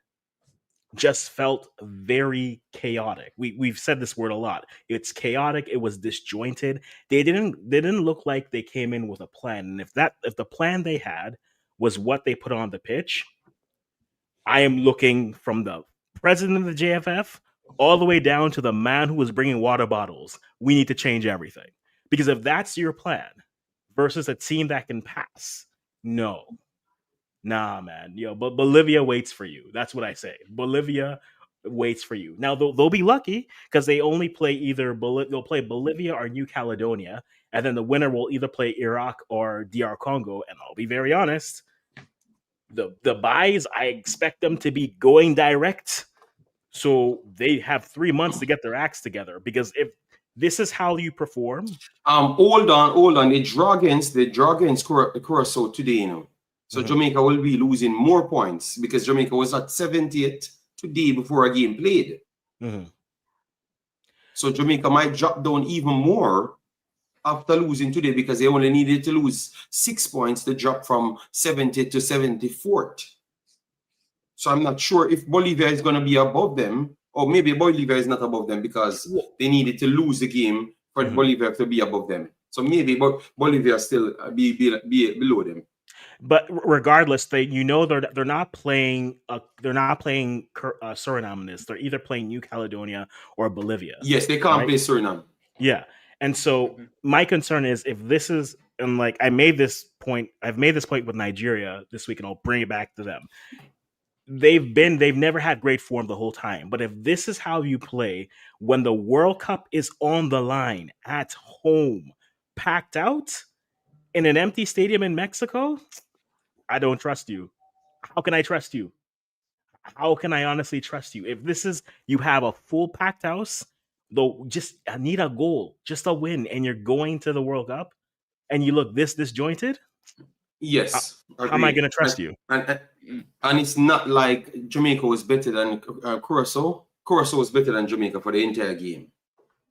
[SPEAKER 2] just felt very chaotic. We've said this word a lot. It's chaotic. It was disjointed. They didn't look like they came in with a plan. And if the plan they had was what they put on the pitch, I am looking from the president of the JFF all the way down to the man who was bringing water bottles. We need to change everything. Because if that's your plan versus a team that can pass, no. Nah, man. But Bolivia waits for you. That's what I say. Bolivia waits for you. Now, they'll be lucky because they only play they'll play Bolivia or New Caledonia, and then the winner will either play Iraq or DR Congo. And I'll be very honest, the buys, I expect them to be going direct. So they have 3 months to get their acts together, because if this is how you perform.
[SPEAKER 1] Hold on. They draw against Curacao today, So Jamaica will be losing more points because Jamaica was at 78 today before a game played. So Jamaica might drop down even more after losing today because they only needed to lose 6 points to drop from 70 to 74th. So I'm not sure if Bolivia is going to be above them, or maybe Bolivia is not above them because they needed to lose the game for Bolivia to be above them. So maybe Bolivia still be below them.
[SPEAKER 2] But regardless, they're not playing Suriname in this. They're either playing New Caledonia or Bolivia.
[SPEAKER 1] Yes, they can't play Suriname.
[SPEAKER 2] Yeah, and so my concern is if this is, and like I've made this point with Nigeria this week, and I'll bring it back to them. They've never had great form the whole time. But if this is how you play when the World Cup is on the line at home, packed out in an empty stadium in Mexico, I don't trust you. How can I trust you? How can I honestly trust you? If this is, you have a full packed house, though, just I need a goal, just a win, and you're going to the World Cup, and you look this disjointed.
[SPEAKER 1] Yes.
[SPEAKER 2] How am I going to trust you?
[SPEAKER 1] And it's not like Jamaica was better than Curacao. Curacao was better than Jamaica for the entire game.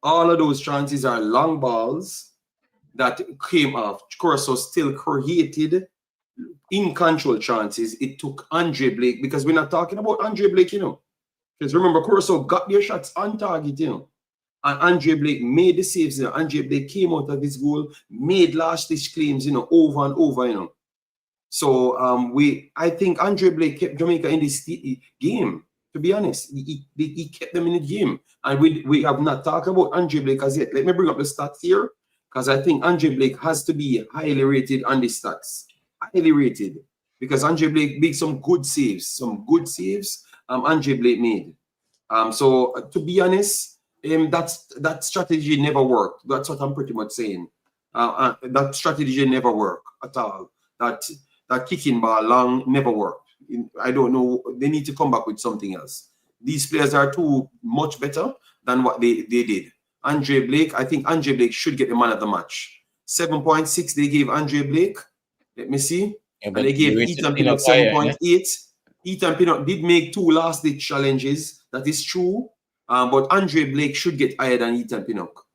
[SPEAKER 1] All of those chances are long balls that came off. Curacao still created in control chances. It took Andre Blake, because we're not talking about Andre Blake, because remember, Curacao got their shots on target, and Andre Blake made the saves. Andre Blake came out of his goal, made last-ditch claims, over and over, So I think Andre Blake kept Jamaica in this game. To be honest, he kept them in the game, and we have not talked about Andre Blake as yet. Let me bring up the stats here, because I think Andre Blake has to be highly rated on the stats. Highly rated, because Andre Blake made some good saves. Andre Blake made. So to be honest, that strategy never worked. That's what I'm pretty much saying. That strategy never worked at all. That kicking ball long never worked. I don't know. They need to come back with something else. These players are too much better than what they did. Andre Blake, I think Andre Blake should get the man of the match. 7.6 they gave Andre Blake. Let me see.
[SPEAKER 3] Yeah,
[SPEAKER 1] and they gave Ethan Pinnock 7.8. Ethan Pinnock did make 2 last-ditch challenges. That is true. But Andre Blake should get higher than Ethan Pinnock.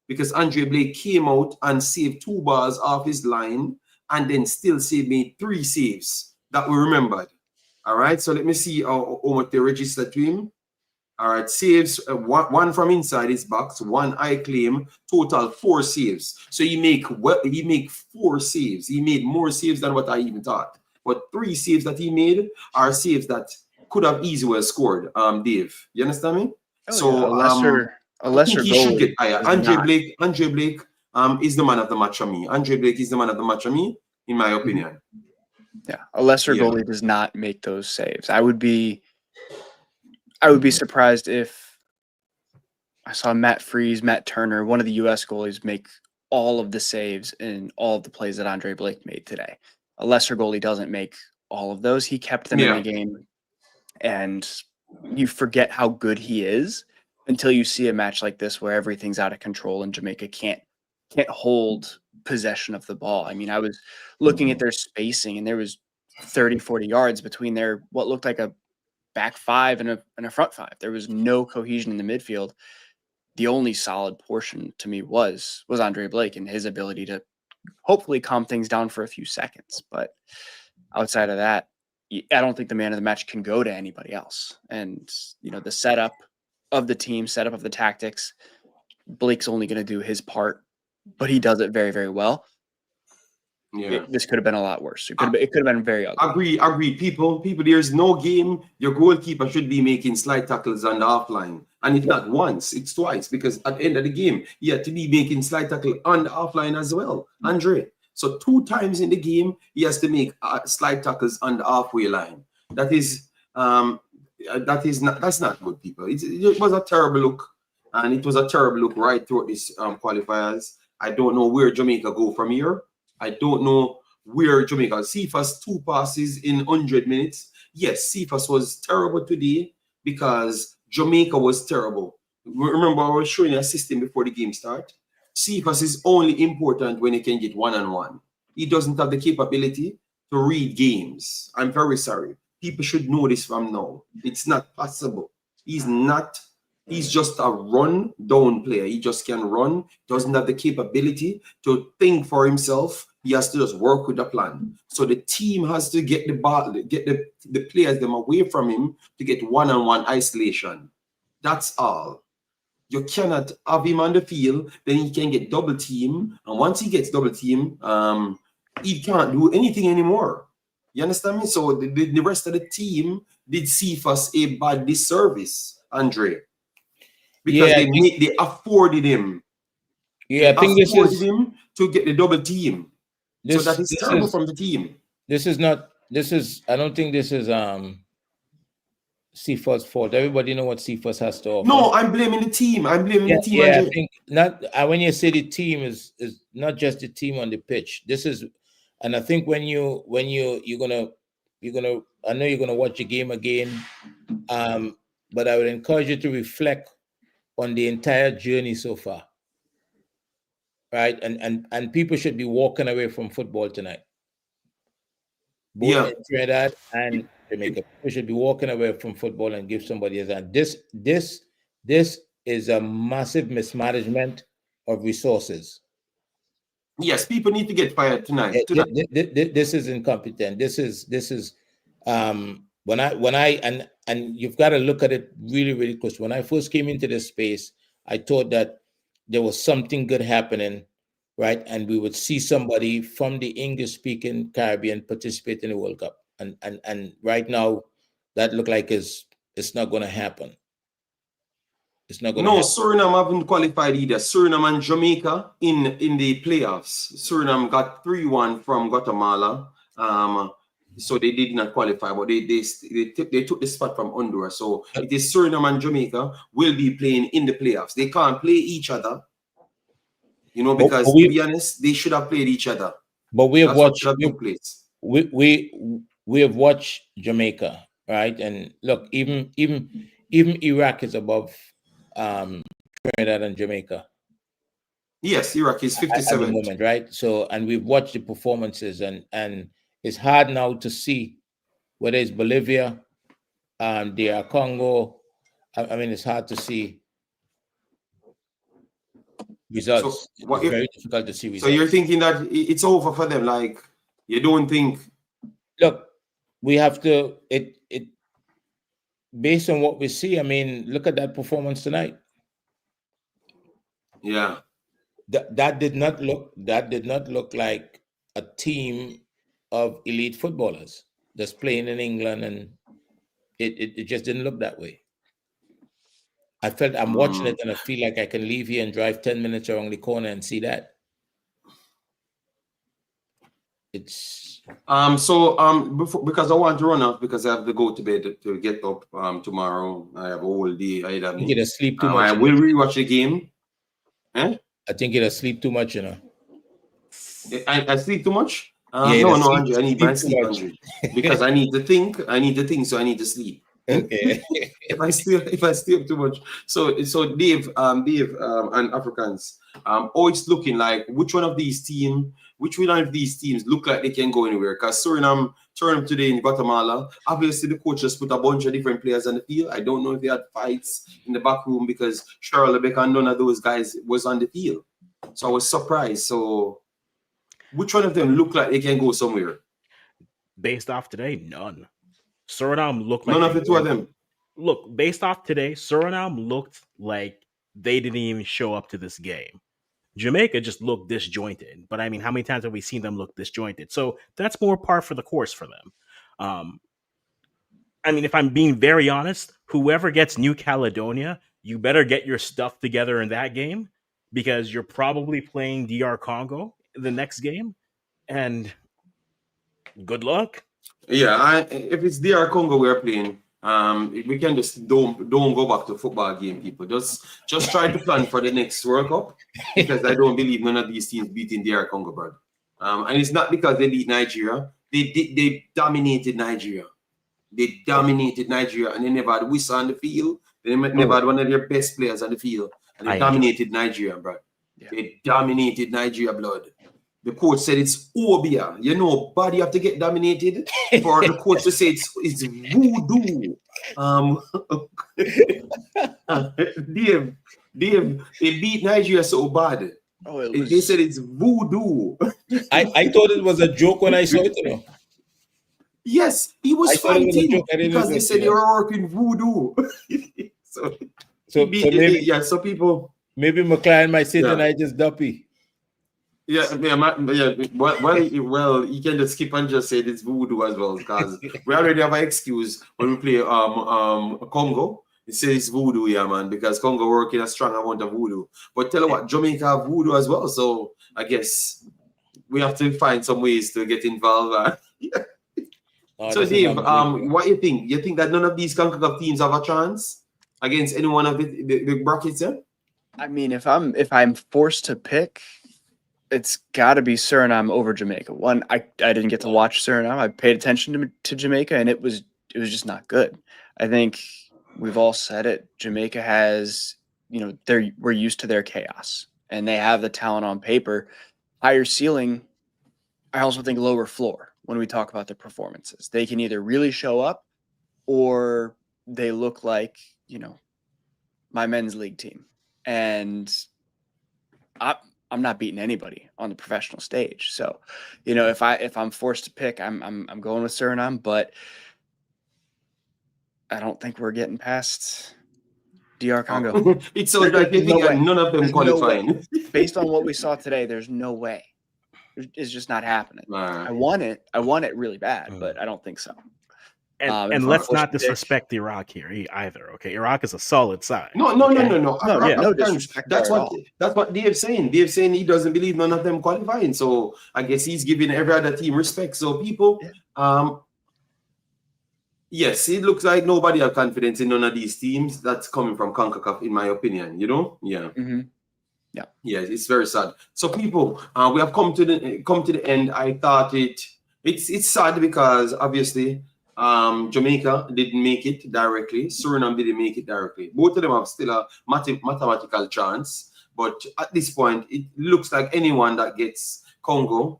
[SPEAKER 1] Because Andre Blake came out and saved 2 balls off his line and then still made 3 saves that we remembered. All right, so let me see how much they registered to him. All right, saves, one from inside his box, 1 high claim, total 4 saves. So he make 4 saves. He made more saves than what I even thought. But 3 saves that he made are saves that could have easily scored. Dave, you understand me?
[SPEAKER 4] Oh,
[SPEAKER 1] so
[SPEAKER 4] yeah. A lesser
[SPEAKER 1] he should get higher. Andre Blake is the man of the match for me. Andre Blake is the man of the match for me, in my opinion.
[SPEAKER 4] Yeah, a lesser goalie does not make those saves. I would be surprised if I saw Matt Freese, Matt Turner, one of the U.S. goalies, make all of the saves in all of the plays that Andre Blake made today. A lesser goalie doesn't make all of those. He kept them in the game, and you forget how good he is until you see a match like this where everything's out of control and Jamaica can't hold possession of the ball. I mean, I was looking at their spacing, and there was 30, 40 yards between their what looked like a back 5 and a front 5. There was no cohesion in the midfield. The only solid portion to me was Andre Blake and his ability to hopefully calm things down for a few seconds. But outside of that, I don't think the man of the match can go to anybody else. And, the setup of the team, setup of the tactics, Blake's only going to do his part, but he does it very, very well. Yeah, this could have been a lot worse. It could have been very ugly.
[SPEAKER 1] Agree. People, there's no game your goalkeeper should be making slide tackles on the offline. And if not once, it's twice, because at the end of the game, he had to be making slide tackle on the offline as well, Andre. So 2 times in the game, he has to make slide tackles on the halfway line. That's not good, people. It was a terrible look, and it was a terrible look right throughout this qualifiers. I don't know where Jamaica go from here. I don't know where Jamaica. Cephas 2 passes in 100 minutes. Yes, Cephas was terrible today because Jamaica was terrible. Remember, I was showing you a system before the game start. Cephas is only important when he can get 1-on-1. He doesn't have the capability to read games. I'm very sorry. People should know this from now. It's not possible. He's just a run-down player. He just can run, doesn't have the capability to think for himself. He has to just work with the plan. So the team has to get the ball, get the players them away from him to get 1-on-1 isolation. That's all. You cannot have him on the field, then he can get double team. And once he gets double team, he can't do anything anymore. You understand me? So the rest of the team did Cephas a bad disservice, Andre. Because they afforded him.
[SPEAKER 3] Yeah, I think this is
[SPEAKER 1] him to get the double team. So that is terrible from the team.
[SPEAKER 3] I don't think this is Cephas' fault. Everybody know what Cephas has to offer.
[SPEAKER 1] No, I'm blaming the team. The team.
[SPEAKER 3] Yeah, I think not. When you say the team is not just the team on the pitch. This is, and I think when you're gonna I know you're gonna watch the game again, but I would encourage you to reflect on the entire journey so far, right? And people should be walking away from football tonight. Both in Trinidad and Jamaica, people should be walking away from football and give somebody a hand. This is a massive mismanagement of resources.
[SPEAKER 1] Yes, people need to get fired tonight.
[SPEAKER 3] This is incompetent. This is when I you've got to look at it really, really close. When I first came into this space, I thought that there was something good happening, right? And we would see somebody from the English-speaking Caribbean participate in the World Cup. And right now, that look like it's not going to happen. It's not going to happen.
[SPEAKER 1] Suriname haven't qualified either. Suriname and Jamaica in the playoffs. Suriname got 3-1 from Guatemala. So they did not qualify, but they took the spot from Honduras. So it is Suriname and Jamaica will be playing in the playoffs. They can't play each other, you know, because to be honest, they should have played each other.
[SPEAKER 3] But we have watched we have watched Jamaica, right? And look, even Iraq is above Trinidad and Jamaica.
[SPEAKER 1] Yes, Iraq is 57
[SPEAKER 3] at the moment, right? So, and we've watched the performances, and it's hard now to see whether it's Bolivia, DR Congo. I mean, it's hard to see results.
[SPEAKER 1] So
[SPEAKER 3] it's very difficult to see results.
[SPEAKER 1] So you're thinking that it's over for them? Like, you don't think?
[SPEAKER 3] Look, we have to. It based on what we see. I mean, look at that performance tonight.
[SPEAKER 1] Yeah.
[SPEAKER 3] That did not look like a team of elite footballers that's playing in England, and it just didn't look that way. I felt I'm watching it and I feel like I can leave here and drive 10 minutes around the corner and see that. It's
[SPEAKER 1] before, because I want to run off because I have to go to bed to get up tomorrow. I have a whole day ahead of me.
[SPEAKER 3] You sleep too much.
[SPEAKER 1] I will rewatch the game.
[SPEAKER 3] I think you'll sleep too much, you know.
[SPEAKER 1] I sleep too much? No, Andrew, I need my sleep, Andrew. Because I need to think, so I need to sleep.
[SPEAKER 3] Okay.
[SPEAKER 1] if I stay up too much. So Dave and Africans, it's looking like which one of these teams look like they can go anywhere? Because Suriname turned today in Guatemala. Obviously, the coach just put a bunch of different players on the field. I don't know if they had fights in the back room because Charles Lebec and none of those guys was on the field. So I was surprised. So which one of them look like they can go somewhere?
[SPEAKER 2] Based off today, none. Suriname looked like
[SPEAKER 1] none of the two of them.
[SPEAKER 2] Look, based off today, Suriname looked like they didn't even show up to this game. Jamaica just looked disjointed, but I mean, how many times have we seen them look disjointed? So that's more par for the course for them. I mean, if I'm being very honest, whoever gets New Caledonia, you better get your stuff together in that game because you're probably playing DR Congo the next game, and good luck.
[SPEAKER 1] Yeah, if it's DR Congo we're playing, we can just don't go back to football game, people. Just try to plan for the next World Cup because I don't believe none of these teams beating DR Congo, bro. And it's not because they beat Nigeria. They dominated Nigeria. They dominated Nigeria, and they never had whistle on the field. They never had one of their best players on the field, and they dominated Nigeria, bro. Yeah. They dominated Nigeria, blood. The coach said it's Obia. You know, body have to get dominated for the coach to say it's voodoo. Dave, they beat Nigeria so bad. They said it's voodoo.
[SPEAKER 3] I thought it was a joke when I saw it, you know.
[SPEAKER 1] Yes, he was fighting because they said they were working voodoo. so people.
[SPEAKER 3] Maybe McLaren might say tonight just duppy.
[SPEAKER 1] Yeah. Well, you can just skip and just say it's voodoo as well because we already have an excuse when we play Congo. It says voodoo, yeah, man, because Congo working a strong amount of voodoo. But tell you what, Jamaica have voodoo as well, so I guess we have to find some ways to get involved. So Dave, what do you think? You think that none of these Concacaf teams have a chance against any one of the brackets? Yeah?
[SPEAKER 4] I mean, if I'm forced to pick, it's got to be Suriname over Jamaica. One, I didn't get to watch Suriname. I paid attention to Jamaica, and it was just not good. I think we've all said it. Jamaica has, we're used to their chaos, and they have the talent on paper. Higher ceiling, I also think lower floor when we talk about their performances. They can either really show up or they look like, my men's league team. And I'm not beating anybody on the professional stage. So, if I'm forced to pick, I'm going with Suriname, but I don't think we're getting past DR Congo.
[SPEAKER 1] It's so like you think none of them qualifying.
[SPEAKER 4] Based on what we saw today, there's no way. It's just not happening. I want it really bad, but I don't think so.
[SPEAKER 2] And let's not disrespect Iraq here either. Okay, Iraq is a solid side.
[SPEAKER 1] No.
[SPEAKER 4] No disrespect.
[SPEAKER 1] That's what Dave's saying. Dave's saying he doesn't believe none of them qualifying. So I guess he's giving every other team respect. So people, Yes, it looks like nobody has confidence in none of these teams. That's coming from CONCACAF, in my opinion. You know, yeah.
[SPEAKER 4] Yeah,
[SPEAKER 1] yeah, it's very sad. So people, we have come to the end. I thought it's sad because obviously Jamaica didn't make it directly. Suriname didn't make it directly. Both of them have still a mathematical chance, but at this point, it looks like anyone that gets Congo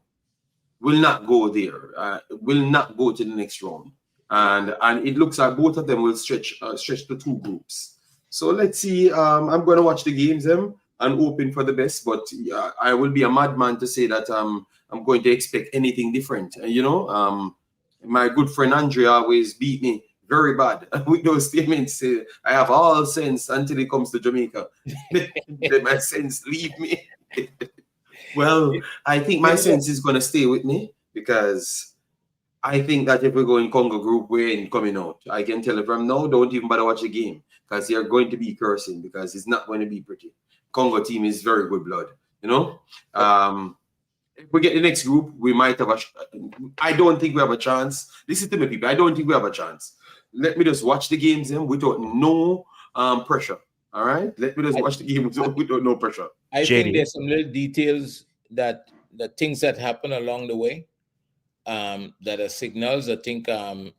[SPEAKER 1] will not go there. Will not go to the next round, and it looks like both of them will stretch to two groups. So let's see. I'm going to watch the games and hoping for the best, but I will be a madman to say that I'm going to expect anything different. You know, my good friend Andrea always beat me very bad with those statements. I have all sense until it comes to Jamaica. Then my sense leave me. Well, I think my sense is going to stay with me because I think that if we go in Congo group, we ain't coming out. I can tell you from now, don't even bother watch the game because you're going to be cursing because it's not going to be pretty. Congo team is very good blood, you know. If we get the next group, we might have I don't think we have a chance. Listen to me, people. I don't think we have a chance. Let me just watch the games without no pressure. All right, let me just watch the games without no pressure.
[SPEAKER 3] I think there's some little details that the things that happen along the way that are signals. I think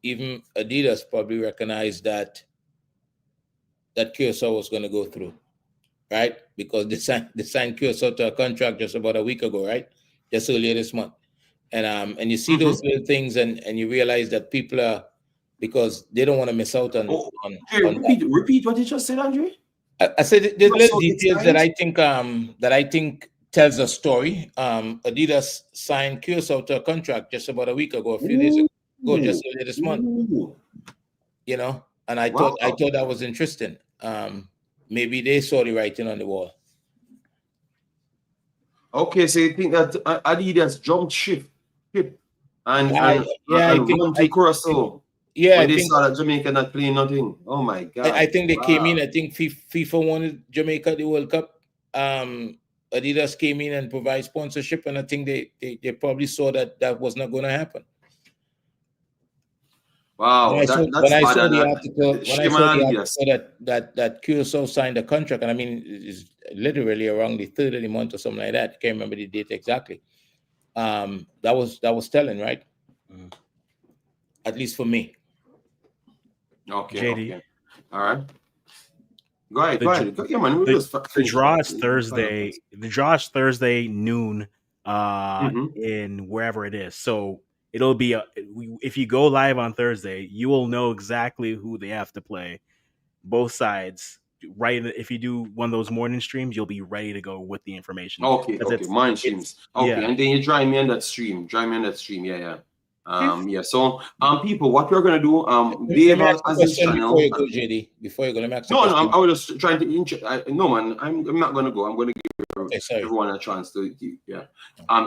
[SPEAKER 3] even Adidas probably recognized that Curacao was going to go through, right? Because they signed Curacao to a contract just about a week ago, right? Just earlier this month. And you see those little things and you realize that people are, because they don't want to miss out on,
[SPEAKER 1] repeat what you just said, Andre.
[SPEAKER 3] I said there's little details that I think tells a story. Adidas signed Curacao to a contract just about a week ago, a few days ago, just earlier this month. You know, and I thought that was interesting. Maybe they saw the writing on the wall.
[SPEAKER 1] Okay, so you think that Adidas jumped ship and run to Curacao?
[SPEAKER 3] Yeah,
[SPEAKER 1] when they saw that Jamaica not playing nothing. Oh my God!
[SPEAKER 3] I think they came in. I think FIFA wanted Jamaica the World Cup. Adidas came in and provide sponsorship, and I think they probably saw that was not going to happen.
[SPEAKER 1] Wow,
[SPEAKER 3] when I saw the article that Curacao signed a contract, and I mean it's literally around the third of the month or something like that. I can't remember the date exactly. That was telling, right? At least for me.
[SPEAKER 2] Okay. JD.
[SPEAKER 1] Okay. All right. Go ahead. Yeah, man.
[SPEAKER 2] The draw is Thursday. The draw is Thursday noon in wherever it is. So it'll be if you go live on Thursday, you will know exactly who they have to play. Both sides. Right. If you do one of those morning streams, you'll be ready to go with the information.
[SPEAKER 1] Okay. Morning streams. Okay. Yeah. And then you join me on that stream. Yeah. So people, what we're gonna do, Dave has his channel.
[SPEAKER 3] Before you go, JD, before you go, let me ask you
[SPEAKER 1] I was just trying to no man, I'm not gonna go. I'm gonna give everyone a chance to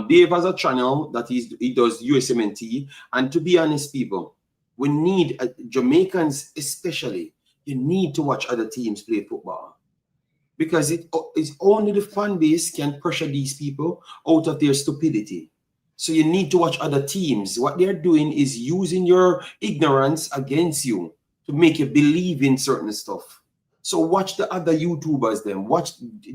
[SPEAKER 1] Dave has a channel that he does USMNT, and to be honest, people, we need Jamaicans especially. You need to watch other teams play football because it's only the fan base can pressure these people out of their stupidity. So you need to watch other teams. What they're doing is using your ignorance against you to make you believe in certain stuff. So watch the other YouTubers then.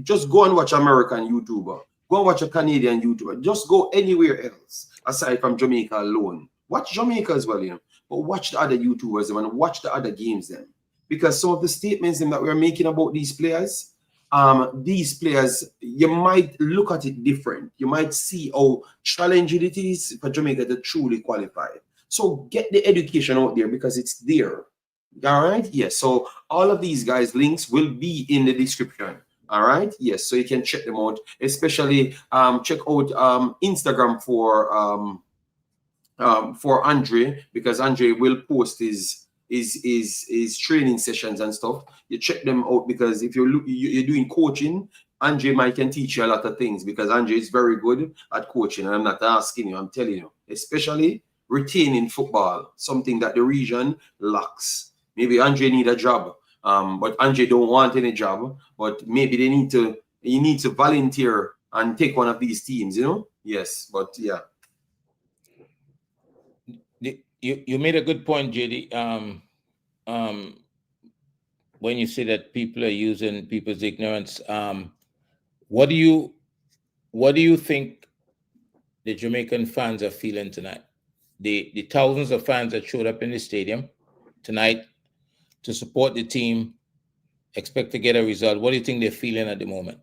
[SPEAKER 1] Just go and watch American YouTuber. Go and watch a Canadian YouTuber. Just go anywhere else aside from Jamaica alone. Watch Jamaica as well, but watch the other YouTubers and watch the other games then. Because some of the statements that we're making about these players, you might look at it different. You might see how challenging it is for Jamaica to truly qualify. So get the education out there because it's there. All right? Yes. So all of these guys' links will be in the description. All right? Yes. So you can check them out. Especially check out Instagram for Andre, because Andre will post his training sessions and stuff. You check them out because if you're doing coaching, Andre can teach you a lot of things because Andre is very good at coaching. And I'm not asking you, I'm telling you, especially retaining football, something that the region lacks. Maybe Andre need a job, but Andre don't want any job, but maybe you need to volunteer and take one of these teams, Yes, but yeah.
[SPEAKER 3] You made a good point, JD. When you say that people are using people's ignorance, what do you think the Jamaican fans are feeling tonight? The thousands of fans that showed up in the stadium tonight to support the team, expect to get a result. What do you think they're feeling at the moment?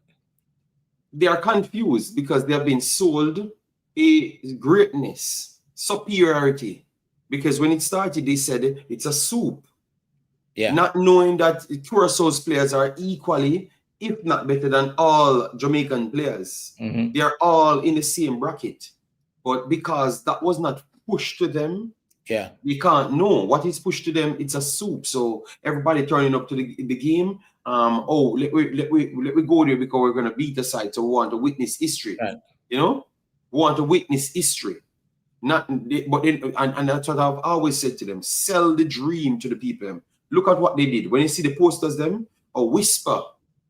[SPEAKER 1] They are confused because they have been sold a greatness, superiority. Because when it started, they said it's a soup. Yeah. Not knowing that Curaçao's players are equally, if not better than all Jamaican players. They are all in the same bracket. But because that was not pushed to them, they can't know what is pushed to them. It's a soup. So everybody turning up to the game. Let me go there because we're gonna beat the side. So we want to witness history. Right. You know, we want to witness history. But that's what I've always said to them: sell the dream to the people. Look at what they did. When you see the posters, a Whisper,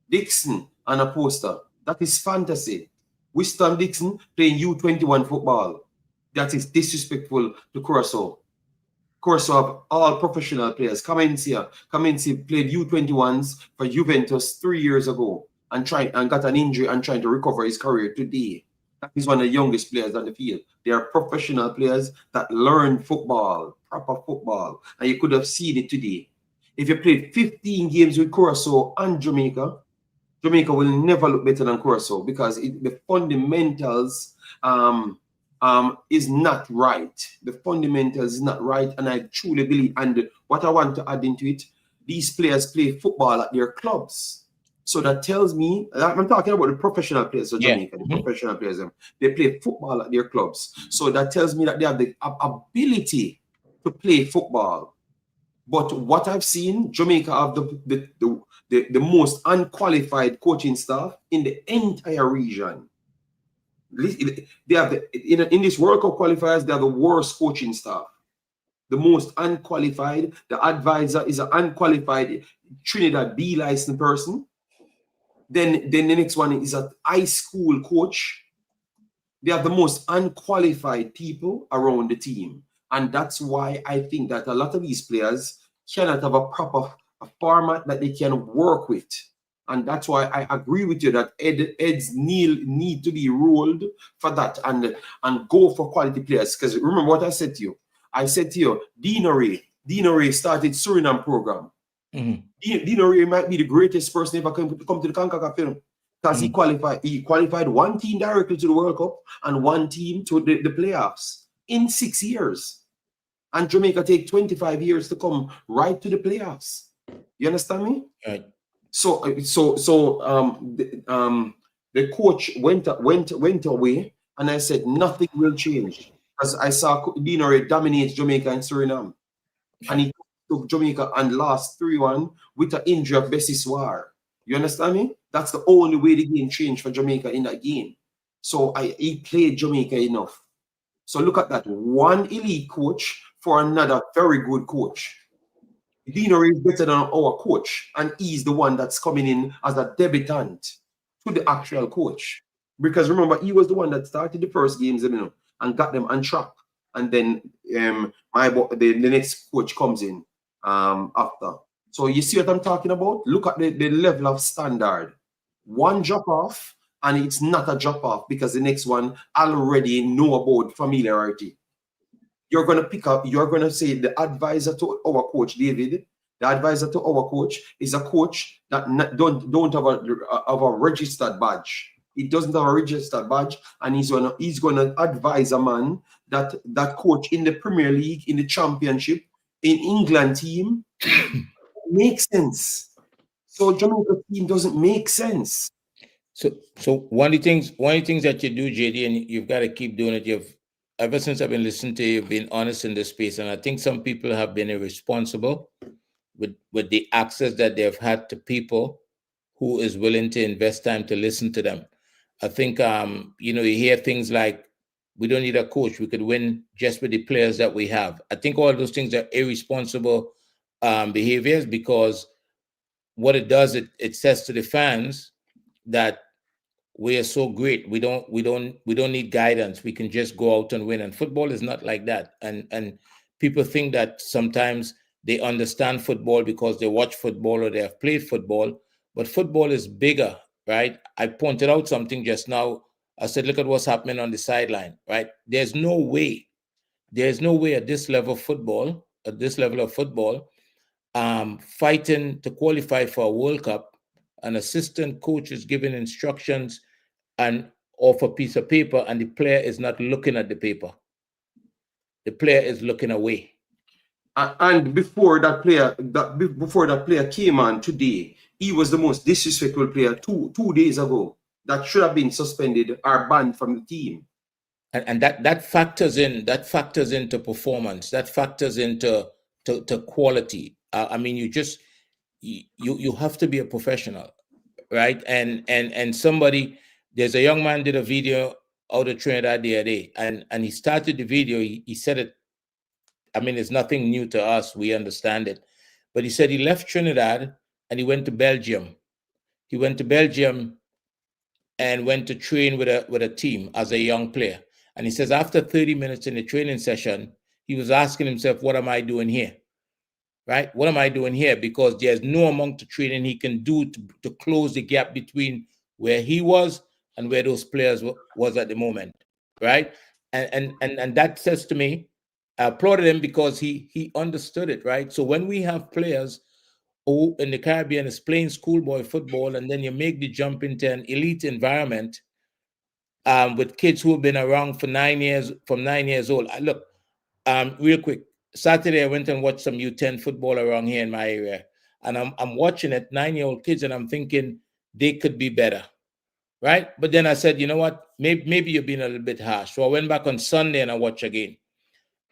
[SPEAKER 1] Dixon, and a poster. That is fantasy. Whisper and Dixon playing U21 football. That is disrespectful to Curacao. Curacao have all professional players. Kamensi played U21s for Juventus 3 years ago and got an injury and trying to recover his career today. That is one of the youngest players on the field. They are professional players that learn football, proper football. And you could have seen it today. If you played 15 games with Curacao and Jamaica, Jamaica will never look better than Curacao because the fundamentals is not right. The fundamentals is not right, and I truly believe. And what I want to add into it, these players play football at their clubs. So that tells me, I'm talking about the professional players of Jamaica, the professional players, they play football at their clubs. So that tells me that they have the ability to play football. But what I've seen, Jamaica have the most unqualified coaching staff in the entire region. They have in this World Cup qualifiers, they have the worst coaching staff. The most unqualified. The advisor is an unqualified Trinidad B licensed person. Then the next one is a high school coach. They have the most unqualified people around the team. And that's why I think that a lot of these players cannot have a proper format that they can work with. And that's why I agree with you that heads need to be rolled for that and go for quality players. Because remember what I said to you. I said to you, Dino Ray started Suriname program. Dino Ray might be the greatest person ever come to the Concacaf film. Because he qualified one team directly to the World Cup and one team to the playoffs in 6 years. And Jamaica take 25 years to come right to the playoffs. You understand me? Right. So the coach went away, and I said nothing will change because I saw Dino Ray dominate Jamaica and Suriname, and he took Jamaica and lost 3-1 with an injury of Bessie Swar. You understand me? That's the only way the game changed for Jamaica in that game. So he played Jamaica enough. So look at that, one elite coach for another very good coach. Dino is better than our coach, and he's the one that's coming in as a debutant to the actual coach. Because remember, he was the one that started the first games, and got them on track. And then the next coach comes in after. So you see what I'm talking about? Look at the level of standard. One drop off, and it's not a drop off because the next one already know about familiarity. You're going to pick up, you're going to say the advisor to our coach, David, the advisor to our coach is a coach that don't have a registered badge. He doesn't have a registered badge, and he's going to advise a man that coach in the Premier League, in the Championship, in England team makes sense. So Jamaica team doesn't make sense.
[SPEAKER 3] So one of the things that you do, JD, and you've got to keep doing it. Ever since I've been listening to you, you've been honest in this space, and I think some people have been irresponsible with the access that they've had to people who is willing to invest time to listen to them. I think you hear things like, we don't need a coach, we could win just with the players that we have. I think all those things are irresponsible behaviors, because what it does, it says to the fans that we are so great. We don't need guidance. We can just go out and win. And football is not like that. And people think that sometimes they understand football because they watch football or they have played football, but football is bigger, right? I pointed out something just now. I said, look at what's happening on the sideline, right? There's no way at this level of football, fighting to qualify for a World Cup, an assistant coach is giving instructions and off a piece of paper, and the player is not looking at the paper. The player is looking away.
[SPEAKER 1] And before that player came on today, he was the most disrespectful player two days ago that should have been suspended or banned from the team.
[SPEAKER 3] And that factors into performance. That factors into to quality. I mean, you have to be a professional, right? And somebody, there's a young man did a video out of Trinidad the other day, and he started the video. He said it. I mean, it's nothing new to us. We understand it. But he said he left Trinidad and he went to Belgium. He went to Belgium and went to train with a team as a young player. And he says after 30 minutes in the training session, he was asking himself, what am I doing here? Right? What am I doing here? Because there's no amount of training he can do to close the gap between where he was and where those players was at the moment. Right? And that says to me, I applauded him because he understood it, right? So when we have players who in the Caribbean is playing schoolboy football, and then you make the jump into an elite environment with kids who have been around for 9 years, from 9 years old. Look, real quick, Saturday I went and watched some U10 football around here in my area, and I'm watching it, 9-year-old kids, and I'm thinking they could be better, right? But then I said, you know what? Maybe you're being a little bit harsh. So I went back on Sunday and I watched again.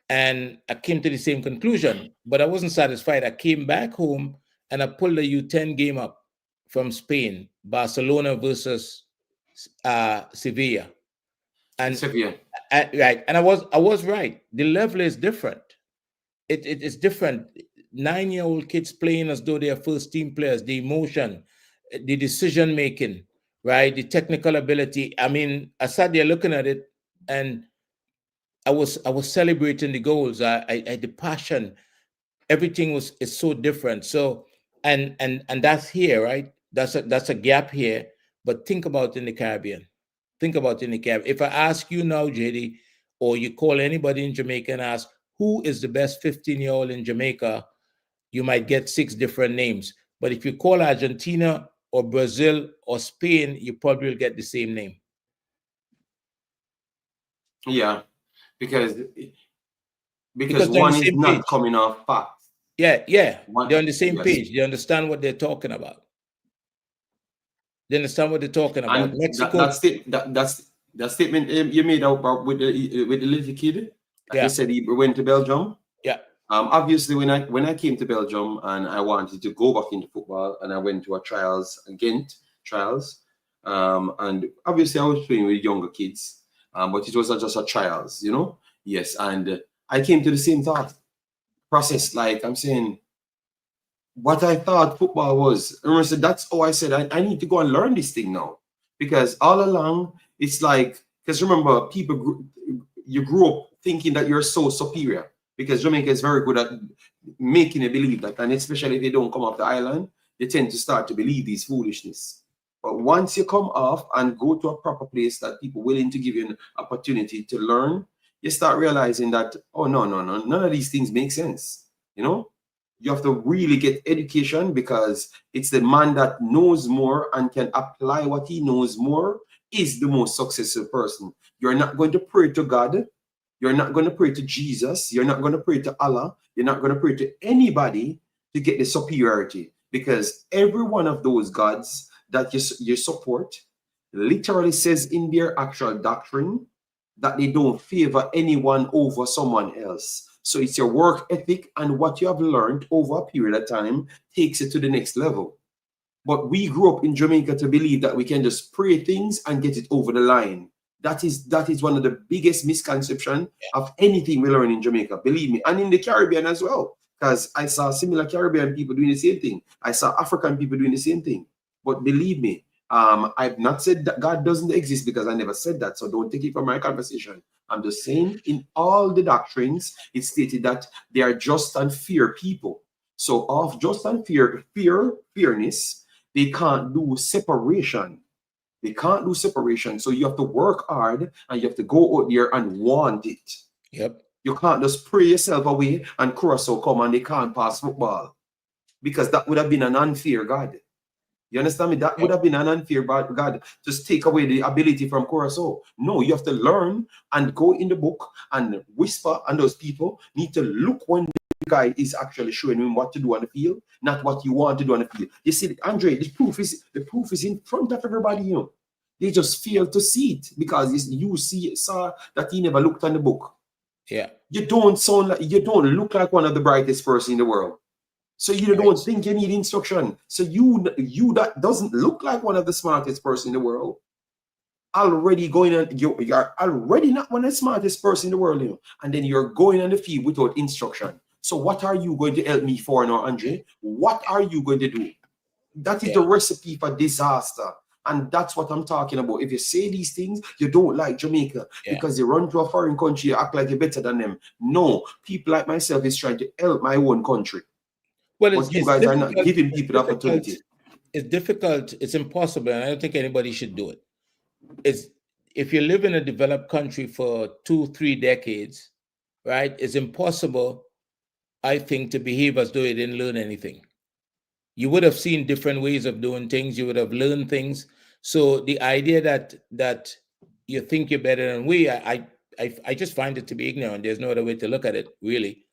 [SPEAKER 3] And I came to the same conclusion, but I wasn't satisfied. I came back home and I pulled the U10 game up from Spain, Barcelona versus Sevilla. And
[SPEAKER 1] Sevilla.
[SPEAKER 3] Right. And I was right. The level is different. It's different. 9-year-old kids playing as though they are first team players, the emotion, the decision making, right? The technical ability. I mean, I sat there looking at it and I was celebrating the goals. The passion, everything is so different. So and that's here, right? That's a gap here. But think about in the Caribbean. Think about in the Caribbean. If I ask you now, JD, or you call anybody in Jamaica and ask who is the best 15-year-old in Jamaica, you might get 6 different names. But if you call Argentina or Brazil or Spain, you probably will get the same name.
[SPEAKER 1] Yeah. Because one is not coming off fast.
[SPEAKER 3] Yeah. They're on the same page. They understand what they're talking about. They understand what they're talking about.
[SPEAKER 1] And
[SPEAKER 3] Mexico.
[SPEAKER 1] that statement you made out with the little kid.
[SPEAKER 3] Yeah.
[SPEAKER 1] He said he went to Belgium.
[SPEAKER 3] Yeah.
[SPEAKER 1] Obviously, when I came to Belgium and I wanted to go back into football, and I went to a trials, and obviously I was playing with younger kids. But it was not just a trials, you know? Yes, and I came to the same thought process. Like I'm saying, what I thought football was. Remember, so that's how I said I need to go and learn this thing now. Because all along, it's like, because remember, you grew up thinking that you're so superior. Because Jamaica is very good at making you believe that. And especially if they don't come off the island, they tend to start to believe these foolishness. But once you come off and go to a proper place that people willing to give you an opportunity to learn, you start realizing that, oh, no, none of these things make sense. You know, you have to really get education, because it's the man that knows more and can apply what he knows more is the most successful person. You're not going to pray to God. You're not going to pray to Jesus. You're not going to pray to Allah. You're not going to pray to anybody to get the superiority, because every one of those gods that you support literally says in their actual doctrine that they don't favor anyone over someone else. So it's your work ethic and what you have learned over a period of time takes it to the next level. But we grew up in Jamaica to believe that we can just pray things and get it over the line. That is one of the biggest misconceptions of anything we learn in Jamaica, believe me, and in the Caribbean as well. Because I saw similar Caribbean people doing the same thing. I saw African people doing the same thing. But believe me, I've not said that God doesn't exist, because I never said that. So don't take it from my conversation. I'm just saying in all the doctrines, it's stated that they are just and fair people. So of just and fairness, they can't do separation. They can't do separation. So you have to work hard and you have to go out there and want it.
[SPEAKER 3] Yep.
[SPEAKER 1] You can't just pray yourself away and Curacao come and they can't pass football, because that would have been an unfair God. You understand me? That would have been an unfair God. Just take away the ability from Curacao. No, you have to learn and go in the book and whisper, and those people need to look when the guy is actually showing him what to do on the field, not what you want to do on the field. You see, Andre, the proof is in front of everybody. You know, they just fail to see it because you saw that he never looked on the book.
[SPEAKER 3] Yeah,
[SPEAKER 1] you don't look like one of the brightest person in the world. So you don't think you need instruction. So you that doesn't look like one of the smartest person in the world, already going on, you're already not one of the smartest person in the world, you know, and then you're going on the field without instruction. So what are you going to help me for now, Andre? What are you going to do? That is the recipe for disaster. And that's what I'm talking about. If you say these things, you don't like Jamaica because you run to a foreign country, you act like you're better than them. No, people like myself is trying to help my own country.
[SPEAKER 3] Well,
[SPEAKER 1] but you guys are not giving people the opportunity.
[SPEAKER 3] It's difficult. It's impossible. And I don't think anybody should do it. It's if you live in a developed country for 2-3 decades, right? It's impossible, I think, to behave as though you didn't learn anything. You would have seen different ways of doing things. You would have learned things. So the idea that you think you're better than we, I just find it to be ignorant. There's no other way to look at it, really,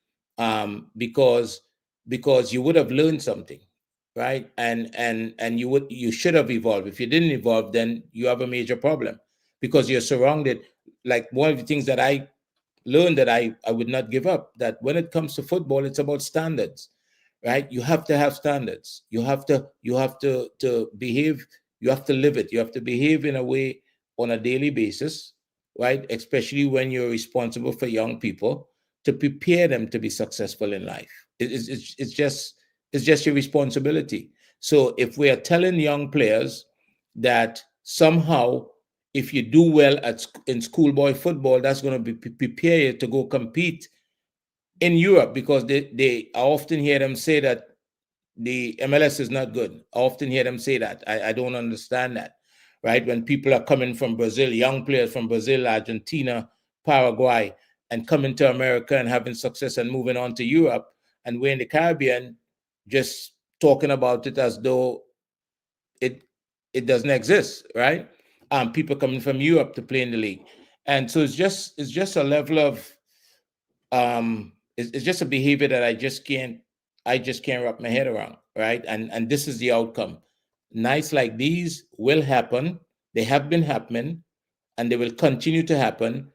[SPEAKER 3] because you would have learned something, right? And you should have evolved. If you didn't evolve, then you have a major problem because you're surrounded. Like one of the things that I learned that I would not give up, that when it comes to football, it's about standards. Right? You have to have standards. You have to behave. You have to live it. You have to behave in a way on a daily basis, right? Especially when you're responsible for young people, to prepare them to be successful in life. It's just your responsibility. So if we are telling young players that somehow if you do well in schoolboy football, that's going to prepare you to go compete in Europe, because I often hear them say that the MLS is not good. I often hear them say that. I don't understand that, right? When people are coming from Brazil, young players from Brazil, Argentina, Paraguay, and coming to America and having success and moving on to Europe, and we're in the Caribbean just talking about it as though it doesn't exist, right? People coming from Europe to play in the league. And so it's just a level of it's just a behavior that I just can't wrap my head around, right? And this is the outcome. Nights like these will happen. They have been happening, and they will continue to happen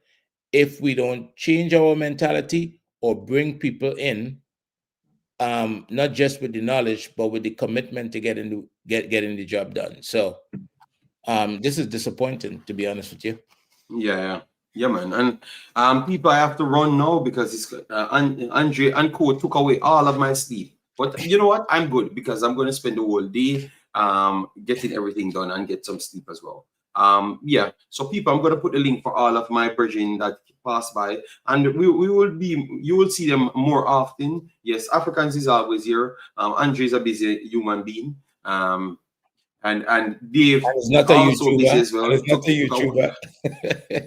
[SPEAKER 3] if we don't change our mentality or bring people in, not just with the knowledge, but with the commitment to getting the job done. So this is disappointing, to be honest with you.
[SPEAKER 1] Yeah, man. And people, I have to run now because it's Andre and Co took away all of my sleep. But you know what? I'm good because I'm going to spend the whole day getting everything done and get some sleep as well. Yeah. So people, I'm going to put the link for all of my brethren that pass by, and you will see them more often. Yes, Africans is always here. Andre is a busy human being. And Dave
[SPEAKER 3] is not a YouTuber.
[SPEAKER 1] Busy as well.
[SPEAKER 3] He's not a YouTuber.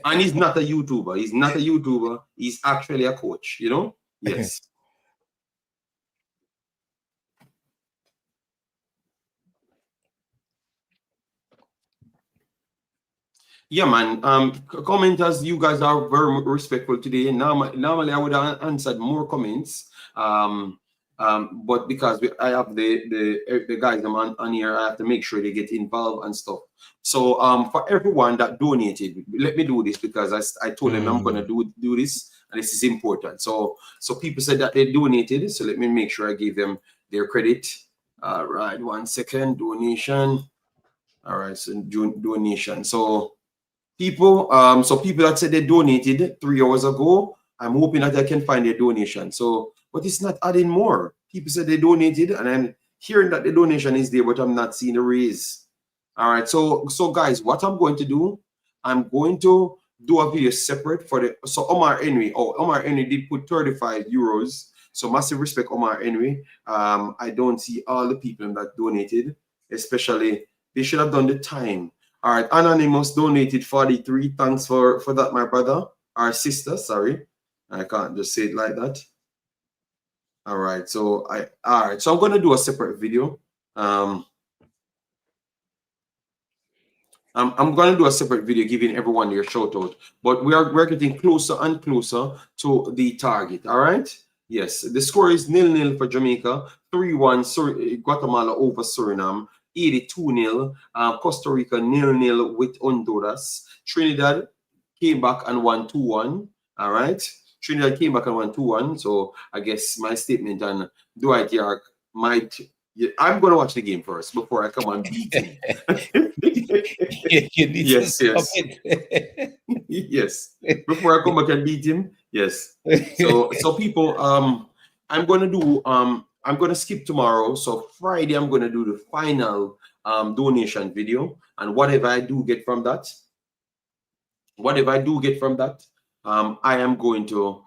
[SPEAKER 1] And he's not a YouTuber. He's not a YouTuber. He's actually a coach, you know? Yes. Yeah, man. Commenters, you guys are very respectful today. Normally I would have answered more comments. But because I have the guys on here, I have to make sure they get involved and stuff. So for everyone that donated, let me do this because I told them I'm gonna do this, and this is important. So people said that they donated, so let me make sure I give them their credit. All right, 1 second. Donation. All right, so donation. So people that said they donated 3 hours ago, I'm hoping that I can find their donation. So, but it's not adding more. People said they donated, and I'm hearing that the donation is there, but I'm not seeing a raise. All right. So guys, what I'm going to do, I'm going to do a video separate for the. So Omar Henry. Oh, Omar Henry did put 35 euros. So massive respect, Omar Henry. I don't see all the people that donated, especially they should have done the time. All right, Anonymous donated 43. Thanks for that, my brother. Our sister, sorry. I can't just say it like that. All right, so I'm gonna do a separate video. I'm gonna do a separate video giving everyone their shout out. But we're getting closer and closer to the target. All right. Yes, the score is 0-0 for Jamaica, 3-1 Guatemala over Suriname, 82-0. Costa Rica 0-0 with Honduras. Trinidad came back and won 2-1. All right. Trinidad came back and won 2-1. So I guess my statement on Dwight York might. I'm going to watch the game first before I come and beat him. Yes. Yes. Before I come back and beat him. Yes. So people, I'm going to do, I'm going to skip tomorrow. So Friday, I'm going to do the final donation video. And whatever I do get from that, I am going to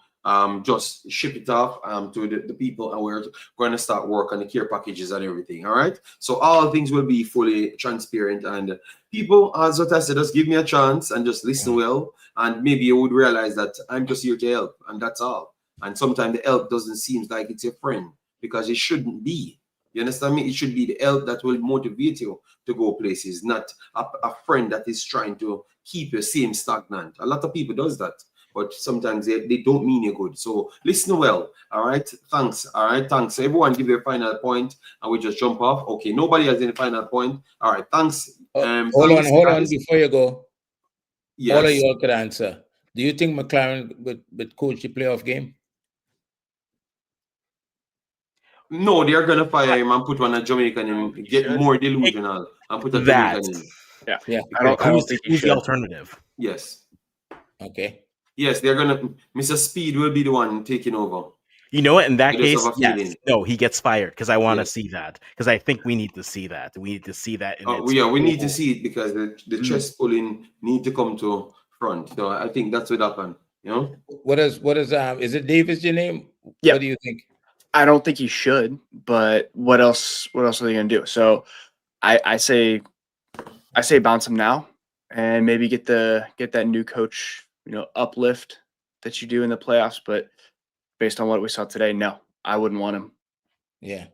[SPEAKER 1] just ship it off to the people, and we're going to start work on the care packages and everything. All right, so all things will be fully transparent, and people, as what I said, just give me a chance and just listen well, and maybe you would realize that I'm just here to help, and that's all. And sometimes the help doesn't seem like it's your friend, because it shouldn't be. You understand me? It should be the help that will motivate you to go places, not a friend that is trying to keep you same stagnant. A lot of people does that, but sometimes they don't mean you good. So listen well. All right. Thanks. All right. Thanks. Everyone give you a final point, and we just jump off. Okay. Nobody has any final point. All right. Thanks.
[SPEAKER 3] Hold on before you go.
[SPEAKER 1] Yes.
[SPEAKER 3] All of you all could answer. Do you think McLaren would coach the playoff game?
[SPEAKER 1] No, they're gonna fire him and put one a Jamaican and get more delusional and put a Jamaican in.
[SPEAKER 4] Yeah. I don't think
[SPEAKER 2] who's the alternative?
[SPEAKER 1] Yes.
[SPEAKER 3] Okay.
[SPEAKER 1] Yes, they're gonna. Mr. Speed will be the one taking over.
[SPEAKER 2] You know what? In that case, yes.
[SPEAKER 1] Feeling.
[SPEAKER 2] No, he gets fired because I want to see that. Because I think we need to see that. We need to see that.
[SPEAKER 1] We need to see it because the chest pulling need to come to front. So I think that's what happened. You know.
[SPEAKER 3] What is it Davis your name?
[SPEAKER 4] Yeah.
[SPEAKER 3] What do you think?
[SPEAKER 4] I don't think he should, but what else are they gonna do? So I say bounce him now and maybe get that new coach, uplift that you do in the playoffs. But based on what we saw today, no, I wouldn't want him.
[SPEAKER 3] Yeah.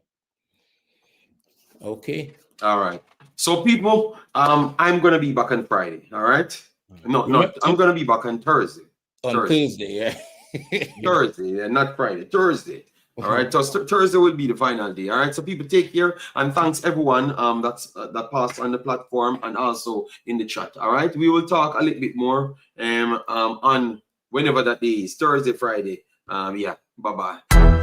[SPEAKER 3] Okay.
[SPEAKER 1] All right. So people, I'm gonna be back on Friday. All right. No, I'm gonna be back on Thursday.
[SPEAKER 3] Thursday, yeah.
[SPEAKER 1] Thursday, yeah, not Friday. Thursday. All right, so Thursday will be the final day. All right, so people take care, and thanks everyone that passed on the platform and also in the chat. All right, we will talk a little bit more on whenever that day is, Thursday, Friday. Yeah, bye bye.